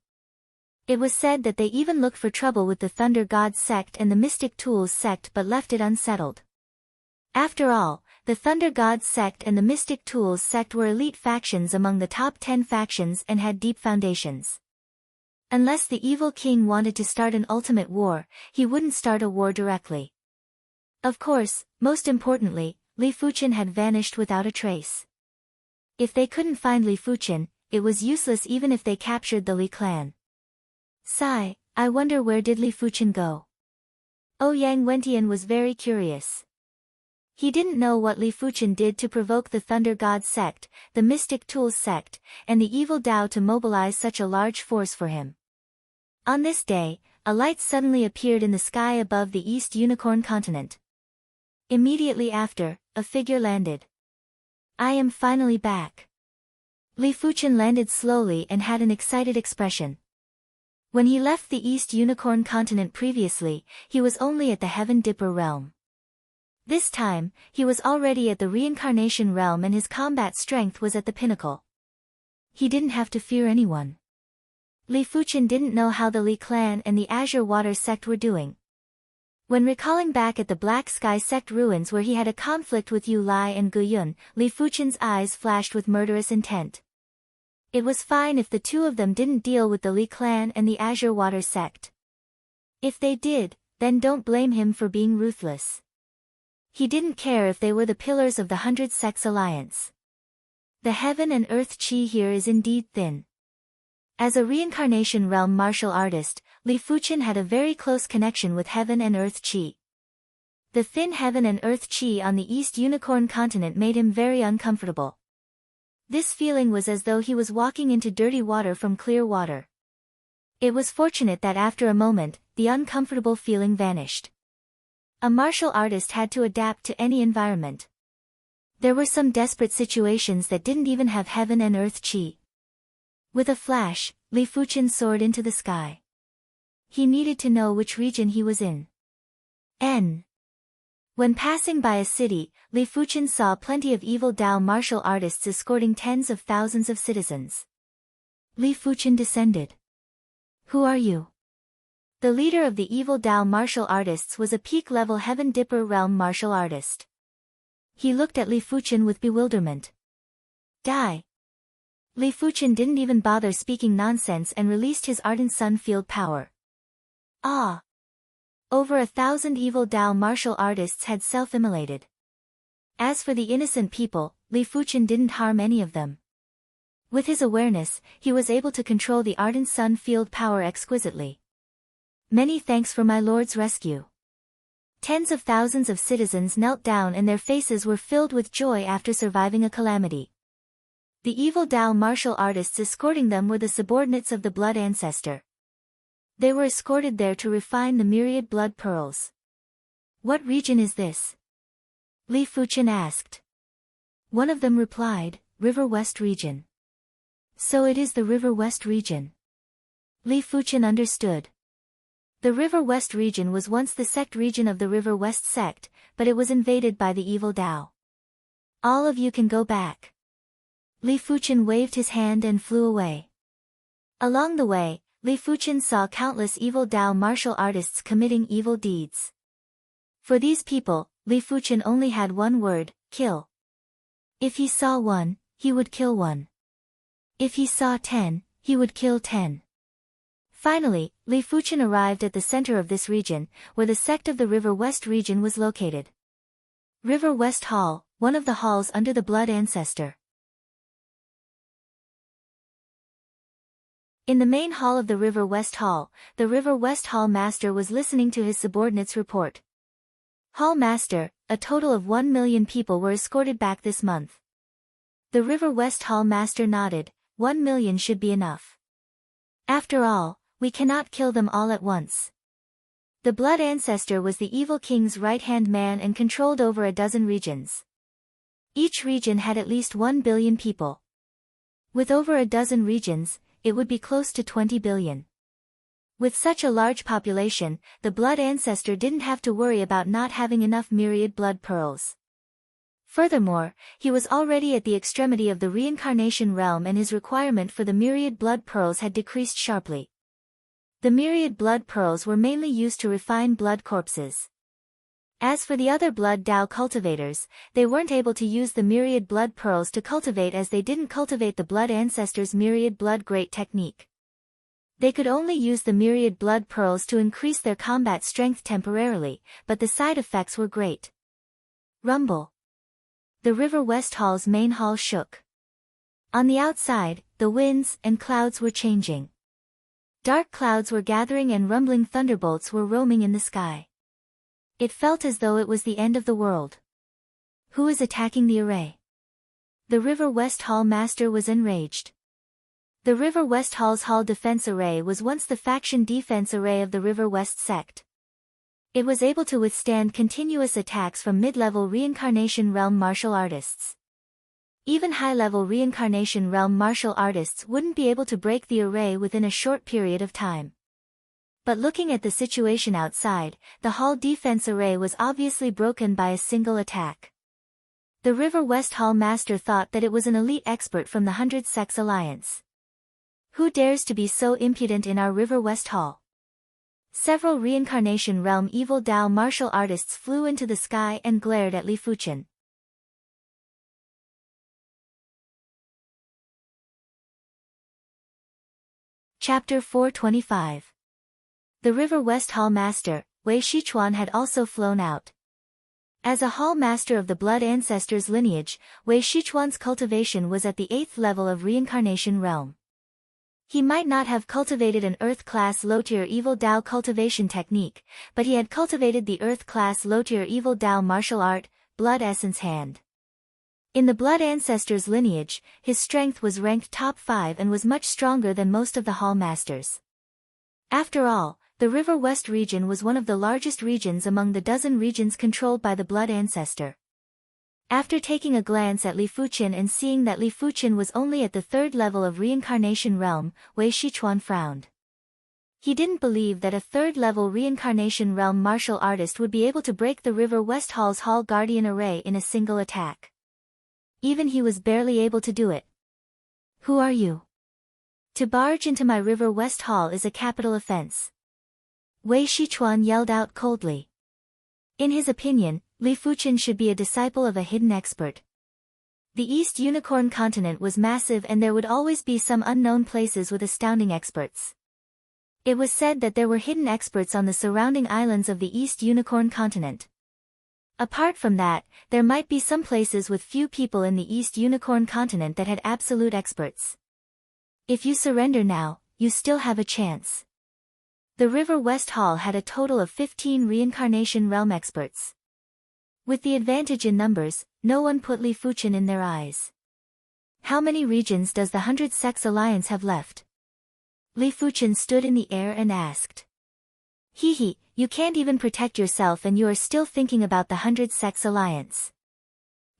It was said that they even looked for trouble with the Thunder God sect and the Mystic Tools sect but left it unsettled. After all, the Thunder God sect and the Mystic Tools sect were elite factions among the top 10 factions and had deep foundations. Unless the Evil King wanted to start an ultimate war, he wouldn't start a war directly. Of course, most importantly, Li Fuchen had vanished without a trace. If they couldn't find Li Fuchen, it was useless even if they captured the Li clan. Sigh, I wonder where did Li Fuchen go? Ouyang Wentian was very curious. He didn't know what Li Fuchen did to provoke the Thunder God sect, the Mystic Tools sect, and the Evil Dao to mobilize such a large force for him. On this day, a light suddenly appeared in the sky above the East Unicorn continent. Immediately after, a figure landed. I am finally back. Li Fuchen landed slowly and had an excited expression. When he left the East Unicorn continent previously, he was only at the Heaven Dipper realm. This time, he was already at the Reincarnation realm and his combat strength was at the pinnacle. He didn't have to fear anyone. Li Fuchen didn't know how the Li clan and the Azure Water sect were doing. When recalling back at the Black Sky sect ruins where he had a conflict with Yu Lai and Gu Yun, Li Fuchen's eyes flashed with murderous intent. It was fine if the two of them didn't deal with the Li clan and the Azure Water sect. If they did, then don't blame him for being ruthless. He didn't care if they were the pillars of the 100 Sects Alliance. The heaven and earth chi here is indeed thin. As a reincarnation realm martial artist, Li Fuchen had a very close connection with heaven and earth chi. The thin heaven and earth chi on the East Unicorn continent made him very uncomfortable. This feeling was as though he was walking into dirty water from clear water. It was fortunate that after a moment, the uncomfortable feeling vanished. A martial artist had to adapt to any environment. There were some desperate situations that didn't even have heaven and earth chi. With a flash, Li Fuchen soared into the sky. He needed to know which region he was in. When passing by a city, Li Fuchen saw plenty of evil Dao martial artists escorting tens of thousands of citizens. Li Fuchen descended. Who are you? The leader of the evil Dao martial artists was a peak-level Heaven Dipper realm martial artist. He looked at Li Fuchen with bewilderment. Die. Li Fuchen didn't even bother speaking nonsense and released his Ardent Sun field power. Ah! Over 1,000 evil Dao martial artists had self-immolated. As for the innocent people, Li Fuchen didn't harm any of them. With his awareness, he was able to control the Ardent Sun field power exquisitely. Many thanks for my lord's rescue. Tens of thousands of citizens knelt down and their faces were filled with joy after surviving a calamity. The evil Dao martial artists escorting them were the subordinates of the Blood Ancestor. They were escorted there to refine the myriad blood pearls. What region is this? Li Fuchen asked. One of them replied, River West region. So it is the River West region. Li Fuchen understood. The River West region was once the sect region of the River West sect, but it was invaded by the evil Dao. All of you can go back. Li Fuchen waved his hand and flew away. Along the way, Li Fuchen saw countless evil Dao martial artists committing evil deeds. For these people, Li Fuchen only had one word, kill. If he saw one, he would kill one. If he saw 10, he would kill 10. Finally, Li Fuchen arrived at the center of this region, where the sect of the River West region was located. River West Hall, one of the halls under the Blood Ancestor. In the main hall of the River West Hall, the River West Hall Master was listening to his subordinates' report. Hall Master, a total of 1 million people were escorted back this month. The River West Hall Master nodded, 1 million should be enough. After all, we cannot kill them all at once. The Blood Ancestor was the evil king's right-hand man and controlled over a dozen regions. Each region had at least 1 billion people. With over a dozen regions, it would be close to 20 billion. With such a large population, the Blood Ancestor didn't have to worry about not having enough myriad blood pearls. Furthermore, he was already at the extremity of the reincarnation realm and his requirement for the myriad blood pearls had decreased sharply. The myriad blood pearls were mainly used to refine blood corpses. As for the other blood Dao cultivators, they weren't able to use the myriad blood pearls to cultivate as they didn't cultivate the Blood Ancestor's myriad blood great technique. They could only use the myriad blood pearls to increase their combat strength temporarily, but the side effects were great. Rumble. The River West Hall's main hall shook. On the outside, the winds and clouds were changing. Dark clouds were gathering and rumbling thunderbolts were roaming in the sky. It felt as though it was the end of the world. Who is attacking the array? The River West Hall Master was enraged. The River West Hall's Hall Defense Array was once the faction defense array of the River West sect. It was able to withstand continuous attacks from mid-level reincarnation realm martial artists. Even high-level reincarnation realm martial artists wouldn't be able to break the array within a short period of time. But looking at the situation outside, the Hall Defense Array was obviously broken by a single attack. The River West Hall Master thought that it was an elite expert from the 100 Sects Alliance. Who dares to be so impudent in our River West Hall? Several reincarnation realm evil Dao martial artists flew into the sky and glared at Li Fuchen. Chapter 425. The River West Hall Master, Wei Shichuan, had also flown out. As a Hall Master of the Blood Ancestors lineage, Wei Shichuan's cultivation was at the 8th level of Reincarnation Realm. He might not have cultivated an Earth-class low-tier Evil Dao cultivation technique, but he had cultivated the Earth-class low-tier Evil Dao martial art, Blood Essence Hand. In the Blood Ancestors lineage, his strength was ranked top 5 and was much stronger than most of the Hall Masters. After all, the River West region was one of the largest regions among the dozen regions controlled by the Blood Ancestor. After taking a glance at Li Fuchen and seeing that Li Fuchen was only at the 3rd level of Reincarnation Realm, Wei Shichuan frowned. He didn't believe that a 3rd level Reincarnation Realm martial artist would be able to break the River West Hall's Hall Guardian array in a single attack. Even he was barely able to do it. Who are you? To barge into my River West Hall is a capital offense. Wei Shichuan yelled out coldly. In his opinion, Li Fuchen should be a disciple of a hidden expert. The East Unicorn continent was massive and there would always be some unknown places with astounding experts. It was said that there were hidden experts on the surrounding islands of the East Unicorn continent. Apart from that, there might be some places with few people in the East Unicorn continent that had absolute experts. If you surrender now, you still have a chance. The River West Hall had a total of 15 Reincarnation Realm experts. With the advantage in numbers, no one put Li Fuchen in their eyes. How many regions does the 100 Sects Alliance have left? Li Fuchen stood in the air and asked. Hee, you can't even protect yourself and you are still thinking about the 100 Sects Alliance.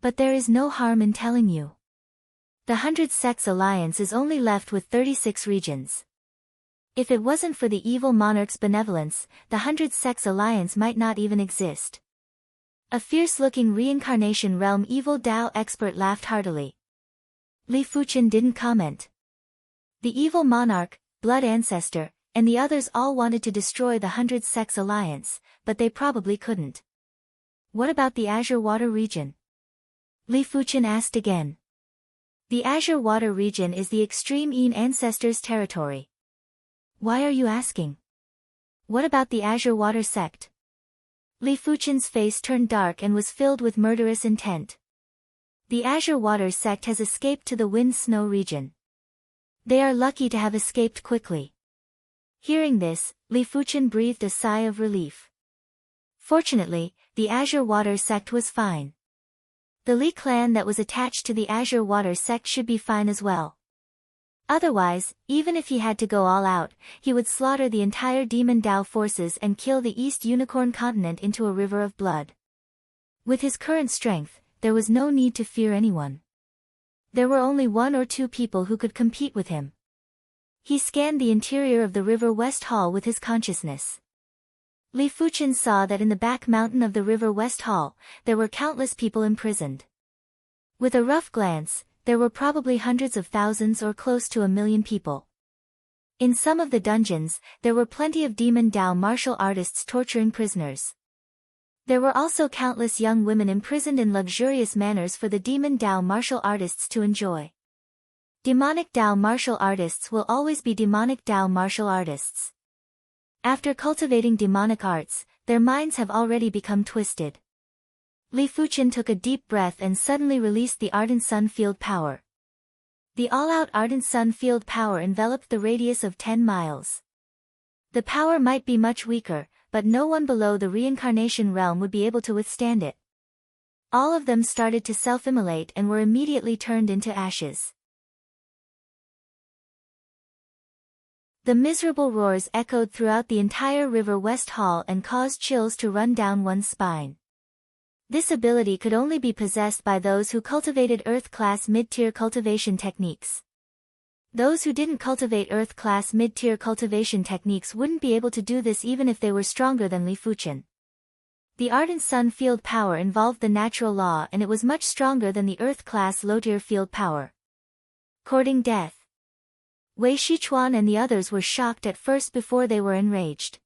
But there is no harm in telling you. The 100 Sects Alliance is only left with 36 regions. If it wasn't for the evil monarch's benevolence, the 100 Sects Alliance might not even exist. A fierce-looking Reincarnation Realm Evil Dao expert laughed heartily. Li Fuchen didn't comment. The evil monarch, Blood Ancestor, and the others all wanted to destroy the 100 Sects Alliance, but they probably couldn't. What about the Azure Water region? Li Fuchen asked again. The Azure Water region is the extreme Yin Ancestors' territory. Why are you asking? What about the Azure Water sect? Li Fuchen's face turned dark and was filled with murderous intent. The Azure Water sect has escaped to the Wind Snow region. They are lucky to have escaped quickly. Hearing this, Li Fuchen breathed a sigh of relief. Fortunately, the Azure Water sect was fine. The Li clan that was attached to the Azure Water sect should be fine as well. Otherwise, even if he had to go all out, he would slaughter the entire Demon Dao forces and kill the East Unicorn continent into a river of blood. With his current strength, there was no need to fear anyone. There were only 1 or 2 people who could compete with him. He scanned the interior of the River West Hall with his consciousness. Li Fuchen saw that in the back mountain of the River West Hall, there were countless people imprisoned. With a rough glance, there were probably hundreds of thousands or close to 1 million people. In some of the dungeons, there were plenty of Demon Dao martial artists torturing prisoners. There were also countless young women imprisoned in luxurious manners for the Demon Dao martial artists to enjoy. Demonic Dao martial artists will always be demonic Dao martial artists. After cultivating demonic arts, their minds have already become twisted. Li Fuchen took a deep breath and suddenly released the Ardent Sun Field power. The all-out Ardent Sun Field power enveloped the radius of 10 miles. The power might be much weaker, but no one below the Reincarnation Realm would be able to withstand it. All of them started to self-immolate and were immediately turned into ashes. The miserable roars echoed throughout the entire River West Hall and caused chills to run down one's spine. This ability could only be possessed by those who cultivated Earth-class mid-tier cultivation techniques. Those who didn't cultivate Earth-class mid-tier cultivation techniques wouldn't be able to do this even if they were stronger than Li Fuchen. The Ardent Sun Field power involved the natural law and it was much stronger than the Earth-class low-tier field power. Courting death. Wei Shichuan and the others were shocked at first before they were enraged.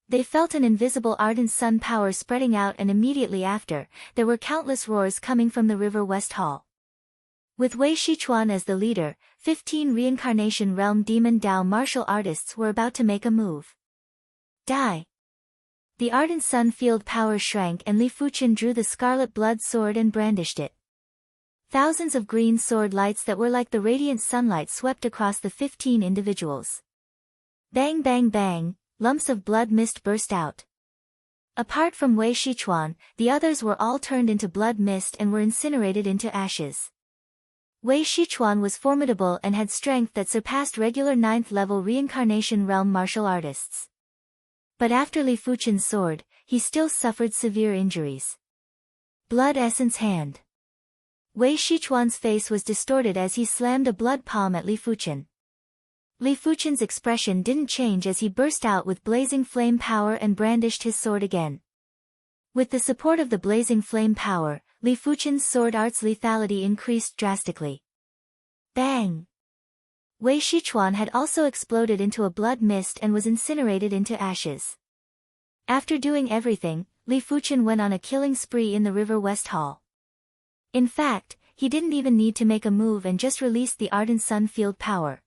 They felt an invisible ardent sun power spreading out, and immediately after, there were countless roars coming from the River West Hall. With Wei Shichuan as the leader, 15 Reincarnation Realm Demon Dao martial artists were about to make a move. Die! The ardent sun field power shrank and Li Fuqian drew the scarlet blood sword and brandished it. Thousands of green sword lights that were like the radiant sunlight swept across the 15 individuals. Bang bang bang, lumps of blood mist burst out. Apart from Wei Shichuan, the others were all turned into blood mist and were incinerated into ashes. Wei Shichuan was formidable and had strength that surpassed regular 9th level Reincarnation Realm martial artists. But after Li Fuqian's sword, he still suffered severe injuries. Blood Essence Hand. Wei Shichuan's face was distorted as he slammed a blood palm at Li Fuqian. Li Fuqian's expression didn't change as he burst out with blazing flame power and brandished his sword again. With the support of the blazing flame power, Li Fuqian's sword art's lethality increased drastically. Bang! Wei Shichuan had also exploded into a blood mist and was incinerated into ashes. After doing everything, Li Fuqian went on a killing spree in the River West Hall. In fact, he didn't even need to make a move and just released the ardent sun field power.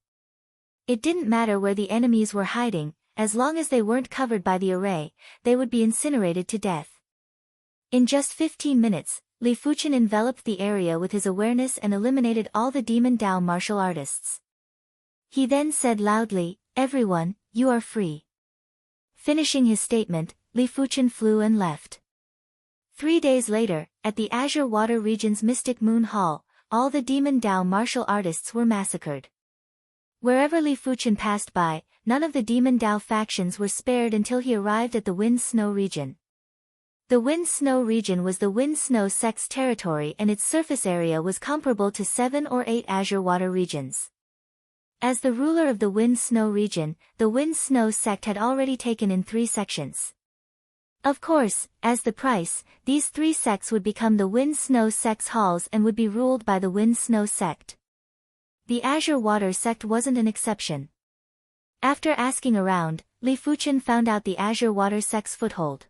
It didn't matter where the enemies were hiding, as long as they weren't covered by the array, they would be incinerated to death. In just 15 minutes, Li Fuqian enveloped the area with his awareness and eliminated all the Demon Dao martial artists. He then said loudly, "Everyone, you are free." Finishing his statement, Li Fuqian flew and left. 3 days later, at the Azure Water Region's Mystic Moon Hall, all the Demon Dao martial artists were massacred. Wherever Li Fuqian passed by, none of the Demon Dao factions were spared until he arrived at the Wind Snow region. The Wind Snow region was the Wind Snow sect's territory and its surface area was comparable to 7 or 8 Azure Water regions. As the ruler of the Wind Snow region, the Wind Snow sect had already taken in 3 sections. Of course, as the price, these 3 sects would become the Wind Snow sect's halls and would be ruled by the Wind Snow sect. The Azure Water sect wasn't an exception. After asking around, Li Fuqian found out the Azure Water sect's foothold.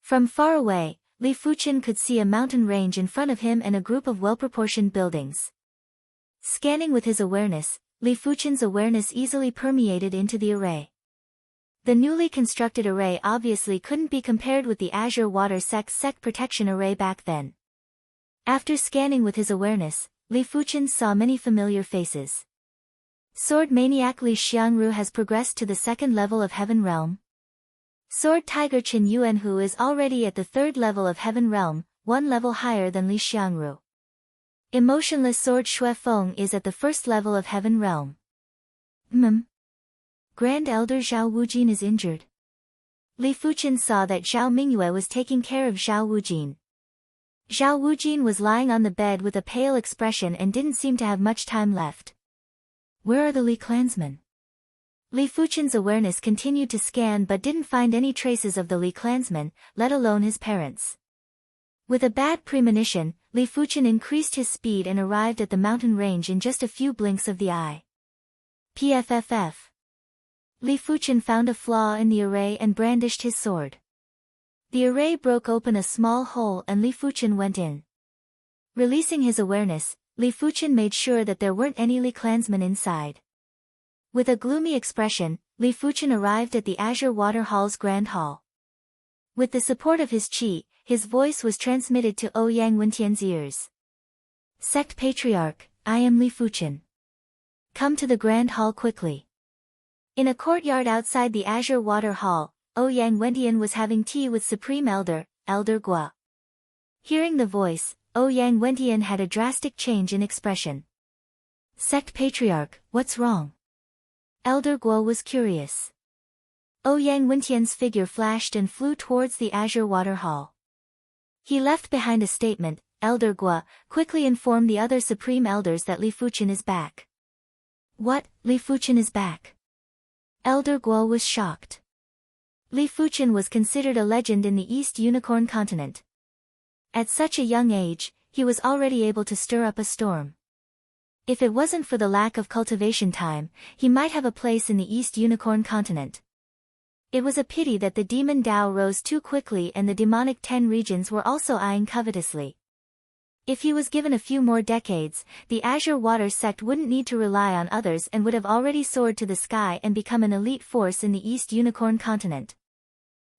From far away, Li Fuqian could see a mountain range in front of him and a group of well-proportioned buildings. Scanning with his awareness, Li Fuqian's awareness easily permeated into the array. The newly constructed array obviously couldn't be compared with the Azure Water sect's sect protection array back then. After scanning with his awareness, Li Fuqian saw many familiar faces. Sword Maniac Li Xiangru has progressed to the 2nd level of Heaven Realm. Sword Tiger Qin Yuanhu is already at the 3rd level of Heaven Realm, 1 level higher than Li Xiangru. Emotionless Sword Shui Feng is at the 1st level of Heaven Realm. Grand Elder Zhao Wujin is injured. Li Fuqian saw that Zhao Mingyue was taking care of Zhao Wujin. Zhao Wujin was lying on the bed with a pale expression and didn't seem to have much time left. Where are the Li clansmen? Li Fuqian's awareness continued to scan but didn't find any traces of the Li clansmen, let alone his parents. With a bad premonition, Li Fuqian increased his speed and arrived at the mountain range in just a few blinks of the eye. PFFF. Li Fuqian found a flaw in the array and brandished his sword. The array broke open a small hole and Li Fuqian went in. Releasing his awareness, Li Fuqian made sure that there weren't any Li clansmen inside. With a gloomy expression, Li Fuqian arrived at the Azure Water Hall's Grand Hall. With the support of his qi, his voice was transmitted to Ouyang Wentian's ears. Sect Patriarch, I am Li Fuqian. Come to the Grand Hall quickly. In a courtyard outside the Azure Water Hall, Ouyang Wentian was having tea with Supreme Elder, Elder Gua. Hearing the voice, Ouyang Wentian had a drastic change in expression. Sect Patriarch, what's wrong? Elder Guo was curious. Ouyang Wentian's figure flashed and flew towards the Azure Water Hall. He left behind a statement. Elder Guo quickly informed the other Supreme Elders that Li Fuqian is back. What, Li Fuqian is back? Elder Guo was shocked. Li Fuqian was considered a legend in the East Unicorn continent. At such a young age, he was already able to stir up a storm. If it wasn't for the lack of cultivation time, he might have a place in the East Unicorn continent. It was a pity that the demon Tao rose too quickly and the demonic 10 regions were also eyeing covetously. If he was given a few more decades, the Azure Water sect wouldn't need to rely on others and would have already soared to the sky and become an elite force in the East Unicorn continent.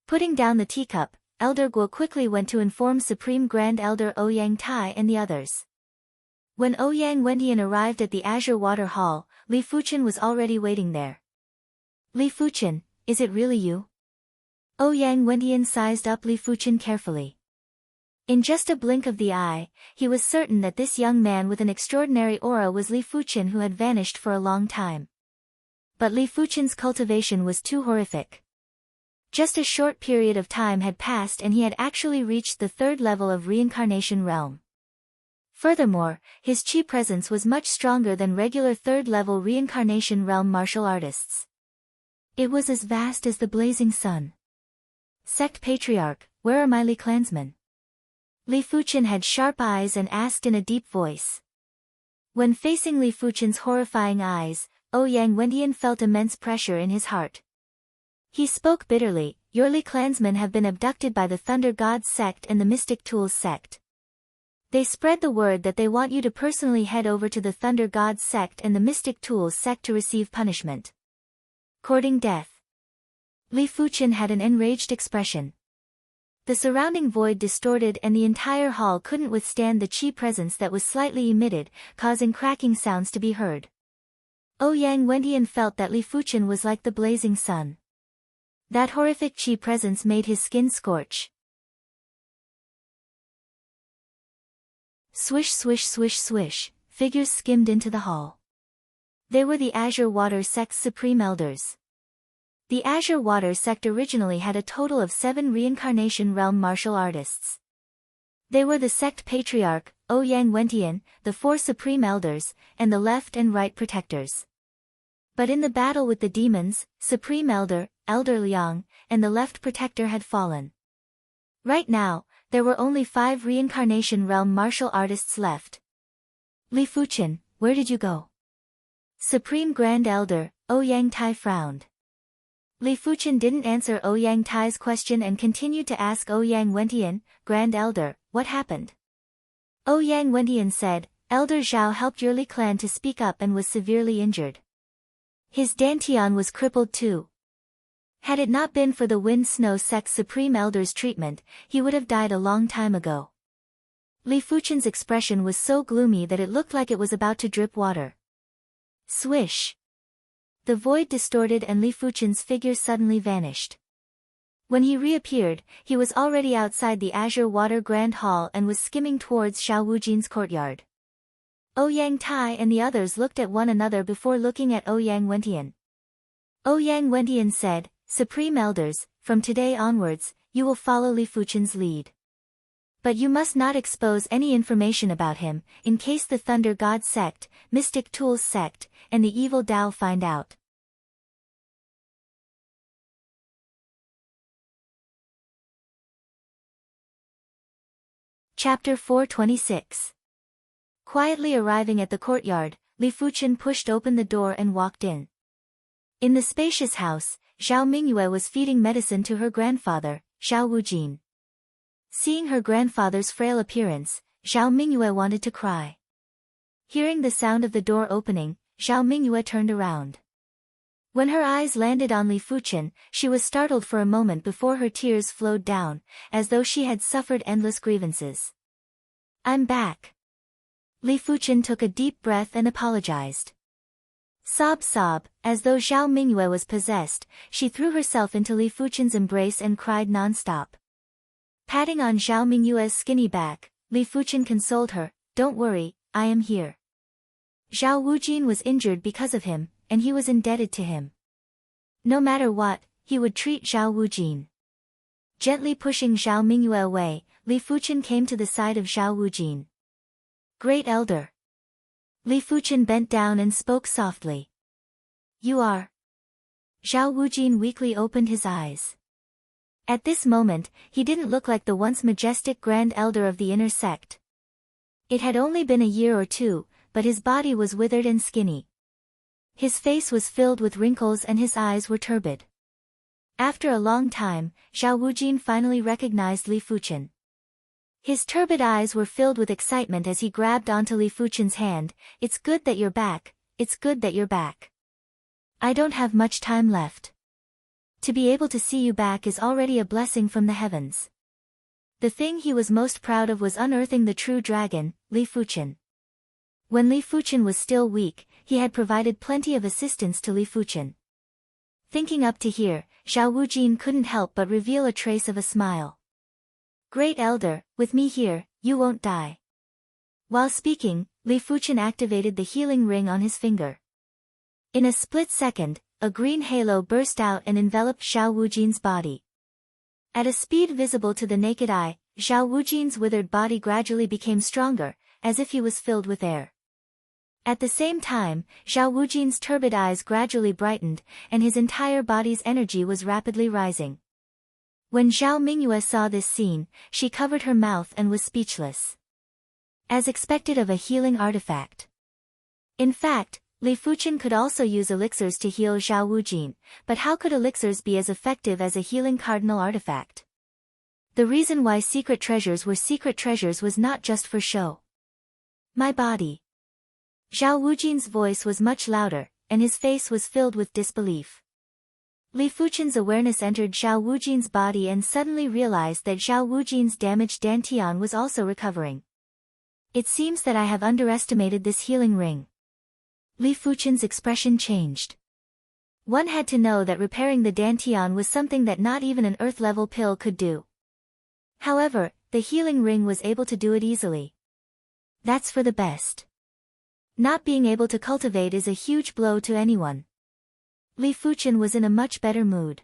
Putting down the teacup, Elder Guo quickly went to inform Supreme Grand Elder Ouyang Tai and the others. When Ouyang Wendian arrived at the Azure Water Hall, Li Fuchen was already waiting there. Li Fuchen, is it really you? Ouyang Wendian sized up Li Fuchen carefully. In just a blink of the eye, he was certain that this young man with an extraordinary aura was Li Fuchen who had vanished for a long time. But Li Fuchen's cultivation was too horrific. Just a short period of time had passed and he had actually reached the 3rd level of reincarnation realm. Furthermore, his chi presence was much stronger than regular 3rd level reincarnation realm martial artists. It was as vast as the blazing sun. Sect Patriarch, where are my Li clansmen? Li Fuchen had sharp eyes and asked in a deep voice. When facing Li Fuchen's horrifying eyes, Ouyang Wendian felt immense pressure in his heart. He spoke bitterly, your Li clansmen have been abducted by the Thunder Gods sect and the Mystic Tools sect. They spread the word that they want you to personally head over to the Thunder Gods sect and the Mystic Tools sect to receive punishment. Courting death. Li Fuchen had an enraged expression. The surrounding void distorted and the entire hall couldn't withstand the chi presence that was slightly emitted, causing cracking sounds to be heard. Ouyang Wendian felt that Li Fuchen was like the blazing sun. That horrific chi presence made his skin scorch. Swish swish swish swish, figures skimmed into the hall. They were the Azure Water sect's supreme elders. The Azure Water sect originally had a total of 7 reincarnation realm martial artists. They were the sect Patriarch, Ouyang Wendian, the 4 supreme elders, and the left and right protectors. But in the battle with the demons, Supreme Elder, Elder Liang, and the left protector had fallen. Right now, there were only 5 reincarnation realm martial artists left. Li Fuchen, where did you go? Supreme Grand Elder, Ouyang Tai frowned. Li Fuchen didn't answer Ouyang Tai's question and continued to ask Ouyang Wendian, Grand Elder, what happened? Ouyang Wendian said, Elder Zhao helped your Li clan to speak up and was severely injured. His dantian was crippled too. Had it not been for the Wind Snow sect's Supreme Elder's treatment, he would have died a long time ago. Li Fuchen's expression was so gloomy that it looked like it was about to drip water. Swish! The void distorted and Li Fuchen's figure suddenly vanished. When he reappeared, he was already outside the Azure Water Grand Hall and was skimming towards Xiao Wujin's courtyard. Ouyang Tai and the others looked at one another before looking at Ouyang Wendian. Ouyang Wendian said, Supreme Elders, from today onwards, you will follow Li Fuchen's lead. But you must not expose any information about him, in case the Thunder God sect, Mystic Tools sect, and the Evil Tao find out. Chapter 426. Quietly arriving at the courtyard, Li Fuchen pushed open the door and walked in. In the spacious house, Zhao Mingyue was feeding medicine to her grandfather, Xiao Wujin. Seeing her grandfather's frail appearance, Zhao Mingyue wanted to cry. Hearing the sound of the door opening, Zhao Mingyue turned around. When her eyes landed on Li Fuchen, she was startled for a moment before her tears flowed down, as though she had suffered endless grievances. I'm back. Li Fuchen took a deep breath and apologized. Sob, as though Zhao Mingyue was possessed, she threw herself into Li Fuchen's embrace and cried non-stop. Patting on Zhao Mingyue's skinny back, Li Fuchen consoled her, don't worry, I am here. Zhao Wujin was injured because of him, and he was indebted to him. No matter what, he would treat Zhao Wujin. Gently pushing Zhao Mingyue away, Li Fuchen came to the side of Zhao Wujin. Great Elder. Li Fuchen bent down and spoke softly. You are. Zhao Wujin weakly opened his eyes. At this moment, he didn't look like the once majestic Grand Elder of the inner sect. It had only been a year or two, but his body was withered and skinny. His face was filled with wrinkles and his eyes were turbid. After a long time, Zhao Wujin finally recognized Li Fuchen. His turbid eyes were filled with excitement as he grabbed onto Li Fuchen's hand. "It's good that you're back, it's good that you're back. I don't have much time left. To be able to see you back is already a blessing from the heavens." The thing he was most proud of was unearthing the true dragon, Li Fuchen. When Li Fuchen was still weak, he had provided plenty of assistance to Li Fuchen. Thinking up to here, Zhao Wujin couldn't help but reveal a trace of a smile. "Great Elder, with me here, you won't die." While speaking, Li Fuchen activated the healing ring on his finger. In a split second, a green halo burst out and enveloped Zhao Wujin's body. At a speed visible to the naked eye, Zhao Wujin's withered body gradually became stronger, as if he was filled with air. At the same time, Zhao Wujin's turbid eyes gradually brightened, and his entire body's energy was rapidly rising. When Zhao Mingyue saw this scene, she covered her mouth and was speechless. As expected of a healing artifact. In fact, Li Fuchen could also use elixirs to heal Zhao Wujin, but how could elixirs be as effective as a healing cardinal artifact? The reason why secret treasures were secret treasures was not just for show. "My body." Zhao Wujin's voice was much louder, and his face was filled with disbelief. Li Fuchen's awareness entered Zhao Wujin's body and suddenly realized that Zhao Wujin's damaged dantian was also recovering. "It seems that I have underestimated this healing ring." Li Fuchen's expression changed. One had to know that repairing the dantian was something that not even an earth-level pill could do. However, the healing ring was able to do it easily. That's for the best. Not being able to cultivate is a huge blow to anyone. Li Fuchen was in a much better mood.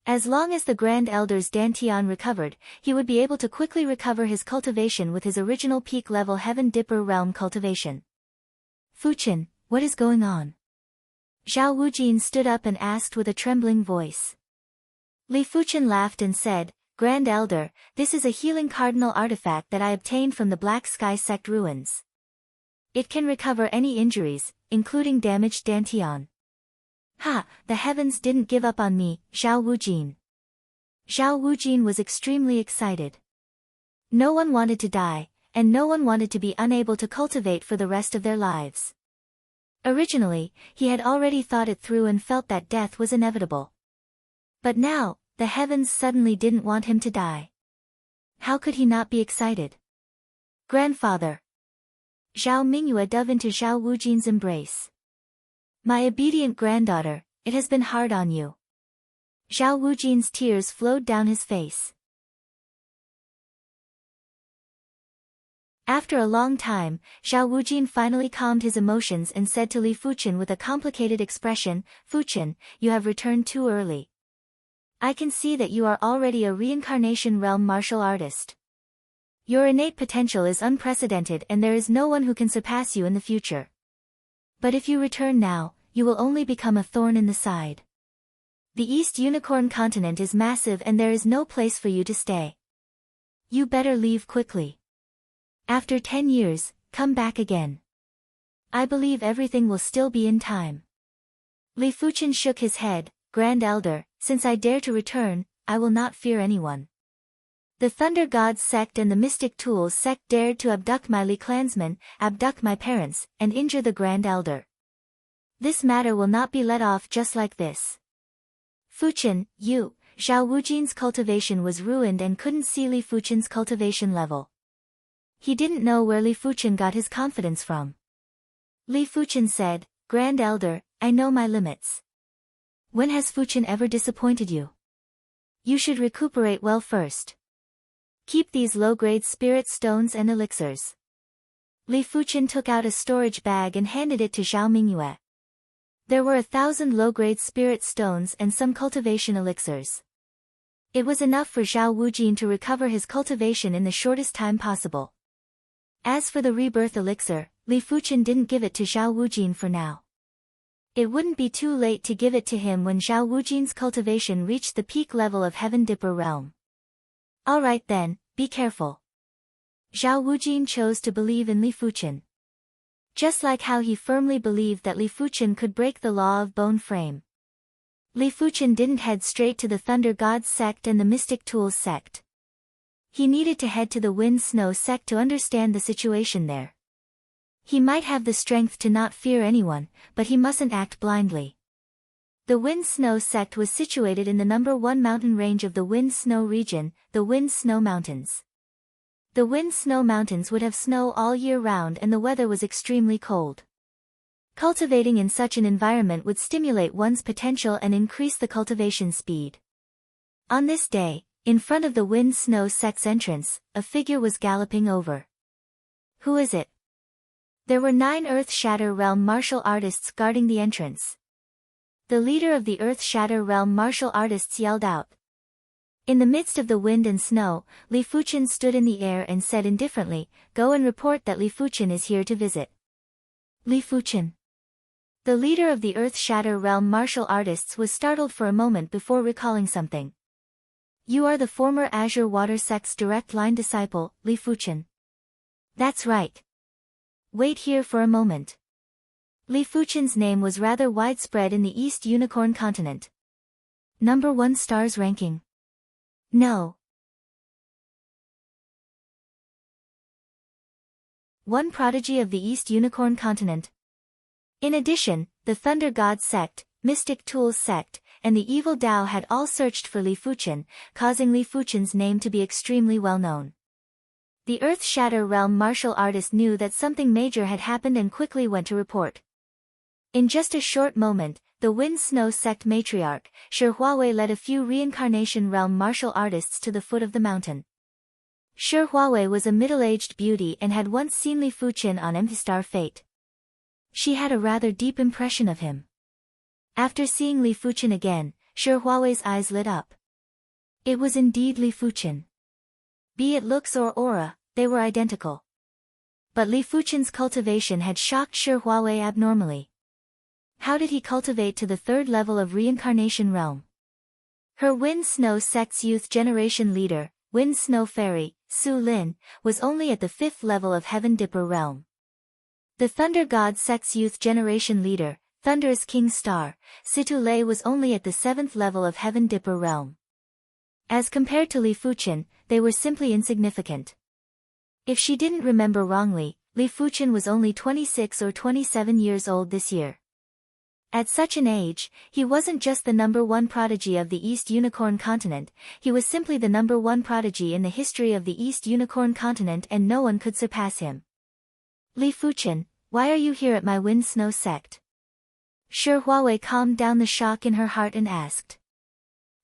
As long as the Grand Elder's dantian recovered, he would be able to quickly recover his cultivation with his original peak-level Heaven Dipper realm cultivation. "Fuchen, what is going on?" Zhao Wujin stood up and asked with a trembling voice. Li Fuchen laughed and said, "Grand Elder, this is a healing cardinal artifact that I obtained from the Black Sky Sect ruins. It can recover any injuries, including damaged dantian." "Ha, the heavens didn't give up on me, Zhao Wujin." Zhao Wujin was extremely excited. No one wanted to die, and no one wanted to be unable to cultivate for the rest of their lives. Originally, he had already thought it through and felt that death was inevitable. But now, the heavens suddenly didn't want him to die. How could he not be excited? "Grandfather." Zhao Mingyue dove into Zhao Wujin's embrace. "My obedient granddaughter, it has been hard on you." Zhao Wujin's tears flowed down his face. After a long time, Zhao Wujin finally calmed his emotions and said to Li Fuchen with a complicated expression, "Fuchen, you have returned too early. I can see that you are already a reincarnation realm martial artist. Your innate potential is unprecedented and there is no one who can surpass you in the future. But if you return now, you will only become a thorn in the side. The East Unicorn continent is massive and there is no place for you to stay. You better leave quickly. After 10 years, come back again. I believe everything will still be in time." Li Fuchen shook his head, "Grand Elder, since I dare to return, I will not fear anyone. The Thunder Gods sect and the Mystic Tools sect dared to abduct my Li clansmen, abduct my parents, and injure the Grand Elder. This matter will not be let off just like this. Fuchen, you." Zhao Wujin's cultivation was ruined and couldn't see Li Fuchen's cultivation level. He didn't know where Li Fuchen got his confidence from. Li Fuchen said, "Grand Elder, I know my limits. When has Fuchen ever disappointed you? You should recuperate well first. Keep these low-grade spirit stones and elixirs." Li Fuchen took out a storage bag and handed it to Zhao Mingyue. There were 1,000 low-grade spirit stones and some cultivation elixirs. It was enough for Zhao Wujin to recover his cultivation in the shortest time possible. As for the rebirth elixir, Li Fuchen didn't give it to Zhao Wujin for now. It wouldn't be too late to give it to him when Zhao Wujin's cultivation reached the peak level of Heaven Dipper realm. "Alright then, be careful." Zhao Wujin chose to believe in Li Fuqian. Just like how he firmly believed that Li Fuqian could break the law of bone frame. Li Fuqian didn't head straight to the Thunder Gods sect and the Mystic Tools sect. He needed to head to the Wind Snow sect to understand the situation there. He might have the strength to not fear anyone, but he mustn't act blindly. The Wind Snow sect was situated in the number 1 mountain range of the Wind Snow region, the Wind Snow Mountains. The Wind Snow Mountains would have snow all year round and the weather was extremely cold. Cultivating in such an environment would stimulate one's potential and increase the cultivation speed. On this day, in front of the Wind Snow sect's entrance, a figure was galloping over. Who is it? There were 9 Earth Shatter Realm martial artists guarding the entrance. The leader of the Earth Shatter Realm martial artists yelled out. In the midst of the wind and snow, Li Fuqian stood in the air and said indifferently, "Go and report that Li Fuqian is here to visit." Li Fuqian. The leader of the Earth Shatter Realm martial artists was startled for a moment before recalling something. "You are the former Azure Water sect's direct line disciple, Li Fuqian." "That's right. Wait here for a moment." Li Fuqian's name was rather widespread in the East Unicorn continent. Number 1 stars ranking. No. 1 prodigy of the East Unicorn continent. In addition, the Thunder God sect, Mystic Tools sect, and the Evil Dao had all searched for Li Fuqian, causing Li Fuqian's name to be extremely well known. The Earth Shatter Realm martial artist knew that something major had happened and quickly went to report. In just a short moment, the Wind Snow sect matriarch, Shi Huawei led a few reincarnation realm martial artists to the foot of the mountain. Shi Huawei was a middle-aged beauty and had once seen Li Fuqian on Empty Star Fate. She had a rather deep impression of him. After seeing Li Fuqian again, Shi Huawei's eyes lit up. It was indeed Li Fuqian. Be it looks or aura, they were identical. But Li Fuqian's cultivation had shocked Shi Huawei abnormally. How did he cultivate to the 3rd level of reincarnation realm? Her Wind Snow sect's youth generation leader, Wind Snow Fairy, Su Lin, was only at the 5th level of Heaven Dipper realm. The Thunder God sect's youth generation leader, Thunderous King Star, Situ Lei was only at the 7th level of Heaven Dipper realm. As compared to Li Fuqian, they were simply insignificant. If she didn't remember wrongly, Li Fuqian was only 26 or 27 years old this year. At such an age, he wasn't just the number 1 prodigy of the East Unicorn continent, he was simply the number 1 prodigy in the history of the East Unicorn continent and no one could surpass him. Li Fuqian, why are you here at my Wind Snow sect? Shi Huawei calmed down the shock in her heart and asked.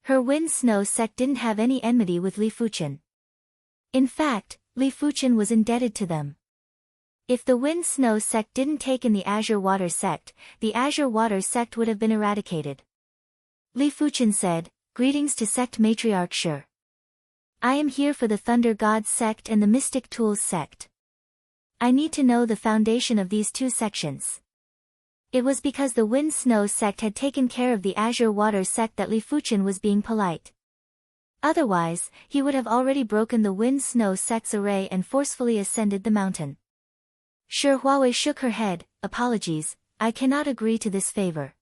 Her Wind Snow sect didn't have any enmity with Li Fuqian. In fact, Li Fuqian was indebted to them. If the Wind Snow sect didn't take in the Azure Water sect, the Azure Water sect would have been eradicated. Li Fuqian said, "Greetings to sect matriarch Shi. I am here for the Thunder God sect and the Mystic Tools sect. I need to know the foundation of these 2 sections." It was because the Wind Snow sect had taken care of the Azure Water sect that Li Fuqian was being polite. Otherwise, he would have already broken the Wind Snow sect's array and forcefully ascended the mountain. Shi Huawei shook her head. "Apologies, I cannot agree to this favor."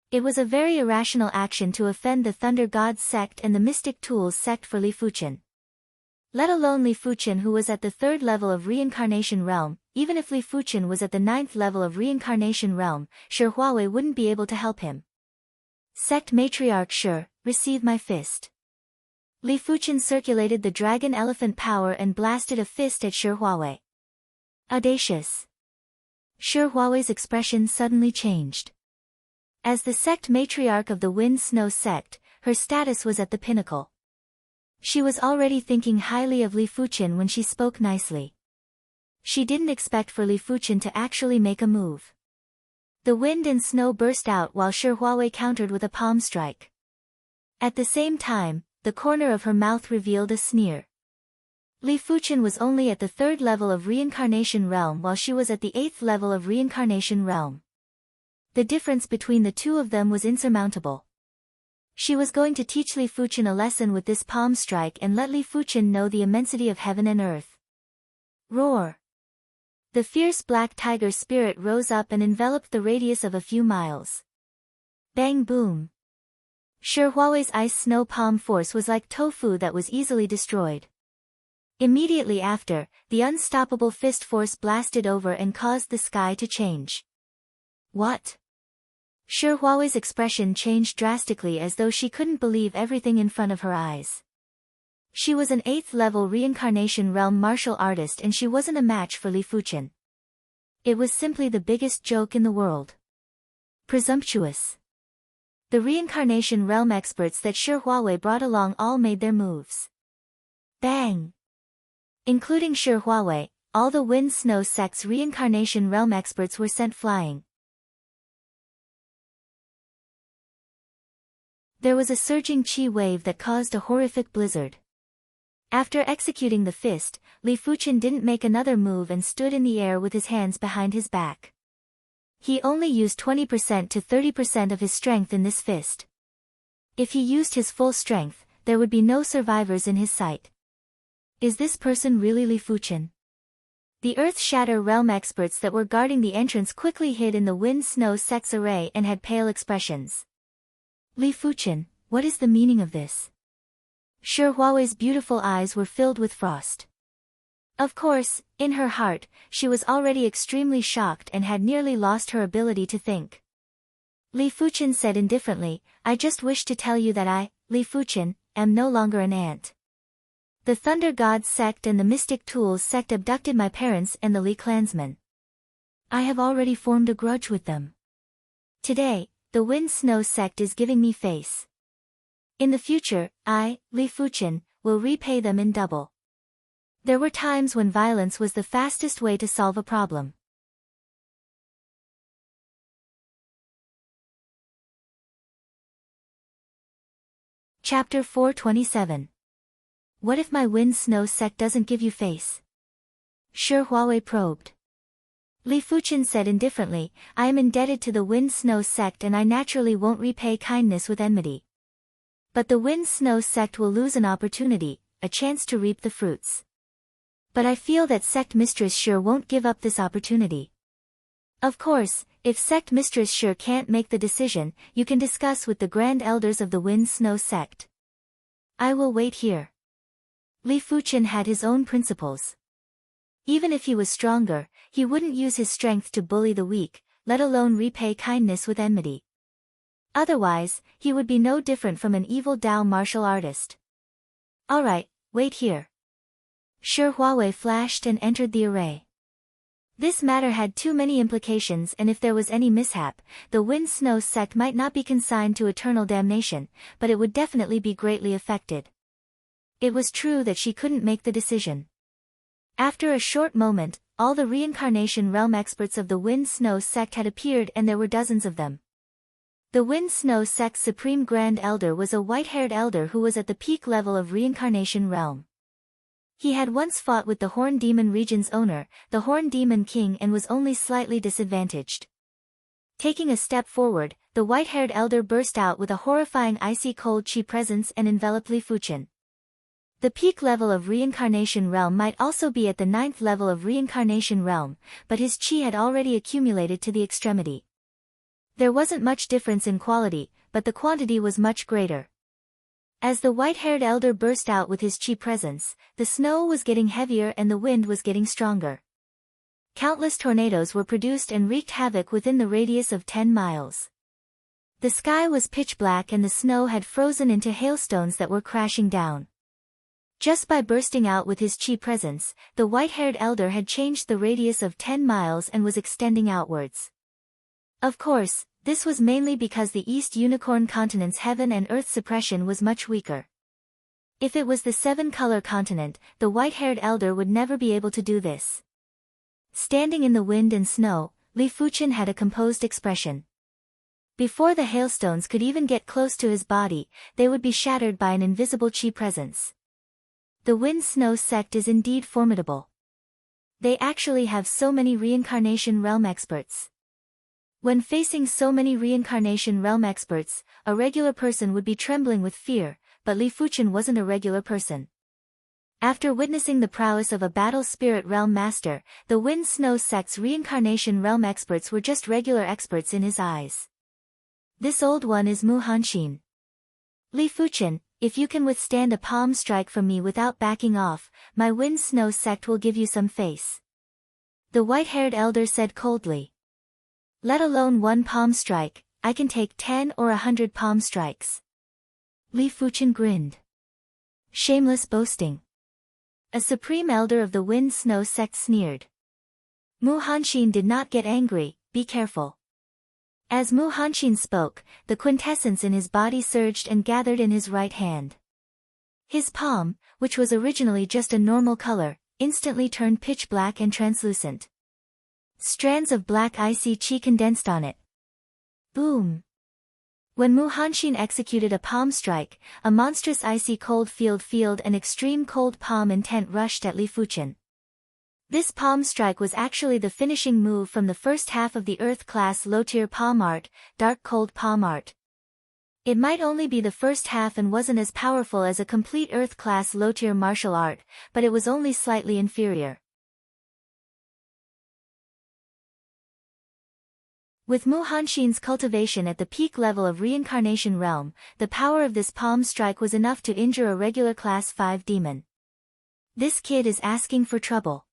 It was a very irrational action to offend the Thunder God sect and the Mystic Tools sect for Li Fuqian. Let alone Li Fuqian, who was at the 3rd level of Reincarnation Realm. Even if Li Fuqian was at the 9th level of Reincarnation Realm, Shi Huawei wouldn't be able to help him. "Sect Matriarch Shi, receive my fist." Li Fuqian circulated the Dragon Elephant power and blasted a fist at Shi Huawei. Audacious. Shi Huawei's expression suddenly changed. As the sect matriarch of the Wind Snow sect, her status was at the pinnacle. She was already thinking highly of Li Fuqian when she spoke nicely. She didn't expect for Li Fuqian to actually make a move. The wind and snow burst out while Shi Huawei countered with a palm strike. At the same time, the corner of her mouth revealed a sneer. Li Fuqian was only at the 3rd level of Reincarnation Realm while she was at the 8th level of Reincarnation Realm. The difference between the 2 of them was insurmountable. She was going to teach Li Fuqian a lesson with this palm strike and let Li Fuqian know the immensity of heaven and earth. Roar! The fierce black tiger spirit rose up and enveloped the radius of a few miles. Bang boom! Shi Huawei's ice snow palm force was like tofu that was easily destroyed. Immediately after, the unstoppable fist force blasted over and caused the sky to change. What? Shi Huawei's expression changed drastically as though she couldn't believe everything in front of her eyes. She was an 8th level reincarnation realm martial artist and she wasn't a match for Li Fuchen. It was simply the biggest joke in the world. Presumptuous. The reincarnation realm experts that Shi Huawei brought along all made their moves. Bang! Including Shi Huawei, all the Wind Snow sect's reincarnation realm experts were sent flying. There was a surging chi wave that caused a horrific blizzard. After executing the fist, Li Fuchen didn't make another move and stood in the air with his hands behind his back. He only used 20% to 30% of his strength in this fist. If he used his full strength, there would be no survivors in his sight. Is this person really Li Fuchen? The Earth Shatter realm experts that were guarding the entrance quickly hid in the Wind Snow sect's array and had pale expressions. Li Fuchen, what is the meaning of this? Shi Huawei's beautiful eyes were filled with frost. Of course, in her heart, she was already extremely shocked and had nearly lost her ability to think. Li Fuchen said indifferently, I just wish to tell you that I, Li Fuchen, am no longer an ant. The Thunder Gods sect and the Mystic Tools sect abducted my parents and the Li clansmen. I have already formed a grudge with them. Today, the Wind Snow sect is giving me face. In the future, I, Li Fuchen, will repay them in double. There were times when violence was the fastest way to solve a problem. Chapter 427. What if my Wind Snow sect doesn't give you face? Shi Huawei probed. Li Fuchen said indifferently, I am indebted to the Wind Snow sect and I naturally won't repay kindness with enmity. But the Wind Snow sect will lose an opportunity, a chance to reap the fruits. But I feel that Sect Mistress Shi won't give up this opportunity. Of course, if Sect Mistress Shi can't make the decision, you can discuss with the Grand Elders of the Wind Snow sect. I will wait here. Li Fuchen had his own principles. Even if he was stronger, he wouldn't use his strength to bully the weak, let alone repay kindness with enmity. Otherwise, he would be no different from an evil Dao martial artist. Alright, wait here. Shi Huawei flashed and entered the array. This matter had too many implications and if there was any mishap, the Wind Snow sect might not be consigned to eternal damnation, but it would definitely be greatly affected. It was true that she couldn't make the decision. After a short moment, all the reincarnation realm experts of the Wind Snow sect had appeared and there were dozens of them. The Wind Snow sect's supreme grand elder was a white-haired elder who was at the peak level of reincarnation realm. He had once fought with the Horn Demon region's owner, the Horn Demon King, and was only slightly disadvantaged. Taking a step forward, the white-haired elder burst out with a horrifying icy cold chi presence and enveloped Li Fuchen. The peak level of reincarnation realm might also be at the 9th level of reincarnation realm, but his chi had already accumulated to the extremity. There wasn't much difference in quality, but the quantity was much greater. As the white-haired elder burst out with his chi presence, the snow was getting heavier and the wind was getting stronger. Countless tornadoes were produced and wreaked havoc within the radius of 10 miles. The sky was pitch black and the snow had frozen into hailstones that were crashing down. Just by bursting out with his chi presence, the white-haired elder had changed the radius of 10 miles and was extending outwards. Of course, this was mainly because the East Unicorn continent's heaven and earth suppression was much weaker. If it was the seven-color continent, the white-haired elder would never be able to do this. Standing in the wind and snow, Li Fuchen had a composed expression. Before the hailstones could even get close to his body, they would be shattered by an invisible chi presence. The Wind Snow sect is indeed formidable. They actually have so many reincarnation realm experts. When facing so many reincarnation realm experts, a regular person would be trembling with fear, but Li Fuchen wasn't a regular person. After witnessing the prowess of a battle spirit realm master, the Wind Snow sect's reincarnation realm experts were just regular experts in his eyes. This old one is Mu Hanxin. Li Fuchen, if you can withstand a palm strike from me without backing off, my Wind Snow sect will give you some face. The white-haired elder said coldly. Let alone one palm strike, I can take 10 or 100 palm strikes. Li Fuchen grinned. Shameless boasting. A supreme elder of the Wind Snow sect sneered. Mu Hanxin did not get angry, be careful. As Mu Hanxin spoke, the quintessence in his body surged and gathered in his right hand. His palm, which was originally just a normal color, instantly turned pitch black and translucent. Strands of black icy qi condensed on it. Boom! When Mu Hanxin executed a palm strike, a monstrous icy cold field and extreme cold palm intent rushed at Li Fuchen. This palm strike was actually the finishing move from the first half of the Earth-class low-tier palm art, Dark Cold Palm Art. It might only be the first half and wasn't as powerful as a complete Earth-class low-tier martial art, but it was only slightly inferior. With Mu Hanxin's cultivation at the peak level of reincarnation realm, the power of this palm strike was enough to injure a regular class 5 demon. This kid is asking for trouble.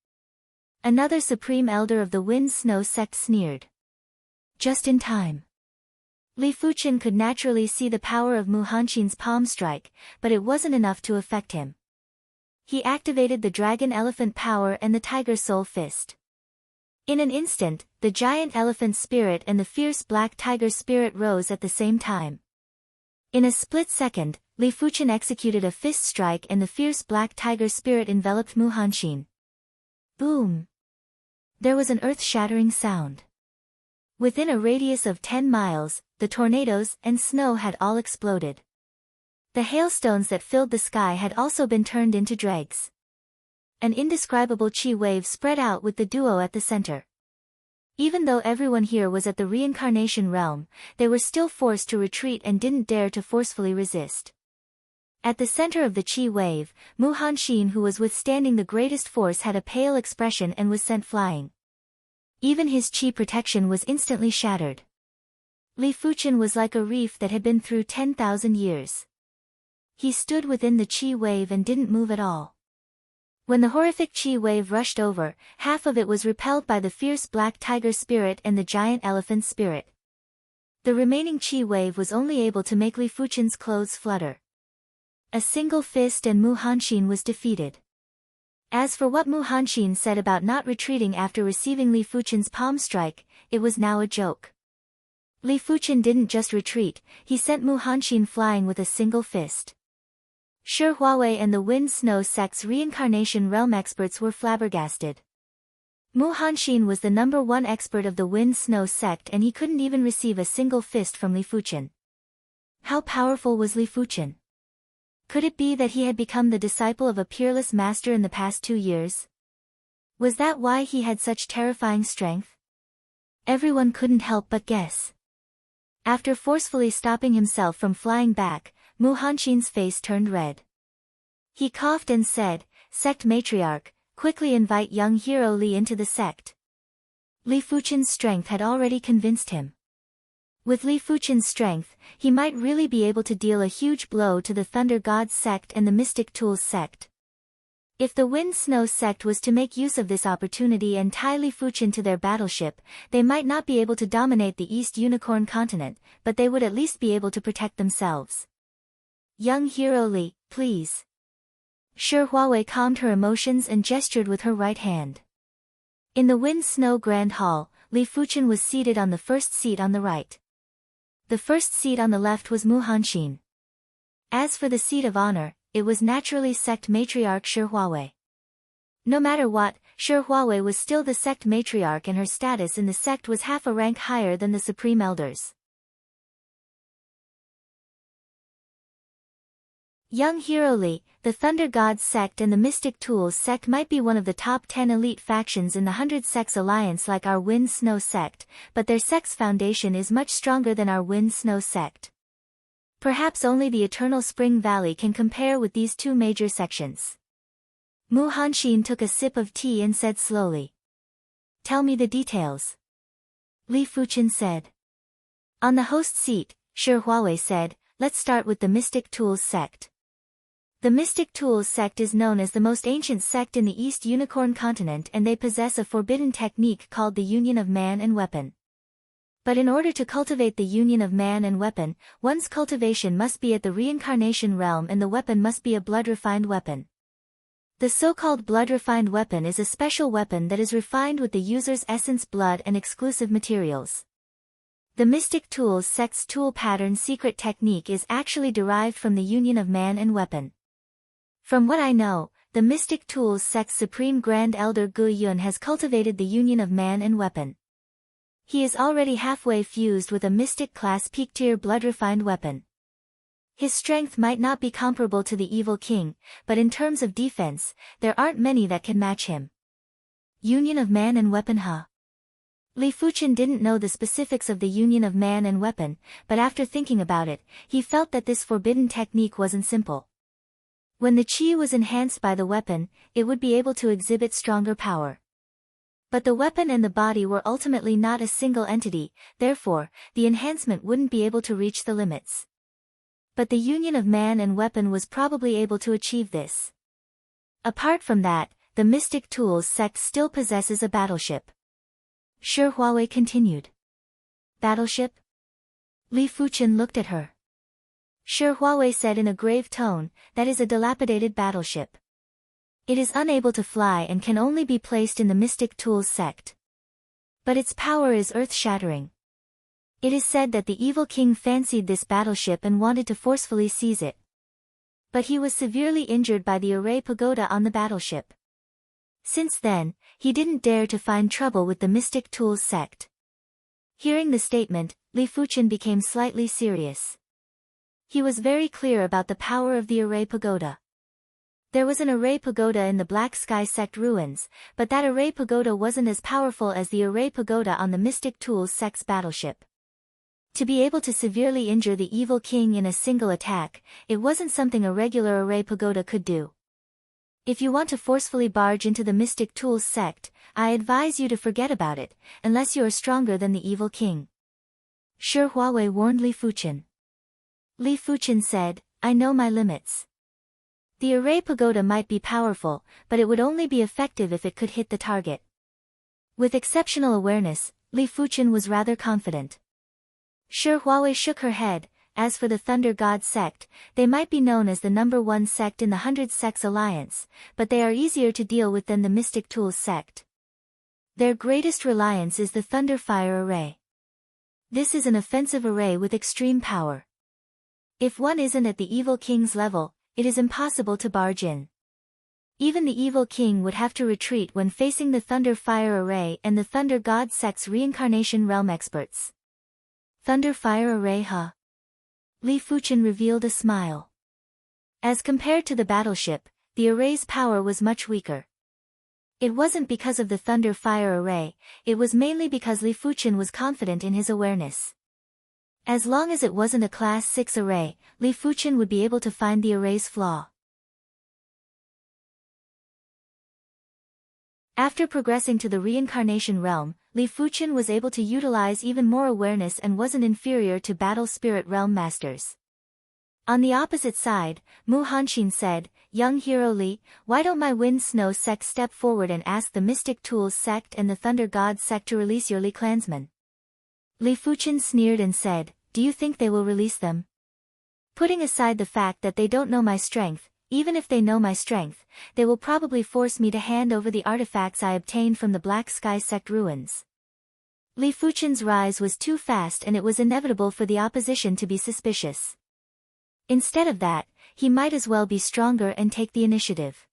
Another supreme elder of the Wind Snow sect sneered. Just in time. Li Fuchen could naturally see the power of Mu Hanxin's palm strike, but it wasn't enough to affect him. He activated the Dragon Elephant power and the Tiger Soul Fist. In an instant, the giant elephant spirit and the fierce black tiger spirit rose at the same time. In a split second, Li Fuchen executed a fist strike and the fierce black tiger spirit enveloped Mu Hanxin. Boom! There was an earth-shattering sound. Within a radius of 10 miles, the tornadoes and snow had all exploded. The hailstones that filled the sky had also been turned into dregs. An indescribable chi wave spread out with the duo at the center. Even though everyone here was at the reincarnation realm, they were still forced to retreat and didn't dare to forcefully resist. At the center of the chi wave, Mu Hanxin, who was withstanding the greatest force, had a pale expression and was sent flying. Even his chi protection was instantly shattered. Li Fuchen was like a reef that had been through 10,000 years. He stood within the chi wave and didn't move at all. When the horrific chi wave rushed over, half of it was repelled by the fierce black tiger spirit and the giant elephant spirit. The remaining chi wave was only able to make Li Fuchen's clothes flutter. A single fist and Mu Hanxin was defeated. As for what Mu Hanxin said about not retreating after receiving Li Fuchen's palm strike, it was now a joke. Li Fuchen didn't just retreat, he sent Mu Hanxin flying with a single fist. Shi Huawei and the Wind Snow sect's reincarnation realm experts were flabbergasted. Mu Hanxin was the #1 expert of the Wind Snow sect and he couldn't even receive a single fist from Li Fuchen. How powerful was Li Fuchen? Could it be that he had become the disciple of a peerless master in the past 2 years? Was that why he had such terrifying strength? Everyone couldn't help but guess. After forcefully stopping himself from flying back, Mu Hanxin's face turned red. He coughed and said, "Sect Matriarch, quickly invite young hero Li into the sect." Li Fuchen's strength had already convinced him. With Li Fuchen's strength, he might really be able to deal a huge blow to the Thunder God's sect and the Mystic Tools sect. If the Wind Snow sect was to make use of this opportunity and tie Li Fuchen to their battleship, they might not be able to dominate the East Unicorn continent, but they would at least be able to protect themselves. "Young hero Li, please." Shi Huawei calmed her emotions and gestured with her right hand. In the Wind Snow Grand Hall, Li Fuchen was seated on the first seat on the right. The first seat on the left was Mu Hanxin. As for the seat of honor, it was naturally sect matriarch Shi Huawei. No matter what, Shi Huawei was still the sect matriarch and her status in the sect was half a rank higher than the supreme elders. Young hero Li, the Thunder God's sect and the Mystic Tools sect might be one of the top 10 elite factions in the 100 Sects Alliance like our Wind Snow sect, but their sect's foundation is much stronger than our Wind Snow sect. Perhaps only the Eternal Spring Valley can compare with these two major sections. Mu Hanxin took a sip of tea and said slowly. Tell me the details. Li Fuchen said. On the host seat, Shi Huawei said, let's start with the Mystic Tools sect. The Mystic Tools sect is known as the most ancient sect in the East Unicorn continent, and they possess a forbidden technique called the union of man and weapon. But in order to cultivate the union of man and weapon, one's cultivation must be at the reincarnation realm and the weapon must be a blood-refined weapon. The so-called blood-refined weapon is a special weapon that is refined with the user's essence, blood, and exclusive materials. The Mystic Tools sect's tool pattern secret technique is actually derived from the union of man and weapon. From what I know, the Mystic Tools sect's Supreme Grand Elder Gu Yun has cultivated the union of man and weapon. He is already halfway fused with a Mystic Class Peak Tier blood-refined weapon. His strength might not be comparable to the Evil King, but in terms of defense, there aren't many that can match him. Union of man and weapon, huh? Li Fuchen didn't know the specifics of the union of man and weapon, but after thinking about it, he felt that this forbidden technique wasn't simple. When the qi was enhanced by the weapon, it would be able to exhibit stronger power. But the weapon and the body were ultimately not a single entity, therefore, the enhancement wouldn't be able to reach the limits. But the union of man and weapon was probably able to achieve this. Apart from that, the Mystic Tools sect still possesses a battleship. Shi Huawei continued. Battleship? Li Fuchen looked at her. Shi Huawei said in a grave tone, that is a dilapidated battleship. It is unable to fly and can only be placed in the Mystic Tools sect. But its power is earth-shattering. It is said that the Evil King fancied this battleship and wanted to forcefully seize it. But he was severely injured by the array pagoda on the battleship. Since then, he didn't dare to find trouble with the Mystic Tools sect. Hearing the statement, Li Fuchen became slightly serious. He was very clear about the power of the array pagoda. There was an array pagoda in the Black Sky sect ruins, but that array pagoda wasn't as powerful as the array pagoda on the Mystic Tools sect's battleship. To be able to severely injure the Evil King in a single attack, it wasn't something a regular array pagoda could do. If you want to forcefully barge into the Mystic Tools sect, I advise you to forget about it, unless you are stronger than the Evil King. Shi Huawei warned Li Fuchen. Li Fuchen said, I know my limits. The array pagoda might be powerful, but it would only be effective if it could hit the target. With exceptional awareness, Li Fuchen was rather confident. Shi Huawei shook her head. As for the Thunder God sect, they might be known as the #1 sect in the 100 Sects Alliance, but they are easier to deal with than the Mystic Tools sect. Their greatest reliance is the Thunder Fire Array. This is an offensive array with extreme power. If one isn't at the Evil King's level, it is impossible to barge in. Even the Evil King would have to retreat when facing the Thunder Fire Array and the Thunder God sect's reincarnation realm experts. Thunder Fire Array, huh? Li Fuchen revealed a smile. As compared to the battleship, the array's power was much weaker. It wasn't because of the Thunder Fire Array, it was mainly because Li Fuchen was confident in his awareness. As long as it wasn't a Class 6 array, Li Fuchen would be able to find the array's flaw. After progressing to the reincarnation realm, Li Fuchen was able to utilize even more awareness and wasn't inferior to Battle Spirit Realm Masters. On the opposite side, Mu Hanxin said, Young Hero Li, why don't my Wind Snow sect step forward and ask the Mystic Tools sect and the Thunder God sect to release your Li clansmen? Li Fuchen sneered and said, do you think they will release them? Putting aside the fact that they don't know my strength, even if they know my strength, they will probably force me to hand over the artifacts I obtained from the Black Sky sect ruins. Li Fuchen's rise was too fast and it was inevitable for the opposition to be suspicious. Instead of that, he might as well be stronger and take the initiative.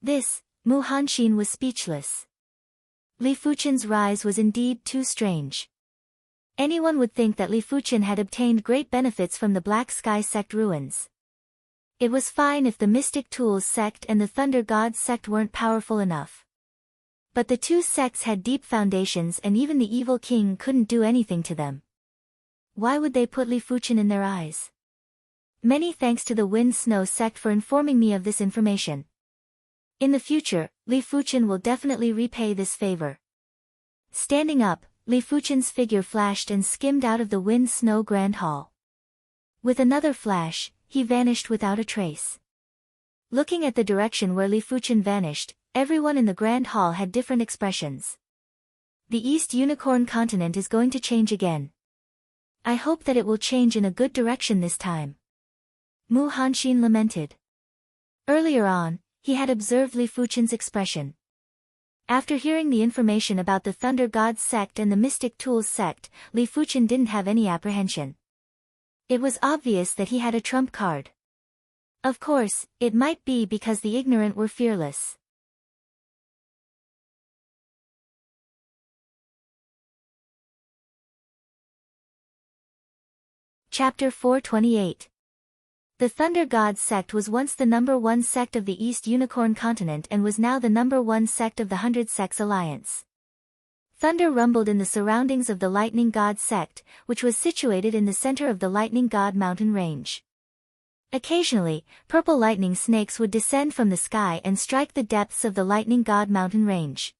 Mu Hanxin was speechless. Li Fuchen's rise was indeed too strange. Anyone would think that Li Fuchen had obtained great benefits from the Black Sky sect ruins. It was fine if the Mystic Tools sect and the Thunder God sect weren't powerful enough. But the two sects had deep foundations and even the Evil King couldn't do anything to them. Why would they put Li Fuchen in their eyes? Many thanks to the Wind Snow sect for informing me of this information. In the future, Li Fuqian will definitely repay this favor. Standing up, Li Fuqian's figure flashed and skimmed out of the wind snow grand hall. With another flash, he vanished without a trace. Looking at the direction where Li Fuqian vanished, everyone in the grand hall had different expressions. The East Unicorn continent is going to change again. I hope that it will change in a good direction this time. Mu Hanxin lamented. Earlier on, he had observed Li Fuqian's expression. After hearing the information about the Thunder Gods sect and the Mystic Tools sect, Li Fuqian didn't have any apprehension. It was obvious that he had a trump card. Of course, it might be because the ignorant were fearless. Chapter 428. The Thunder Gods sect was once the number one sect of the East Unicorn continent and was now the number one sect of the 100 Sects Alliance. Thunder rumbled in the surroundings of the Lightning God sect, which was situated in the center of the Lightning God mountain range. Occasionally, purple lightning snakes would descend from the sky and strike the depths of the Lightning God mountain range.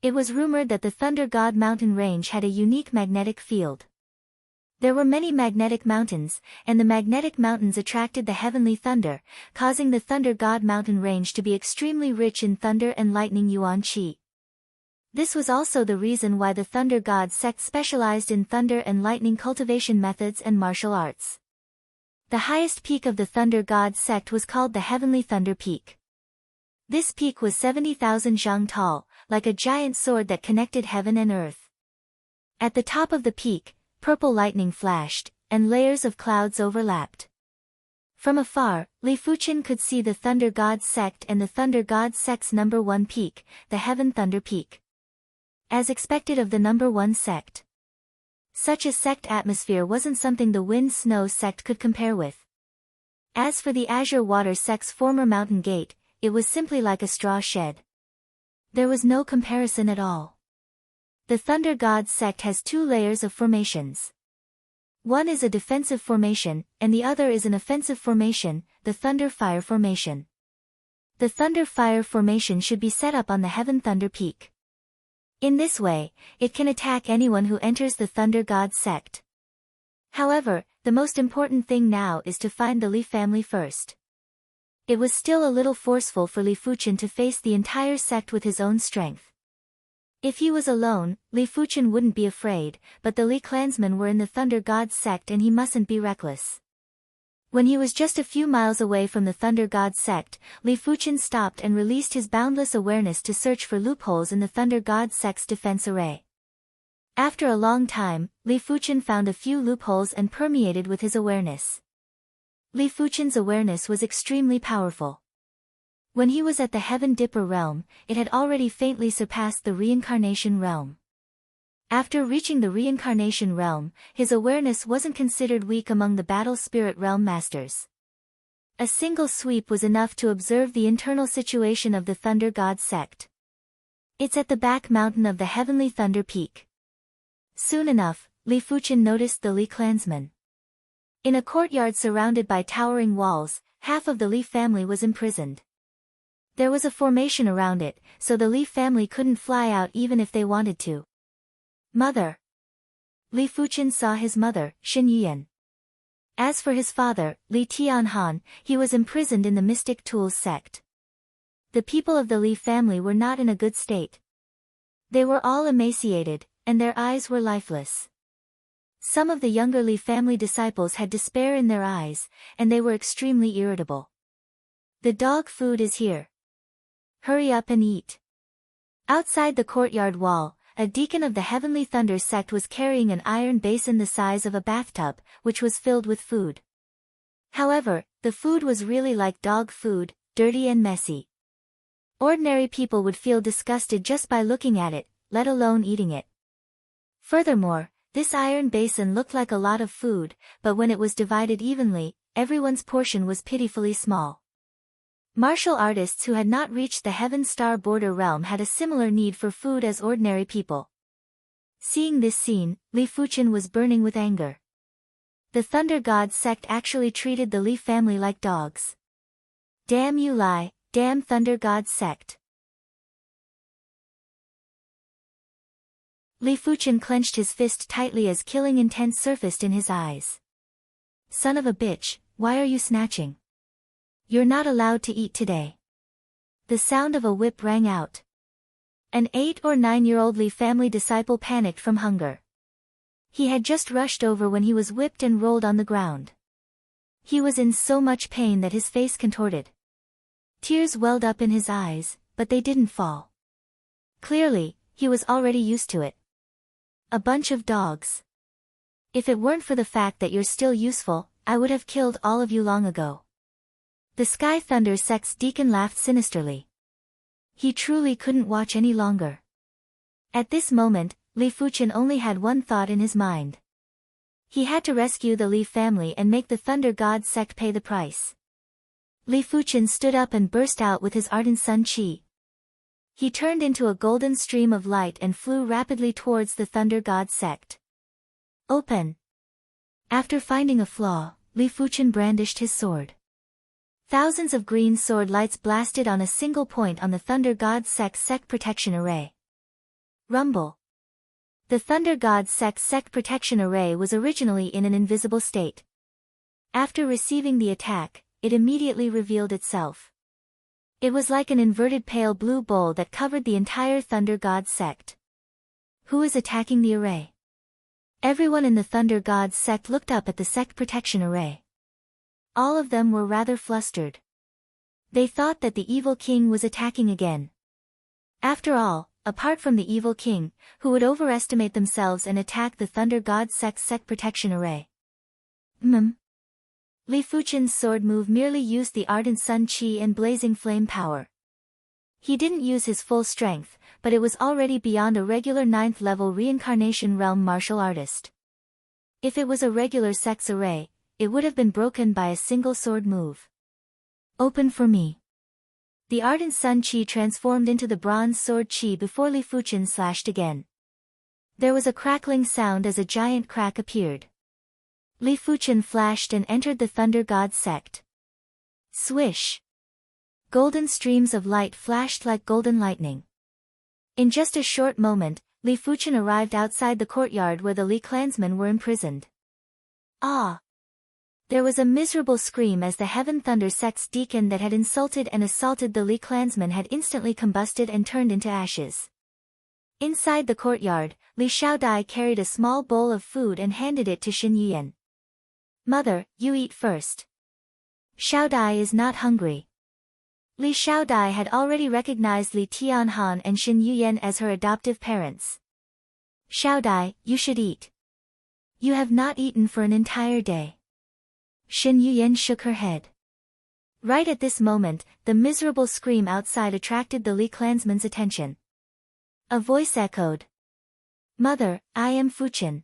It was rumored that the Thunder God mountain range had a unique magnetic field. There were many magnetic mountains, and the magnetic mountains attracted the heavenly thunder, causing the Thunder God mountain range to be extremely rich in thunder and lightning yuan qi. This was also the reason why the Thunder God sect specialized in thunder and lightning cultivation methods and martial arts. The highest peak of the Thunder God sect was called the Heavenly Thunder Peak. This peak was 70,000 zhang tall, like a giant sword that connected heaven and earth. At the top of the peak, purple lightning flashed, and layers of clouds overlapped. From afar, Li Fuqian could see the Thunder God sect and the Thunder God sect's number one peak, the Heaven Thunder Peak. As expected of the number one sect. Such a sect atmosphere wasn't something the Wind Snow sect could compare with. As for the Azure Water sect's former mountain gate, it was simply like a straw shed. There was no comparison at all. The Thunder God sect has two layers of formations. One is a defensive formation, and the other is an offensive formation, the Thunder Fire formation. The Thunder Fire formation should be set up on the Heaven Thunder Peak. In this way, it can attack anyone who enters the Thunder God sect. However, the most important thing now is to find the Li family first. It was still a little forceful for Li Fuqian to face the entire sect with his own strength. If he was alone, Li Fuqian wouldn't be afraid, but the Li clansmen were in the Thunder God sect and he mustn't be reckless. When he was just a few miles away from the Thunder God sect, Li Fuqian stopped and released his boundless awareness to search for loopholes in the Thunder God sect's defense array. After a long time, Li Fuqian found a few loopholes and permeated with his awareness. Li Fuqian's awareness was extremely powerful. When he was at the Heaven Dipper realm, it had already faintly surpassed the Reincarnation realm. After reaching the Reincarnation realm, his awareness wasn't considered weak among the Battle Spirit realm masters. A single sweep was enough to observe the internal situation of the Thunder God sect. It's at the back mountain of the Heavenly Thunder Peak. Soon enough, Li Fuqian noticed the Li clansmen. In a courtyard surrounded by towering walls, half of the Li family was imprisoned. There was a formation around it, so the Li family couldn't fly out even if they wanted to. Mother. Li Fuqian saw his mother, Shen Yuan. As for his father, Li Tianhan, he was imprisoned in the Mystic Tools sect. The people of the Li family were not in a good state. They were all emaciated, and their eyes were lifeless. Some of the younger Li family disciples had despair in their eyes, and they were extremely irritable. The dog food is here. Hurry up and eat. Outside the courtyard wall, a deacon of the Heavenly Thunder sect was carrying an iron basin the size of a bathtub, which was filled with food. However, the food was really like dog food, dirty and messy. Ordinary people would feel disgusted just by looking at it, let alone eating it. Furthermore, this iron basin looked like a lot of food, but when it was divided evenly, everyone's portion was pitifully small. Martial artists who had not reached the Heaven Star border realm had a similar need for food as ordinary people. Seeing this scene, Li Fuqian was burning with anger. The Thunder God sect actually treated the Li family like dogs. Damn you Li, Damn Thunder God sect. Li Fuchen clenched his fist tightly as killing intent surfaced in his eyes. Son of a bitch, why are you snatching? You're not allowed to eat today. The sound of a whip rang out. An 8 or 9-year-old Li family disciple panicked from hunger. He had just rushed over when he was whipped and rolled on the ground. He was in so much pain that his face contorted. Tears welled up in his eyes, but they didn't fall. Clearly, he was already used to it. A bunch of dogs. If it weren't for the fact that you're still useful, I would have killed all of you long ago. The Sky Thunder sect's deacon laughed sinisterly. He truly couldn't watch any longer. At this moment, Li Fuchen only had one thought in his mind. He had to rescue the Li family and make the Thunder God sect pay the price. Li Fuchen stood up and burst out with his ardent sun qi. He turned into a golden stream of light and flew rapidly towards the Thunder God sect. Open. After finding a flaw, Li Fuchen brandished his sword. Thousands of green sword lights blasted on a single point on the Thunder God sect's sect protection array. Rumble. The Thunder God sect's sect protection array was originally in an invisible state. After receiving the attack, it immediately revealed itself. It was like an inverted pale blue bowl that covered the entire Thunder God sect. Who is attacking the array? Everyone in the Thunder God sect looked up at the sect protection array. All of them were rather flustered. They thought that the evil king was attacking again. After all, apart from the evil king, who would overestimate themselves and attack the Thunder God sect's sect protection array? Li Fuchen's sword move merely used the ardent sun qi and blazing flame power. He didn't use his full strength, but it was already beyond a regular 9th level reincarnation realm martial artist. If it was a regular sect's array, it would have been broken by a single sword move. Open for me. The ardent sun qi transformed into the bronze sword qi before Li Fuchen slashed again. There was a crackling sound as a giant crack appeared. Li Fuchen flashed and entered the Thunder God sect. Swish! Golden streams of light flashed like golden lightning. In just a short moment, Li Fuchen arrived outside the courtyard where the Li clansmen were imprisoned. Ah! There was a miserable scream as the Heaven Thunder sect's deacon that had insulted and assaulted the Li clansmen had instantly combusted and turned into ashes. Inside the courtyard, Li Xiaodai carried a small bowl of food and handed it to Xin Yuyan. Mother, you eat first. Xiaodai is not hungry. Li Xiaodai had already recognized Li Tianhan and Xin Yuyan as her adoptive parents. Xiaodai, you should eat. You have not eaten for an entire day. Xin Yuyan shook her head. Right at this moment, the miserable scream outside attracted the Li clansmen's attention. A voice echoed. Mother, I am Fuchen.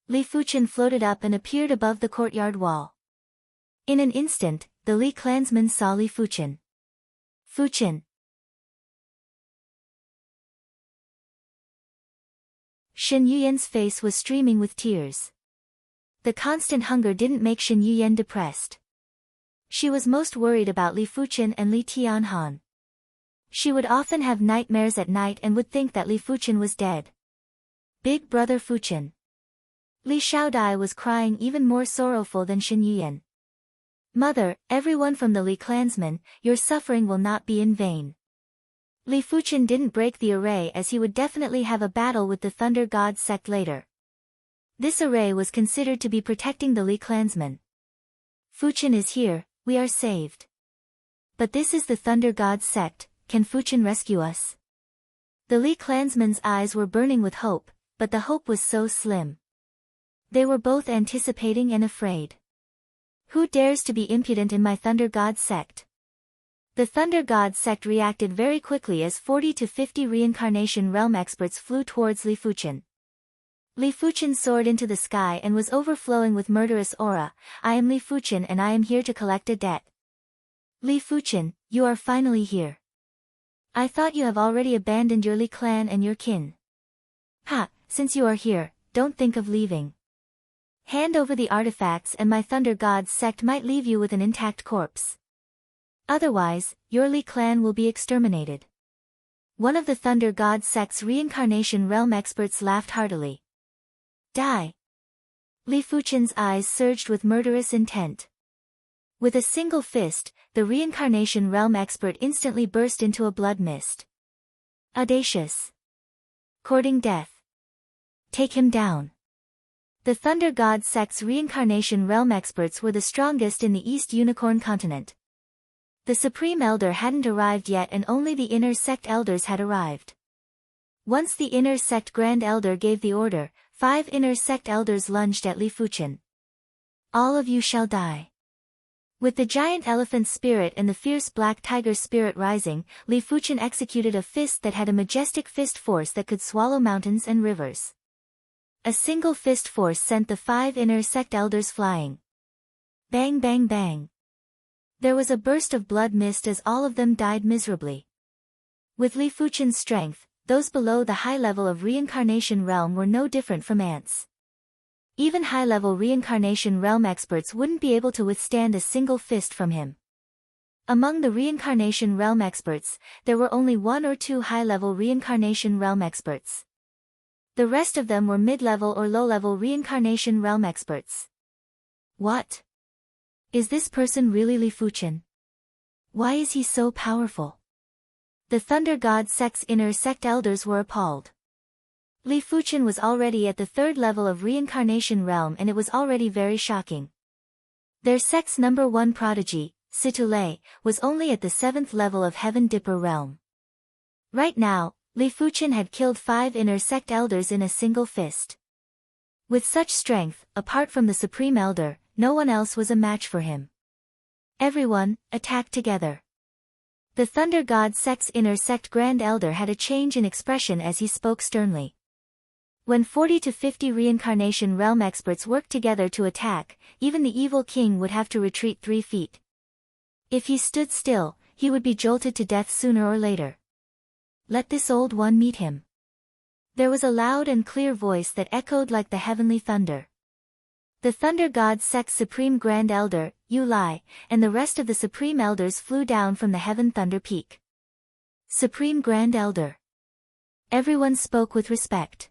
Li Fuchen floated up and appeared above the courtyard wall. In an instant, the Li clansmen saw Li Fuchen. Fuchen. Xin Yuyan's face was streaming with tears. The constant hunger didn't make Xin Yuyan depressed. She was most worried about Li Fuchen and Li Tianhan. She would often have nightmares at night and would think that Li Fuchen was dead. Big brother Fuchen. Li Xiaodai was crying even more sorrowful than Xin Yuyan. Mother, everyone from the Li clansmen, your suffering will not be in vain. Li Fuchen didn't break the array as he would definitely have a battle with the Thunder God sect later. This array was considered to be protecting the Li clansmen. Fuchen is here, we are saved. But this is the Thunder God sect, can Fuchen rescue us? The Li clansmen's eyes were burning with hope, but the hope was so slim. They were both anticipating and afraid. Who dares to be impudent in my Thunder God sect? The Thunder God sect reacted very quickly as 40 to 50 reincarnation realm experts flew towards Li Fuchen. Li Fuchen soared into the sky and was overflowing with murderous aura. I am Li Fuchen and I am here to collect a debt. Li Fuchen, you are finally here. I thought you have already abandoned your Li clan and your kin. Ha, since you are here, don't think of leaving. Hand over the artifacts and my Thunder God sect might leave you with an intact corpse. Otherwise, your Li clan will be exterminated. One of the Thunder God sect's reincarnation realm experts laughed heartily. Die. Li Fuchen's eyes surged with murderous intent. With a single fist, the reincarnation realm expert instantly burst into a blood mist. Audacious. Courting death. Take him down. The Thunder God sect's reincarnation realm experts were the strongest in the East Unicorn continent. The Supreme Elder hadn't arrived yet and only the Inner Sect Elders had arrived. Once the Inner Sect Grand Elder gave the order, 5 Inner Sect Elders lunged at Li Fuchen. All of you shall die. With the giant elephant spirit and the fierce black tiger spirit rising, Li Fuchen executed a fist that had a majestic fist force that could swallow mountains and rivers. A single fist force sent the 5 Inner Sect Elders flying. Bang bang bang. There was a burst of blood mist as all of them died miserably. With Li Fuchen's strength, those below the high level of reincarnation realm were no different from ants. Even high-level reincarnation realm experts wouldn't be able to withstand a single fist from him. Among the reincarnation realm experts, there were only 1 or 2 high-level reincarnation realm experts. The rest of them were mid-level or low-level reincarnation realm experts. What? Is this person really Li Fuchen? Why is he so powerful? The Thunder God sect's Inner Sect Elders were appalled. Li Fuchen was already at the 3rd level of reincarnation realm and it was already very shocking. Their sect's number 1 prodigy, Situlei, was only at the 7th level of Heaven Dipper realm. Right now, Li Fuchen had killed 5 Inner Sect Elders in a single fist. With such strength, apart from the Supreme Elder, no one else was a match for him. Everyone, attack together. The Thunder God sect's Inner Sect Grand Elder had a change in expression as he spoke sternly. When 40 to 50 reincarnation realm experts worked together to attack, even the evil king would have to retreat 3 feet. If he stood still, he would be jolted to death sooner or later. Let this old one meet him. There was a loud and clear voice that echoed like the heavenly thunder. The Thunder God sect's Supreme Grand Elder, Yu Lai, and the rest of the Supreme Elders flew down from the Heaven Thunder Peak. Supreme Grand Elder. Everyone spoke with respect.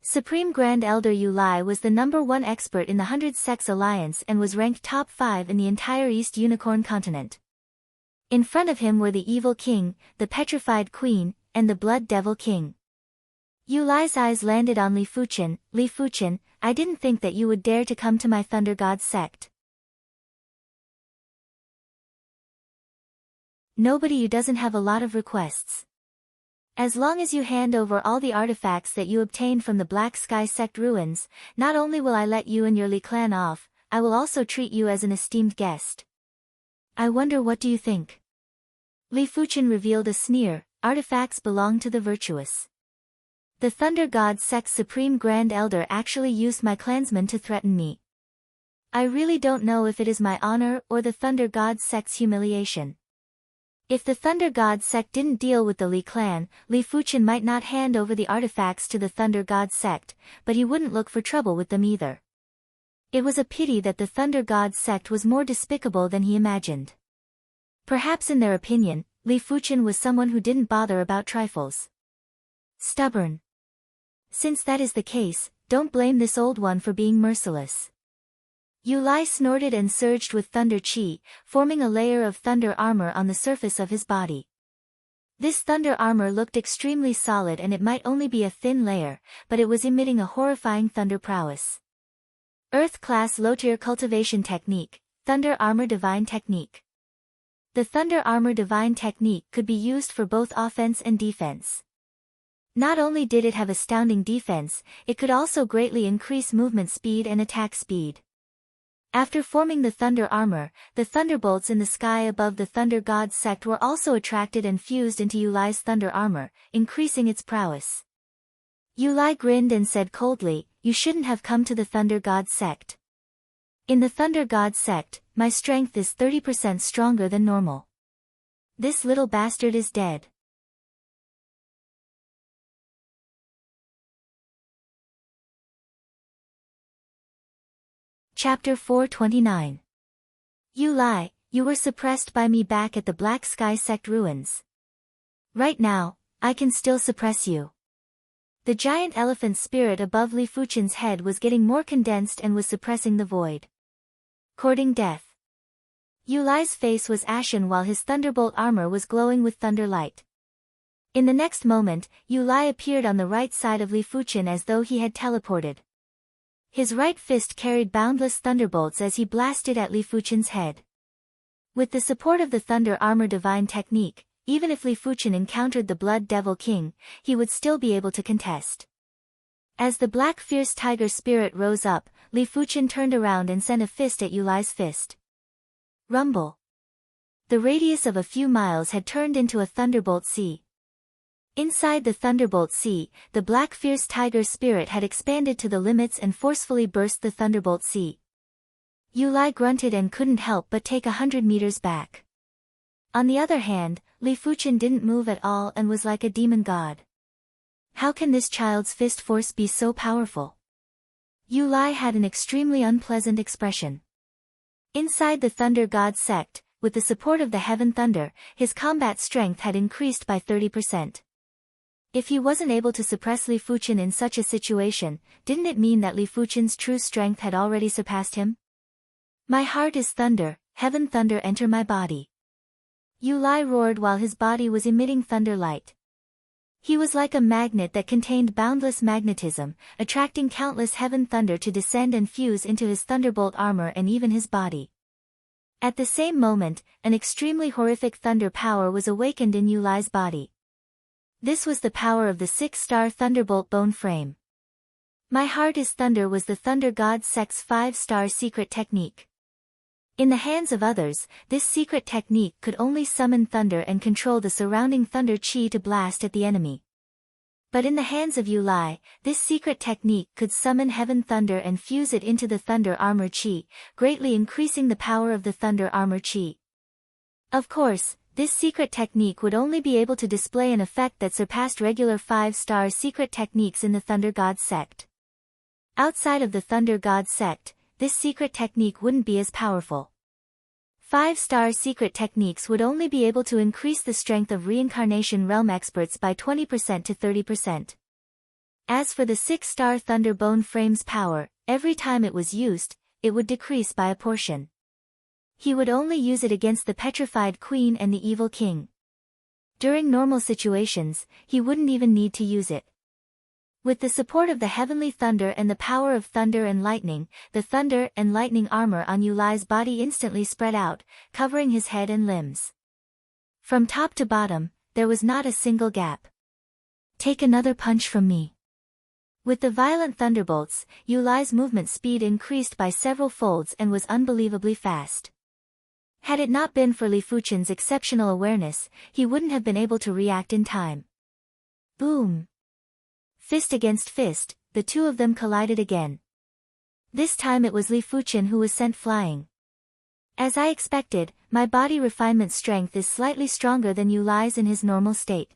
Supreme Grand Elder Yu Lai was the number 1 expert in the 100 Sects Alliance and was ranked top 5 in the entire East Unicorn continent. In front of him were the Evil King, the Petrified Queen, and the Blood Devil King. Yu Lai's eyes landed on Li Fuchen. Li Fuchen, I didn't think that you would dare to come to my Thunder God sect. Nobody who doesn't have a lot of requests. As long as you hand over all the artifacts that you obtained from the Black Sky Sect ruins, not only will I let you and your Li clan off, I will also treat you as an esteemed guest. I wonder what do you think? Li Fuchen revealed a sneer. Artifacts belong to the virtuous. The Thunder God sect's Supreme Grand Elder actually used my clansmen to threaten me. I really don't know if it is my honor or the Thunder God sect's humiliation. If the Thunder God sect didn't deal with the Li clan, Li Fuchen might not hand over the artifacts to the Thunder God sect, but he wouldn't look for trouble with them either. It was a pity that the Thunder God sect was more despicable than he imagined. Perhaps in their opinion, Li Fuchen was someone who didn't bother about trifles. Stubborn. Since that is the case, don't blame this old one for being merciless. Yu Lai snorted and surged with thunder chi, forming a layer of thunder armor on the surface of his body. This thunder armor looked extremely solid and it might only be a thin layer, but it was emitting a horrifying thunder prowess. Earth-class low-tier cultivation technique, Thunder Armor Divine Technique. The Thunder Armor Divine Technique could be used for both offense and defense. Not only did it have astounding defense, it could also greatly increase movement speed and attack speed. After forming the Thunder Armor, the thunderbolts in the sky above the Thunder God sect were also attracted and fused into Yu Lai's Thunder Armor, increasing its prowess. Yu Lai grinned and said coldly, "You shouldn't have come to the Thunder God sect. In the Thunder God sect, my strength is 30% stronger than normal. This little bastard is dead." Chapter 429. Yu Lai, You were suppressed by me back at the Black Sky Sect ruins. Right now, I can still suppress you. The giant elephant spirit above Li Fuchen's head was getting more condensed and was suppressing the void. Courting death. Yu Lai's face was ashen while his thunderbolt armor was glowing with thunder light. In the next moment, Yu Lai appeared on the right side of Li Fuchen as though he had teleported. His right fist carried boundless thunderbolts as he blasted at Li Fuchen's head. With the support of the thunder armor divine technique, even if Li Fuchen encountered the Blood Devil King, he would still be able to contest. As the black fierce tiger spirit rose up, Li Fuchen turned around and sent a fist at Yu Lai's fist. Rumble. The radius of a few miles had turned into a thunderbolt sea. Inside the thunderbolt sea, the black fierce tiger spirit had expanded to the limits and forcefully burst the thunderbolt sea. Yu Lai grunted and couldn't help but take 100 meters back. On the other hand, Li Fuchen didn't move at all and was like a demon god. How can this child's fist force be so powerful? Yu Lai had an extremely unpleasant expression. Inside the Thunder God sect, with the support of the Heaven Thunder, his combat strength had increased by 30%. If he wasn't able to suppress Li Fuchen in such a situation, didn't it mean that Li Fuchen's true strength had already surpassed him? My heart is thunder, Heaven Thunder enter my body. Yu Lai roared while his body was emitting thunder light. He was like a magnet that contained boundless magnetism, attracting countless heaven thunder to descend and fuse into his thunderbolt armor and even his body. At the same moment, an extremely horrific thunder power was awakened in Yu Lai's body. This was the power of the 6-star thunderbolt bone frame. My heart is thunder was the Thunder God sect's 5-star secret technique. In the hands of others, this secret technique could only summon thunder and control the surrounding thunder chi to blast at the enemy. But in the hands of Yu Lai, this secret technique could summon heaven thunder and fuse it into the thunder armor chi, greatly increasing the power of the thunder armor chi. Of course, this secret technique would only be able to display an effect that surpassed regular 5-star secret techniques in the Thunder God sect. Outside of the Thunder God sect, this secret technique wouldn't be as powerful. 5-star secret techniques would only be able to increase the strength of reincarnation realm experts by 20% to 30%. As for the 6-star Thunder Bone Frame's power, every time it was used, it would decrease by a portion. He would only use it against the petrified queen and the evil king. During normal situations, he wouldn't even need to use it. With the support of the heavenly thunder and the power of thunder and lightning, the thunder and lightning armor on Yu Lai's body instantly spread out, covering his head and limbs. From top to bottom, there was not a single gap. Take another punch from me. With the violent thunderbolts, Yu Lai's movement speed increased by several folds and was unbelievably fast. Had it not been for Li Fuchen's exceptional awareness, he wouldn't have been able to react in time. Boom! Fist against fist, the two of them collided again. This time it was Li Fuchen who was sent flying. As I expected, my body refinement strength is slightly stronger than Yu Lai's in his normal state.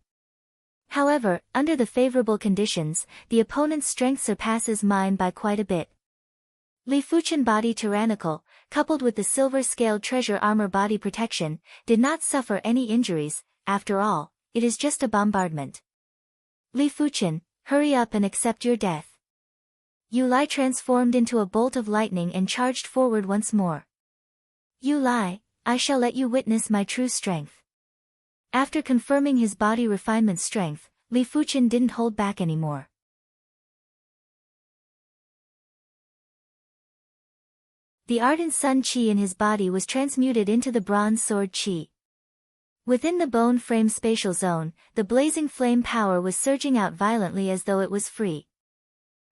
However, under the favorable conditions, the opponent's strength surpasses mine by quite a bit. Li Fuchen body tyrannical, coupled with the silver-scaled treasure armor body protection, did not suffer any injuries. After all, it is just a bombardment. Li Fuchen, hurry up and accept your death. Yu Lai transformed into a bolt of lightning and charged forward once more. Yu Lai, I shall let you witness my true strength. After confirming his body refinement strength, Li Fuchen didn't hold back anymore. The ardent sun chi in his body was transmuted into the bronze sword chi. Within the bone frame spatial zone, the blazing flame power was surging out violently as though it was free.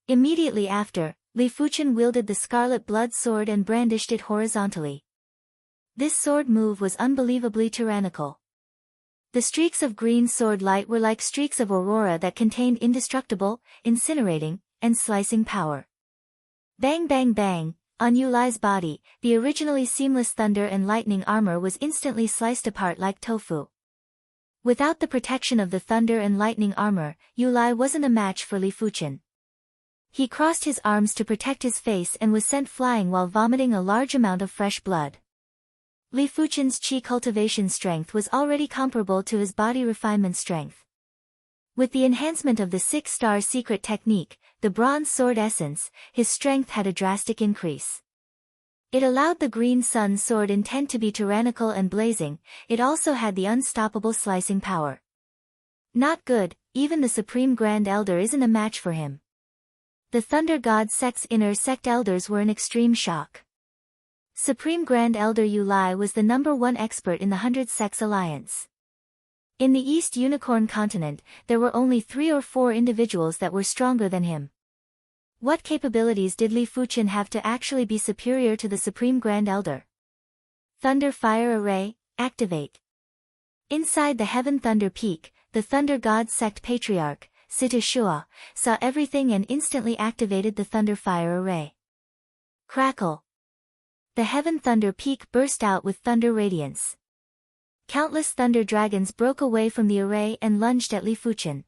Immediately after, Li Fuchen wielded the scarlet blood sword and brandished it horizontally. This sword move was unbelievably tyrannical. The streaks of green sword light were like streaks of aurora that contained indestructible, incinerating, and slicing power. Bang bang bang! On Yu Lai's body, the originally seamless thunder and lightning armor was instantly sliced apart like tofu. Without the protection of the thunder and lightning armor, Yu Lai wasn't a match for Li Fuchen. He crossed his arms to protect his face and was sent flying while vomiting a large amount of fresh blood. Li Fuchen's qi cultivation strength was already comparable to his body refinement strength. With the enhancement of the 6-star secret technique, the bronze sword essence, his strength had a drastic increase. It allowed the green sun sword intent to be tyrannical and blazing, it also had the unstoppable slicing power. Not good, even the Supreme Grand Elder isn't a match for him. The Thunder God sect's inner sect elders were in extreme shock. Supreme Grand Elder Yu Lai was the #1 expert in the 100 Sects Alliance. In the East Unicorn continent, there were only 3 or 4 individuals that were stronger than him. What capabilities did Li Fuchen have to actually be superior to the Supreme Grand Elder? Thunder Fire Array, activate. Inside the Heaven Thunder Peak, the Thunder God Sect Patriarch, Situ Shua, saw everything and instantly activated the Thunder Fire Array. Crackle. The Heaven Thunder Peak burst out with thunder radiance. Countless thunder dragons broke away from the array and lunged at Li Fuchen.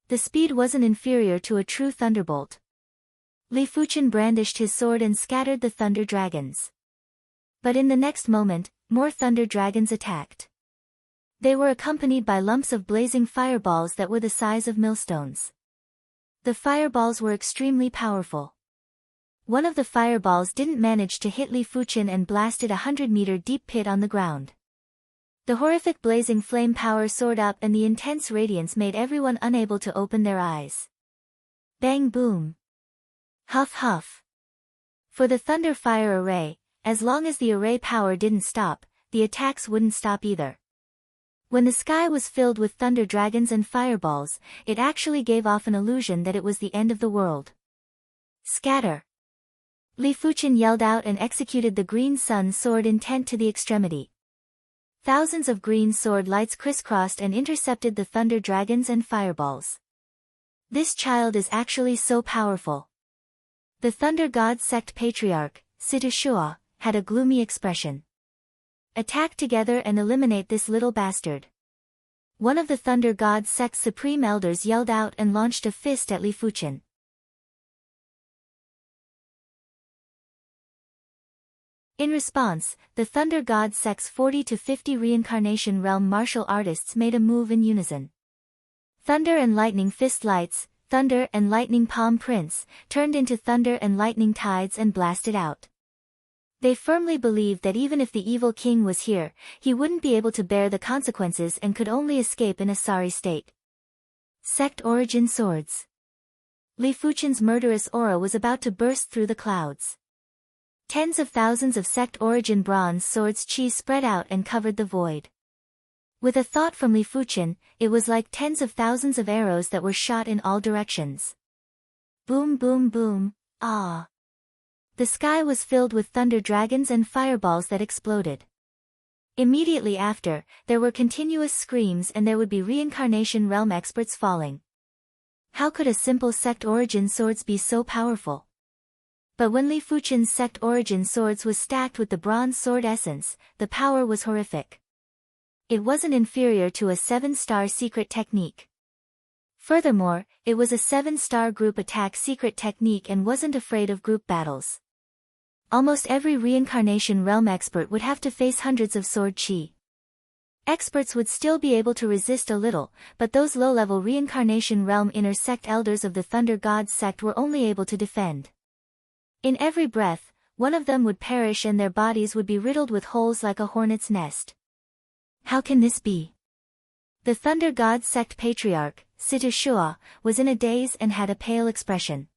The speed wasn't inferior to a true thunderbolt. Li Fuchen brandished his sword and scattered the thunder dragons. But in the next moment, more thunder dragons attacked. They were accompanied by lumps of blazing fireballs that were the size of millstones. The fireballs were extremely powerful. One of the fireballs didn't manage to hit Li Fuchen and blasted a 100-meter deep pit on the ground. The horrific blazing flame power soared up and the intense radiance made everyone unable to open their eyes. Bang boom. Huff huff. For the Thunder Fire Array, as long as the array power didn't stop, the attacks wouldn't stop either. When the sky was filled with thunder dragons and fireballs, it actually gave off an illusion that it was the end of the world. Scatter. Li Fuchen yelled out and executed the green sun sword intent to the extremity. Thousands of green sword lights crisscrossed and intercepted the thunder dragons and fireballs. This child is actually so powerful. The Thunder God Sect Patriarch, Situ Shua, had a gloomy expression. Attack together and eliminate this little bastard. One of the Thunder God Sect's supreme elders yelled out and launched a fist at Li Fuchen. In response, the Thunder God Sect's 40 to 50 Reincarnation Realm martial artists made a move in unison. Thunder and Lightning Fist Lights, Thunder and Lightning Palm Prints, turned into Thunder and Lightning Tides and blasted out. They firmly believed that even if the evil king was here, he wouldn't be able to bear the consequences and could only escape in a sorry state. Sect Origin Swords. Li Fuchen's murderous aura was about to burst through the clouds. Tens of thousands of sect origin bronze swords chi spread out and covered the void. With a thought from Li Fuchen, it was like tens of thousands of arrows that were shot in all directions. Boom boom boom, ah. The sky was filled with thunder dragons and fireballs that exploded. Immediately after, there were continuous screams and there would be reincarnation realm experts falling. How could a simple sect origin swords be so powerful? But when Li Fuchen's sect origin swords was stacked with the bronze sword essence, the power was horrific. It wasn't inferior to a 7-star secret technique. Furthermore, it was a 7-star group attack secret technique and wasn't afraid of group battles. Almost every reincarnation realm expert would have to face hundreds of sword chi. Experts would still be able to resist a little, but those low-level reincarnation realm inner sect elders of the Thunder God sect were only able to defend. In every breath, one of them would perish and their bodies would be riddled with holes like a hornet's nest. How can this be? The Thunder God Sect Patriarch, Situ Shua, was in a daze and had a pale expression.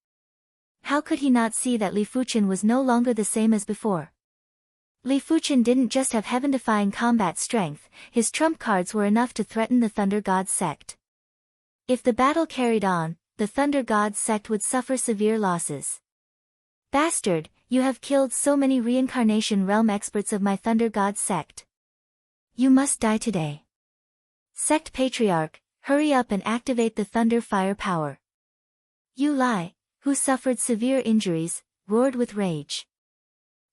How could he not see that Li Fuchen was no longer the same as before? Li Fuchen didn't just have heaven-defying combat strength, his trump cards were enough to threaten the Thunder God Sect. If the battle carried on, the Thunder God Sect would suffer severe losses. Bastard, you have killed so many reincarnation realm experts of my Thunder God Sect. You must die today. Sect Patriarch, hurry up and activate the Thunder Fire power. Yu Lai, who suffered severe injuries, roared with rage.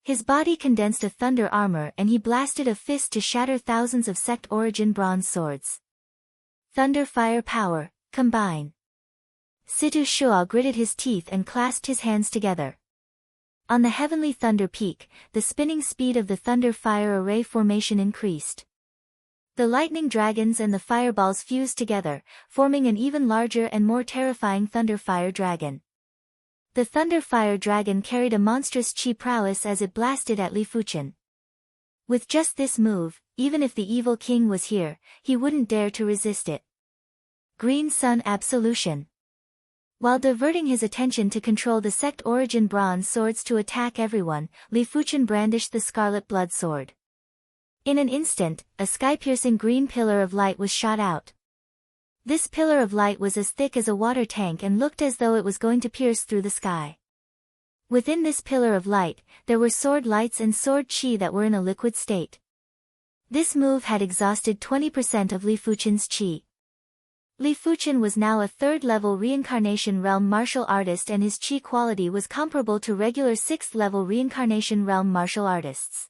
His body condensed a thunder armor and he blasted a fist to shatter thousands of sect origin bronze swords. Thunder Fire power, combine. Situ Shua gritted his teeth and clasped his hands together. On the heavenly thunder peak, the spinning speed of the thunder fire array formation increased. The lightning dragons and the fireballs fused together, forming an even larger and more terrifying thunder fire dragon. The thunder fire dragon carried a monstrous chi prowess as it blasted at Li Fuqian. With just this move, even if the evil king was here, he wouldn't dare to resist it. Green Sun Absolution. While diverting his attention to control the sect origin bronze swords to attack everyone, Li Fuqian brandished the scarlet blood sword. In an instant, a sky-piercing green pillar of light was shot out. This pillar of light was as thick as a water tank and looked as though it was going to pierce through the sky. Within this pillar of light, there were sword lights and sword chi that were in a liquid state. This move had exhausted 20% of Li Fuqian's chi. Li Fuqian was now a third-level reincarnation realm martial artist and his chi quality was comparable to regular 6th-level reincarnation realm martial artists.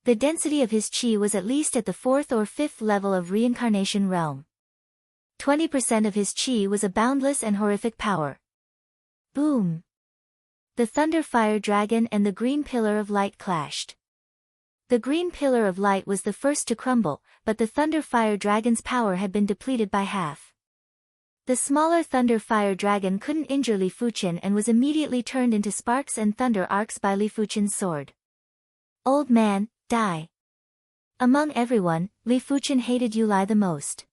The density of his chi was at least at the 4th or 5th level of reincarnation realm. 20% of his chi was a boundless and horrific power. Boom! The thunder fire dragon and the green pillar of light clashed. The green pillar of light was the first to crumble, but the thunder fire dragon's power had been depleted by half. The smaller thunder fire dragon couldn't injure Li Fuqian and was immediately turned into sparks and thunder arcs by Li Fuqian's sword. Old man, die. Among everyone, Li Fuqian hated Yulai the most.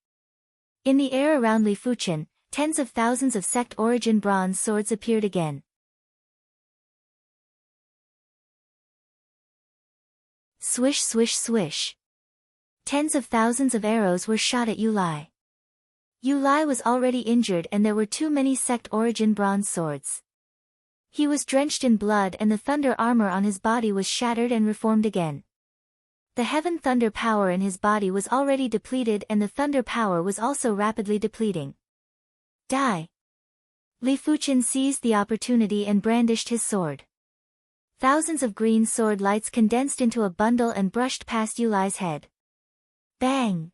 In the air around Li Fuqian, tens of thousands of sect origin bronze swords appeared again. Swish swish swish. Tens of thousands of arrows were shot at Yulai. Yulai was already injured and there were too many sect origin bronze swords. He was drenched in blood and the thunder armor on his body was shattered and reformed again. The heaven thunder power in his body was already depleted and the thunder power was also rapidly depleting. Die! Li Fuqian seized the opportunity and brandished his sword. Thousands of green sword lights condensed into a bundle and brushed past Yulai's head. Bang!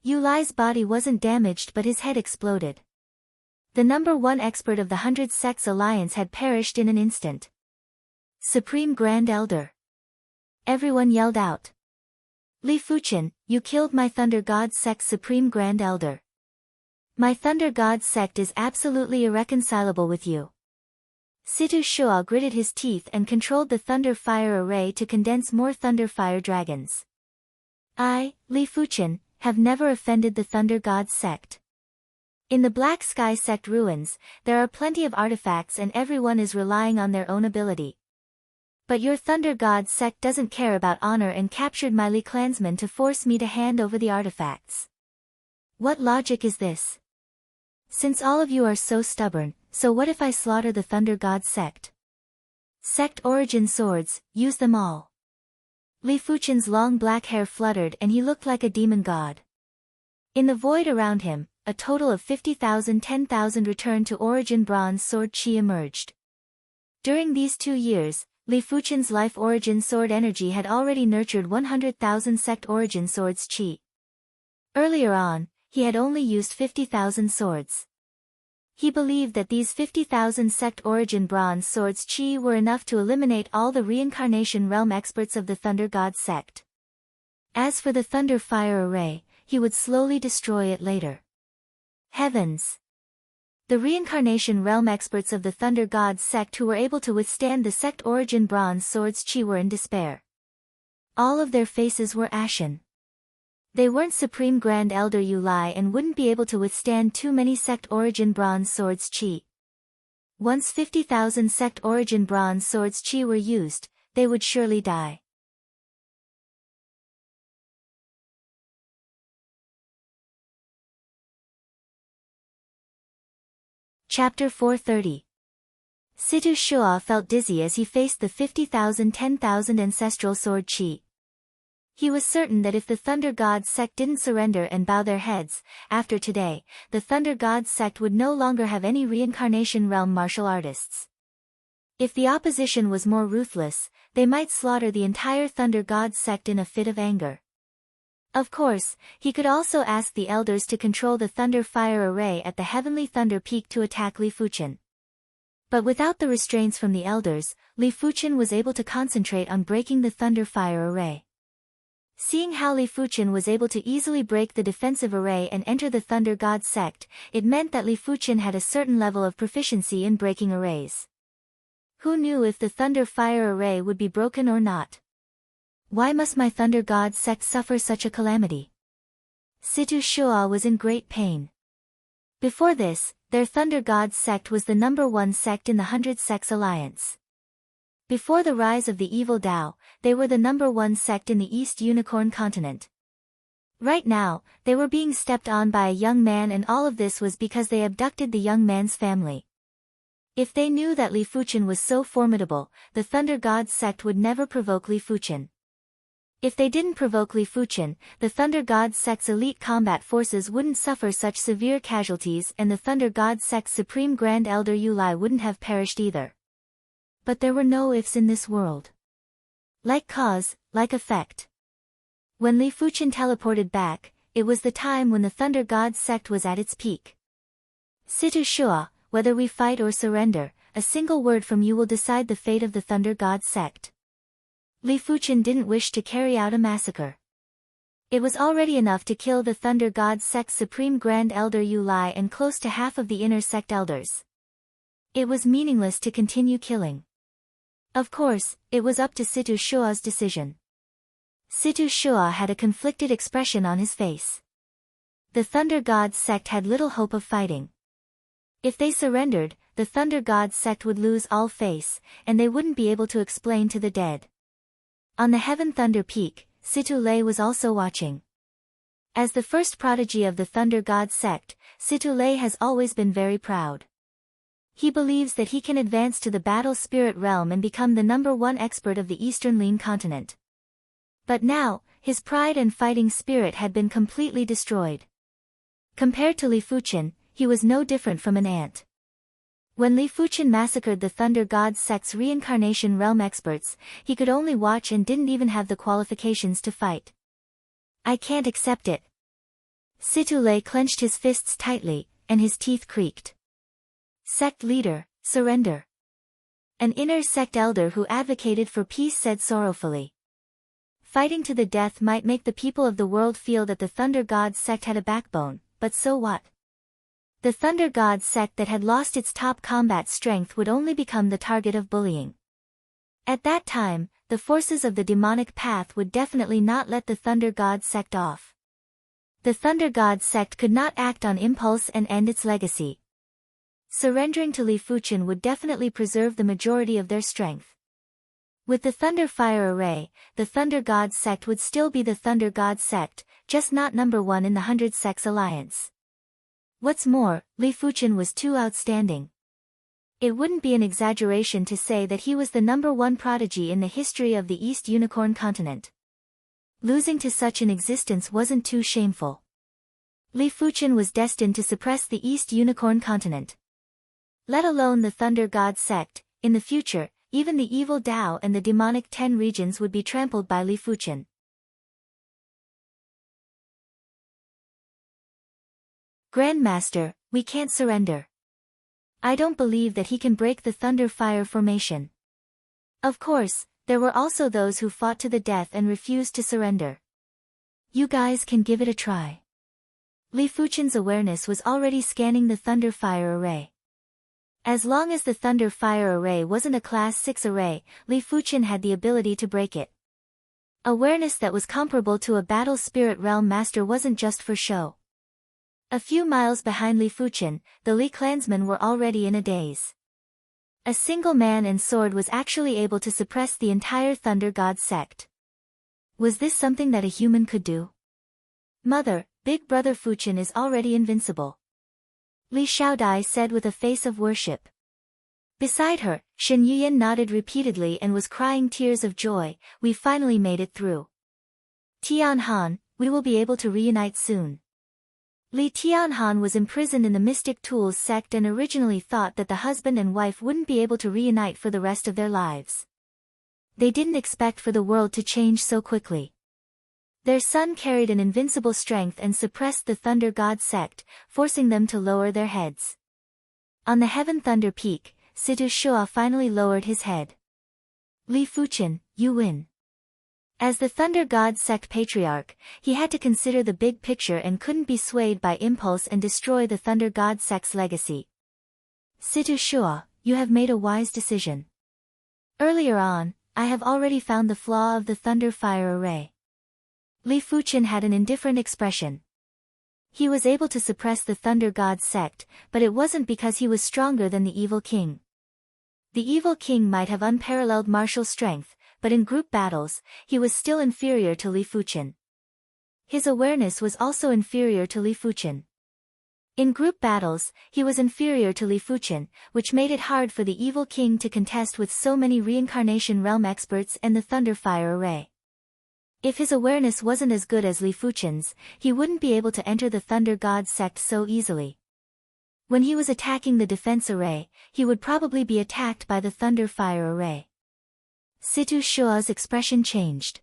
Yulai's body wasn't damaged but his head exploded. The number 1 expert of the 100 Sects Alliance had perished in an instant. Supreme Grand Elder! Everyone yelled out. Li Fuqian, you killed my Thunder God Sect's Supreme Grand Elder. My Thunder God Sect is absolutely irreconcilable with you. Situ Shuo gritted his teeth and controlled the thunder fire array to condense more thunder fire dragons. I, Li Fuqian, have never offended the Thunder God Sect. In the Black Sky Sect ruins, there are plenty of artifacts and everyone is relying on their own ability. But your Thunder God Sect doesn't care about honor and captured my Li clansmen to force me to hand over the artifacts. What logic is this? Since all of you are so stubborn, so what if I slaughter the Thunder God Sect? Sect origin swords, use them all. Li Fuqian's long black hair fluttered and he looked like a demon god. In the void around him, a total of 10,000 returned to origin bronze sword chi emerged. During these 2 years, Li Fuqian's life origin sword energy had already nurtured 100,000 sect origin swords chi. Earlier on, he had only used 50,000 swords. He believed that these 50,000 sect origin bronze swords chi were enough to eliminate all the reincarnation realm experts of the Thunder God Sect. As for the thunder fire array, he would slowly destroy it later. Heavens! The reincarnation realm experts of the Thunder God Sect who were able to withstand the sect origin bronze swords chi were in despair. All of their faces were ashen. They weren't Supreme Grand Elder Yulai and wouldn't be able to withstand too many sect origin bronze swords chi. Once 50,000 sect origin bronze swords chi were used, they would surely die. Chapter 430. Situ Shuo felt dizzy as he faced the 10,000 ancestral sword chi. He was certain that if the Thunder God Sect didn't surrender and bow their heads, after today, the Thunder God Sect would no longer have any reincarnation realm martial artists. If the opposition was more ruthless, they might slaughter the entire Thunder God Sect in a fit of anger. Of course, he could also ask the elders to control the thunder fire array at the heavenly thunder peak to attack Li Fuqian. But without the restraints from the elders, Li Fuchen was able to concentrate on breaking the thunder fire array. Seeing how Li Fuchen was able to easily break the defensive array and enter the Thunder God sect, it meant that Li Fuchen had a certain level of proficiency in breaking arrays. Who knew if the Thunder Fire array would be broken or not? Why must my Thunder God sect suffer such a calamity? Situ Shua was in great pain. Before this, their Thunder God sect was the #1 sect in the 100 Sects Alliance. Before the rise of the evil Tao, they were the #1 sect in the East Unicorn continent. Right now, they were being stepped on by a young man, and all of this was because they abducted the young man's family. If they knew that Li Fuchen was so formidable, the Thunder God sect would never provoke Li Fuchen. If they didn't provoke Li Fuchen, the Thunder God sect's elite combat forces wouldn't suffer such severe casualties, and the Thunder God sect's Supreme Grand Elder Yu Lai wouldn't have perished either. But there were no ifs in this world. Like cause, like effect. When Li Fuchen teleported back, it was the time when the Thunder God sect was at its peak. Situ Shua, whether we fight or surrender, a single word from you will decide the fate of the Thunder God sect. Li Fuchen didn't wish to carry out a massacre. It was already enough to kill the Thunder God sect's Supreme Grand Elder Yu Lai and close to half of the inner sect elders. It was meaningless to continue killing. Of course, it was up to Situ Shua's decision. Situ Shua had a conflicted expression on his face. The Thunder God sect had little hope of fighting. If they surrendered, the Thunder God sect would lose all face, and they wouldn't be able to explain to the dead. On the Heaven Thunder Peak, Situ Lei was also watching. As the first prodigy of the Thunder God sect, Situ Lei has always been very proud. He believes that he can advance to the battle spirit realm and become the #1 expert of the Eastern Lin continent. But now, his pride and fighting spirit had been completely destroyed. Compared to Li Fuchen, he was no different from an ant. When Li Fuchen massacred the Thunder God sect's reincarnation realm experts, he could only watch and didn't even have the qualifications to fight. I can't accept it. Situ Lei clenched his fists tightly, and his teeth creaked. Sect leader, surrender. An inner sect elder who advocated for peace said sorrowfully. Fighting to the death might make the people of the world feel that the Thunder God sect had a backbone, but so what? The Thunder God sect that had lost its top combat strength would only become the target of bullying. At that time, the forces of the demonic path would definitely not let the Thunder God sect off. The Thunder God sect could not act on impulse and end its legacy. Surrendering to Li Fuchen would definitely preserve the majority of their strength. With the Thunder Fire array, the Thunder God sect would still be the Thunder God sect, just not #1 in the 100 Sects Alliance. What's more, Li Fuchen was too outstanding. It wouldn't be an exaggeration to say that he was the #1 prodigy in the history of the East Unicorn continent. Losing to such an existence wasn't too shameful. Li Fuchen was destined to suppress the East Unicorn continent. Let alone the Thunder God sect, in the future, even the evil Tao and the demonic 10 regions would be trampled by Li Fuchen. Grandmaster, we can't surrender. I don't believe that he can break the Thunder Fire formation. Of course, there were also those who fought to the death and refused to surrender. You guys can give it a try. Li Fuchen's awareness was already scanning the Thunder Fire array. As long as the Thunder Fire array wasn't a Class 6 array, Li Fuchen had the ability to break it. Awareness that was comparable to a Battle Spirit Realm Master wasn't just for show. A few miles behind Li Fuchen, the Li clansmen were already in a daze. A single man and sword was actually able to suppress the entire Thunder God sect. Was this something that a human could do? Mother, Big Brother Fuchen is already invincible. Li Xiaodai said with a face of worship. Beside her, Shen Yuyan nodded repeatedly and was crying tears of joy. We finally made it through. Tianhan, we will be able to reunite soon. Li Tianhan was imprisoned in the Mystic Tools sect and originally thought that the husband and wife wouldn't be able to reunite for the rest of their lives. They didn't expect for the world to change so quickly. Their son carried an invincible strength and suppressed the Thunder God sect, forcing them to lower their heads. On the Heaven Thunder Peak, Situ Shua finally lowered his head. Li Fuchen, you win. As the Thunder God Sect Patriarch, he had to consider the big picture and couldn't be swayed by impulse and destroy the Thunder God Sect's legacy. Situ Shua, you have made a wise decision. Earlier on, I have already found the flaw of the Thunder Fire Array. Li Fuchen had an indifferent expression. He was able to suppress the Thunder God Sect, but it wasn't because he was stronger than the Evil King. The Evil King might have unparalleled martial strength, but in group battles, he was still inferior to Li Fuchen. His awareness was also inferior to Li Fuchen. In group battles, he was inferior to Li Fuchen, which made it hard for the Evil King to contest with so many Reincarnation Realm experts and the Thunder Fire Array. If his awareness wasn't as good as Li Fuchen's, he wouldn't be able to enter the Thunder God Sect so easily. When he was attacking the Defense Array, he would probably be attacked by the Thunder Fire Array. Situ Shua's expression changed.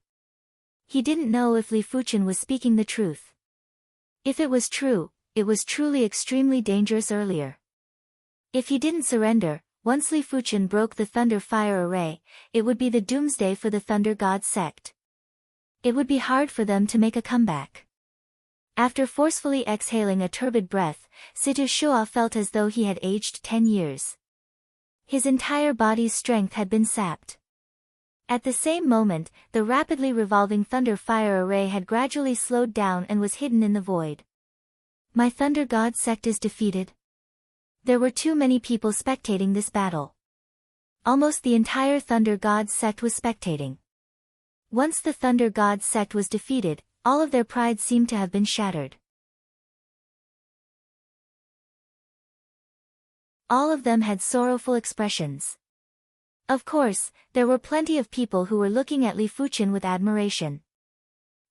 He didn't know if Li Fuchen was speaking the truth. If it was true, it was truly extremely dangerous earlier. If he didn't surrender, once Li Fuchen broke the Thunder Fire Array, it would be the doomsday for the Thunder God Sect. It would be hard for them to make a comeback. After forcefully exhaling a turbid breath, Situ Shua felt as though he had aged 10 years. His entire body's strength had been sapped. At the same moment, the rapidly revolving Thunder Fire Array had gradually slowed down and was hidden in the void. My Thunder God Sect is defeated. There were too many people spectating this battle. Almost the entire Thunder God Sect was spectating. Once the Thunder God Sect was defeated, all of their pride seemed to have been shattered. All of them had sorrowful expressions. Of course, there were plenty of people who were looking at Li Fuchen with admiration.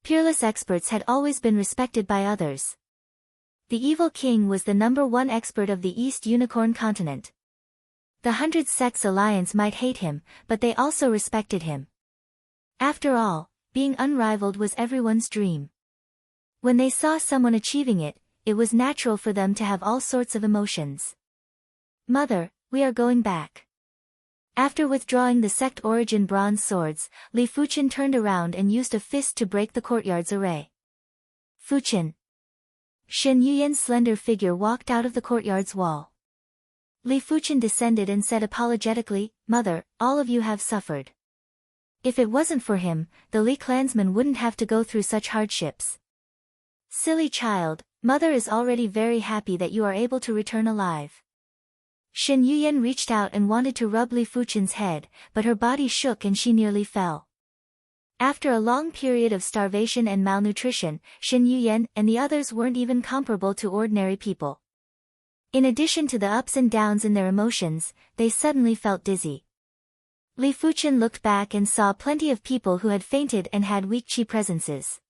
Peerless experts had always been respected by others. The Evil King was the #1 expert of the East Unicorn continent. The 100 Sects Alliance might hate him, but they also respected him. After all, being unrivaled was everyone's dream. When they saw someone achieving it, it was natural for them to have all sorts of emotions. Mother, we are going back. After withdrawing the sect origin bronze swords, Li Fuchen turned around and used a fist to break the courtyard's array. Fuchen. Shen Yuyan's slender figure walked out of the courtyard's wall. Li Fuchen descended and said apologetically, Mother, all of you have suffered. If it wasn't for him, the Li clansmen wouldn't have to go through such hardships. Silly child, Mother is already very happy that you are able to return alive. Shen Yuyan reached out and wanted to rub Li Fuchen's head, but her body shook and she nearly fell. After a long period of starvation and malnutrition, Shen Yuyan and the others weren't even comparable to ordinary people. In addition to the ups and downs in their emotions, they suddenly felt dizzy. Li Fuchen looked back and saw plenty of people who had fainted and had weak chi presences.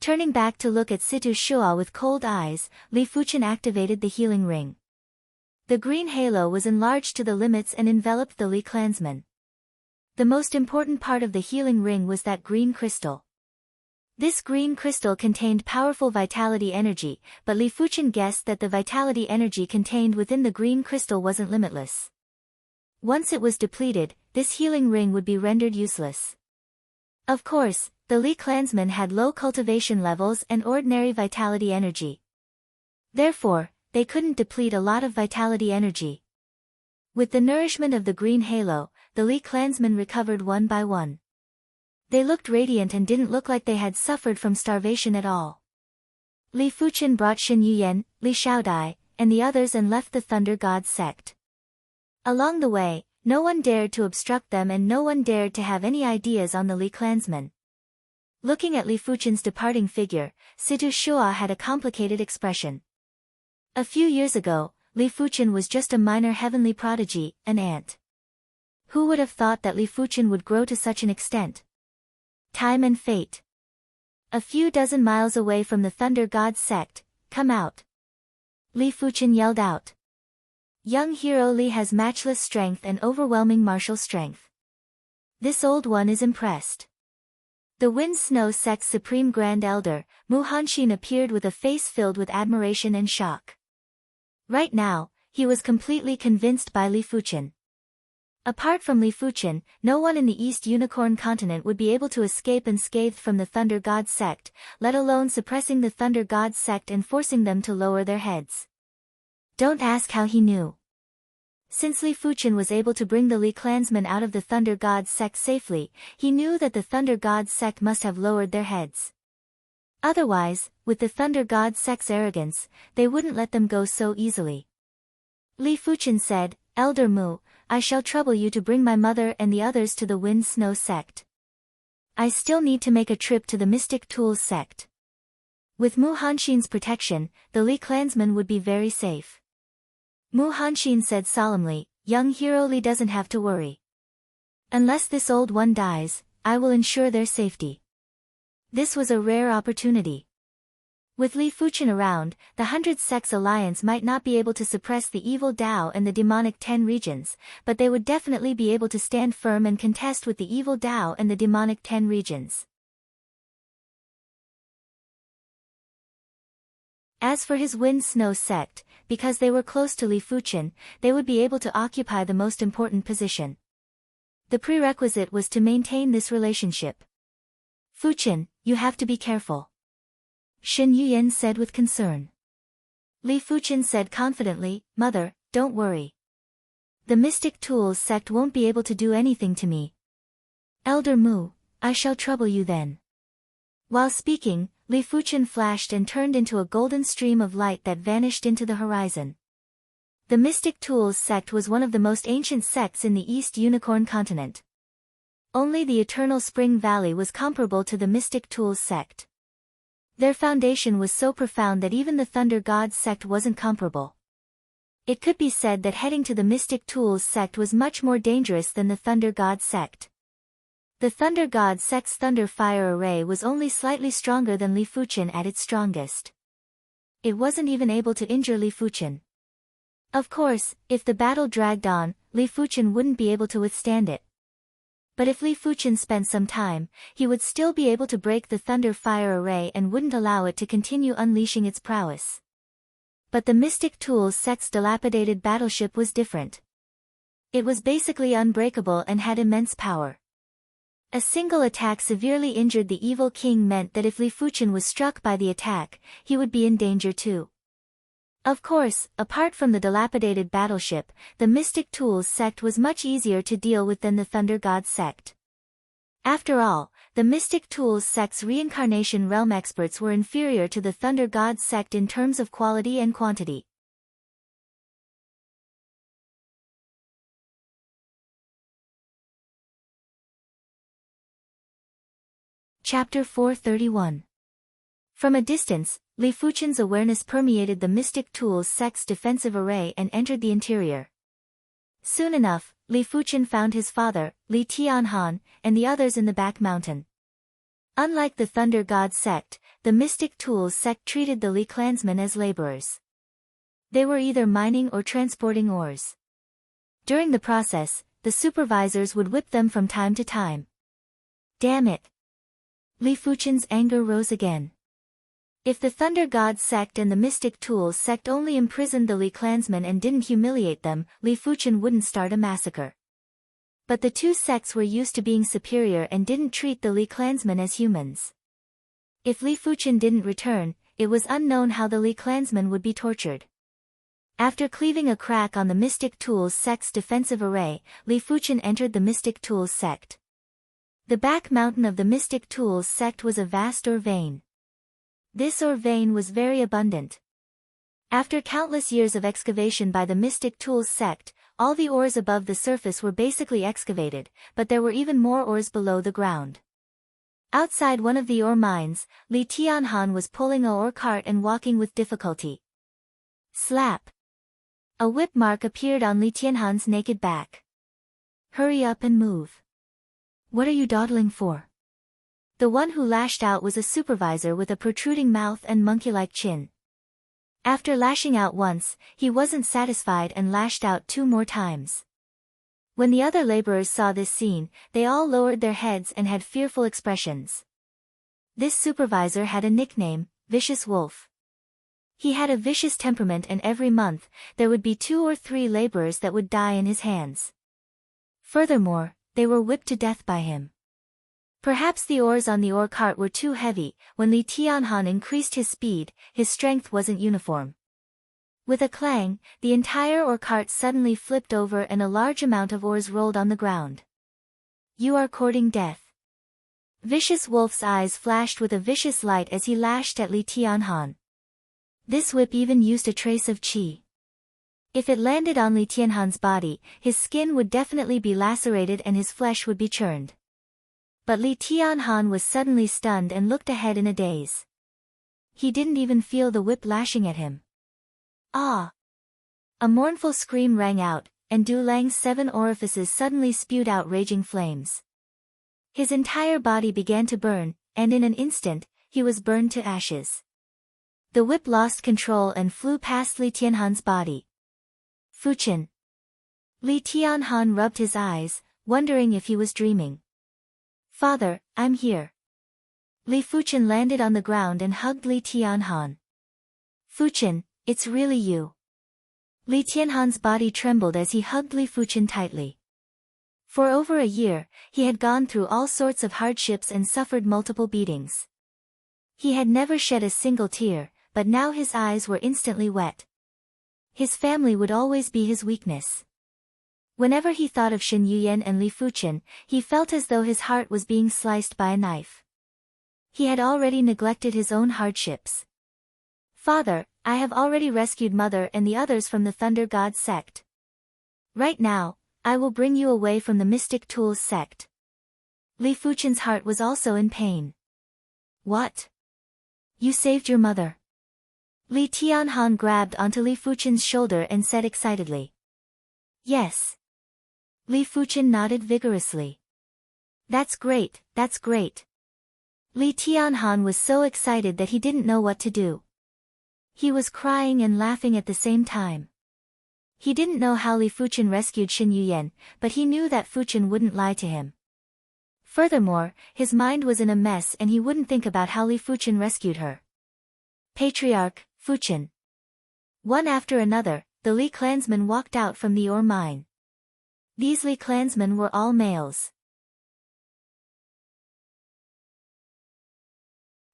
Turning back to look at Situ Shua with cold eyes, Li Fuchen activated the healing ring. The green halo was enlarged to the limits and enveloped the Li clansmen. The most important part of the healing ring was that green crystal. This green crystal contained powerful vitality energy, but Li Fuchen guessed that the vitality energy contained within the green crystal wasn't limitless. Once it was depleted, this healing ring would be rendered useless. Of course, the Li clansmen had low cultivation levels and ordinary vitality energy. Therefore, they couldn't deplete a lot of vitality energy. With the nourishment of the green halo, the Li clansmen recovered one by one. They looked radiant and didn't look like they had suffered from starvation at all. Li Fuchen brought Shen Yuyan, Li Xiaodai, and the others and left the Thunder God Sect. Along the way, no one dared to obstruct them and no one dared to have any ideas on the Li clansmen. Looking at Li Fuchen's departing figure, Situ Shua had a complicated expression. A few years ago, Li Fuchen was just a minor heavenly prodigy, an ant. Who would have thought that Li Fuchen would grow to such an extent? Time and fate. A few dozen miles away from the Thunder God Sect, come out. Li Fuchen yelled out. Young hero Li has matchless strength and overwhelming martial strength. This old one is impressed. The Wind Snow Sect's Supreme Grand Elder, Mu Hanxin appeared with a face filled with admiration and shock. Right now, he was completely convinced by Li Fuchen. Apart from Li Fuchen, no one in the East Unicorn continent would be able to escape unscathed from the Thunder God sect, let alone suppressing the Thunder God sect and forcing them to lower their heads. Don't ask how he knew. Since Li Fuchen was able to bring the Li clansmen out of the Thunder God sect safely, he knew that the Thunder God sect must have lowered their heads. Otherwise, with the Thunder God sect's arrogance, they wouldn't let them go so easily. Li Fuchen said, "Elder Mu, I shall trouble you to bring my mother and the others to the Wind Snow sect. I still need to make a trip to the Mystic Tools sect." With Mu Hanxin's protection, the Li clansmen would be very safe. Mu Hanxin said solemnly, "Young hero Li doesn't have to worry. Unless this old one dies, I will ensure their safety." This was a rare opportunity. With Li Fuchen around, the 100 Sects Alliance might not be able to suppress the evil Dao and the demonic 10 regions, but they would definitely be able to stand firm and contest with the evil Dao and the demonic 10 regions. As for his Wind Snow sect, because they were close to Li Fuchen, they would be able to occupy the most important position. The prerequisite was to maintain this relationship. "Fuchen, you have to be careful," Shen Yuyan said with concern. Li Fuchen said confidently, "Mother, don't worry. The Mystic Tools sect won't be able to do anything to me. Elder Mu, I shall trouble you then." While speaking, Li Fuchen flashed and turned into a golden stream of light that vanished into the horizon. The Mystic Tools sect was one of the most ancient sects in the East Unicorn continent. Only the Eternal Spring Valley was comparable to the Mystic Tools sect. Their foundation was so profound that even the Thunder God sect wasn't comparable. It could be said that heading to the Mystic Tools sect was much more dangerous than the Thunder God sect. The Thunder God sect's Thunder Fire Array was only slightly stronger than Li Fuchen at its strongest. It wasn't even able to injure Li Fuchen. Of course, if the battle dragged on, Li Fuchen wouldn't be able to withstand it. But if Li Fuchen spent some time, he would still be able to break the Thunder Fire Array and wouldn't allow it to continue unleashing its prowess. But the Mystic Tools sect's dilapidated battleship was different. It was basically unbreakable and had immense power. A single attack severely injured the evil king meant that if Li Fuchen was struck by the attack, he would be in danger too. Of course, apart from the dilapidated battleship, the Mystic Tools sect was much easier to deal with than the Thunder God sect. After all, the Mystic Tools sect's reincarnation realm experts were inferior to the Thunder God sect in terms of quality and quantity. Chapter 431. From a distance, Li Fuchen's awareness permeated the Mystic Tools sect's defensive array and entered the interior. Soon enough, Li Fuchen found his father, Li Tianhan, and the others in the back mountain. Unlike the Thunder God sect, the Mystic Tools sect treated the Li clansmen as laborers. They were either mining or transporting ores. During the process, the supervisors would whip them from time to time. Damn it! Li Fuchen's anger rose again. If the Thunder God sect and the Mystic Tools sect only imprisoned the Li clansmen and didn't humiliate them, Li Fuchen wouldn't start a massacre. But the two sects were used to being superior and didn't treat the Li clansmen as humans. If Li Fuchen didn't return, it was unknown how the Li clansmen would be tortured. After cleaving a crack on the Mystic Tools sect's defensive array, Li Fuchen entered the Mystic Tools sect. The back mountain of the Mystic Tools sect was a vast ore vein. This ore vein was very abundant. After countless years of excavation by the Mystic Tools sect, all the ores above the surface were basically excavated, but there were even more ores below the ground. Outside one of the ore mines, Li Tianhan was pulling a ore cart and walking with difficulty. Slap! A whip mark appeared on Li Tianhan's naked back. Hurry up and move. What are you dawdling for? The one who lashed out was a supervisor with a protruding mouth and monkey-like chin. After lashing out once, he wasn't satisfied and lashed out 2 more times. When the other laborers saw this scene, they all lowered their heads and had fearful expressions. This supervisor had a nickname, Vicious Wolf. He had a vicious temperament, and every month, there would be 2 or 3 laborers that would die in his hands. Furthermore, they were whipped to death by him. Perhaps the oars on the ore cart were too heavy. When Li Tianhan increased his speed, his strength wasn't uniform. With a clang, the entire ore cart suddenly flipped over and a large amount of ores rolled on the ground. You are courting death. Vicious Wolf's eyes flashed with a vicious light as he lashed at Li Tianhan. This whip even used a trace of qi. If it landed on Li Tianhan's body, his skin would definitely be lacerated and his flesh would be churned. But Li Tianhan was suddenly stunned and looked ahead in a daze. He didn't even feel the whip lashing at him. Ah! A mournful scream rang out, and Du Lang's 7 orifices suddenly spewed out raging flames. His entire body began to burn, and in an instant, he was burned to ashes. The whip lost control and flew past Li Tianhan's body. Fuchen. Li Tianhan rubbed his eyes, wondering if he was dreaming. Father, I'm here. Li Fuchen landed on the ground and hugged Li Tianhan. Fuchen, it's really you. Li Tianhan's body trembled as he hugged Li Fuchen tightly. For over a year, he had gone through all sorts of hardships and suffered multiple beatings. He had never shed a single tear, but now his eyes were instantly wet. His family would always be his weakness. Whenever he thought of Shen Yuyan and Li Fuchen, he felt as though his heart was being sliced by a knife. He had already neglected his own hardships. Father, I have already rescued Mother and the others from the Thunder God sect. Right now, I will bring you away from the Mystic Tools sect. Li Fuchen's heart was also in pain. What? You saved your mother? Li Tianhan grabbed onto Li Fuchen's shoulder and said excitedly. Yes. Li Fuchen nodded vigorously. That's great, that's great. Li Tianhan was so excited that he didn't know what to do. He was crying and laughing at the same time. He didn't know how Li Fuchen rescued Shen Yuyan, but he knew that Fuchen wouldn't lie to him. Furthermore, his mind was in a mess and he wouldn't think about how Li Fuchen rescued her. Patriarch, Fuchen. One after another, the Li clansmen walked out from the ore mine. These Li clansmen were all males.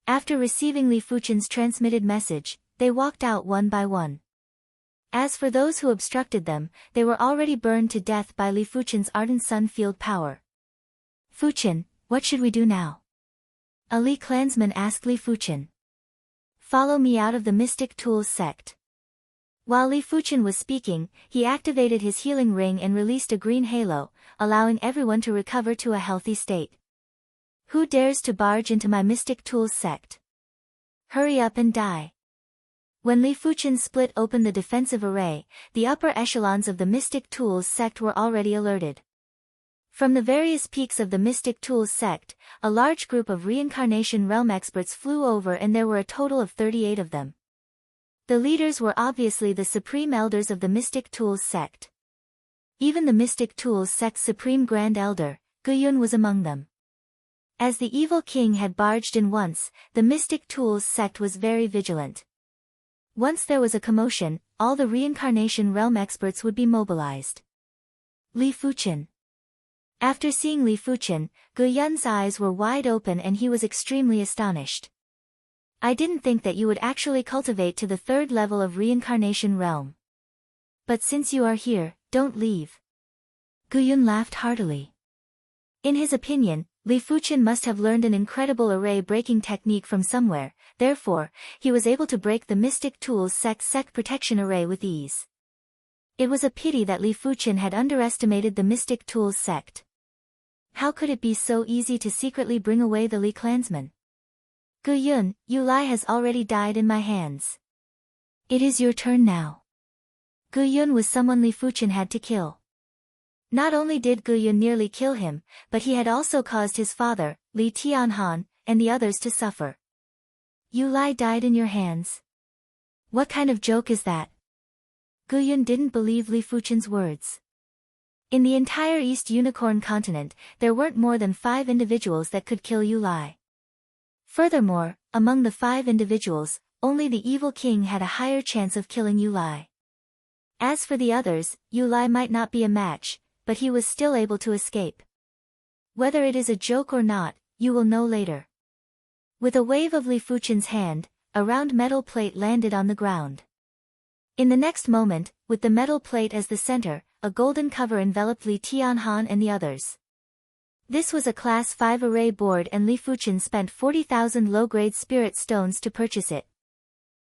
After receiving Li Fuchen's transmitted message, they walked out one by one. As for those who obstructed them, they were already burned to death by Li Fuchen's ardent sun field power. Fuchen, what should we do now? A Li clansman asked Li Fuchen. Follow me out of the Mystic Tools sect. While Li Fuchen was speaking, he activated his healing ring and released a green halo, allowing everyone to recover to a healthy state. Who dares to barge into my Mystic Tools sect? Hurry up and die. When Li Fuchen split open the defensive array, the upper echelons of the Mystic Tools sect were already alerted. From the various peaks of the Mystic Tools sect, a large group of reincarnation realm experts flew over and there were a total of 38 of them. The leaders were obviously the supreme elders of the Mystic Tools sect. Even the Mystic Tools sect's supreme grand elder, Guyun, was among them. As the evil king had barged in once, the Mystic Tools sect was very vigilant. Once there was a commotion, all the reincarnation realm experts would be mobilized. Li Fuchen. After seeing Li Fuchen, Guyun's eyes were wide open and he was extremely astonished. I didn't think that you would actually cultivate to the 3rd level of reincarnation realm. But since you are here, don't leave. Guyun laughed heartily. In his opinion, Li Fuchen must have learned an incredible array-breaking technique from somewhere, therefore, he was able to break the Mystic Tools sect protection array with ease. It was a pity that Li Fuchen had underestimated the Mystic Tools sect. How could it be so easy to secretly bring away the Li clansmen? Guyun, Yu Lai has already died in my hands. It is your turn now. Guyun was someone Li Fuchen had to kill. Not only did Guyun nearly kill him, but he had also caused his father, Li Tianhan, and the others to suffer. Yu Lai died in your hands. What kind of joke is that? Guyun didn't believe Li Fuchen's words. In the entire East Unicorn continent, there weren't more than 5 individuals that could kill Yu Lai. Furthermore, among the 5 individuals, only the evil king had a higher chance of killing Yulai. As for the others, Yulai might not be a match, but he was still able to escape. Whether it is a joke or not, you will know later. With a wave of Li Fuchen's hand, a round metal plate landed on the ground. In the next moment, with the metal plate as the center, a golden cover enveloped Li Tianhan and the others. This was a Class 5 array board and Li Fuchen spent 40,000 low-grade spirit stones to purchase it.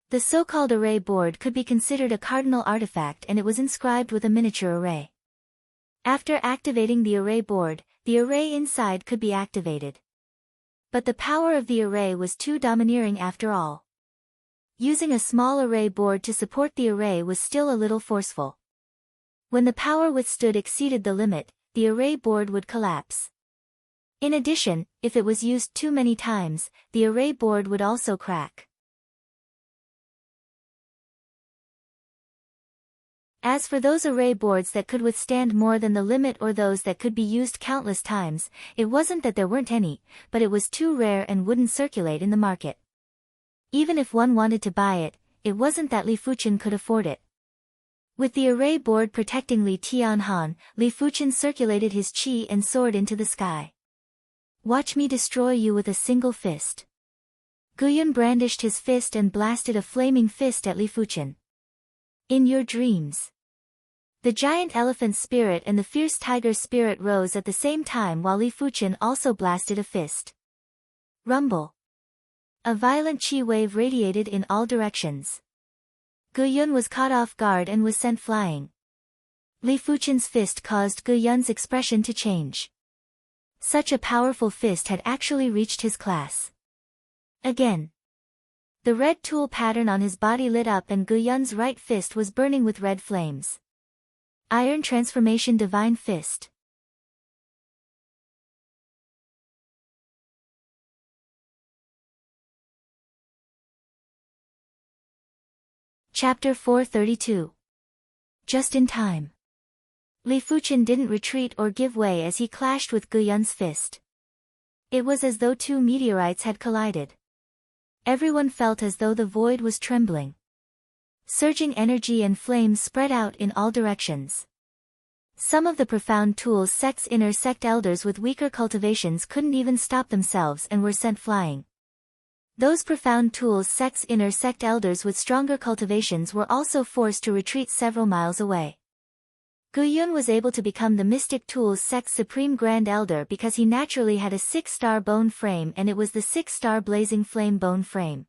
The so-called array board could be considered a cardinal artifact and it was inscribed with a miniature array. After activating the array board, the array inside could be activated. But the power of the array was too domineering after all. Using a small array board to support the array was still a little forceful. When the power withstood exceeded the limit, the array board would collapse. In addition, if it was used too many times, the array board would also crack. As for those array boards that could withstand more than the limit or those that could be used countless times, it wasn't that there weren't any, but it was too rare and wouldn't circulate in the market. Even if one wanted to buy it, it wasn't that Li Fuchen could afford it. With the array board protecting Li Tianhan, Li Fuchen circulated his qi and soared into the sky. Watch me destroy you with a single fist. Guyun brandished his fist and blasted a flaming fist at Li Fuchen. In your dreams. The giant elephant spirit and the fierce tiger spirit rose at the same time while Li Fuchen also blasted a fist. Rumble. A violent qi wave radiated in all directions. Guyun was caught off guard and was sent flying. Li Fuchen's fist caused Guyun's expression to change. Such a powerful fist had actually reached his class. Again. The red tool pattern on his body lit up and Guyun's right fist was burning with red flames. Iron Transformation Divine Fist. Chapter 432. Just in time. Li Fuchen didn't retreat or give way as he clashed with Guyun's fist. It was as though two meteorites had collided. Everyone felt as though the void was trembling. Surging energy and flames spread out in all directions. Some of the profound tools sect's inner sect elders with weaker cultivations couldn't even stop themselves and were sent flying. Those profound tools sect's inner sect elders with stronger cultivations were also forced to retreat several miles away. Guyun was able to become the Mystic Tools sect's supreme grand elder because he naturally had a 6-star bone frame and it was the 6-star blazing flame bone frame.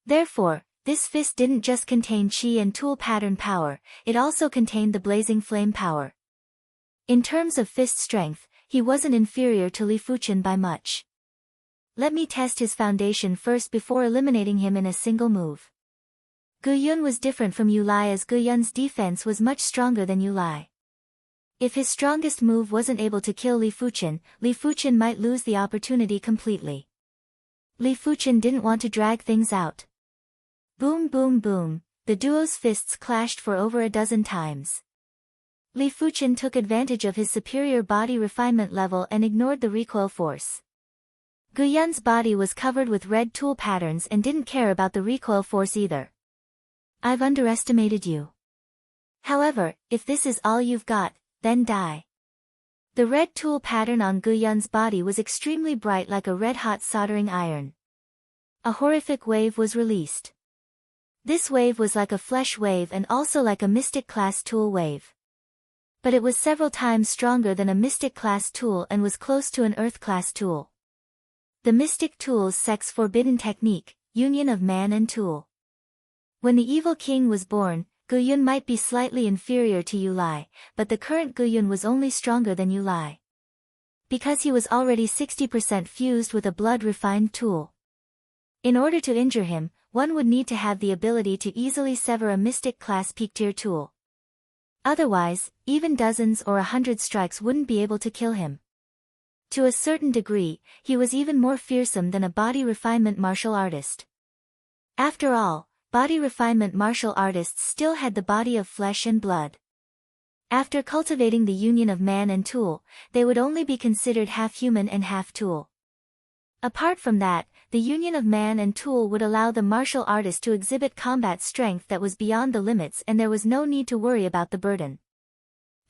Therefore, this fist didn't just contain qi and tool pattern power, it also contained the blazing flame power. In terms of fist strength, he wasn't inferior to Li Fuchen by much. Let me test his foundation first before eliminating him in a single move. Guyun was different from Yulai as Guyun's defense was much stronger than Yulai. If his strongest move wasn't able to kill Li Fuchen might lose the opportunity completely. Li Fuchen didn't want to drag things out. Boom boom boom, the duo's fists clashed for over a dozen times. Li Fuchen took advantage of his superior body refinement level and ignored the recoil force. Guyun's body was covered with red tool patterns and didn't care about the recoil force either. I've underestimated you. However, if this is all you've got, then die. The red tool pattern on Guyun's body was extremely bright like a red-hot soldering iron. A horrific wave was released. This wave was like a flesh wave and also like a mystic class tool wave. But it was several times stronger than a mystic class tool and was close to an earth class tool. The Mystic Tools sect's forbidden technique, union of man and tool. When the evil king was born, Guyun might be slightly inferior to Yulai, but the current Guyun was only stronger than Yulai. Because he was already 60% fused with a blood-refined tool. In order to injure him, one would need to have the ability to easily sever a mystic class peak-tier tool. Otherwise, even dozens or 100 strikes wouldn't be able to kill him. To a certain degree, he was even more fearsome than a body refinement martial artist. After all, body refinement martial artists still had the body of flesh and blood. After cultivating the union of man and tool, they would only be considered half human and half tool. Apart from that, the union of man and tool would allow the martial artist to exhibit combat strength that was beyond the limits, and there was no need to worry about the burden.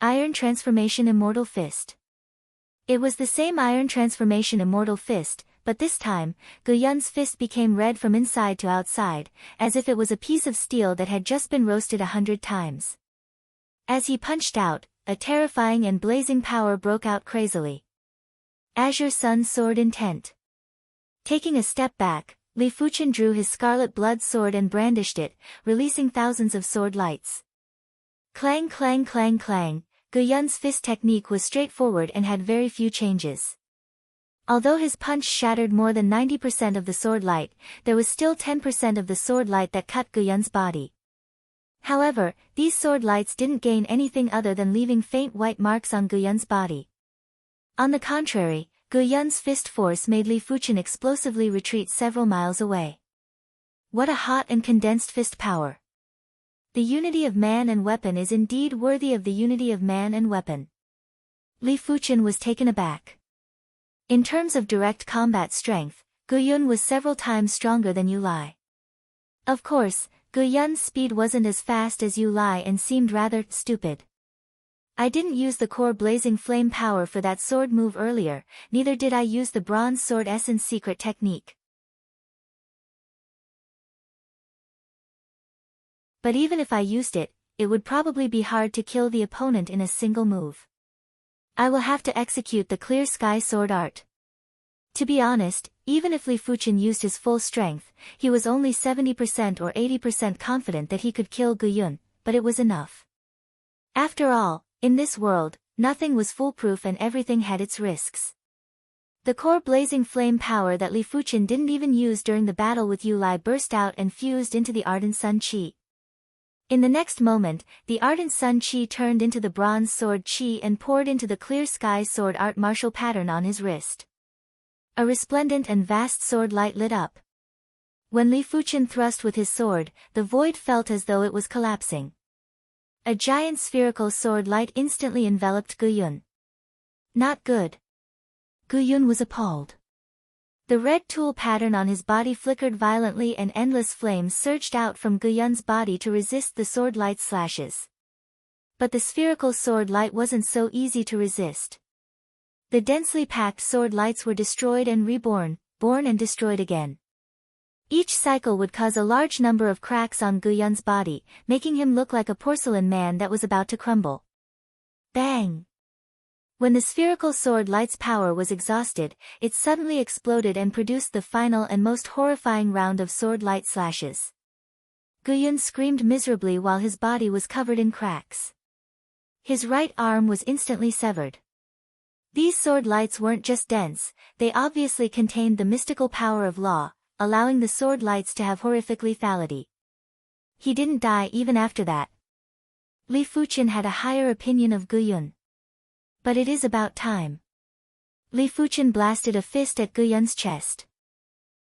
Iron Transformation Immortal Fist. It was the same Iron Transformation Immortal Fist, but this time, Guyun's fist became red from inside to outside, as if it was a piece of steel that had just been roasted 100 times. As he punched out, a terrifying and blazing power broke out crazily. Azure Sun Sword Intent. Taking a step back, Li Fuchen drew his scarlet blood sword and brandished it, releasing thousands of sword lights. Clang clang clang clang, Guyun's fist technique was straightforward and had very few changes. Although his punch shattered more than 90% of the sword light, there was still 10% of the sword light that cut Guyun's body. However, these sword lights didn't gain anything other than leaving faint white marks on Guyun's body. On the contrary, Guyun's fist force made Li Fuchen explosively retreat several miles away. What a hot and condensed fist power! The unity of man and weapon is indeed worthy of the unity of man and weapon. Li Fuchen was taken aback. In terms of direct combat strength, Guyun was several times stronger than Yu Lai. Of course, Guyun's speed wasn't as fast as Yu Lai and seemed rather stupid. I didn't use the core blazing flame power for that sword move earlier, neither did I use the bronze sword essence secret technique. But even if I used it, it would probably be hard to kill the opponent in a single move. I will have to execute the clear sky sword art. To be honest, even if Li Fuchen used his full strength, he was only 70% or 80% confident that he could kill Guyun, but it was enough. After all, in this world, nothing was foolproof and everything had its risks. The core blazing flame power that Li Fuchen didn't even use during the battle with Yu Lai burst out and fused into the ardent sun chi. In the next moment, the ardent sun chi turned into the bronze sword chi and poured into the clear sky sword art martial pattern on his wrist. A resplendent and vast sword light lit up. When Li Fuchen thrust with his sword, the void felt as though it was collapsing. A giant spherical sword light instantly enveloped Guyun. Not good. Guyun was appalled. The red tool pattern on his body flickered violently and endless flames surged out from Guyun's body to resist the sword light's slashes. But the spherical sword light wasn't so easy to resist. The densely packed sword lights were destroyed and reborn, born and destroyed again. Each cycle would cause a large number of cracks on Guyun's body, making him look like a porcelain man that was about to crumble. Bang! When the spherical sword light's power was exhausted, it suddenly exploded and produced the final and most horrifying round of sword light slashes. Guyun screamed miserably while his body was covered in cracks. His right arm was instantly severed. These sword lights weren't just dense, they obviously contained the mystical power of law, allowing the sword lights to have horrific lethality. He didn't die even after that. Li Fuchen had a higher opinion of Guyun. But it is about time. Li Fuchen blasted a fist at Guyun's chest.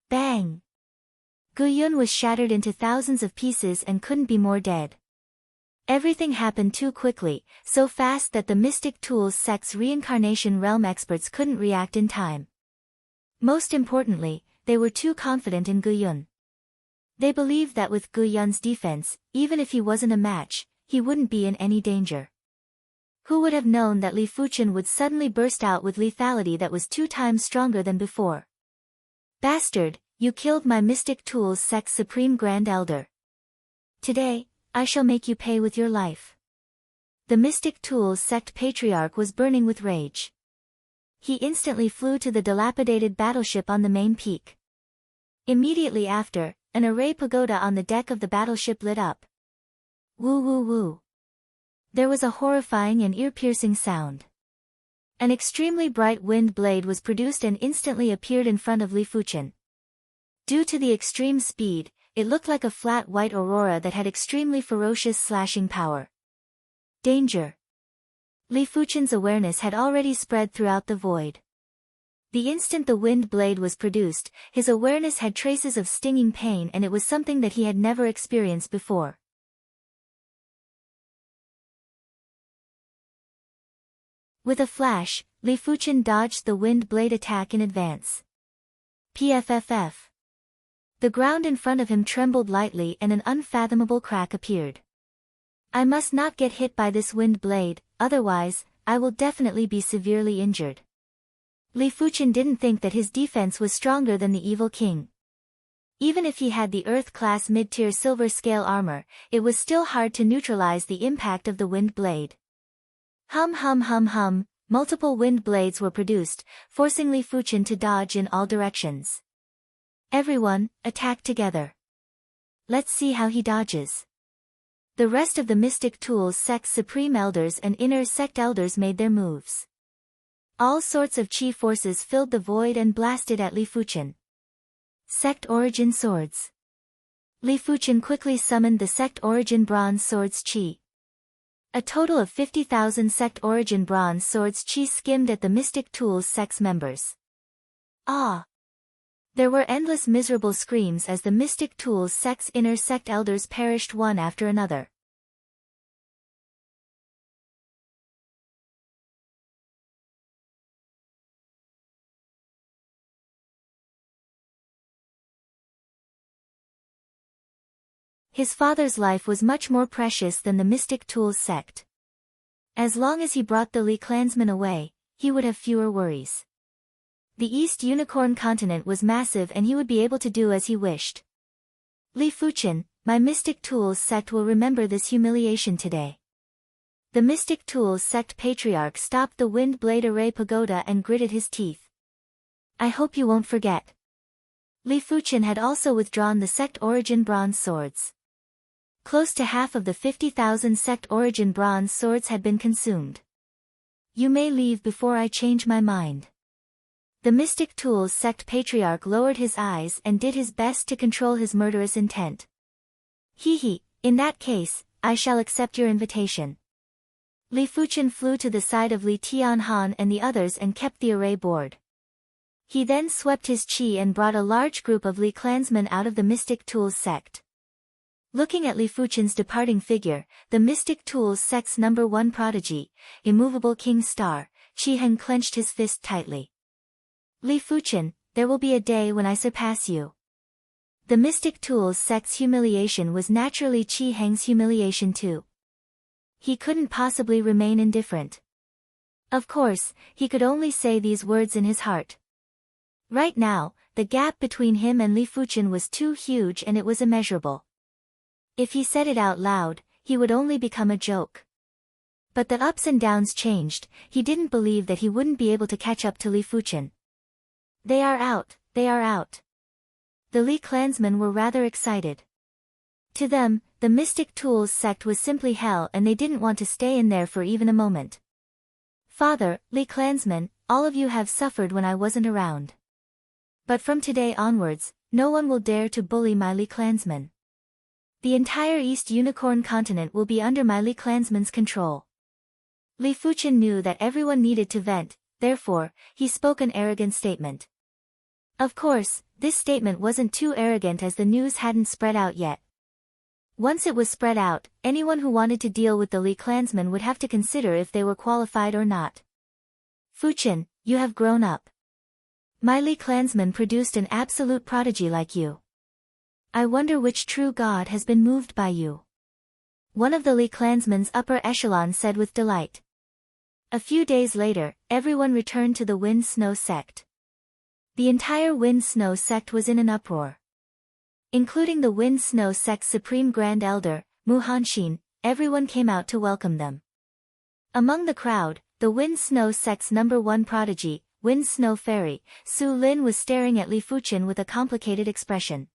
Bang! Guyun was shattered into thousands of pieces and couldn't be more dead. Everything happened too quickly, so fast that the Mystic Tools sect's reincarnation realm experts couldn't react in time. Most importantly, they were too confident in Guyun. They believed that with Guyun's defense, even if he wasn't a match, he wouldn't be in any danger. Who would have known that Li Fuchen would suddenly burst out with lethality that was 2 times stronger than before? Bastard, you killed my Mystic Tools sect's Supreme Grand Elder. Today, I shall make you pay with your life. The Mystic Tools sect patriarch was burning with rage. He instantly flew to the dilapidated battleship on the main peak. Immediately after, an array pagoda on the deck of the battleship lit up. Woo woo woo. There was a horrifying and ear-piercing sound. An extremely bright wind blade was produced and instantly appeared in front of Li Fuchen. Due to the extreme speed, it looked like a flat white aurora that had extremely ferocious slashing power. Danger! Li Fuchen's awareness had already spread throughout the void. The instant the wind blade was produced, his awareness had traces of stinging pain and it was something that he had never experienced before. With a flash, Li Fuchen dodged the wind blade attack in advance. Pfff. The ground in front of him trembled lightly and an unfathomable crack appeared. I must not get hit by this wind blade, otherwise, I will definitely be severely injured. Li Fuchen didn't think that his defense was stronger than the evil king. Even if he had the Earth-class mid-tier silver-scale armor, it was still hard to neutralize the impact of the wind blade. Hum hum hum hum, multiple wind blades were produced, forcing Li Fuchen to dodge in all directions. Everyone, attack together. Let's see how he dodges. The rest of the Mystic Tools sect's supreme elders and inner sect elders made their moves. All sorts of chi forces filled the void and blasted at Li Fuchen. Sect Origin Swords. Li Fuchen quickly summoned the Sect Origin Bronze Swords Chi. A total of 50,000 Sect Origin Bronze Swords Chi skimmed at the Mystic Tools sect's members. Ah! There were endless miserable screams as the Mystic Tools sect's inner sect elders perished one after another. His father's life was much more precious than the Mystic Tools sect. As long as he brought the Li clansmen away, he would have fewer worries. The East Unicorn continent was massive and he would be able to do as he wished. Li Fuchen, my Mystic Tools sect will remember this humiliation today. The Mystic Tools sect patriarch stopped the wind blade array pagoda and gritted his teeth. I hope you won't forget. Li Fuchen had also withdrawn the Sect Origin Bronze Swords. Close to half of the 50,000 Sect Origin Bronze Swords had been consumed. You may leave before I change my mind. The Mystic Tools sect patriarch lowered his eyes and did his best to control his murderous intent. In that case, I shall accept your invitation. Li Fuchen flew to the side of Li Tianhan and the others and kept the array bored. He then swept his chi and brought a large group of Li clansmen out of the Mystic Tools sect. Looking at Li Fuchen's departing figure, the Mystic Tools sect's #1 prodigy, immovable King Star, Chi Heng clenched his fist tightly. Li Fuchen, there will be a day when I surpass you. The Mystic Tools sect's humiliation was naturally Chi Heng's humiliation too. He couldn't possibly remain indifferent. Of course, he could only say these words in his heart. Right now, the gap between him and Li Fuchen was too huge and it was immeasurable. If he said it out loud, he would only become a joke. But the ups and downs changed, he didn't believe that he wouldn't be able to catch up to Li Fuchen. They are out, they are out. The Li clansmen were rather excited. To them, the Mystic Tools sect was simply hell and they didn't want to stay in there for even a moment. Father, Li clansmen, all of you have suffered when I wasn't around. But from today onwards, no one will dare to bully my Li clansmen. The entire East Unicorn continent will be under my Li clansmen's control. Li Fuchen knew that everyone needed to vent, therefore, he spoke an arrogant statement. Of course, this statement wasn't too arrogant as the news hadn't spread out yet. Once it was spread out, anyone who wanted to deal with the Li clansmen would have to consider if they were qualified or not. Fuchen, you have grown up. My Li clansmen produced an absolute prodigy like you. I wonder which true god has been moved by you. One of the Li clansmen's upper echelon said with delight. A few days later, everyone returned to the Wind Snow sect. The entire Wind Snow sect was in an uproar. Including the Wind Snow sect's supreme grand elder, Mu Hanxin, everyone came out to welcome them. Among the crowd, the Wind Snow sect's #1 prodigy, Wind Snow Fairy, Su Lin was staring at Li Fuchen with a complicated expression.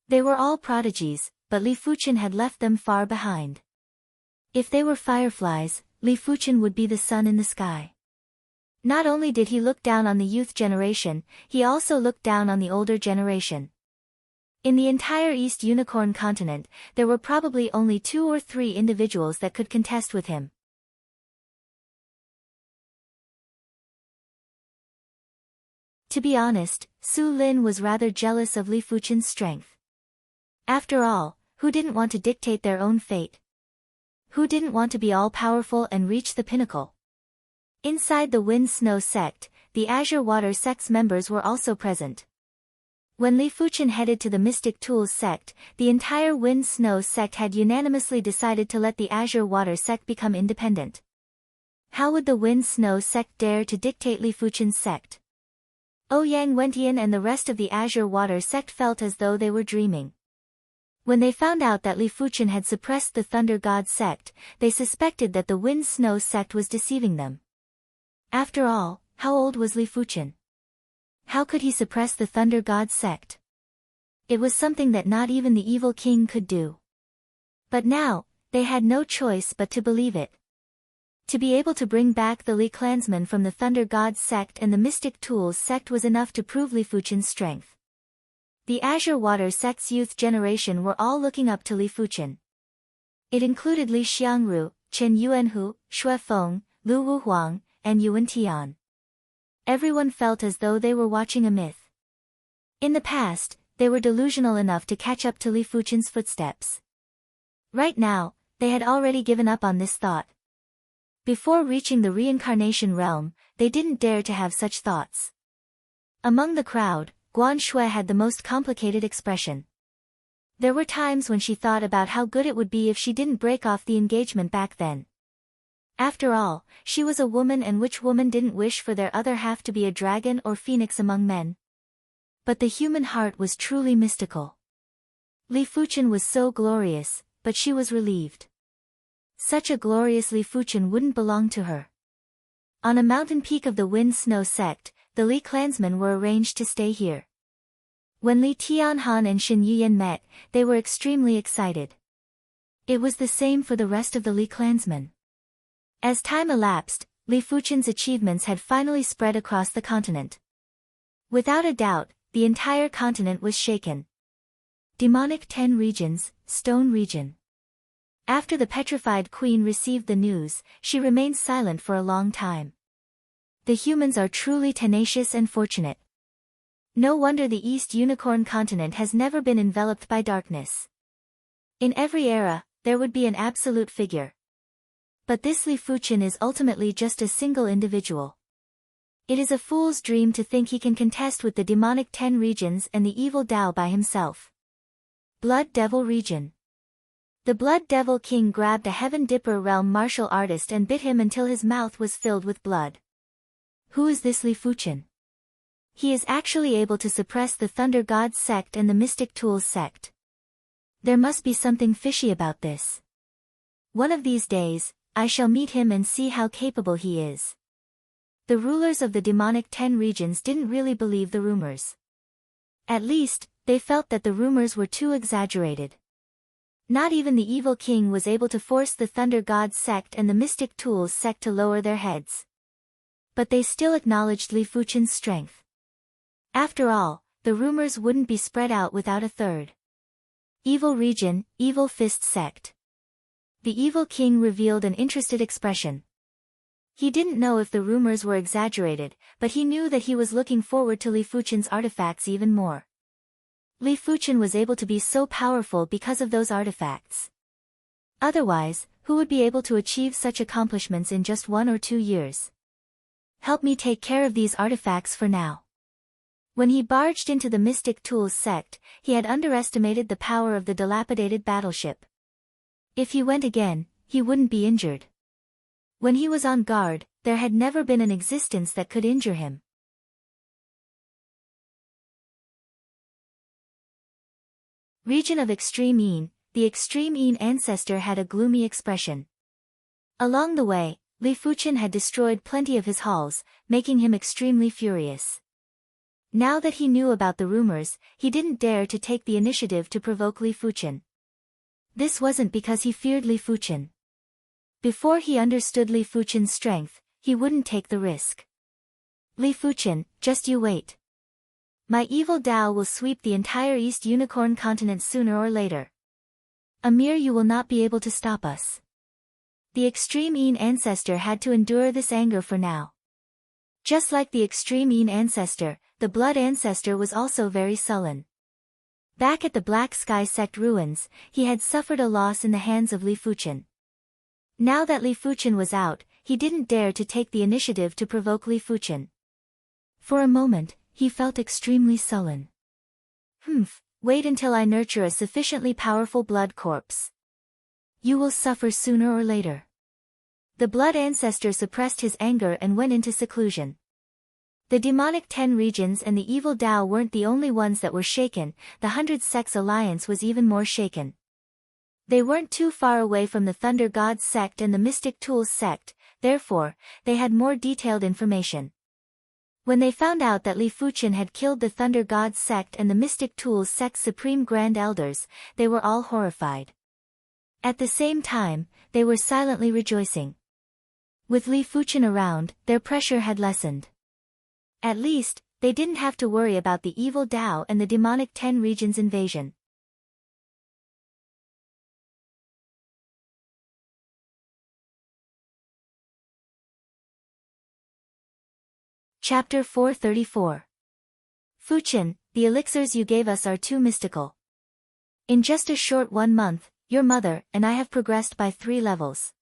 They were all prodigies, but Li Fuchen had left them far behind. If they were fireflies, Li Fuchen would be the sun in the sky. Not only did he look down on the youth generation, he also looked down on the older generation. In the entire East Unicorn continent, there were probably only 2 or 3 individuals that could contest with him. To be honest, Su Lin was rather jealous of Li Fuchen's strength. After all, who didn't want to dictate their own fate? Who didn't want to be all-powerful and reach the pinnacle? Inside the Wind Snow sect, the Azure Water sect's members were also present. When Li Fuchen headed to the Mystic Tools sect, the entire Wind Snow sect had unanimously decided to let the Azure Water sect become independent. How would the Wind Snow sect dare to dictate Li Fuchen's sect? Ouyang Wentian and the rest of the Azure Water sect felt as though they were dreaming. When they found out that Li Fuchen had suppressed the Thunder God sect, they suspected that the Wind Snow sect was deceiving them. After all, how old was Li Fuchen? How could he suppress the Thunder God sect? It was something that not even the evil king could do. But now, they had no choice but to believe it. To be able to bring back the Li clansmen from the Thunder God sect and the Mystic Tools sect was enough to prove Li Fuchen's strength. The Azure Water sect's youth generation were all looking up to Li Fuchen. It included Li Xiangru, Chen Yuanhu, Xue Feng, Lu Wuhuang, and Yuan Tian. Everyone felt as though they were watching a myth. In the past, they were delusional enough to catch up to Li Fuchen's footsteps. Right now, they had already given up on this thought. Before reaching the reincarnation realm, they didn't dare to have such thoughts. Among the crowd, Guan Shui had the most complicated expression. There were times when she thought about how good it would be if she didn't break off the engagement back then. After all, she was a woman, and which woman didn't wish for their other half to be a dragon or phoenix among men? But the human heart was truly mystical. Li Fuchen was so glorious, but she was relieved. Such a glorious Li Fuchen wouldn't belong to her. On a mountain peak of the Wind Snow sect, the Li clansmen were arranged to stay here. When Li Tianhan and Shin Yuyan met, they were extremely excited. It was the same for the rest of the Li clansmen. As time elapsed, Li Fuchen's achievements had finally spread across the continent. Without a doubt, the entire continent was shaken. Demonic 10 regions, Stone region. After the petrified queen received the news, she remained silent for a long time. The humans are truly tenacious and fortunate. No wonder the East Unicorn continent has never been enveloped by darkness. In every era, there would be an absolute figure. But this Li Fuchen is ultimately just a single individual. It is a fool's dream to think he can contest with the demonic 10 regions and the evil Dao by himself. Blood Devil region. The Blood Devil King grabbed a Heaven Dipper realm martial artist and bit him until his mouth was filled with blood. Who is this Li Fuchen? He is actually able to suppress the Thunder God sect and the Mystic Tools sect. There must be something fishy about this. One of these days, I shall meet him and see how capable he is. The rulers of the demonic 10 regions didn't really believe the rumors. At least, they felt that the rumors were too exaggerated. Not even the evil king was able to force the Thunder God sect and the Mystic Tools sect to lower their heads. But they still acknowledged Li Fuchen's strength. After all, the rumors wouldn't be spread out without a third. Evil region, Evil Fist sect. The evil king revealed an interested expression. He didn't know if the rumors were exaggerated, but he knew that he was looking forward to Li Fuchen's artifacts even more. Li Fuchen was able to be so powerful because of those artifacts. Otherwise, who would be able to achieve such accomplishments in just 1 or 2 years? Help me take care of these artifacts for now. When he barged into the Mystic Tools sect, he had underestimated the power of the dilapidated battleship. If he went again, he wouldn't be injured. When he was on guard, there had never been an existence that could injure him. Region of Extreme Yin. The Extreme Yin ancestor had a gloomy expression. Along the way, Li Fuchen had destroyed plenty of his halls, making him extremely furious. Now that he knew about the rumors, he didn't dare to take the initiative to provoke Li Fuchen. This wasn't because he feared Li Fuchen. Before he understood Li Fuchen's strength, he wouldn't take the risk. Li Fuchen, just you wait. My evil Dao will sweep the entire East Unicorn continent sooner or later. Amir, you will not be able to stop us. The Extreme Yin ancestor had to endure this anger for now. Just like the Extreme Yin ancestor, the Blood ancestor was also very sullen. Back at the Black Sky sect ruins, he had suffered a loss in the hands of Li Fuchen. Now that Li Fuchen was out, he didn't dare to take the initiative to provoke Li Fuchen. For a moment, he felt extremely sullen. Wait until I nurture a sufficiently powerful blood corpse. You will suffer sooner or later. The blood ancestor suppressed his anger and went into seclusion. The demonic 10 regions and the evil Tao weren't the only ones that were shaken, the 100 Sects Alliance was even more shaken. They weren't too far away from the Thunder Gods sect and the Mystic Tools sect, therefore, they had more detailed information. When they found out that Li Fuchen had killed the Thunder Gods sect and the Mystic Tools sect's supreme grand elders, they were all horrified. At the same time, they were silently rejoicing. With Li Fuchen around, their pressure had lessened. At least, they didn't have to worry about the evil Tao and the demonic 10 regions invasion. Chapter 434. Fuchen, the elixirs you gave us are too mystical. In just a short 1 month, your mother and I have progressed by 3 levels.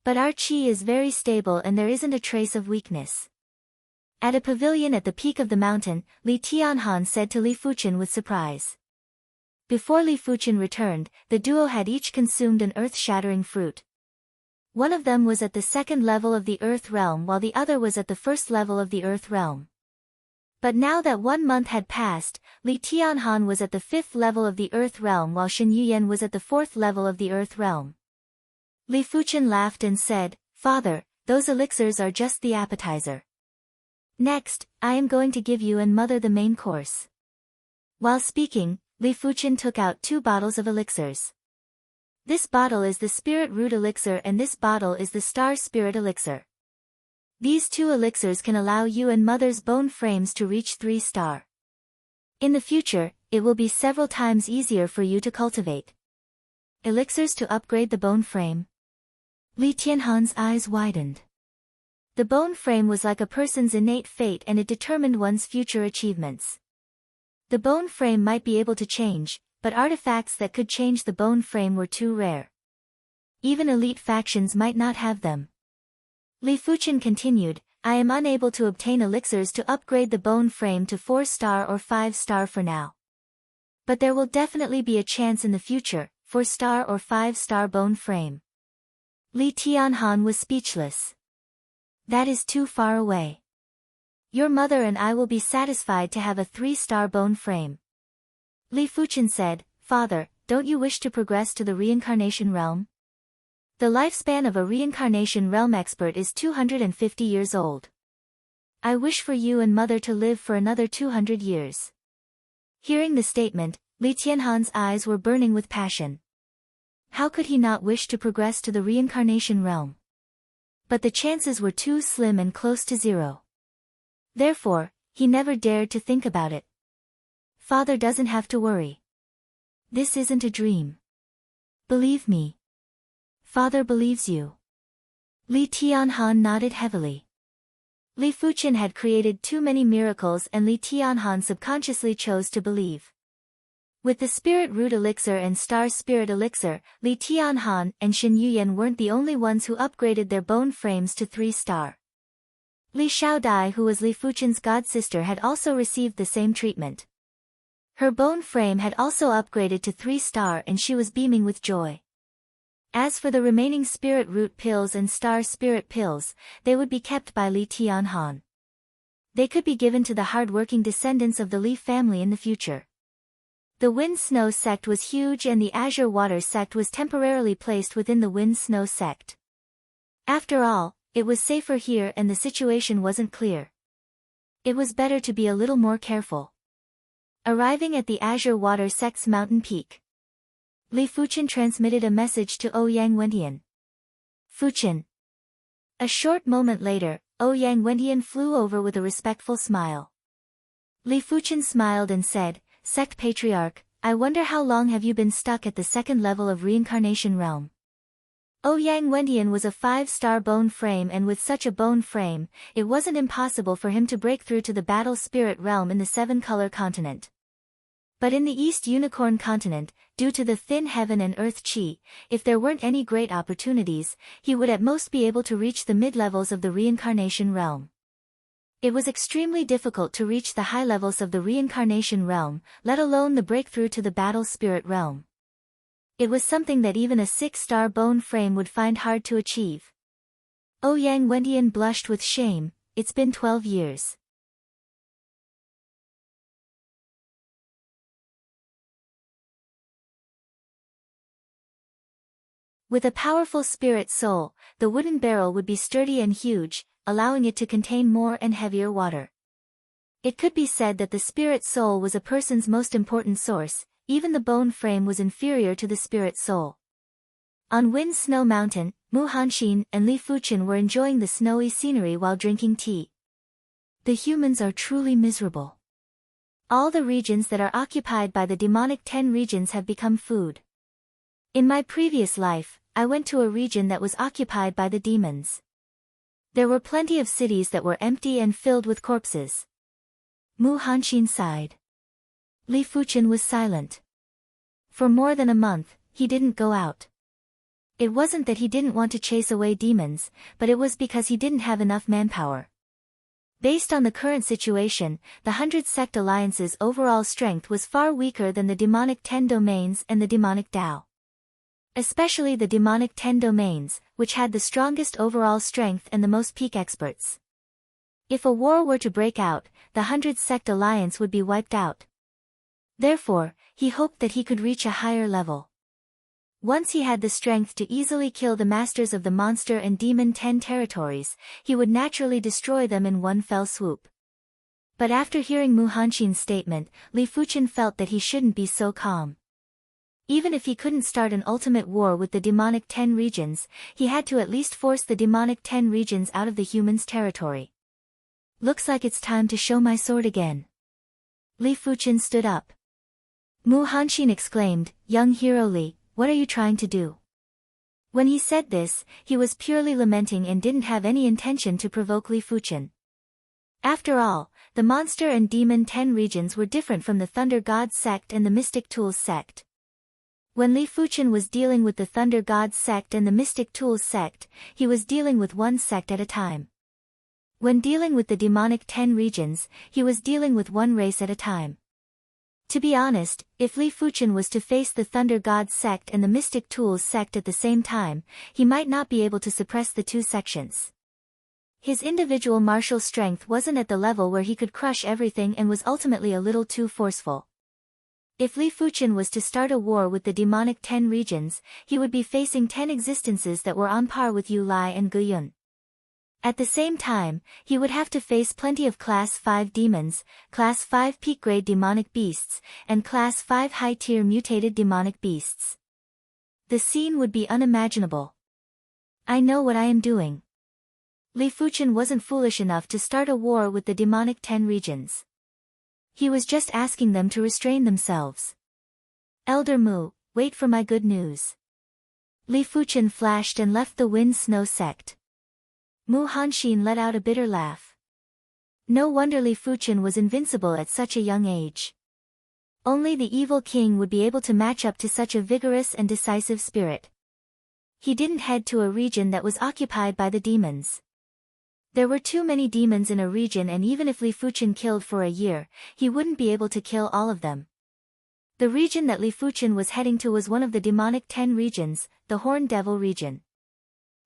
But our qi is very stable and there isn't a trace of weakness. At a pavilion at the peak of the mountain, Li Tianhan said to Li Fuchen with surprise. Before Li Fuchen returned, the duo had each consumed an earth-shattering fruit. One of them was at the 2nd level of the Earth Realm while the other was at the 1st level of the Earth Realm. But now that 1 month had passed, Li Tianhan was at the 5th level of the Earth Realm while Shen Yuyan was at the 4th level of the Earth Realm. Li Fuchen laughed and said, "Father, those elixirs are just the appetizer. Next, I am going to give you and mother the main course." While speaking, Li Fuchen took out 2 bottles of elixirs. This bottle is the Spirit Root Elixir and this bottle is the Star Spirit Elixir. These 2 elixirs can allow you and mother's bone frames to reach 3 star. In the future, it will be several times easier for you to cultivate. Elixirs to upgrade the bone frame. Li Tianhan's eyes widened. The bone frame was like a person's innate fate and it determined one's future achievements. The bone frame might be able to change, but artifacts that could change the bone frame were too rare. Even elite factions might not have them. Li Fuchen continued, "I am unable to obtain elixirs to upgrade the bone frame to 4 star or 5 star for now. But there will definitely be a chance in the future, 4 star or 5 star bone frame." Li Tianhan was speechless. That is too far away. Your mother and I will be satisfied to have a 3-star bone frame. Li Fuchen said, "Father, don't you wish to progress to the reincarnation realm? The lifespan of a reincarnation realm expert is 250 years old. I wish for you and mother to live for another 200 years. Hearing the statement, Li Tianhan's eyes were burning with passion. How could he not wish to progress to the reincarnation realm? But the chances were too slim and close to 0. Therefore, he never dared to think about it. Father doesn't have to worry. This isn't a dream. Believe me. Father believes you." Li Tianhan nodded heavily. Li Fuchen had created too many miracles and Li Tianhan subconsciously chose to believe. With the Spirit Root Elixir and Star Spirit Elixir, Li Tianhan and Shen Yuyan weren't the only ones who upgraded their bone frames to 3 star. Li Xiaodai, who was Li Fuchen's godsister, had also received the same treatment. Her bone frame had also upgraded to 3 star and she was beaming with joy. As for the remaining Spirit Root pills and Star Spirit pills, they would be kept by Li Tianhan. They could be given to the hard-working descendants of the Li family in the future. The Wind-Snow sect was huge and the Azure Water sect was temporarily placed within the Wind-Snow sect. After all, it was safer here and the situation wasn't clear. It was better to be a little more careful. Arriving at the Azure Water sect's mountain peak, Li Fuchen transmitted a message to Ouyang Wentian. "Fuchen." A short moment later, Ouyang Wentian flew over with a respectful smile. Li Fuchen smiled and said, "Sect Patriarch, I wonder how long have you been stuck at the 2nd level of Reincarnation Realm?" Ouyang Wentian was a 5-star bone frame and with such a bone frame, it wasn't impossible for him to break through to the Battle Spirit Realm in the 7-color continent. But in the East Unicorn continent, due to the thin heaven and earth chi, if there weren't any great opportunities, he would at most be able to reach the mid-levels of the Reincarnation Realm. It was extremely difficult to reach the high levels of the reincarnation realm, let alone the breakthrough to the battle spirit realm. It was something that even a 6-star bone frame would find hard to achieve. Ouyang Wentian blushed with shame. It's been 12 years. With a powerful spirit soul, the wooden barrel would be sturdy and huge, allowing it to contain more and heavier water. It could be said that the spirit soul was a person's most important source. Even the bone frame was inferior to the spirit soul. On Wind Snow Mountain, Mu Hanxin and Li Fuchen were enjoying the snowy scenery while drinking tea. The humans are truly miserable. All the regions that are occupied by the demonic 10 regions have become food. In my previous life, I went to a region that was occupied by the demons. There were plenty of cities that were empty and filled with corpses. Mu Hanxin sighed. Li Fuchen was silent. For more than a month, he didn't go out. It wasn't that he didn't want to chase away demons, but it was because he didn't have enough manpower. Based on the current situation, the 100 Sect Alliance's overall strength was far weaker than the demonic 10 domains and the demonic Dao. Especially the demonic 10 domains, which had the strongest overall strength and the most peak experts. If a war were to break out, the 100 Sect Alliance would be wiped out. Therefore, he hoped that he could reach a higher level. Once he had the strength to easily kill the masters of the monster and demon 10 territories, he would naturally destroy them in one fell swoop. But after hearing Mu Hanxin's statement, Li Fuchen felt that he shouldn't be so calm. Even if he couldn't start an ultimate war with the demonic 10 regions, he had to at least force the demonic 10 regions out of the humans' territory. Looks like it's time to show my sword again. Li Fuchen stood up. Mu Hanxin exclaimed, "Young hero Li, what are you trying to do?" When he said this, he was purely lamenting and didn't have any intention to provoke Li Fuchen. After all, the monster and demon 10 regions were different from the Thunder God sect and the Mystic Tools sect. When Li Fuchen was dealing with the Thunder God sect and the Mystic Tools sect, he was dealing with one sect at a time. When dealing with the demonic 10 regions, he was dealing with one race at a time. To be honest, if Li Fuchen was to face the Thunder God sect and the Mystic Tools sect at the same time, he might not be able to suppress the two sections. His individual martial strength wasn't at the level where he could crush everything and was ultimately a little too forceful. If Li Fuchen was to start a war with the demonic 10 regions, he would be facing 10 existences that were on par with Yu Lai and Guyun. At the same time, he would have to face plenty of Class 5 demons, Class 5 peak-grade demonic beasts, and Class 5 high-tier mutated demonic beasts. The scene would be unimaginable. I know what I am doing. Li Fuchen wasn't foolish enough to start a war with the demonic 10 regions. He was just asking them to restrain themselves. Elder Mu, wait for my good news. Li Fuchen flashed and left the Wind Snow sect. Mu Hanxin let out a bitter laugh. No wonder Li Fuchen was invincible at such a young age. Only the evil king would be able to match up to such a vigorous and decisive spirit. He didn't head to a region that was occupied by the demons. There were too many demons in a region, and even if Li Fuchen killed for a year, he wouldn't be able to kill all of them. The region that Li Fuchen was heading to was one of the demonic 10 regions, the Horn Devil region.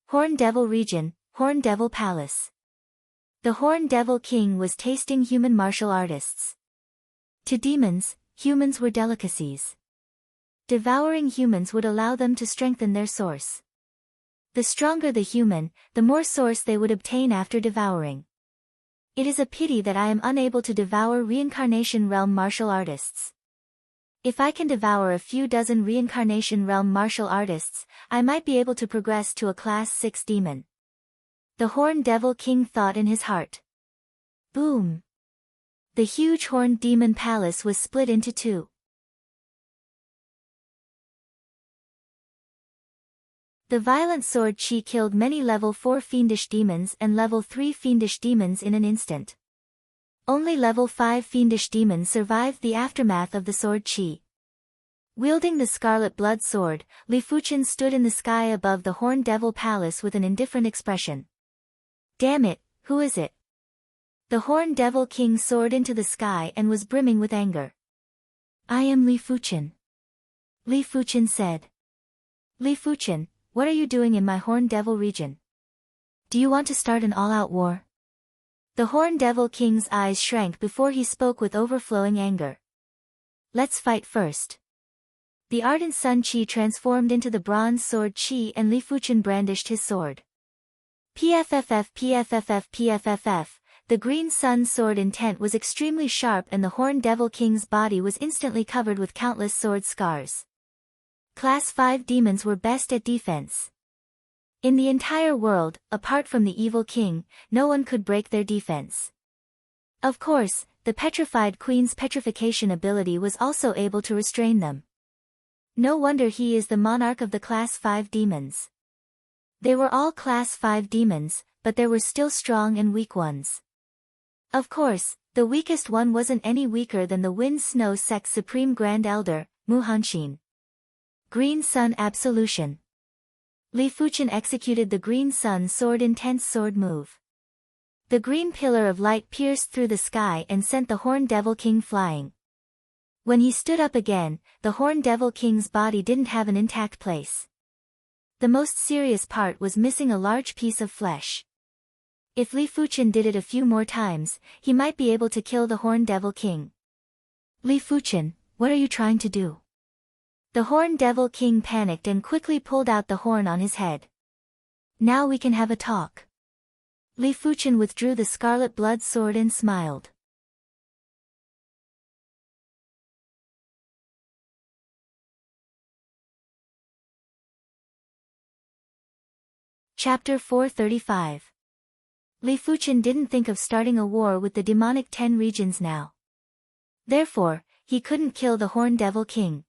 Horn Devil region, Horn Devil Palace. The Horn Devil King was tasting human martial artists. To demons, humans were delicacies. Devouring humans would allow them to strengthen their source. The stronger the human, the more source they would obtain after devouring. It is a pity that I am unable to devour reincarnation realm martial artists. If I can devour a few dozen reincarnation realm martial artists, I might be able to progress to a Class 6 demon. The Horn Devil King thought in his heart. Boom! The huge horned demon palace was split into two. The violent sword chi killed many level 4 fiendish demons and level 3 fiendish demons in an instant. Only level 5 fiendish demons survived the aftermath of the sword chi. Wielding the scarlet blood sword, Li Fuchen stood in the sky above the Horn Devil Palace with an indifferent expression. Damn it, who is it? The Horned Devil King soared into the sky and was brimming with anger. "I am Li Fuchen," Li Fuchen said. "Li Fuchen, what are you doing in my Horned Devil region? Do you want to start an all-out war?" The Horned Devil King's eyes shrank before he spoke with overflowing anger. "Let's fight first." The ardent sun Qi transformed into the bronze sword Qi and Li Fuchen brandished his sword. PFFF PFFF PFFF, the green sun sword intent was extremely sharp and the Horned Devil King's body was instantly covered with countless sword scars. Class 5 demons were best at defense. In the entire world, apart from the evil king, no one could break their defense. Of course, the petrified queen's petrification ability was also able to restrain them. No wonder he is the monarch of the Class 5 demons. They were all Class 5 demons, but there were still strong and weak ones. Of course, the weakest one wasn't any weaker than the Wind Snow Sect's Supreme Grand Elder, Mu Hanxin. Green Sun Absolution. Li Fuchen executed the Green Sun Sword Intense Sword move. The green pillar of light pierced through the sky and sent the Horned Devil King flying. When he stood up again, the Horned Devil King's body didn't have an intact place. The most serious part was missing a large piece of flesh. If Li Fuchen did it a few more times, he might be able to kill the Horned Devil King. "Li Fuchen, what are you trying to do?" The Horned Devil King panicked and quickly pulled out the horn on his head. "Now we can have a talk." Li Fuchen withdrew the scarlet blood sword and smiled. Chapter 435. Li Fuchen didn't think of starting a war with the demonic 10 regions now. Therefore, he couldn't kill the Horned Devil King.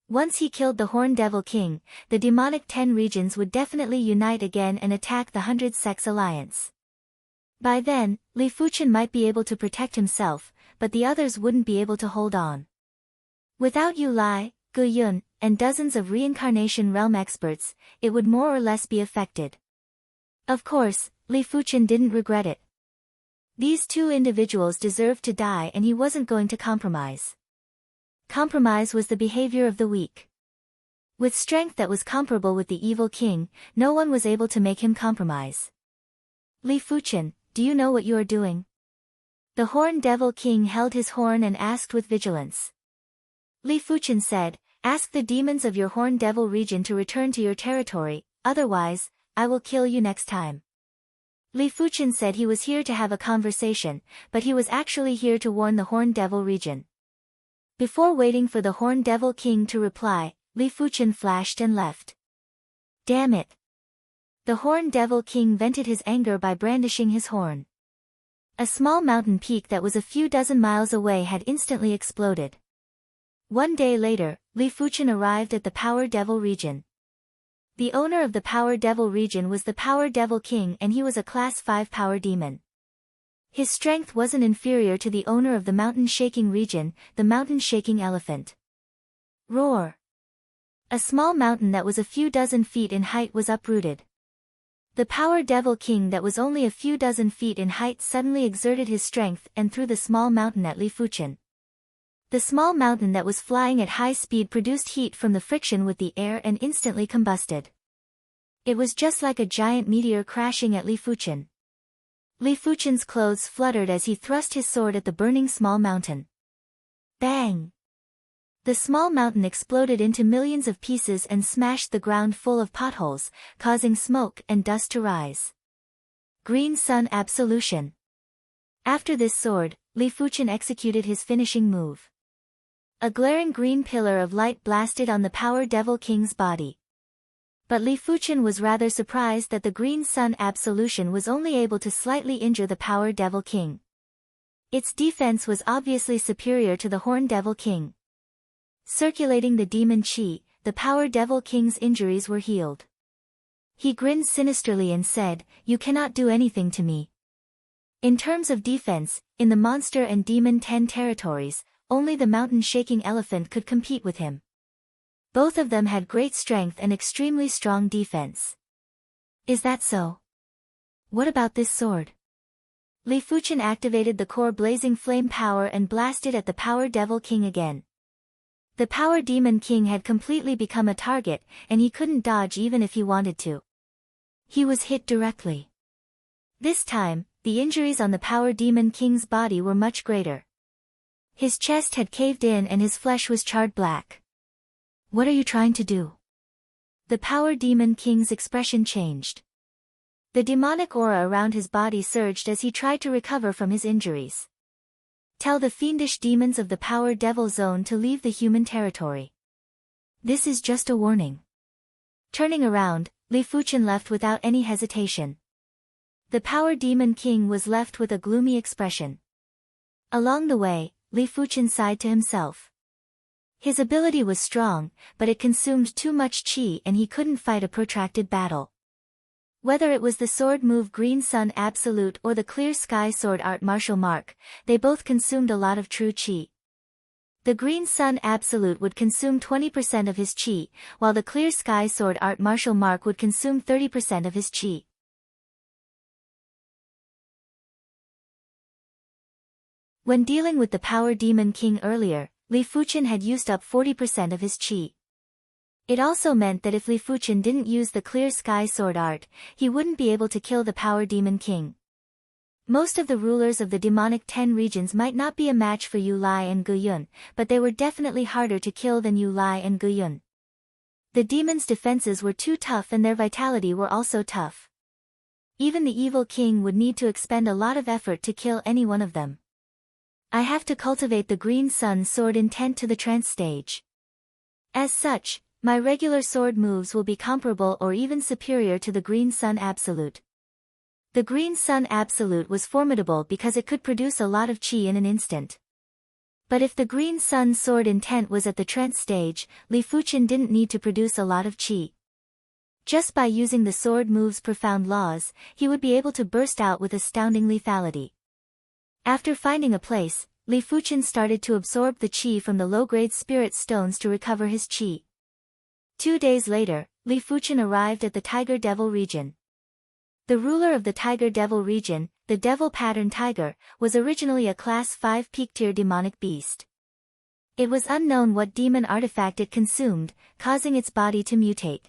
Once he killed the Horned Devil King, the demonic 10 regions would definitely unite again and attack the 100 Sects Alliance. By then, Li Fuchen might be able to protect himself, but the others wouldn't be able to hold on. Without Yu Lai, Gu Yun, and dozens of reincarnation realm experts, it would more or less be affected. Of course, Li Fuchen didn't regret it. These two individuals deserved to die and he wasn't going to compromise. Compromise was the behavior of the weak. With strength that was comparable with the evil king, no one was able to make him compromise. "Li Fuchen, do you know what you are doing?" The Horned Devil King held his horn and asked with vigilance. Li Fuchen said, "Ask the demons of your Horned Devil region to return to your territory, otherwise, I will kill you next time." Li Fuchen said he was here to have a conversation, but he was actually here to warn the Horned Devil region. Before waiting for the Horned Devil King to reply, Li Fuchen flashed and left. Damn it! The Horned Devil King vented his anger by brandishing his horn. A small mountain peak that was a few dozen miles away had instantly exploded. One day later, Li Fuchen arrived at the Power Devil region. The owner of the Power Devil region was the Power Devil King and he was a Class 5 power demon. His strength wasn't inferior to the owner of the Mountain Shaking region, the Mountain Shaking Elephant. Roar! A small mountain that was a few dozen feet in height was uprooted. The Power Devil King that was only a few dozen feet in height suddenly exerted his strength and threw the small mountain at Li Fuchen. The small mountain that was flying at high speed produced heat from the friction with the air and instantly combusted. It was just like a giant meteor crashing at Li Fuchen. Li Fuchen's clothes fluttered as he thrust his sword at the burning small mountain. Bang! The small mountain exploded into millions of pieces and smashed the ground full of potholes, causing smoke and dust to rise. Green Sun Absolution. After this sword, Li Fuchen executed his finishing move. A glaring green pillar of light blasted on the Power Devil King's body. But Li Fuchen was rather surprised that the Green Sun Absolution was only able to slightly injure the Power Devil King. Its defense was obviously superior to the Horned Devil King. Circulating the demon Qi, the Power Devil King's injuries were healed. He grinned sinisterly and said, "You cannot do anything to me." In terms of defense, in the Monster and Demon 10 territories, only the Mountain Shaking Elephant could compete with him. Both of them had great strength and extremely strong defense. Is that so? What about this sword? Li Fuchen activated the core blazing flame power and blasted at the Power Devil King again. The Power Demon King had completely become a target, and he couldn't dodge even if he wanted to. He was hit directly. This time, the injuries on the Power Demon King's body were much greater. His chest had caved in and his flesh was charred black. "What are you trying to do?" The Power Demon King's expression changed. The demonic aura around his body surged as he tried to recover from his injuries. "Tell the fiendish demons of the Power Devil Zone to leave the human territory. This is just a warning." Turning around, Li Fuchen left without any hesitation. The Power Demon King was left with a gloomy expression. Along the way, Li Fuchen sighed to himself. His ability was strong, but it consumed too much chi and he couldn't fight a protracted battle. Whether it was the sword move Green Sun Absolute or the Clear Sky Sword Art Martial Mark, they both consumed a lot of true chi. The Green Sun Absolute would consume 20% of his chi, while the Clear Sky Sword Art Martial Mark would consume 30% of his chi. When dealing with the Power Demon King earlier, Li Fuchen had used up 40% of his chi. It also meant that if Li Fuchen didn't use the Clear Sky Sword Art, he wouldn't be able to kill the Power Demon King. Most of the rulers of the demonic 10 regions might not be a match for Yu Lai and Gu Yun, but they were definitely harder to kill than Yu Lai and Gu Yun. The demons' defenses were too tough and their vitality were also tough. Even the evil king would need to expend a lot of effort to kill any one of them. I have to cultivate the Green Sun Sword intent to the trance stage. As such, my regular sword moves will be comparable or even superior to the Green Sun Absolute. The Green Sun Absolute was formidable because it could produce a lot of chi in an instant. But if the Green Sun Sword intent was at the trance stage, Li Fuchen didn't need to produce a lot of chi. Just by using the sword move's profound laws, he would be able to burst out with astounding lethality. After finding a place, Li Fuchen started to absorb the chi from the low-grade spirit stones to recover his chi. 2 days later, Li Fuchen arrived at the Tiger Devil region. The ruler of the Tiger Devil region, the Devil Pattern Tiger, was originally a Class 5 peak-tier demonic beast. It was unknown what demon artifact it consumed, causing its body to mutate.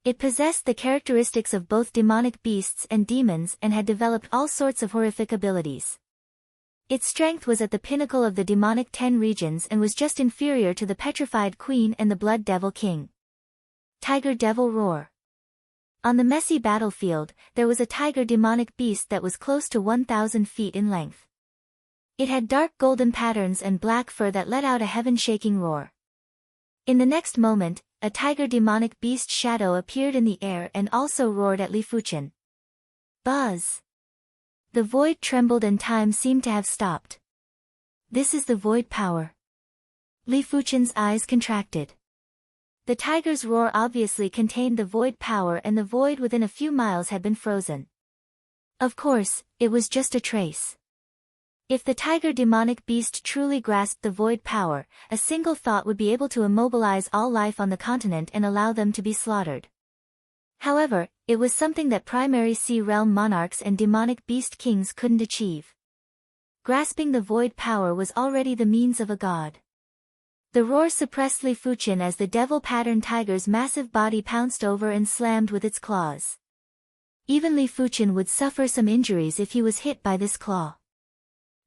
It possessed the characteristics of both demonic beasts and demons and had developed all sorts of horrific abilities. Its strength was at the pinnacle of the demonic 10 regions and was just inferior to the Petrified Queen and the Blood Devil King. Tiger Devil Roar. On the messy battlefield, there was a tiger demonic beast that was close to 1,000 feet in length. It had dark golden patterns and black fur that let out a heaven-shaking roar. In the next moment, a tiger demonic beast shadow appeared in the air and also roared at Li Fuchen. Buzz! The void trembled and time seemed to have stopped. This is the void power. Li Fuchen's eyes contracted. The tiger's roar obviously contained the void power and the void within a few miles had been frozen. Of course, it was just a trace. If the tiger demonic beast truly grasped the void power, a single thought would be able to immobilize all life on the continent and allow them to be slaughtered. However, it was something that primary sea realm monarchs and demonic beast kings couldn't achieve. Grasping the void power was already the means of a god. The roar suppressed Li Fuchen as the devil pattern tiger's massive body pounced over and slammed with its claws. Even Li Fuchen would suffer some injuries if he was hit by this claw.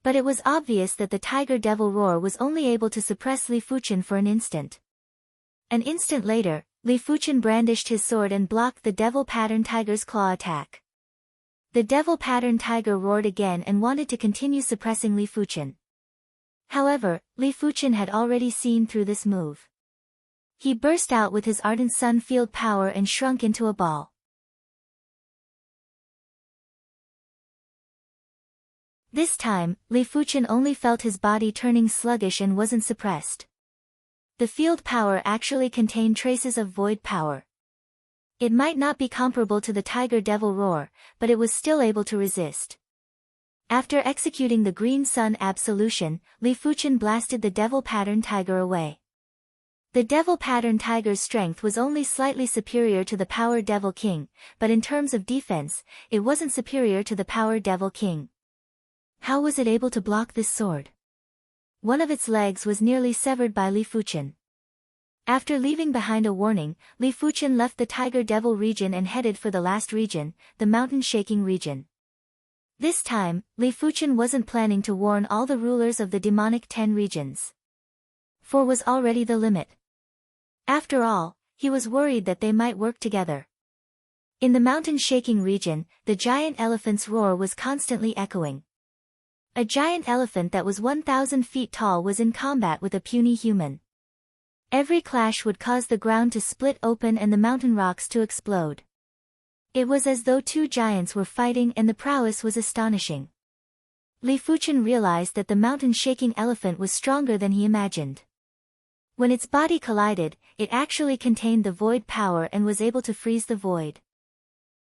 But it was obvious that the tiger devil roar was only able to suppress Li Fuchen for an instant. An instant later, Li Fuchen brandished his sword and blocked the devil pattern tiger's claw attack. The devil pattern tiger roared again and wanted to continue suppressing Li Fuchen. However, Li Fuchen had already seen through this move. He burst out with his ardent sun field power and shrunk into a ball. This time, Li Fuchen only felt his body turning sluggish and wasn't suppressed. The field power actually contained traces of void power. It might not be comparable to the tiger devil roar, but it was still able to resist. After executing the Green Sun Absolution, Li Fuchen blasted the devil pattern tiger away. The devil pattern tiger's strength was only slightly superior to the Power Devil King, but in terms of defense, it wasn't superior to the Power Devil King. How was it able to block this sword? One of its legs was nearly severed by Li Fuchen. After leaving behind a warning, Li Fuchen left the Tiger Devil region and headed for the last region, the Mountain Shaking region. This time, Li Fuchen wasn't planning to warn all the rulers of the demonic 10 regions. 4 was already the limit. After all, he was worried that they might work together. In the Mountain Shaking region, the giant elephant's roar was constantly echoing. A giant elephant that was 1,000 feet tall was in combat with a puny human. Every clash would cause the ground to split open and the mountain rocks to explode. It was as though two giants were fighting and the prowess was astonishing. Li Fuchen realized that the mountain shaking elephant was stronger than he imagined. When its body collided, it actually contained the void power and was able to freeze the void.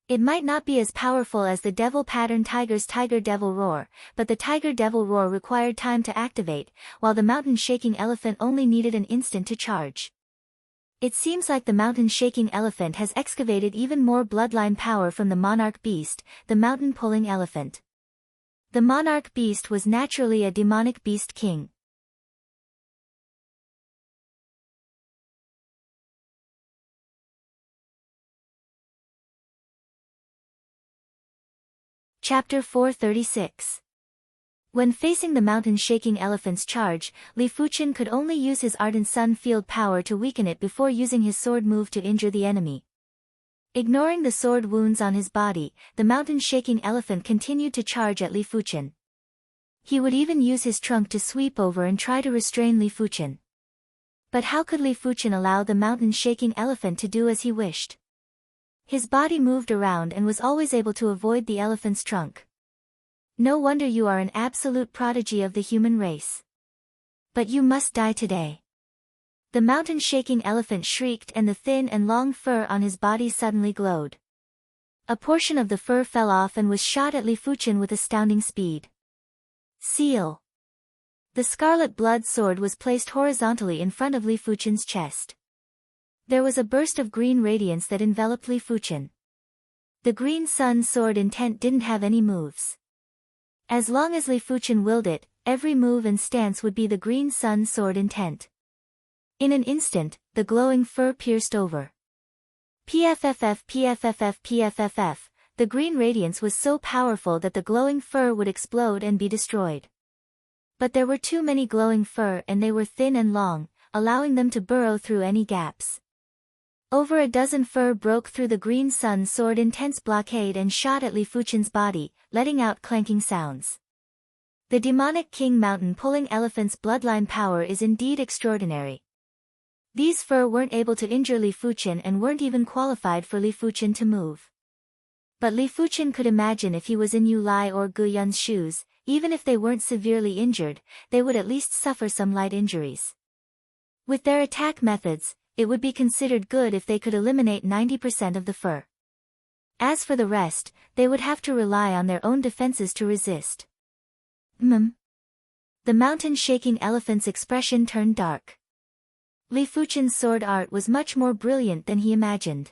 It might not be as powerful as the Devil Pattern Tiger's Tiger Devil Roar, but the Tiger Devil Roar required time to activate, while the Mountain Shaking Elephant only needed an instant to charge. It seems like the Mountain Shaking Elephant has excavated even more bloodline power from the Monarch Beast, the Mountain Pulling Elephant. The Monarch Beast was naturally a demonic beast king. Chapter 436. When facing the Mountain Shaking Elephant's charge, Li Fuchen could only use his Ardent Sun field power to weaken it before using his sword move to injure the enemy. Ignoring the sword wounds on his body, the Mountain Shaking Elephant continued to charge at Li Fuchen. He would even use his trunk to sweep over and try to restrain Li Fuchen. But how could Li Fuchen allow the Mountain Shaking Elephant to do as he wished? His body moved around and was always able to avoid the elephant's trunk. No wonder you are an absolute prodigy of the human race. But you must die today. The Mountain Shaking Elephant shrieked and the thin and long fur on his body suddenly glowed. A portion of the fur fell off and was shot at Li Fuchen with astounding speed. Seal. The scarlet blood sword was placed horizontally in front of Li Fuchen's chest. There was a burst of green radiance that enveloped Li Fuchen. The green sun sword intent didn't have any moves. As long as Li Fuchen willed it, every move and stance would be the green sun sword intent. In an instant, the glowing fur pierced over. PFFF PFFF PFFF, the green radiance was so powerful that the glowing fur would explode and be destroyed. But there were too many glowing fur and they were thin and long, allowing them to burrow through any gaps. Over a dozen fur broke through the green sun sword intense blockade and shot at Li Fuchen's body, letting out clanking sounds. The demonic King Mountain Pulling Elephant's bloodline power is indeed extraordinary. These fur weren't able to injure Li Fuchen and weren't even qualified for Li Fuchen to move. But Li Fuchen could imagine if he was in Yu Lai or Gu Yun's shoes, even if they weren't severely injured, they would at least suffer some light injuries. With their attack methods, it would be considered good if they could eliminate 90% of the fur. As for the rest, they would have to rely on their own defenses to resist. The Mountain Shaking Elephant's expression turned dark. Li Fuchen's sword art was much more brilliant than he imagined.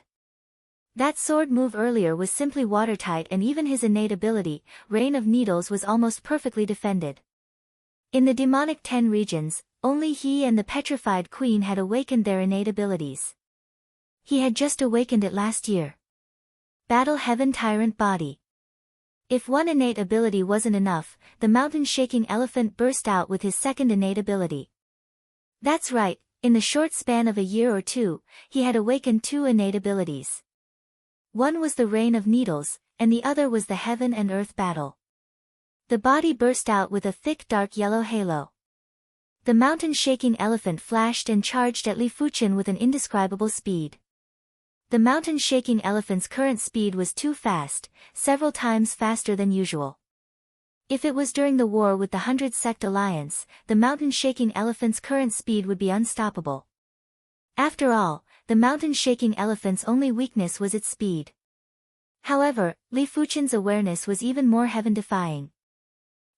That sword move earlier was simply watertight and even his innate ability, Rain of Needles, was almost perfectly defended. In the demonic 10 regions, only he and the petrified queen had awakened their innate abilities. He had just awakened it last year. Battle Heaven Tyrant Body. If one innate ability wasn't enough, the Mountain Shaking Elephant burst out with his second innate ability. That's right, in the short span of a year or two, he had awakened 2 innate abilities. One was the Rain of Needles, and the other was the Heaven and Earth Battle. The body burst out with a thick dark yellow halo. The Mountain Shaking Elephant flashed and charged at Li Fuchen with an indescribable speed. The Mountain Shaking Elephant's current speed was too fast, several times faster than usual. If it was during the war with the 100 Sect Alliance, the Mountain Shaking Elephant's current speed would be unstoppable. After all, the Mountain Shaking Elephant's only weakness was its speed. However, Li Fuchen's awareness was even more heaven-defying.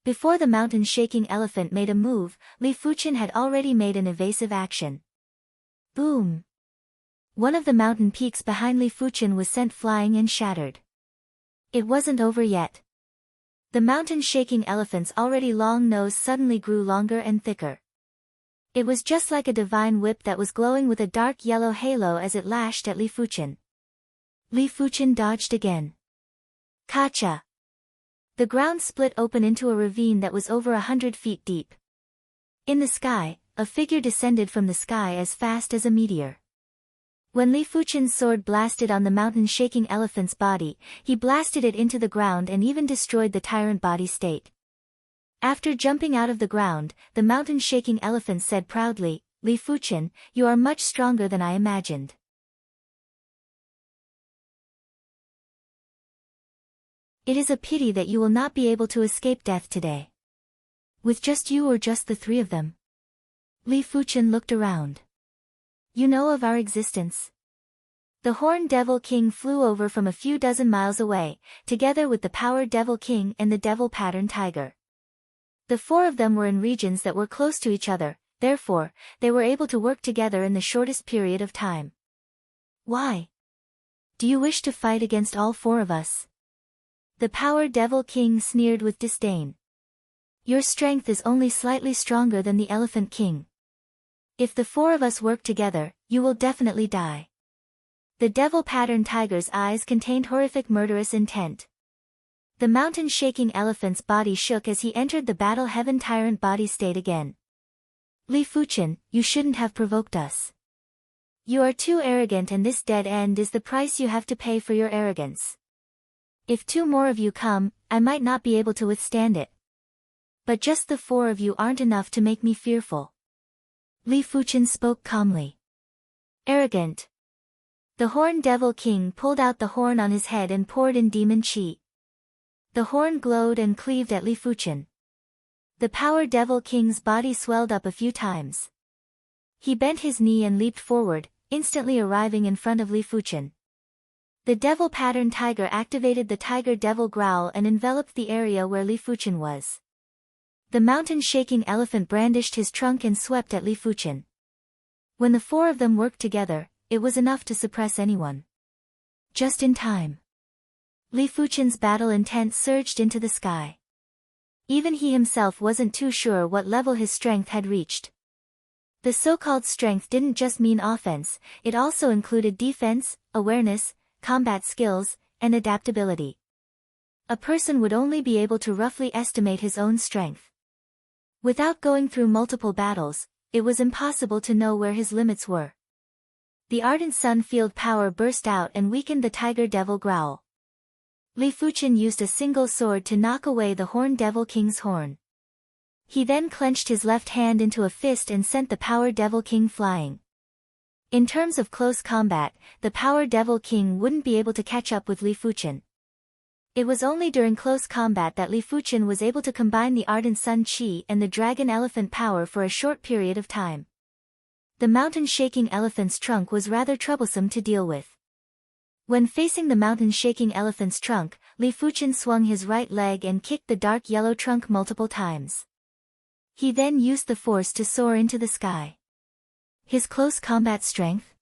Before the Mountain Shaking Elephant made a move, Li Fuchen had already made an evasive action. Boom! One of the mountain peaks behind Li Fuchen was sent flying and shattered. It wasn't over yet. The mountain-shaking elephant's already long nose suddenly grew longer and thicker. It was just like a divine whip that was glowing with a dark yellow halo as it lashed at Li Fuchen. Li Fuchen dodged again. Kacha! The ground split open into a ravine that was over 100 feet deep. In the sky, a figure descended from the sky as fast as a meteor. When Li Fuchen's sword blasted on the mountain-shaking elephant's body, he blasted it into the ground and even destroyed the tyrant body state. After jumping out of the ground, the mountain-shaking elephant said proudly, "Li Fuchen, you are much stronger than I imagined." It is a pity that you will not be able to escape death today. With just you or just the three of them? Li Fuchen looked around. You know of our existence? The Horned Devil King flew over from a few dozen miles away, together with the Power Devil King and the Devil Pattern Tiger. The four of them were in regions that were close to each other, therefore, they were able to work together in the shortest period of time. Why? Do you wish to fight against all four of us? The Power Devil King sneered with disdain. Your strength is only slightly stronger than the Elephant King. If the four of us work together, you will definitely die. The Devil Pattern Tiger's eyes contained horrific murderous intent. The mountain-shaking elephant's body shook as he entered the Battle Heaven Tyrant body state again. Li Fuchen, you shouldn't have provoked us. You are too arrogant and this dead end is the price you have to pay for your arrogance. If two more of you come, I might not be able to withstand it. But just the four of you aren't enough to make me fearful. Li Fuchen spoke calmly. Arrogant. The Horned Devil King pulled out the horn on his head and poured in demon chi. The horn glowed and cleaved at Li Fuchen. The Power Devil King's body swelled up a few times. He bent his knee and leaped forward, instantly arriving in front of Li Fuchen. The Devil Pattern Tiger activated the Tiger Devil Growl and enveloped the area where Li Fuchen was. The mountain-shaking elephant brandished his trunk and swept at Li Fuchen. When the four of them worked together, it was enough to suppress anyone. Just in time. Li Fuchen's battle intent surged into the sky. Even he himself wasn't too sure what level his strength had reached. The so-called strength didn't just mean offense, it also included defense, awareness, combat skills, and adaptability. A person would only be able to roughly estimate his own strength. Without going through multiple battles, it was impossible to know where his limits were. The ardent sun field power burst out and weakened the Tiger Devil Growl. Li Fuchen used a single sword to knock away the Horned Devil King's horn. He then clenched his left hand into a fist and sent the Power Devil King flying. In terms of close combat, the Power Devil King wouldn't be able to catch up with Li Fuchen. It was only during close combat that Li Fuchen was able to combine the Ardent Sun Chi and the Dragon Elephant power for a short period of time. The mountain-shaking elephant's trunk was rather troublesome to deal with. When facing the mountain-shaking elephant's trunk, Li Fuchen swung his right leg and kicked the dark yellow trunk multiple times. He then used the force to soar into the sky. His close combat strength?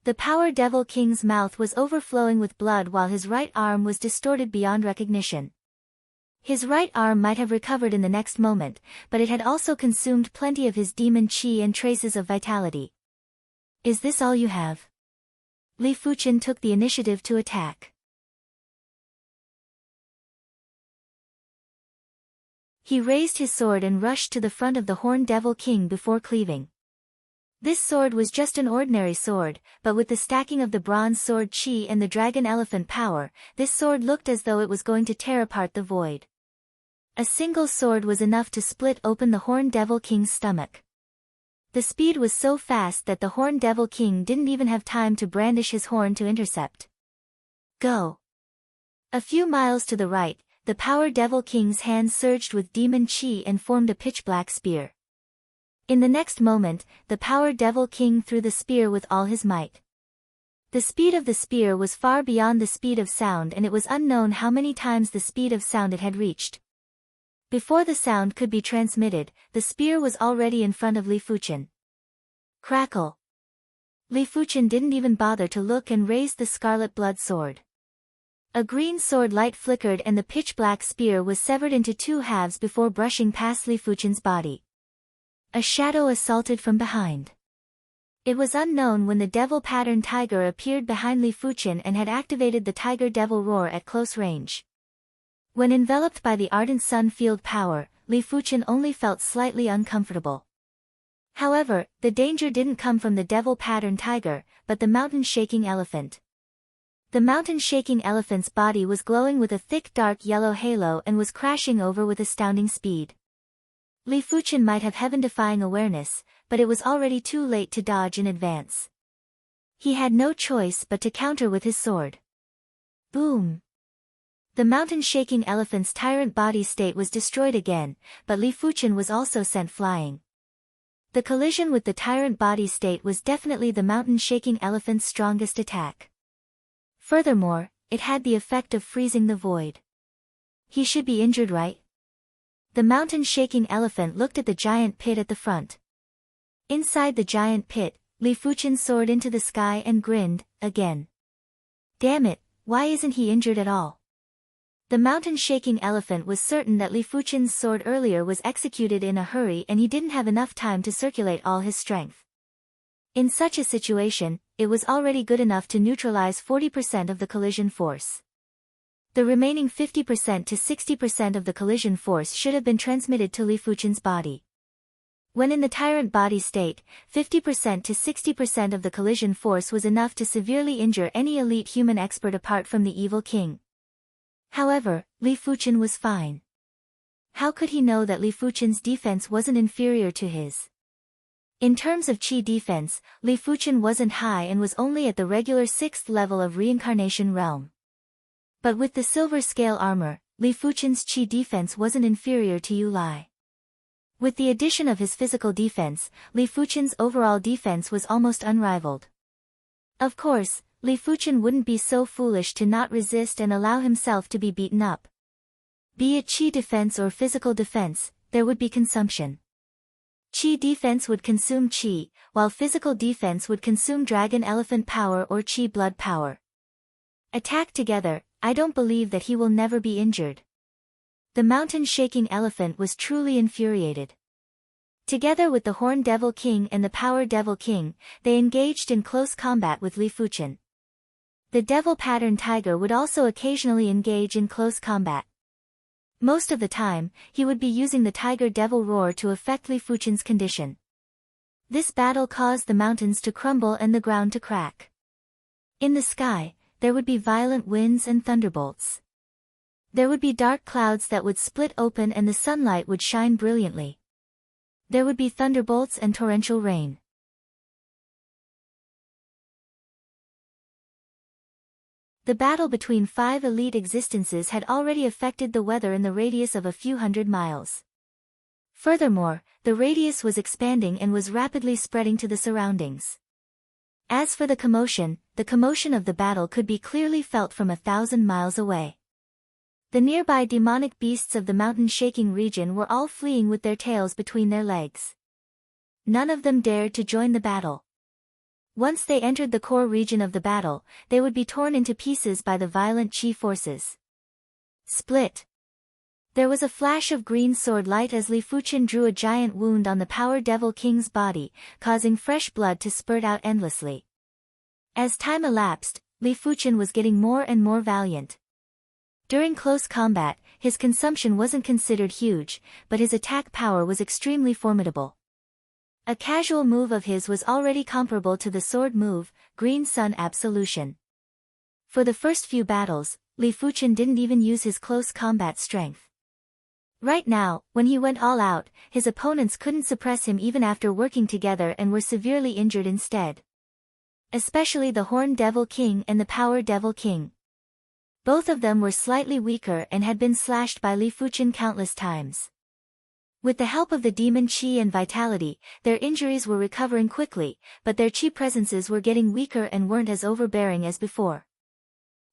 The Power Devil King's mouth was overflowing with blood while his right arm was distorted beyond recognition. His right arm might have recovered in the next moment, but it had also consumed plenty of his demon chi and traces of vitality. Is this all you have? Li Fuchen took the initiative to attack. He raised his sword and rushed to the front of the Horned Devil King before cleaving. This sword was just an ordinary sword, but with the stacking of the bronze sword chi and the dragon elephant power, this sword looked as though it was going to tear apart the void. A single sword was enough to split open the Horned Devil King's stomach. The speed was so fast that the Horned Devil King didn't even have time to brandish his horn to intercept. Go! A few miles to the right, the Power Devil King's hand surged with demon chi and formed a pitch-black spear. In the next moment, the Power Devil King threw the spear with all his might. The speed of the spear was far beyond the speed of sound and it was unknown how many times the speed of sound it had reached. Before the sound could be transmitted, the spear was already in front of Li Fuchen. Crackle! Li Fuchen didn't even bother to look and raised the scarlet blood sword. A green sword light flickered and the pitch-black spear was severed into two halves before brushing past Li Fuchen's body. A shadow assaulted from behind. It was unknown when the devil-patterned tiger appeared behind Li Fuchen and had activated the Tiger Devil Roar at close range. When enveloped by the ardent sun field power, Li Fuchen only felt slightly uncomfortable. However, the danger didn't come from the devil-patterned tiger, but the mountain-shaking elephant. The mountain-shaking elephant's body was glowing with a thick dark yellow halo and was crashing over with astounding speed. Li Fuchen might have heaven-defying awareness, but it was already too late to dodge in advance. He had no choice but to counter with his sword. Boom! The mountain-shaking elephant's tyrant body state was destroyed again, but Li Fuchen was also sent flying. The collision with the tyrant body state was definitely the mountain-shaking elephant's strongest attack. Furthermore, it had the effect of freezing the void. He should be injured, right? The mountain-shaking elephant looked at the giant pit at the front. Inside the giant pit, Li Fuchen soared into the sky and grinned, again. Damn it, why isn't he injured at all? The mountain-shaking elephant was certain that Li Fuchen's sword earlier was executed in a hurry and he didn't have enough time to circulate all his strength. In such a situation, it was already good enough to neutralize 40% of the collision force. The remaining 50% to 60% of the collision force should have been transmitted to Li Fuchen's body. When in the tyrant body state, 50% to 60% of the collision force was enough to severely injure any elite human expert apart from the evil king. However, Li Fuchen was fine. How could he know that Li Fuchen's defense wasn't inferior to his? In terms of chi defense, Li Fuchen wasn't high and was only at the regular 6th level of reincarnation realm. But with the silver scale armor, Li Fuchen's chi defense wasn't inferior to Yu Lai. With the addition of his physical defense, Li Fuchen's overall defense was almost unrivaled. Of course, Li Fuchen wouldn't be so foolish to not resist and allow himself to be beaten up. Be it chi defense or physical defense, there would be consumption. Chi defense would consume chi, while physical defense would consume dragon elephant power or chi blood power. Attacked together, I don't believe that he will never be injured. The mountain-shaking elephant was truly infuriated. Together with the Horn Devil King and the Power Devil King, they engaged in close combat with Li Fuchen. The devil-patterned tiger would also occasionally engage in close combat. Most of the time, he would be using the Tiger Devil Roar to affect Li Fuchen's condition. This battle caused the mountains to crumble and the ground to crack. In the sky, there would be violent winds and thunderbolts. There would be dark clouds that would split open and the sunlight would shine brilliantly. There would be thunderbolts and torrential rain. The battle between 5 elite existences had already affected the weather in the radius of a few hundred miles. Furthermore, the radius was expanding and was rapidly spreading to the surroundings. As for the commotion of the battle could be clearly felt from 1,000 miles away. The nearby demonic beasts of the mountain-shaking region were all fleeing with their tails between their legs. None of them dared to join the battle. Once they entered the core region of the battle, they would be torn into pieces by the violent chi forces. Split. There was a flash of green sword light as Li Fuchen drew a giant wound on the Power Devil King's body, causing fresh blood to spurt out endlessly. As time elapsed, Li Fuchen was getting more and more valiant. During close combat, his consumption wasn't considered huge, but his attack power was extremely formidable. A casual move of his was already comparable to the sword move, Green Sun Absolution. For the first few battles, Li Fuchen didn't even use his close combat strength. Right now, when he went all out, his opponents couldn't suppress him even after working together and were severely injured instead. Especially the Horn Devil King and the Power Devil King. Both of them were slightly weaker and had been slashed by Li Fuchen countless times. With the help of the demon chi and vitality, their injuries were recovering quickly, but their chi presences were getting weaker and weren't as overbearing as before.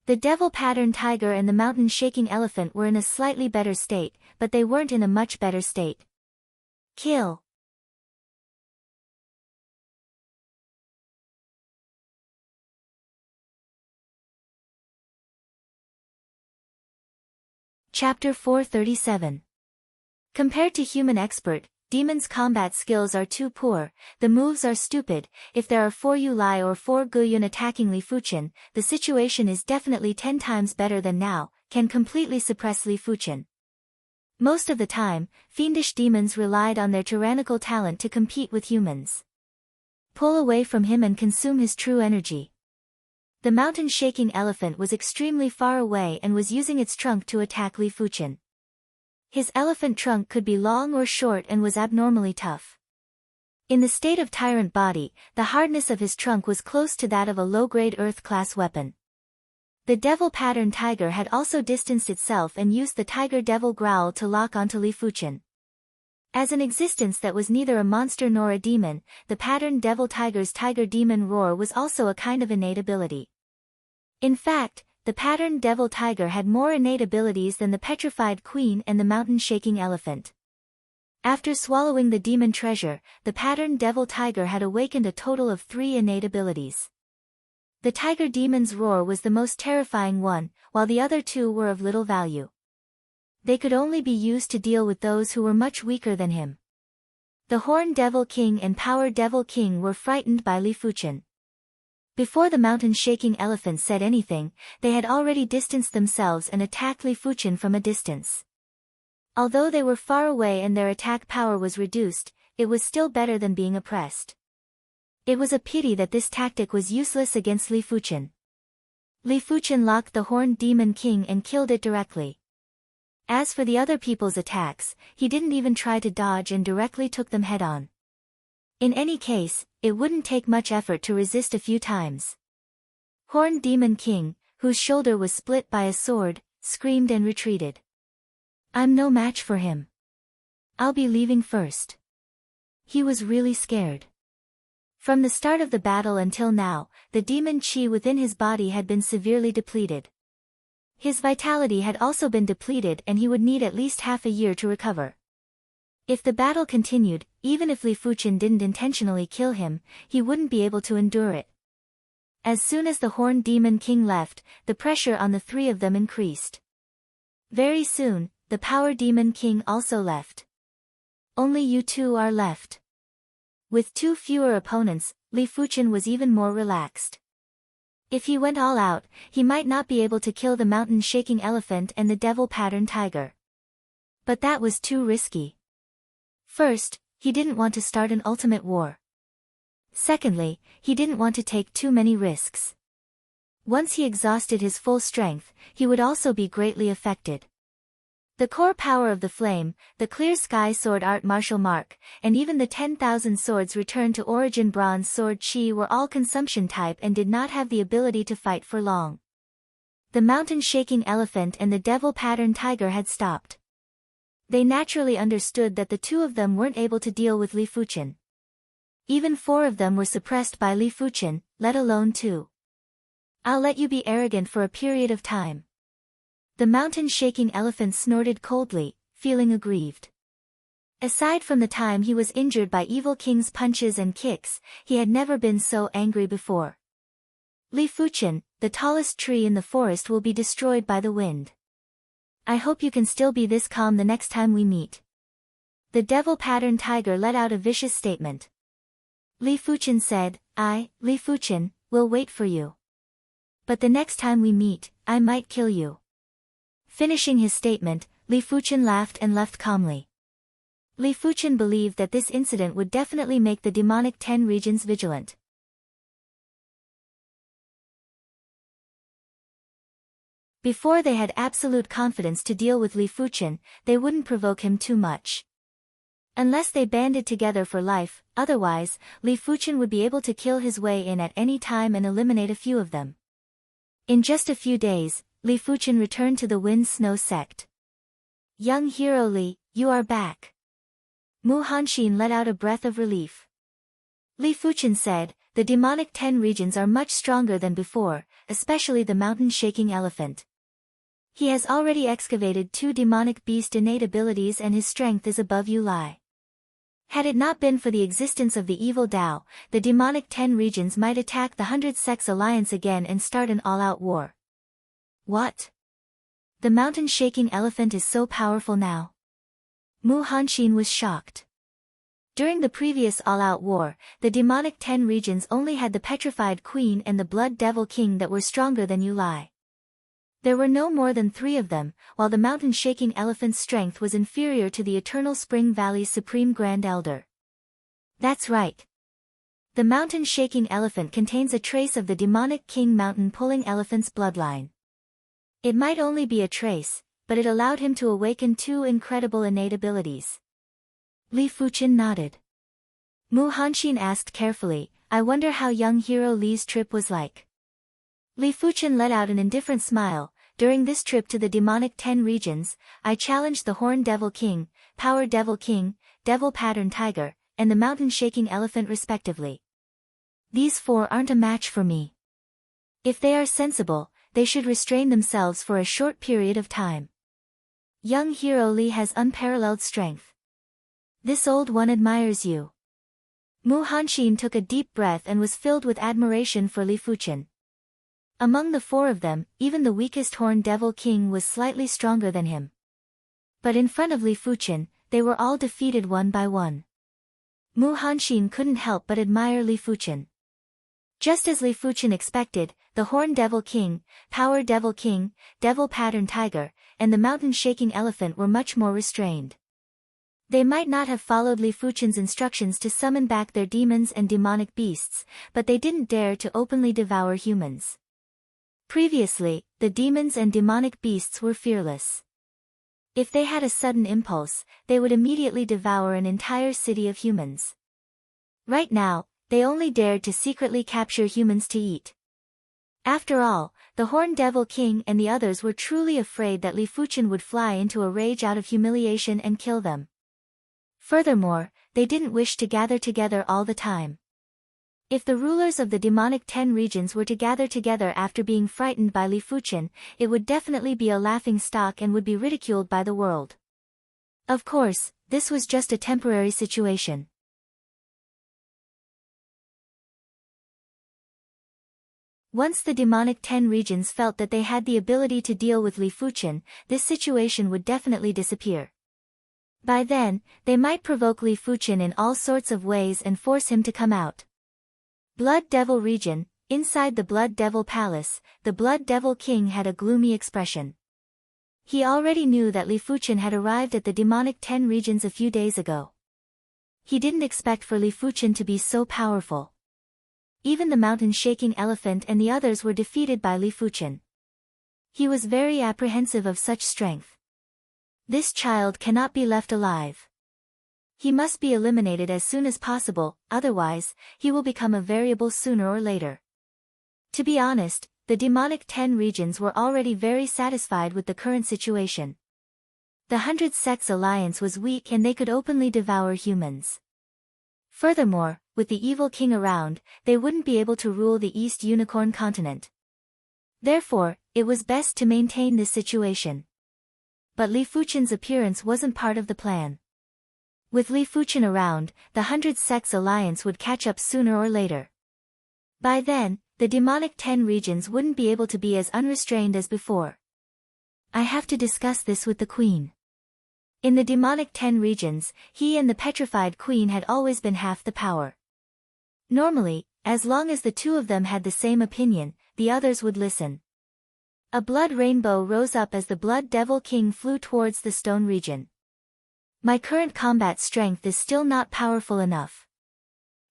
The devil-patterned tiger and the mountain-shaking elephant were in a slightly better state, but they weren't in a much better state. Kill. Chapter 437. Compared to human expert, demons' combat skills are too poor, the moves are stupid. If there are 4 Yulai or 4 Guyun attacking Li Fuchen, the situation is definitely 10 times better than now, can completely suppress Li Fuchen. Most of the time, fiendish demons relied on their tyrannical talent to compete with humans. Pull away from him and consume his true energy. The mountain-shaking elephant was extremely far away and was using its trunk to attack Li Fuchen. His elephant trunk could be long or short and was abnormally tough. In the state of tyrant body, the hardness of his trunk was close to that of a low-grade Earth-class weapon. The devil pattern tiger had also distanced itself and used the tiger-devil growl to lock onto Li Fuchen. As an existence that was neither a monster nor a demon, the patterned devil tiger's tiger-demon roar was also a kind of innate ability. In fact, the patterned devil tiger had more innate abilities than the petrified queen and the mountain-shaking elephant. After swallowing the demon treasure, the patterned devil tiger had awakened a total of 3 innate abilities. The tiger demon's roar was the most terrifying one, while the other 2 were of little value. They could only be used to deal with those who were much weaker than him. The Horn Devil King and Power Devil King were frightened by Li Fuchen. Before the mountain-shaking elephant said anything, they had already distanced themselves and attacked Li Fuchen from a distance. Although they were far away and their attack power was reduced, it was still better than being oppressed. It was a pity that this tactic was useless against Li Fuchen. Li Fuchen locked the Horned Demon King and killed it directly. As for the other people's attacks, he didn't even try to dodge and directly took them head-on. In any case, it wouldn't take much effort to resist a few times. Horned Demon King, whose shoulder was split by a sword, screamed and retreated. "I'm no match for him. I'll be leaving first." He was really scared. From the start of the battle until now, the demon chi within his body had been severely depleted. His vitality had also been depleted and he would need at least half a year to recover. If the battle continued, even if Li Fuchen didn't intentionally kill him, he wouldn't be able to endure it. As soon as the Horned Demon King left, the pressure on the 3 of them increased. Very soon, the Power Demon King also left. Only you 2 are left. With 2 fewer opponents, Li Fuchen was even more relaxed. If he went all out, he might not be able to kill the mountain-shaking elephant and the devil pattern tiger. But that was too risky. First, he didn't want to start an ultimate war. Secondly, he didn't want to take too many risks. Once he exhausted his full strength, he would also be greatly affected. The core power of the flame, the clear sky sword art martial mark, and even the 10,000 swords returned to origin bronze sword chi were all consumption type and did not have the ability to fight for long. The mountain-shaking elephant and the devil pattern tiger had stopped. They naturally understood that the 2 of them weren't able to deal with Li Fuchen. Even 4 of them were suppressed by Li Fuchen, let alone 2. "I'll let you be arrogant for a period of time." The mountain-shaking elephant snorted coldly, feeling aggrieved. Aside from the time he was injured by Evil King's punches and kicks, he had never been so angry before. "Li Fuchen, the tallest tree in the forest will be destroyed by the wind. I hope you can still be this calm the next time we meet." The devil pattern tiger let out a vicious statement. Li Fuchen said, Li Fuchen, will wait for you. But the next time we meet, I might kill you." Finishing his statement, Li Fuchen laughed and left calmly. Li Fuchen believed that this incident would definitely make the demonic 10 regions vigilant. Before they had absolute confidence to deal with Li Fuchen, they wouldn't provoke him too much. Unless they banded together for life, otherwise, Li Fuchen would be able to kill his way in at any time and eliminate a few of them. In just a few days, Li Fuchen returned to the Wind Snow sect. "Young hero Li, you are back." Mu Hanxin let out a breath of relief. Li Fuchen said, "The demonic 10 regions are much stronger than before, especially the mountain-shaking elephant. He has already excavated 2 demonic beast innate abilities and his strength is above Yulai. Had it not been for the existence of the evil Tao, the demonic 10 regions might attack the 100 Sects Alliance again and start an all-out war." "What?" The mountain-shaking elephant is so powerful now. Mu Hanxin was shocked. During the previous all-out war, the demonic 10 regions only had the petrified queen and the blood devil king that were stronger than Yu Lai. There were no more than 3 of them, while the mountain-shaking elephant's strength was inferior to the Eternal Spring Valley's Supreme Grand Elder. That's right. The mountain-shaking elephant contains a trace of the demonic king mountain-pulling elephant's bloodline. It might only be a trace, but it allowed him to awaken 2 incredible innate abilities. Li Fuchen nodded. Mu Hanxin asked carefully, I wonder how young hero Li's trip was like. Li Fuchen let out an indifferent smile. During this trip to the demonic 10 regions, I challenged the Horn Devil King, Power Devil King, Devil Pattern Tiger, and the mountain-shaking elephant respectively. These 4 aren't a match for me. If they are sensible, they should restrain themselves for a short period of time. Young hero Li has unparalleled strength. This old one admires you. Mu Hanxin took a deep breath and was filled with admiration for Li Fuchen. Among the 4 of them, even the weakest Horn Devil King was slightly stronger than him. But in front of Li Fuchen, they were all defeated one by one. Mu Hanxin couldn't help but admire Li Fuchen. Just as Li Fuchen expected, the Horn Devil King, Power Devil King, Devil Pattern Tiger, and the mountain-shaking elephant were much more restrained. They might not have followed Li Fuchen's instructions to summon back their demons and demonic beasts, but they didn't dare to openly devour humans. Previously, the demons and demonic beasts were fearless. If they had a sudden impulse, they would immediately devour an entire city of humans. Right now, they only dared to secretly capture humans to eat. After all, the Horn Devil King and the others were truly afraid that Li Fuchen would fly into a rage out of humiliation and kill them. Furthermore, they didn't wish to gather together all the time. If the rulers of the demonic 10 regions were to gather together after being frightened by Li Fuchen, it would definitely be a laughing stock and would be ridiculed by the world. Of course, this was just a temporary situation. Once the demonic 10 regions felt that they had the ability to deal with Li Fuchen, this situation would definitely disappear. By then, they might provoke Li Fuchen in all sorts of ways and force him to come out. Blood Devil Region, inside the Blood Devil Palace, the Blood Devil King had a gloomy expression. He already knew that Li Fuchen had arrived at the demonic 10 regions a few days ago. He didn't expect for Li Fuchen to be so powerful. Even the mountain-shaking elephant and the others were defeated by Li Fuchen. He was very apprehensive of such strength. This child cannot be left alive. He must be eliminated as soon as possible, otherwise, he will become a variable sooner or later. To be honest, the demonic 10 regions were already very satisfied with the current situation. The 100 Sects alliance was weak and they could openly devour humans. Furthermore, with the evil king around, they wouldn't be able to rule the East Unicorn continent. Therefore, it was best to maintain this situation. But Li Fuchen's appearance wasn't part of the plan. With Li Fuchen around, the 100 Sects alliance would catch up sooner or later. By then, the demonic 10 regions wouldn't be able to be as unrestrained as before. I have to discuss this with the queen. In the demonic 10 regions, he and the petrified queen had always been half the power. Normally, as long as the 2 of them had the same opinion, the others would listen. A blood rainbow rose up as the Blood Devil King flew towards the stone region. My current combat strength is still not powerful enough.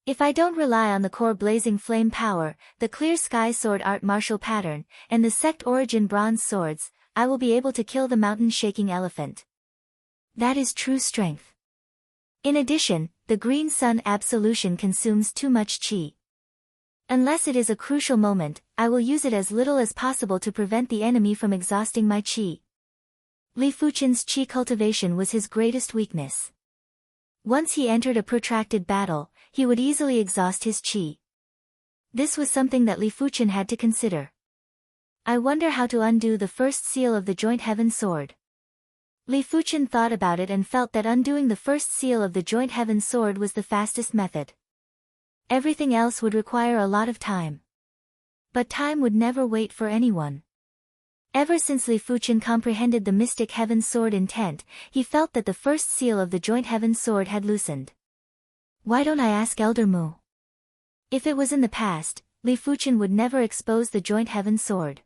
If I don't rely on the core blazing flame power, the clear sky sword art martial pattern, and the sect origin bronze swords, I will be able to kill the mountain-shaking elephant. That is true strength. In addition, the green sun absolution consumes too much chi. Unless it is a crucial moment, I will use it as little as possible to prevent the enemy from exhausting my chi. Li Fuchen's chi cultivation was his greatest weakness. Once he entered a protracted battle, he would easily exhaust his chi. This was something that Li Fuchen had to consider. I wonder how to undo the first seal of the Joint Heaven Sword. Li Fuchen thought about it and felt that undoing the first seal of the Joint Heaven Sword was the fastest method. Everything else would require a lot of time. But time would never wait for anyone. Ever since Li Fuchen comprehended the mystic heaven sword intent, he felt that the first seal of the joint heaven sword had loosened. Why don't I ask Elder Mu? If it was in the past, Li Fuchen would never expose the joint heaven sword.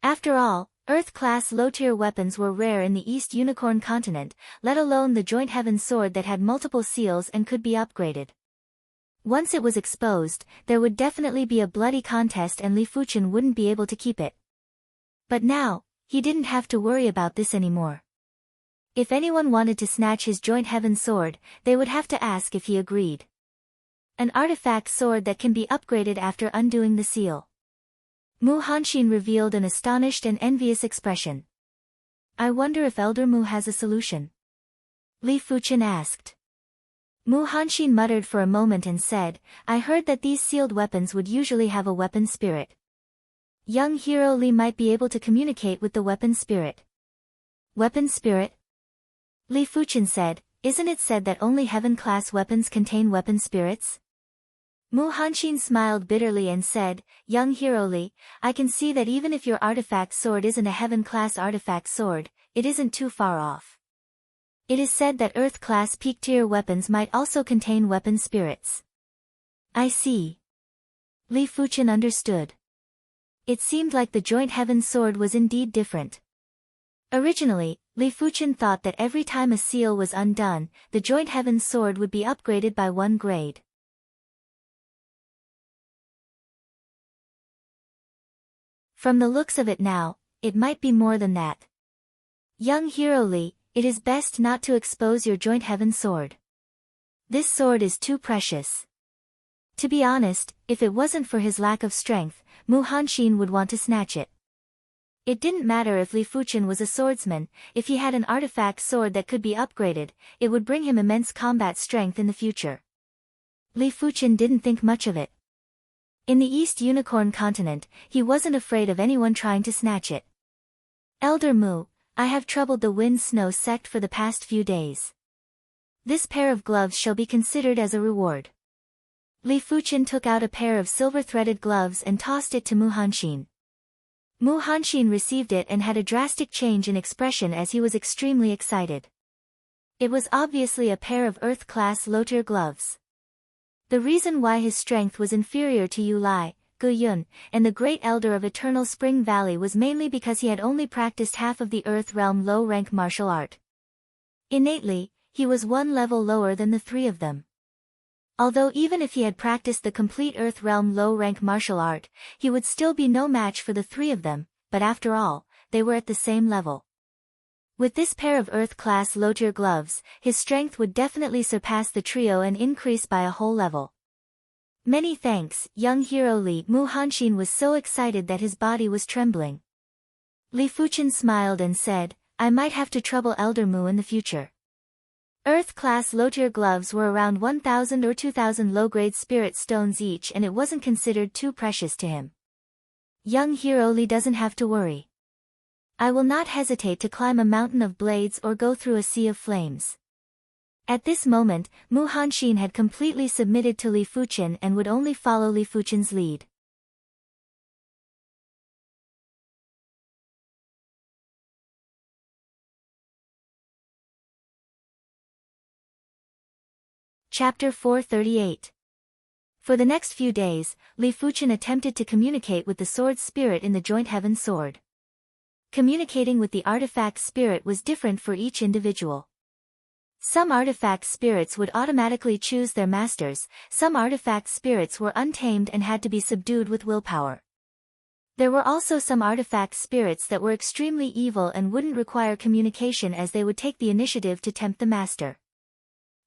After all, Earth-class low-tier weapons were rare in the East Unicorn continent, let alone the joint heaven sword that had multiple seals and could be upgraded. Once it was exposed, there would definitely be a bloody contest and Li Fuchen wouldn't be able to keep it. But now, he didn't have to worry about this anymore. If anyone wanted to snatch his joint heaven sword, they would have to ask if he agreed. An artifact sword that can be upgraded after undoing the seal. Mu Hanxin revealed an astonished and envious expression. I wonder if Elder Mu has a solution. Li Fuchen asked. Mu Hanxin muttered for a moment and said, I heard that these sealed weapons would usually have a weapon spirit. Young hero Li might be able to communicate with the weapon spirit. Weapon spirit? Li Fuchen said, isn't it said that only heaven-class weapons contain weapon spirits? Mu Hanxin smiled bitterly and said, Young hero Li, I can see that even if your artifact sword isn't a heaven-class artifact sword, it isn't too far off. It is said that Earth-class peak-tier weapons might also contain weapon spirits. I see. Li Fuchen understood. It seemed like the joint heaven sword was indeed different. Originally, Li Fuchen thought that every time a seal was undone, the joint heaven sword would be upgraded by 1 grade. From the looks of it now, it might be more than that. Young hero Li, it is best not to expose your joint heaven sword. This sword is too precious. To be honest, if it wasn't for his lack of strength, Mu Hanxin would want to snatch it. It didn't matter if Li Fuchen was a swordsman, if he had an artifact sword that could be upgraded, it would bring him immense combat strength in the future. Li Fuchen didn't think much of it. In the East Unicorn continent, he wasn't afraid of anyone trying to snatch it. Elder Mu, I have troubled the Wind Snow sect for the past few days. This pair of gloves shall be considered as a reward. Li Fuchen took out a pair of silver-threaded gloves and tossed it to Mu Hanxin. Mu Hanxin received it and had a drastic change in expression as he was extremely excited. It was obviously a pair of Earth-class low-tier gloves. The reason why his strength was inferior to Yu Lai, Gu Yun, and the Great Elder of Eternal Spring Valley was mainly because he had only practiced half of the Earth Realm low-rank martial art. Innately, he was 1 level lower than the 3 of them. Although even if he had practiced the complete Earth Realm low-rank martial art, he would still be no match for the 3 of them, but after all, they were at the same level. With this pair of Earth-class low-tier gloves, his strength would definitely surpass the trio and increase by a whole level. Many thanks, young hero Li. Mu Hanxin was so excited that his body was trembling. Li Fuchen smiled and said, I might have to trouble Elder Mu in the future. Earth-class low-tier gloves were around 1,000 or 2,000 low-grade spirit stones each and it wasn't considered too precious to him. Young hero Li doesn't have to worry. I will not hesitate to climb a mountain of blades or go through a sea of flames. At this moment, Mu Hanxin had completely submitted to Li Fuchen and would only follow Li Fuchen's lead. Chapter 438. For the next few days, Li Fuchen attempted to communicate with the sword spirit in the joint heaven sword. Communicating with the artifact spirit was different for each individual. Some artifact spirits would automatically choose their masters, some artifact spirits were untamed and had to be subdued with willpower. There were also some artifact spirits that were extremely evil and wouldn't require communication as they would take the initiative to tempt the master.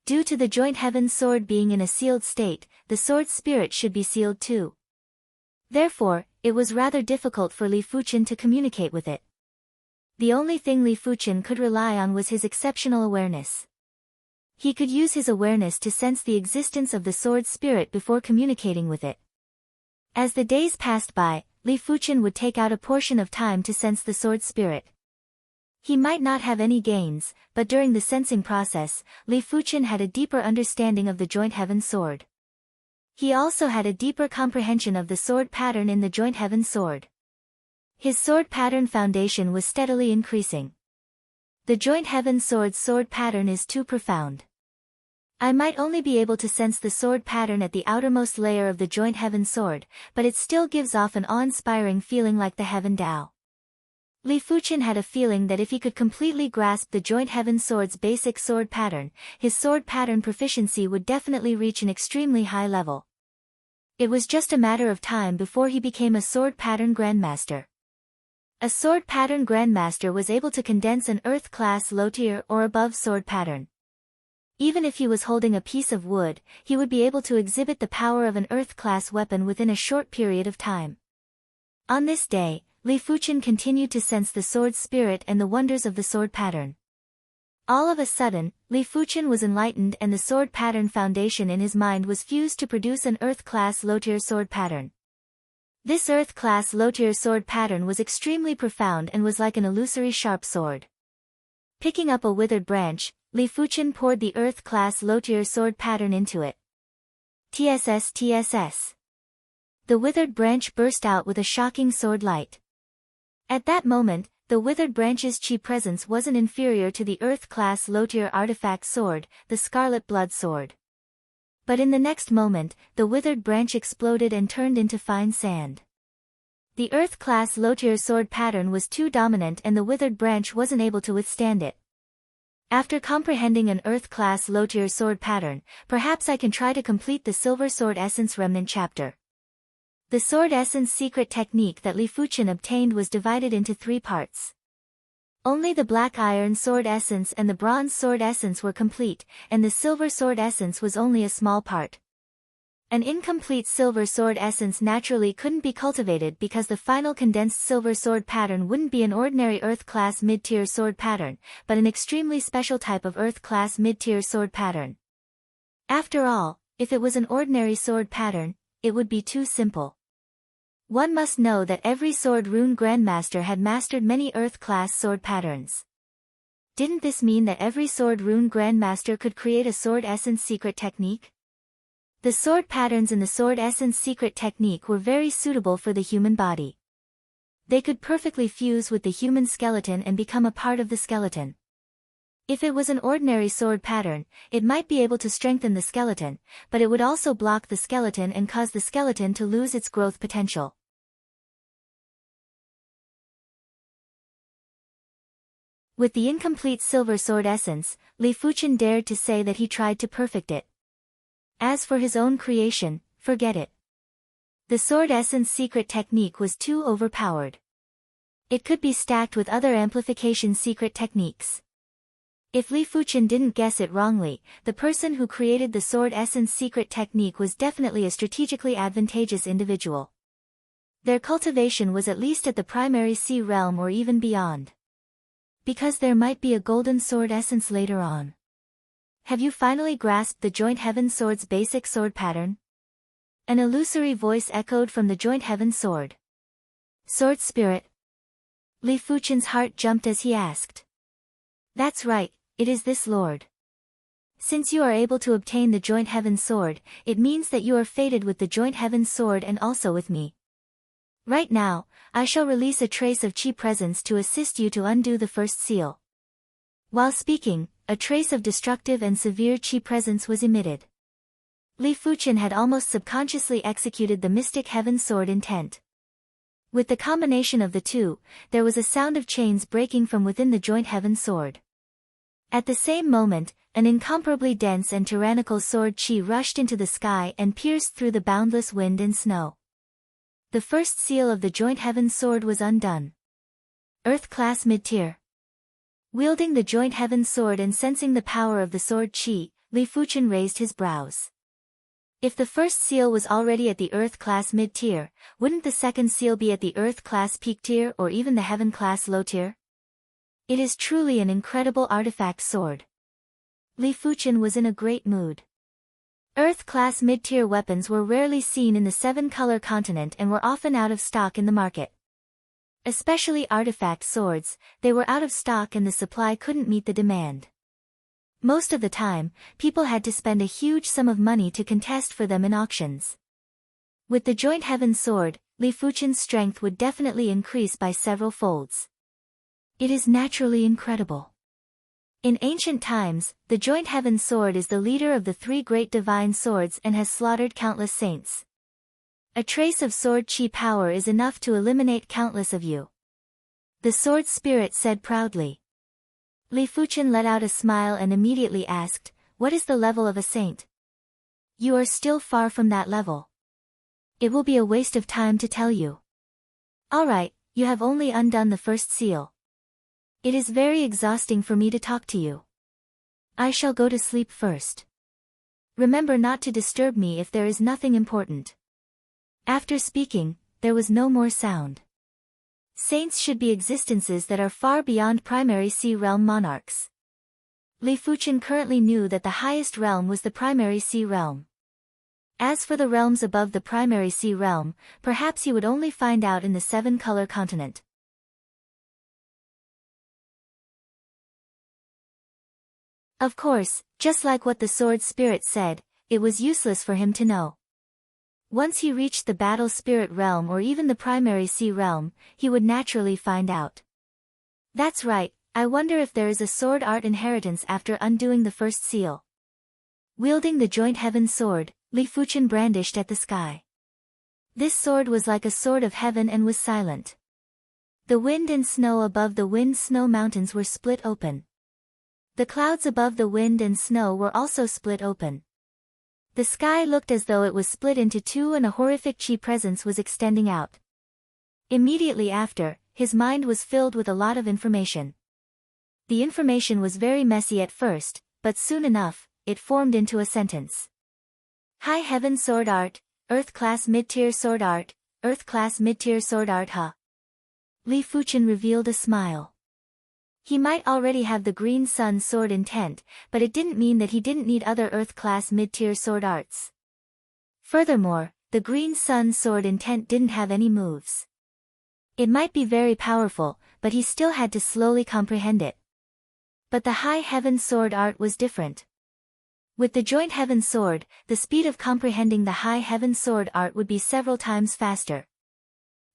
Due to the joint heaven sword being in a sealed state, the sword spirit should be sealed too. Therefore, it was rather difficult for Li Fuchen to communicate with it. The only thing Li Fuchen could rely on was his exceptional awareness. He could use his awareness to sense the existence of the sword spirit before communicating with it. As the days passed by, Li Fuchen would take out a portion of time to sense the sword spirit. He might not have any gains, but during the sensing process, Li Fuchen had a deeper understanding of the joint heaven sword. He also had a deeper comprehension of the sword pattern in the joint heaven sword. His sword pattern foundation was steadily increasing. The Joint Heaven Sword's sword pattern is too profound. I might only be able to sense the sword pattern at the outermost layer of the Joint Heaven Sword, but it still gives off an awe-inspiring feeling like the Heaven Dao. Li Fuqian had a feeling that if he could completely grasp the Joint Heaven Sword's basic sword pattern, his sword pattern proficiency would definitely reach an extremely high level. It was just a matter of time before he became a sword pattern grandmaster. A sword pattern grandmaster was able to condense an earth-class low-tier or above sword pattern. Even if he was holding a piece of wood, he would be able to exhibit the power of an earth-class weapon within a short period of time. On this day, Li Fuqian continued to sense the sword spirit and the wonders of the sword pattern. All of a sudden, Li Fuqian was enlightened and the sword pattern foundation in his mind was fused to produce an earth-class low-tier sword pattern. This earth-class low-tier sword pattern was extremely profound and was like an illusory sharp sword. Picking up a withered branch, Li Fuqian poured the earth-class low-tier sword pattern into it. TSS TSS. The withered branch burst out with a shocking sword light. At that moment, the withered branch's chi presence wasn't inferior to the earth-class low-tier artifact sword, the Scarlet Blood Sword. But in the next moment, the withered branch exploded and turned into fine sand. The earth-class low-tier sword pattern was too dominant and the withered branch wasn't able to withstand it. After comprehending an earth-class low-tier sword pattern, perhaps I can try to complete the Silver Sword Essence Remnant chapter. The Sword Essence secret technique that Li Fuqian obtained was divided into 3 parts. Only the Black Iron Sword Essence and the Bronze Sword Essence were complete, and the Silver Sword Essence was only a small part. An incomplete Silver Sword Essence naturally couldn't be cultivated because the final condensed Silver Sword pattern wouldn't be an ordinary Earth-class mid-tier sword pattern, but an extremely special type of Earth-class mid-tier sword pattern. After all, if it was an ordinary sword pattern, it would be too simple. One must know that every Sword Rune Grandmaster had mastered many Earth-class sword patterns. Didn't this mean that every Sword Rune Grandmaster could create a Sword Essence secret technique? The sword patterns in the Sword Essence secret technique were very suitable for the human body. They could perfectly fuse with the human skeleton and become a part of the skeleton. If it was an ordinary sword pattern, it might be able to strengthen the skeleton, but it would also block the skeleton and cause the skeleton to lose its growth potential. With the incomplete Silver Sword Essence, Li Fuqian dared to say that he tried to perfect it. As for his own creation, forget it. The Sword Essence secret technique was too overpowered. It could be stacked with other amplification secret techniques. If Li Fuqian didn't guess it wrongly, the person who created the Sword Essence secret technique was definitely a strategically advantageous individual. Their cultivation was at least at the primary sea realm or even beyond. Because there might be a golden sword essence later on. Have you finally grasped the Joint Heaven Sword's basic sword pattern? An illusory voice echoed from the Joint Heaven Sword. Sword Spirit. Li Fuqian's heart jumped as he asked. That's right, it is this Lord. Since you are able to obtain the Joint Heaven Sword, it means that you are fated with the Joint Heaven Sword and also with me. Right now, I shall release a trace of Chi presence to assist you to undo the first seal. While speaking, a trace of destructive and severe Chi presence was emitted. Li Fuqian had almost subconsciously executed the Mystic Heaven Sword intent. With the combination of the two, there was a sound of chains breaking from within the Joint Heaven Sword. At the same moment, an incomparably dense and tyrannical sword Chi rushed into the sky and pierced through the boundless wind and snow. The first seal of the Joint Heaven Sword was undone. Earth-class mid-tier. Wielding the Joint Heaven Sword and sensing the power of the sword Chi, Li Fuqian raised his brows. If the first seal was already at the Earth-class mid-tier, wouldn't the second seal be at the Earth-class peak-tier or even the Heaven-class low-tier? It is truly an incredible artifact sword. Li Fuqian was in a great mood. Earth-class mid-tier weapons were rarely seen in the Seven-Color continent and were often out of stock in the market. Especially artifact swords, they were out of stock and the supply couldn't meet the demand. Most of the time, people had to spend a huge sum of money to contest for them in auctions. With the Joint Heaven Sword, Li Fuchen's strength would definitely increase by several folds. It is naturally incredible. In ancient times, the Joint Heaven Sword is the leader of the three great divine swords and has slaughtered countless saints. A trace of sword chi power is enough to eliminate countless of you. The sword spirit said proudly. Li Fuchen let out a smile and immediately asked, "What is the level of a saint?" "You are still far from that level. It will be a waste of time to tell you. Alright, you have only undone the first seal. It is very exhausting for me to talk to you. I shall go to sleep first. Remember not to disturb me if there is nothing important." After speaking, there was no more sound. Saints should be existences that are far beyond primary sea realm monarchs. Li Fuchen currently knew that the highest realm was the primary sea realm. As for the realms above the primary sea realm, perhaps he would only find out in the seven-color continent. Of course, just like what the sword spirit said, it was useless for him to know. Once he reached the battle spirit realm or even the primary sea realm, he would naturally find out. That's right, I wonder if there is a sword art inheritance after undoing the first seal. Wielding the Joint Heaven Sword, Li Fuchen brandished at the sky. This sword was like a sword of heaven and was silent. The wind and snow above the wind-snow mountains were split open. The clouds above the wind and snow were also split open. The sky looked as though it was split into two and a horrific chi presence was extending out. Immediately after, his mind was filled with a lot of information. The information was very messy at first, but soon enough, it formed into a sentence. High Heaven Sword Art, Earth Class Mid-Tier Sword Art, Earth Class Mid-Tier Sword Art Huh. Li Fuchen revealed a smile. He might already have the Green Sun Sword intent, but it didn't mean that he didn't need other Earth-class mid-tier sword arts. Furthermore, the Green Sun Sword intent didn't have any moves. It might be very powerful, but he still had to slowly comprehend it. But the High Heaven Sword art was different. With the Joint Heaven Sword, the speed of comprehending the High Heaven Sword art would be several times faster.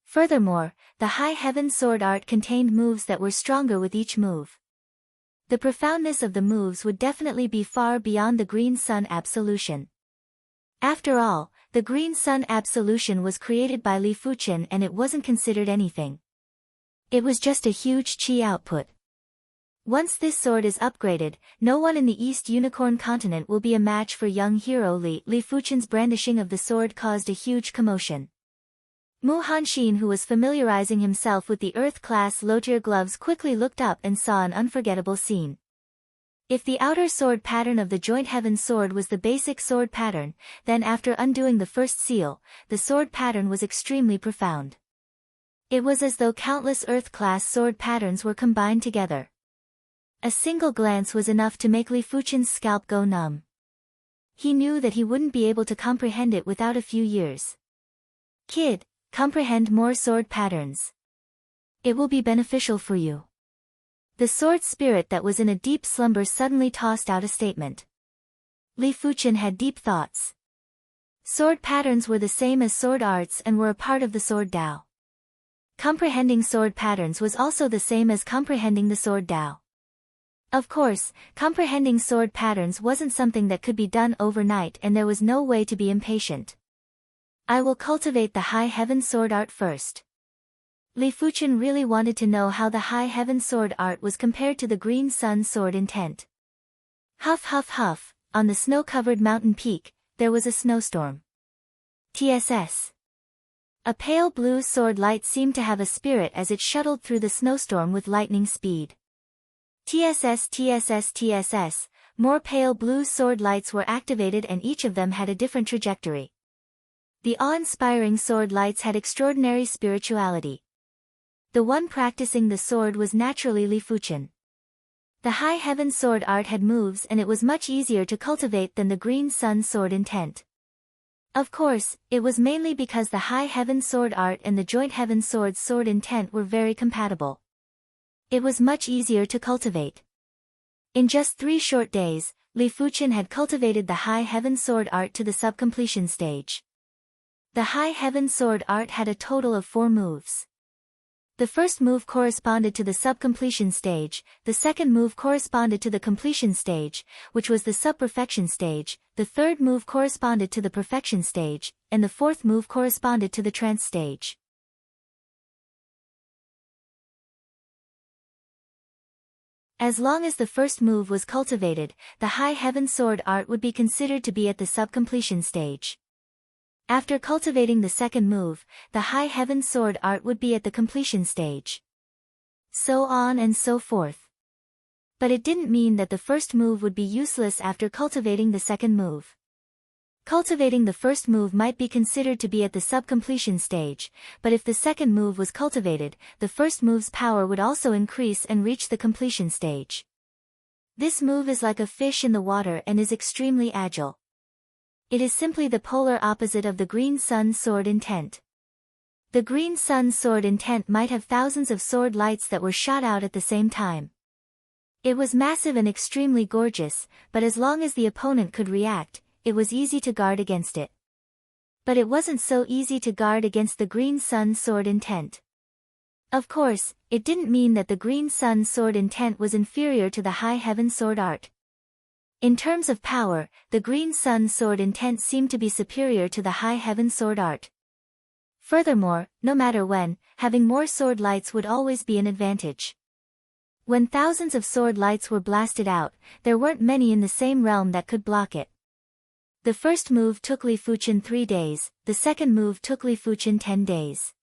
Furthermore, the High Heaven Sword art contained moves that were stronger with each move. The profoundness of the moves would definitely be far beyond the Green Sun Absolution. After all, the Green Sun Absolution was created by Li Fuchen and it wasn't considered anything. It was just a huge chi output. Once this sword is upgraded, no one in the East Unicorn continent will be a match for young hero Li. Li Fuchen's brandishing of the sword caused a huge commotion. Mu Hanxin, who was familiarizing himself with the Earth-class low-tier gloves, quickly looked up and saw an unforgettable scene. If the outer sword pattern of the Joint Heaven Sword was the basic sword pattern, then after undoing the first seal, the sword pattern was extremely profound. It was as though countless Earth-class sword patterns were combined together. A single glance was enough to make Li Fuchen's scalp go numb. He knew that he wouldn't be able to comprehend it without a few years. Kid, comprehend more sword patterns. It will be beneficial for you. The sword spirit that was in a deep slumber suddenly tossed out a statement. Li Fuchen had deep thoughts. Sword patterns were the same as sword arts and were a part of the sword Dao. Comprehending sword patterns was also the same as comprehending the sword Dao. Of course, comprehending sword patterns wasn't something that could be done overnight and there was no way to be impatient. I will cultivate the High Heaven Sword art first. Li Fuchen really wanted to know how the High Heaven Sword art was compared to the Green Sun Sword intent. Huff huff huff, on the snow-covered mountain peak, there was a snowstorm. TSS. A pale blue sword light seemed to have a spirit as it shuttled through the snowstorm with lightning speed. TSS TSS TSS, more pale blue sword lights were activated and each of them had a different trajectory. The awe-inspiring sword lights had extraordinary spirituality. The one practicing the sword was naturally Li Fuchen. The High Heaven Sword art had moves and it was much easier to cultivate than the Green Sun Sword intent. Of course, it was mainly because the High Heaven Sword art and the Joint Heaven Sword's sword intent were very compatible. It was much easier to cultivate. In just 3 short days, Li Fuchen had cultivated the High Heaven Sword art to the sub-completion stage. The High Heaven Sword art had a total of 4 moves. The first move corresponded to the sub-completion stage, the second move corresponded to the completion stage, which was the sub-perfection stage, the third move corresponded to the perfection stage, and the fourth move corresponded to the trance stage. As long as the first move was cultivated, the High Heaven Sword art would be considered to be at the sub-completion stage. After cultivating the second move, the High Heaven Sword art would be at the completion stage. So on and so forth. But it didn't mean that the first move would be useless after cultivating the second move. Cultivating the first move might be considered to be at the sub-completion stage, but if the second move was cultivated, the first move's power would also increase and reach the completion stage. This move is like a fish in the water and is extremely agile. It is simply the polar opposite of the Green Sun Sword intent. The Green Sun Sword intent might have thousands of sword lights that were shot out at the same time. It was massive and extremely gorgeous, but as long as the opponent could react, it was easy to guard against it. But it wasn't so easy to guard against the Green Sun Sword intent. Of course, it didn't mean that the Green Sun Sword intent was inferior to the High Heaven Sword art. In terms of power, the Green Sun Sword intent seemed to be superior to the High Heaven Sword art. Furthermore, no matter when, having more sword lights would always be an advantage. When thousands of sword lights were blasted out, there weren't many in the same realm that could block it. The first move took Li Fuchen 3 days, the second move took Li Fuchen 10 days.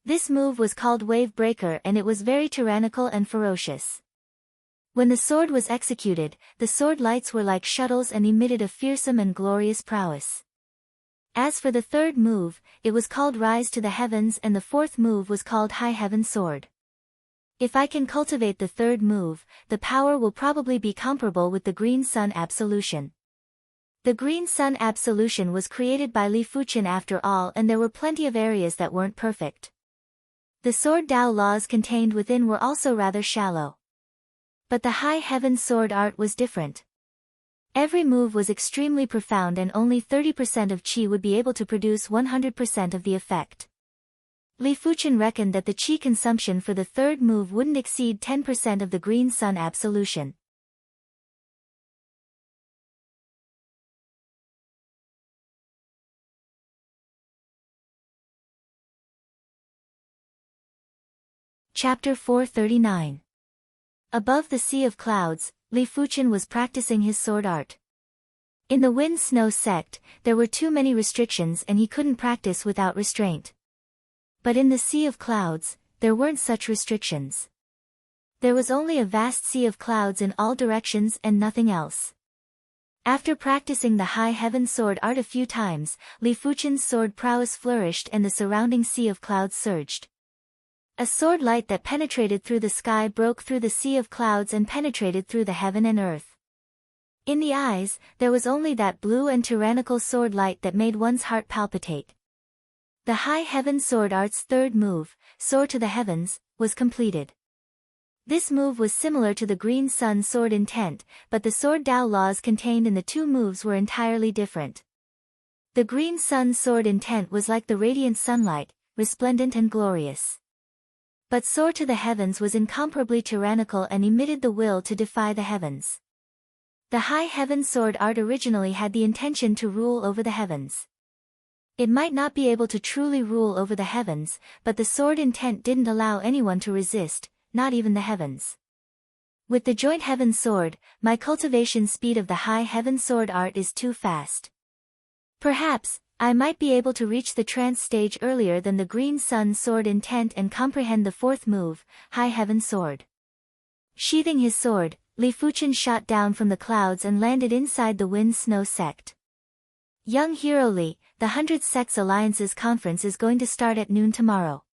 This move was called Wave Breaker and it was very tyrannical and ferocious. When the sword was executed, the sword lights were like shuttles and emitted a fearsome and glorious prowess. As for the third move, it was called Rise to the Heavens and the fourth move was called High Heaven Sword. If I can cultivate the third move, the power will probably be comparable with the Green Sun Absolution. The Green Sun Absolution was created by Li Fuchen after all and there were plenty of areas that weren't perfect. The sword Dao laws contained within were also rather shallow. But the High Heaven Sword art was different. Every move was extremely profound and only 30% of qi would be able to produce 100% of the effect. Li Fuchen reckoned that the qi consumption for the third move wouldn't exceed 10% of the Green Sun Absolution. Chapter 439. Above the sea of clouds, Li Fuchen was practicing his sword art. In the Wind Snow sect, there were too many restrictions and he couldn't practice without restraint. But in the sea of clouds, there weren't such restrictions. There was only a vast sea of clouds in all directions and nothing else. After practicing the High Heaven Sword art a few times, Li Fuchen's sword prowess flourished and the surrounding sea of clouds surged. A sword light that penetrated through the sky broke through the sea of clouds and penetrated through the heaven and earth. In the eyes, there was only that blue and tyrannical sword light that made one's heart palpitate. The High Heaven Sword art's third move, Soar to the Heavens, was completed. This move was similar to the Green Sun Sword intent, but the sword Dao laws contained in the two moves were entirely different. The Green Sun Sword intent was like the radiant sunlight, resplendent and glorious. But Soar to the Heavens was incomparably tyrannical and emitted the will to defy the heavens. The High Heaven Sword art originally had the intention to rule over the heavens. It might not be able to truly rule over the heavens, but the sword intent didn't allow anyone to resist, not even the heavens. With the Joint Heaven Sword, my cultivation speed of the High Heaven Sword art is too fast. Perhaps, I might be able to reach the trance stage earlier than the Green Sun Sword intent and comprehend the fourth move, High Heaven Sword. Sheathing his sword, Li Fuchen shot down from the clouds and landed inside the Wind Snow sect. Young hero Li, the 100 Sects Alliance's conference is going to start at noon tomorrow.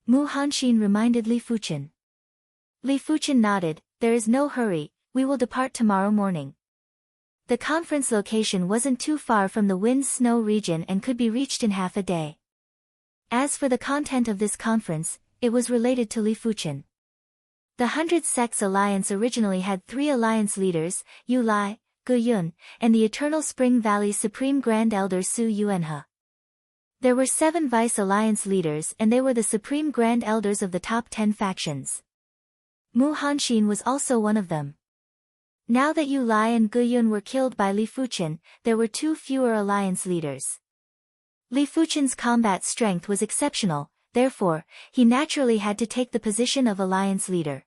Mu Hanxin reminded Li Fuchen. Li Fuchen nodded, there is no hurry, we will depart tomorrow morning. The conference location wasn't too far from the Wind Snow region and could be reached in half a day. As for the content of this conference, it was related to Li Fuchen. The 100 Sects Alliance originally had 3 alliance leaders, Yu Lai, Gu Yun, and the Eternal Spring Valley's Supreme Grand Elder Su Yuanhe. There were 7 Vice Alliance leaders and they were the supreme grand elders of the top 10 factions. Mu Hanxin was also one of them. Now that Yu Lai and Gu Yun were killed by Li Fuchen, there were 2 fewer alliance leaders. Li Fuchen's combat strength was exceptional, therefore, he naturally had to take the position of alliance leader.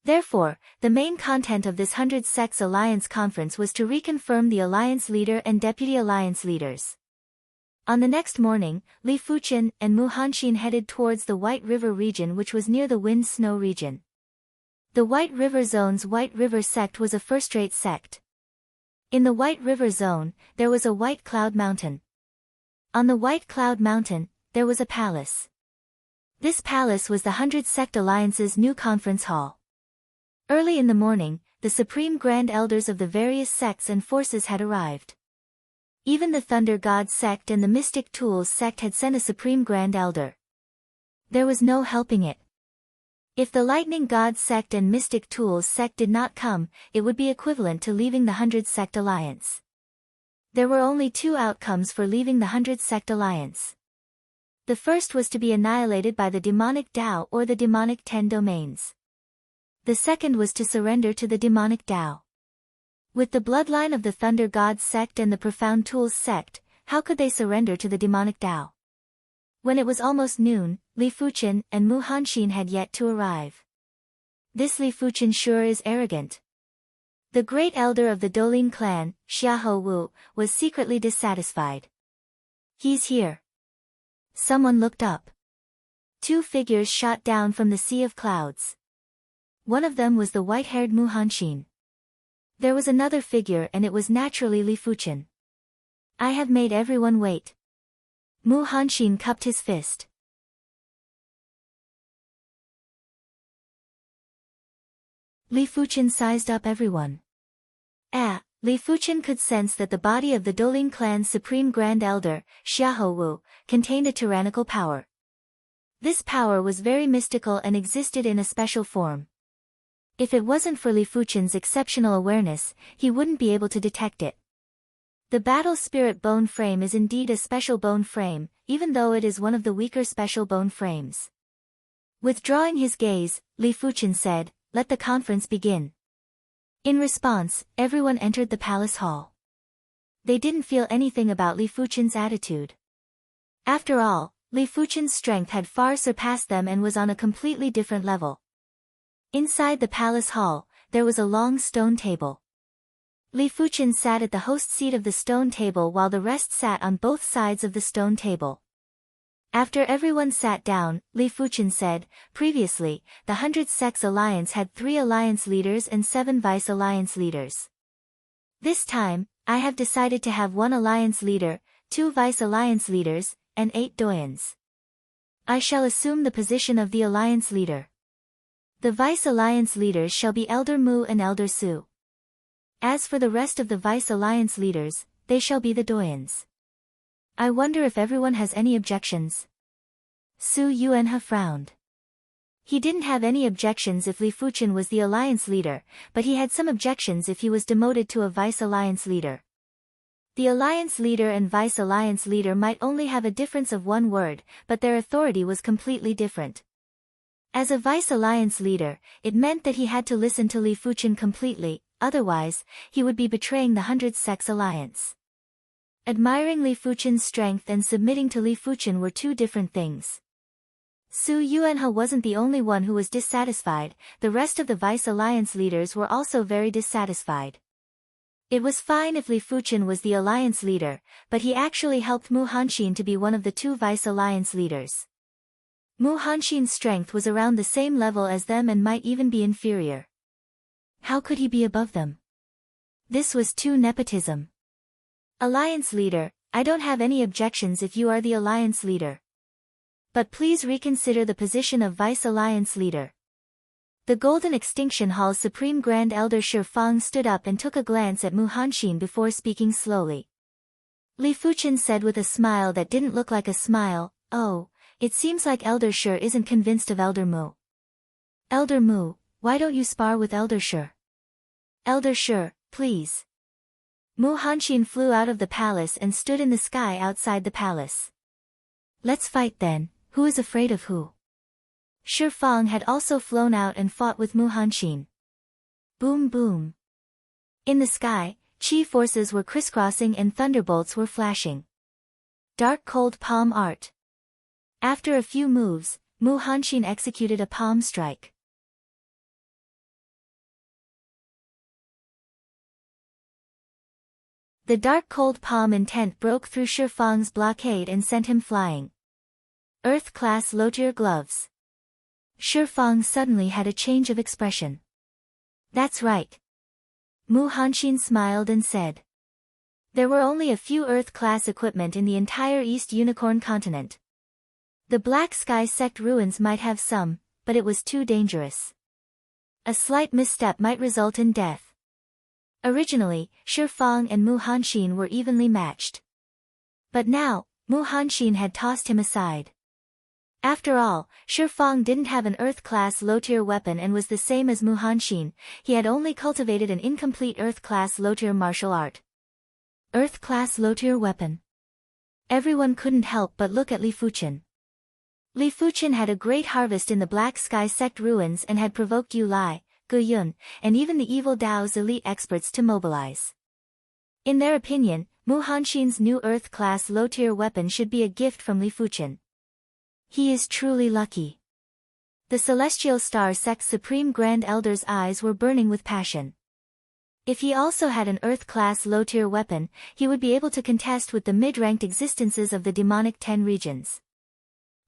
Therefore, the main content of this 100 Sects Alliance Conference was to reconfirm the alliance leader and deputy alliance leaders. On the next morning, Li Fuchen and Mu Hanxin headed towards the White River region, which was near the Wind Snow region. The White River Zone's White River sect was a first-rate sect. In the White River Zone, there was a White Cloud Mountain. On the White Cloud Mountain, there was a palace. This palace was the 100 Sect Alliance's new conference hall. Early in the morning, the Supreme Grand Elders of the various sects and forces had arrived. Even the Thunder God sect and the Mystic Tools sect had sent a Supreme Grand Elder. There was no helping it. If the Lightning God sect and Mystic Tools sect did not come, it would be equivalent to leaving the 100 Sect Alliance. There were only 2 outcomes for leaving the 100 Sect Alliance. The first was to be annihilated by the demonic Tao or the demonic 10 domains. The second was to surrender to the demonic Tao. With the bloodline of the Thunder God sect and the Profound Tools sect, how could they surrender to the demonic Tao? When it was almost noon, Li Fuchen and Mu Hanxin had yet to arrive. This Li Fuchen sure is arrogant. The great elder of the Dolin clan, Xiahou Wu, was secretly dissatisfied. He's here. Someone looked up. 2 figures shot down from the sea of clouds. One of them was the white-haired Mu Hanxin. There was another figure and it was naturally Li Fuchen. I have made everyone wait. Mu Hanxin cupped his fist. Li Fuchen sized up everyone. Li Fuchen could sense that the body of the Dolin clan's supreme grand elder, Xiahou Wu, contained a tyrannical power. This power was very mystical and existed in a special form. If it wasn't for Li Fuchen's exceptional awareness, he wouldn't be able to detect it. The Battle Spirit Bone Frame is indeed a special bone frame, even though it is one of the weaker special bone frames. Withdrawing his gaze, Li Fuchen said, "Let the conference begin." In response, everyone entered the palace hall. They didn't feel anything about Li Fuchen's attitude. After all, Li Fuchen's strength had far surpassed them and was on a completely different level. Inside the palace hall, there was a long stone table. Li Fuchen sat at the host seat of the stone table while the rest sat on both sides of the stone table. After everyone sat down, Li Fuchen said, "Previously, the 100 Sects Alliance had 3 alliance leaders and 7 vice alliance leaders. This time, I have decided to have 1 alliance leader, 2 vice alliance leaders, and 8 doyens. I shall assume the position of the alliance leader. The vice alliance leaders shall be Elder Mu and Elder Su. As for the rest of the vice alliance leaders, they shall be the doyens. I wonder if everyone has any objections." Su Yuanhe frowned. He didn't have any objections if Li Fuchen was the alliance leader, but he had some objections if he was demoted to a vice alliance leader. The alliance leader and vice alliance leader might only have a difference of 1 word, but their authority was completely different. As a vice alliance leader, it meant that he had to listen to Li Fuchen completely, otherwise, he would be betraying the 100 Sects Alliance. Admiring Li Fuchen's strength and submitting to Li Fuchen were 2 different things. Su Yuanhe wasn't the only one who was dissatisfied, the rest of the vice alliance leaders were also very dissatisfied. It was fine if Li Fuchen was the alliance leader, but he actually helped Mu Hanxin to be one of the 2 vice alliance leaders. Mu Hanxin's strength was around the same level as them and might even be inferior. How could he be above them? This was too nepotism. Alliance leader, I don't have any objections if you are the alliance leader. But please reconsider the position of vice alliance leader. The Golden Extinction Hall's Supreme Grand Elder Shi Fang stood up and took a glance at Mu Hanxin before speaking slowly. Li Fuchen said with a smile that didn't look like a smile, "Oh, it seems like Elder Shi isn't convinced of Elder Mu. Elder Mu, why don't you spar with Elder Shi? Elder Shi, please." Mu Hanxin flew out of the palace and stood in the sky outside the palace. Let's fight then, who is afraid of who? Shi Fang had also flown out and fought with Mu Hanxin. Boom boom. In the sky, Qi forces were crisscrossing and thunderbolts were flashing. Dark cold palm art. After a few moves, Mu Hanxin executed a palm strike. The dark cold palm intent broke through Shi Fang's blockade and sent him flying. Earth-class Lotier gloves. Shi Fang suddenly had a change of expression. That's right. Mu Hanxin smiled and said. There were only a few Earth-class equipment in the entire East Unicorn continent. The Black Sky sect ruins might have some, but it was too dangerous. A slight misstep might result in death. Originally, Shi Fang and Mu Hanxin were evenly matched. But now, Mu Hanxin had tossed him aside. After all, Shi Fang didn't have an Earth-class low-tier weapon and was the same as Mu Hanxin, he had only cultivated an incomplete Earth-class low-tier martial art. Earth-class low-tier weapon. Everyone couldn't help but look at Li Fuchen. Li Fuchen had a great harvest in the Black Sky sect ruins and had provoked Yu Lai, Gu Yun, and even the evil Dao's elite experts to mobilize. In their opinion, Mu Hanxin's new Earth-class low-tier weapon should be a gift from Li Fuchen. He is truly lucky. The Celestial Star Sect's Supreme Grand Elder's eyes were burning with passion. If he also had an Earth-class low-tier weapon, he would be able to contest with the mid-ranked existences of the demonic 10 regions.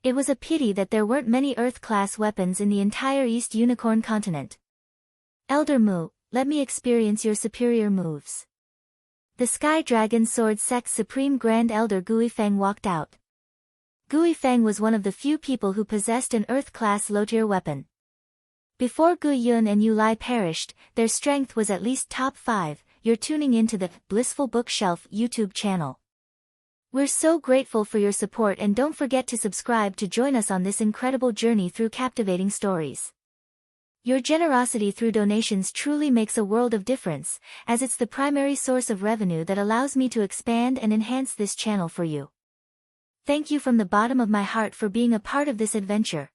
It was a pity that there weren't many Earth-class weapons in the entire East Unicorn continent. Elder Mu, let me experience your superior moves. The Sky Dragon Sword Sect's Supreme Grand Elder Guifeng walked out. Guifeng was one of the few people who possessed an Earth-class low-tier weapon. Before Gu Yun and Yu Lai perished, their strength was at least top 5. You're tuning into the Blissful Bookshelf YouTube channel. We're so grateful for your support and don't forget to subscribe to join us on this incredible journey through captivating stories. Your generosity through donations truly makes a world of difference, as it's the primary source of revenue that allows me to expand and enhance this channel for you. Thank you from the bottom of my heart for being a part of this adventure.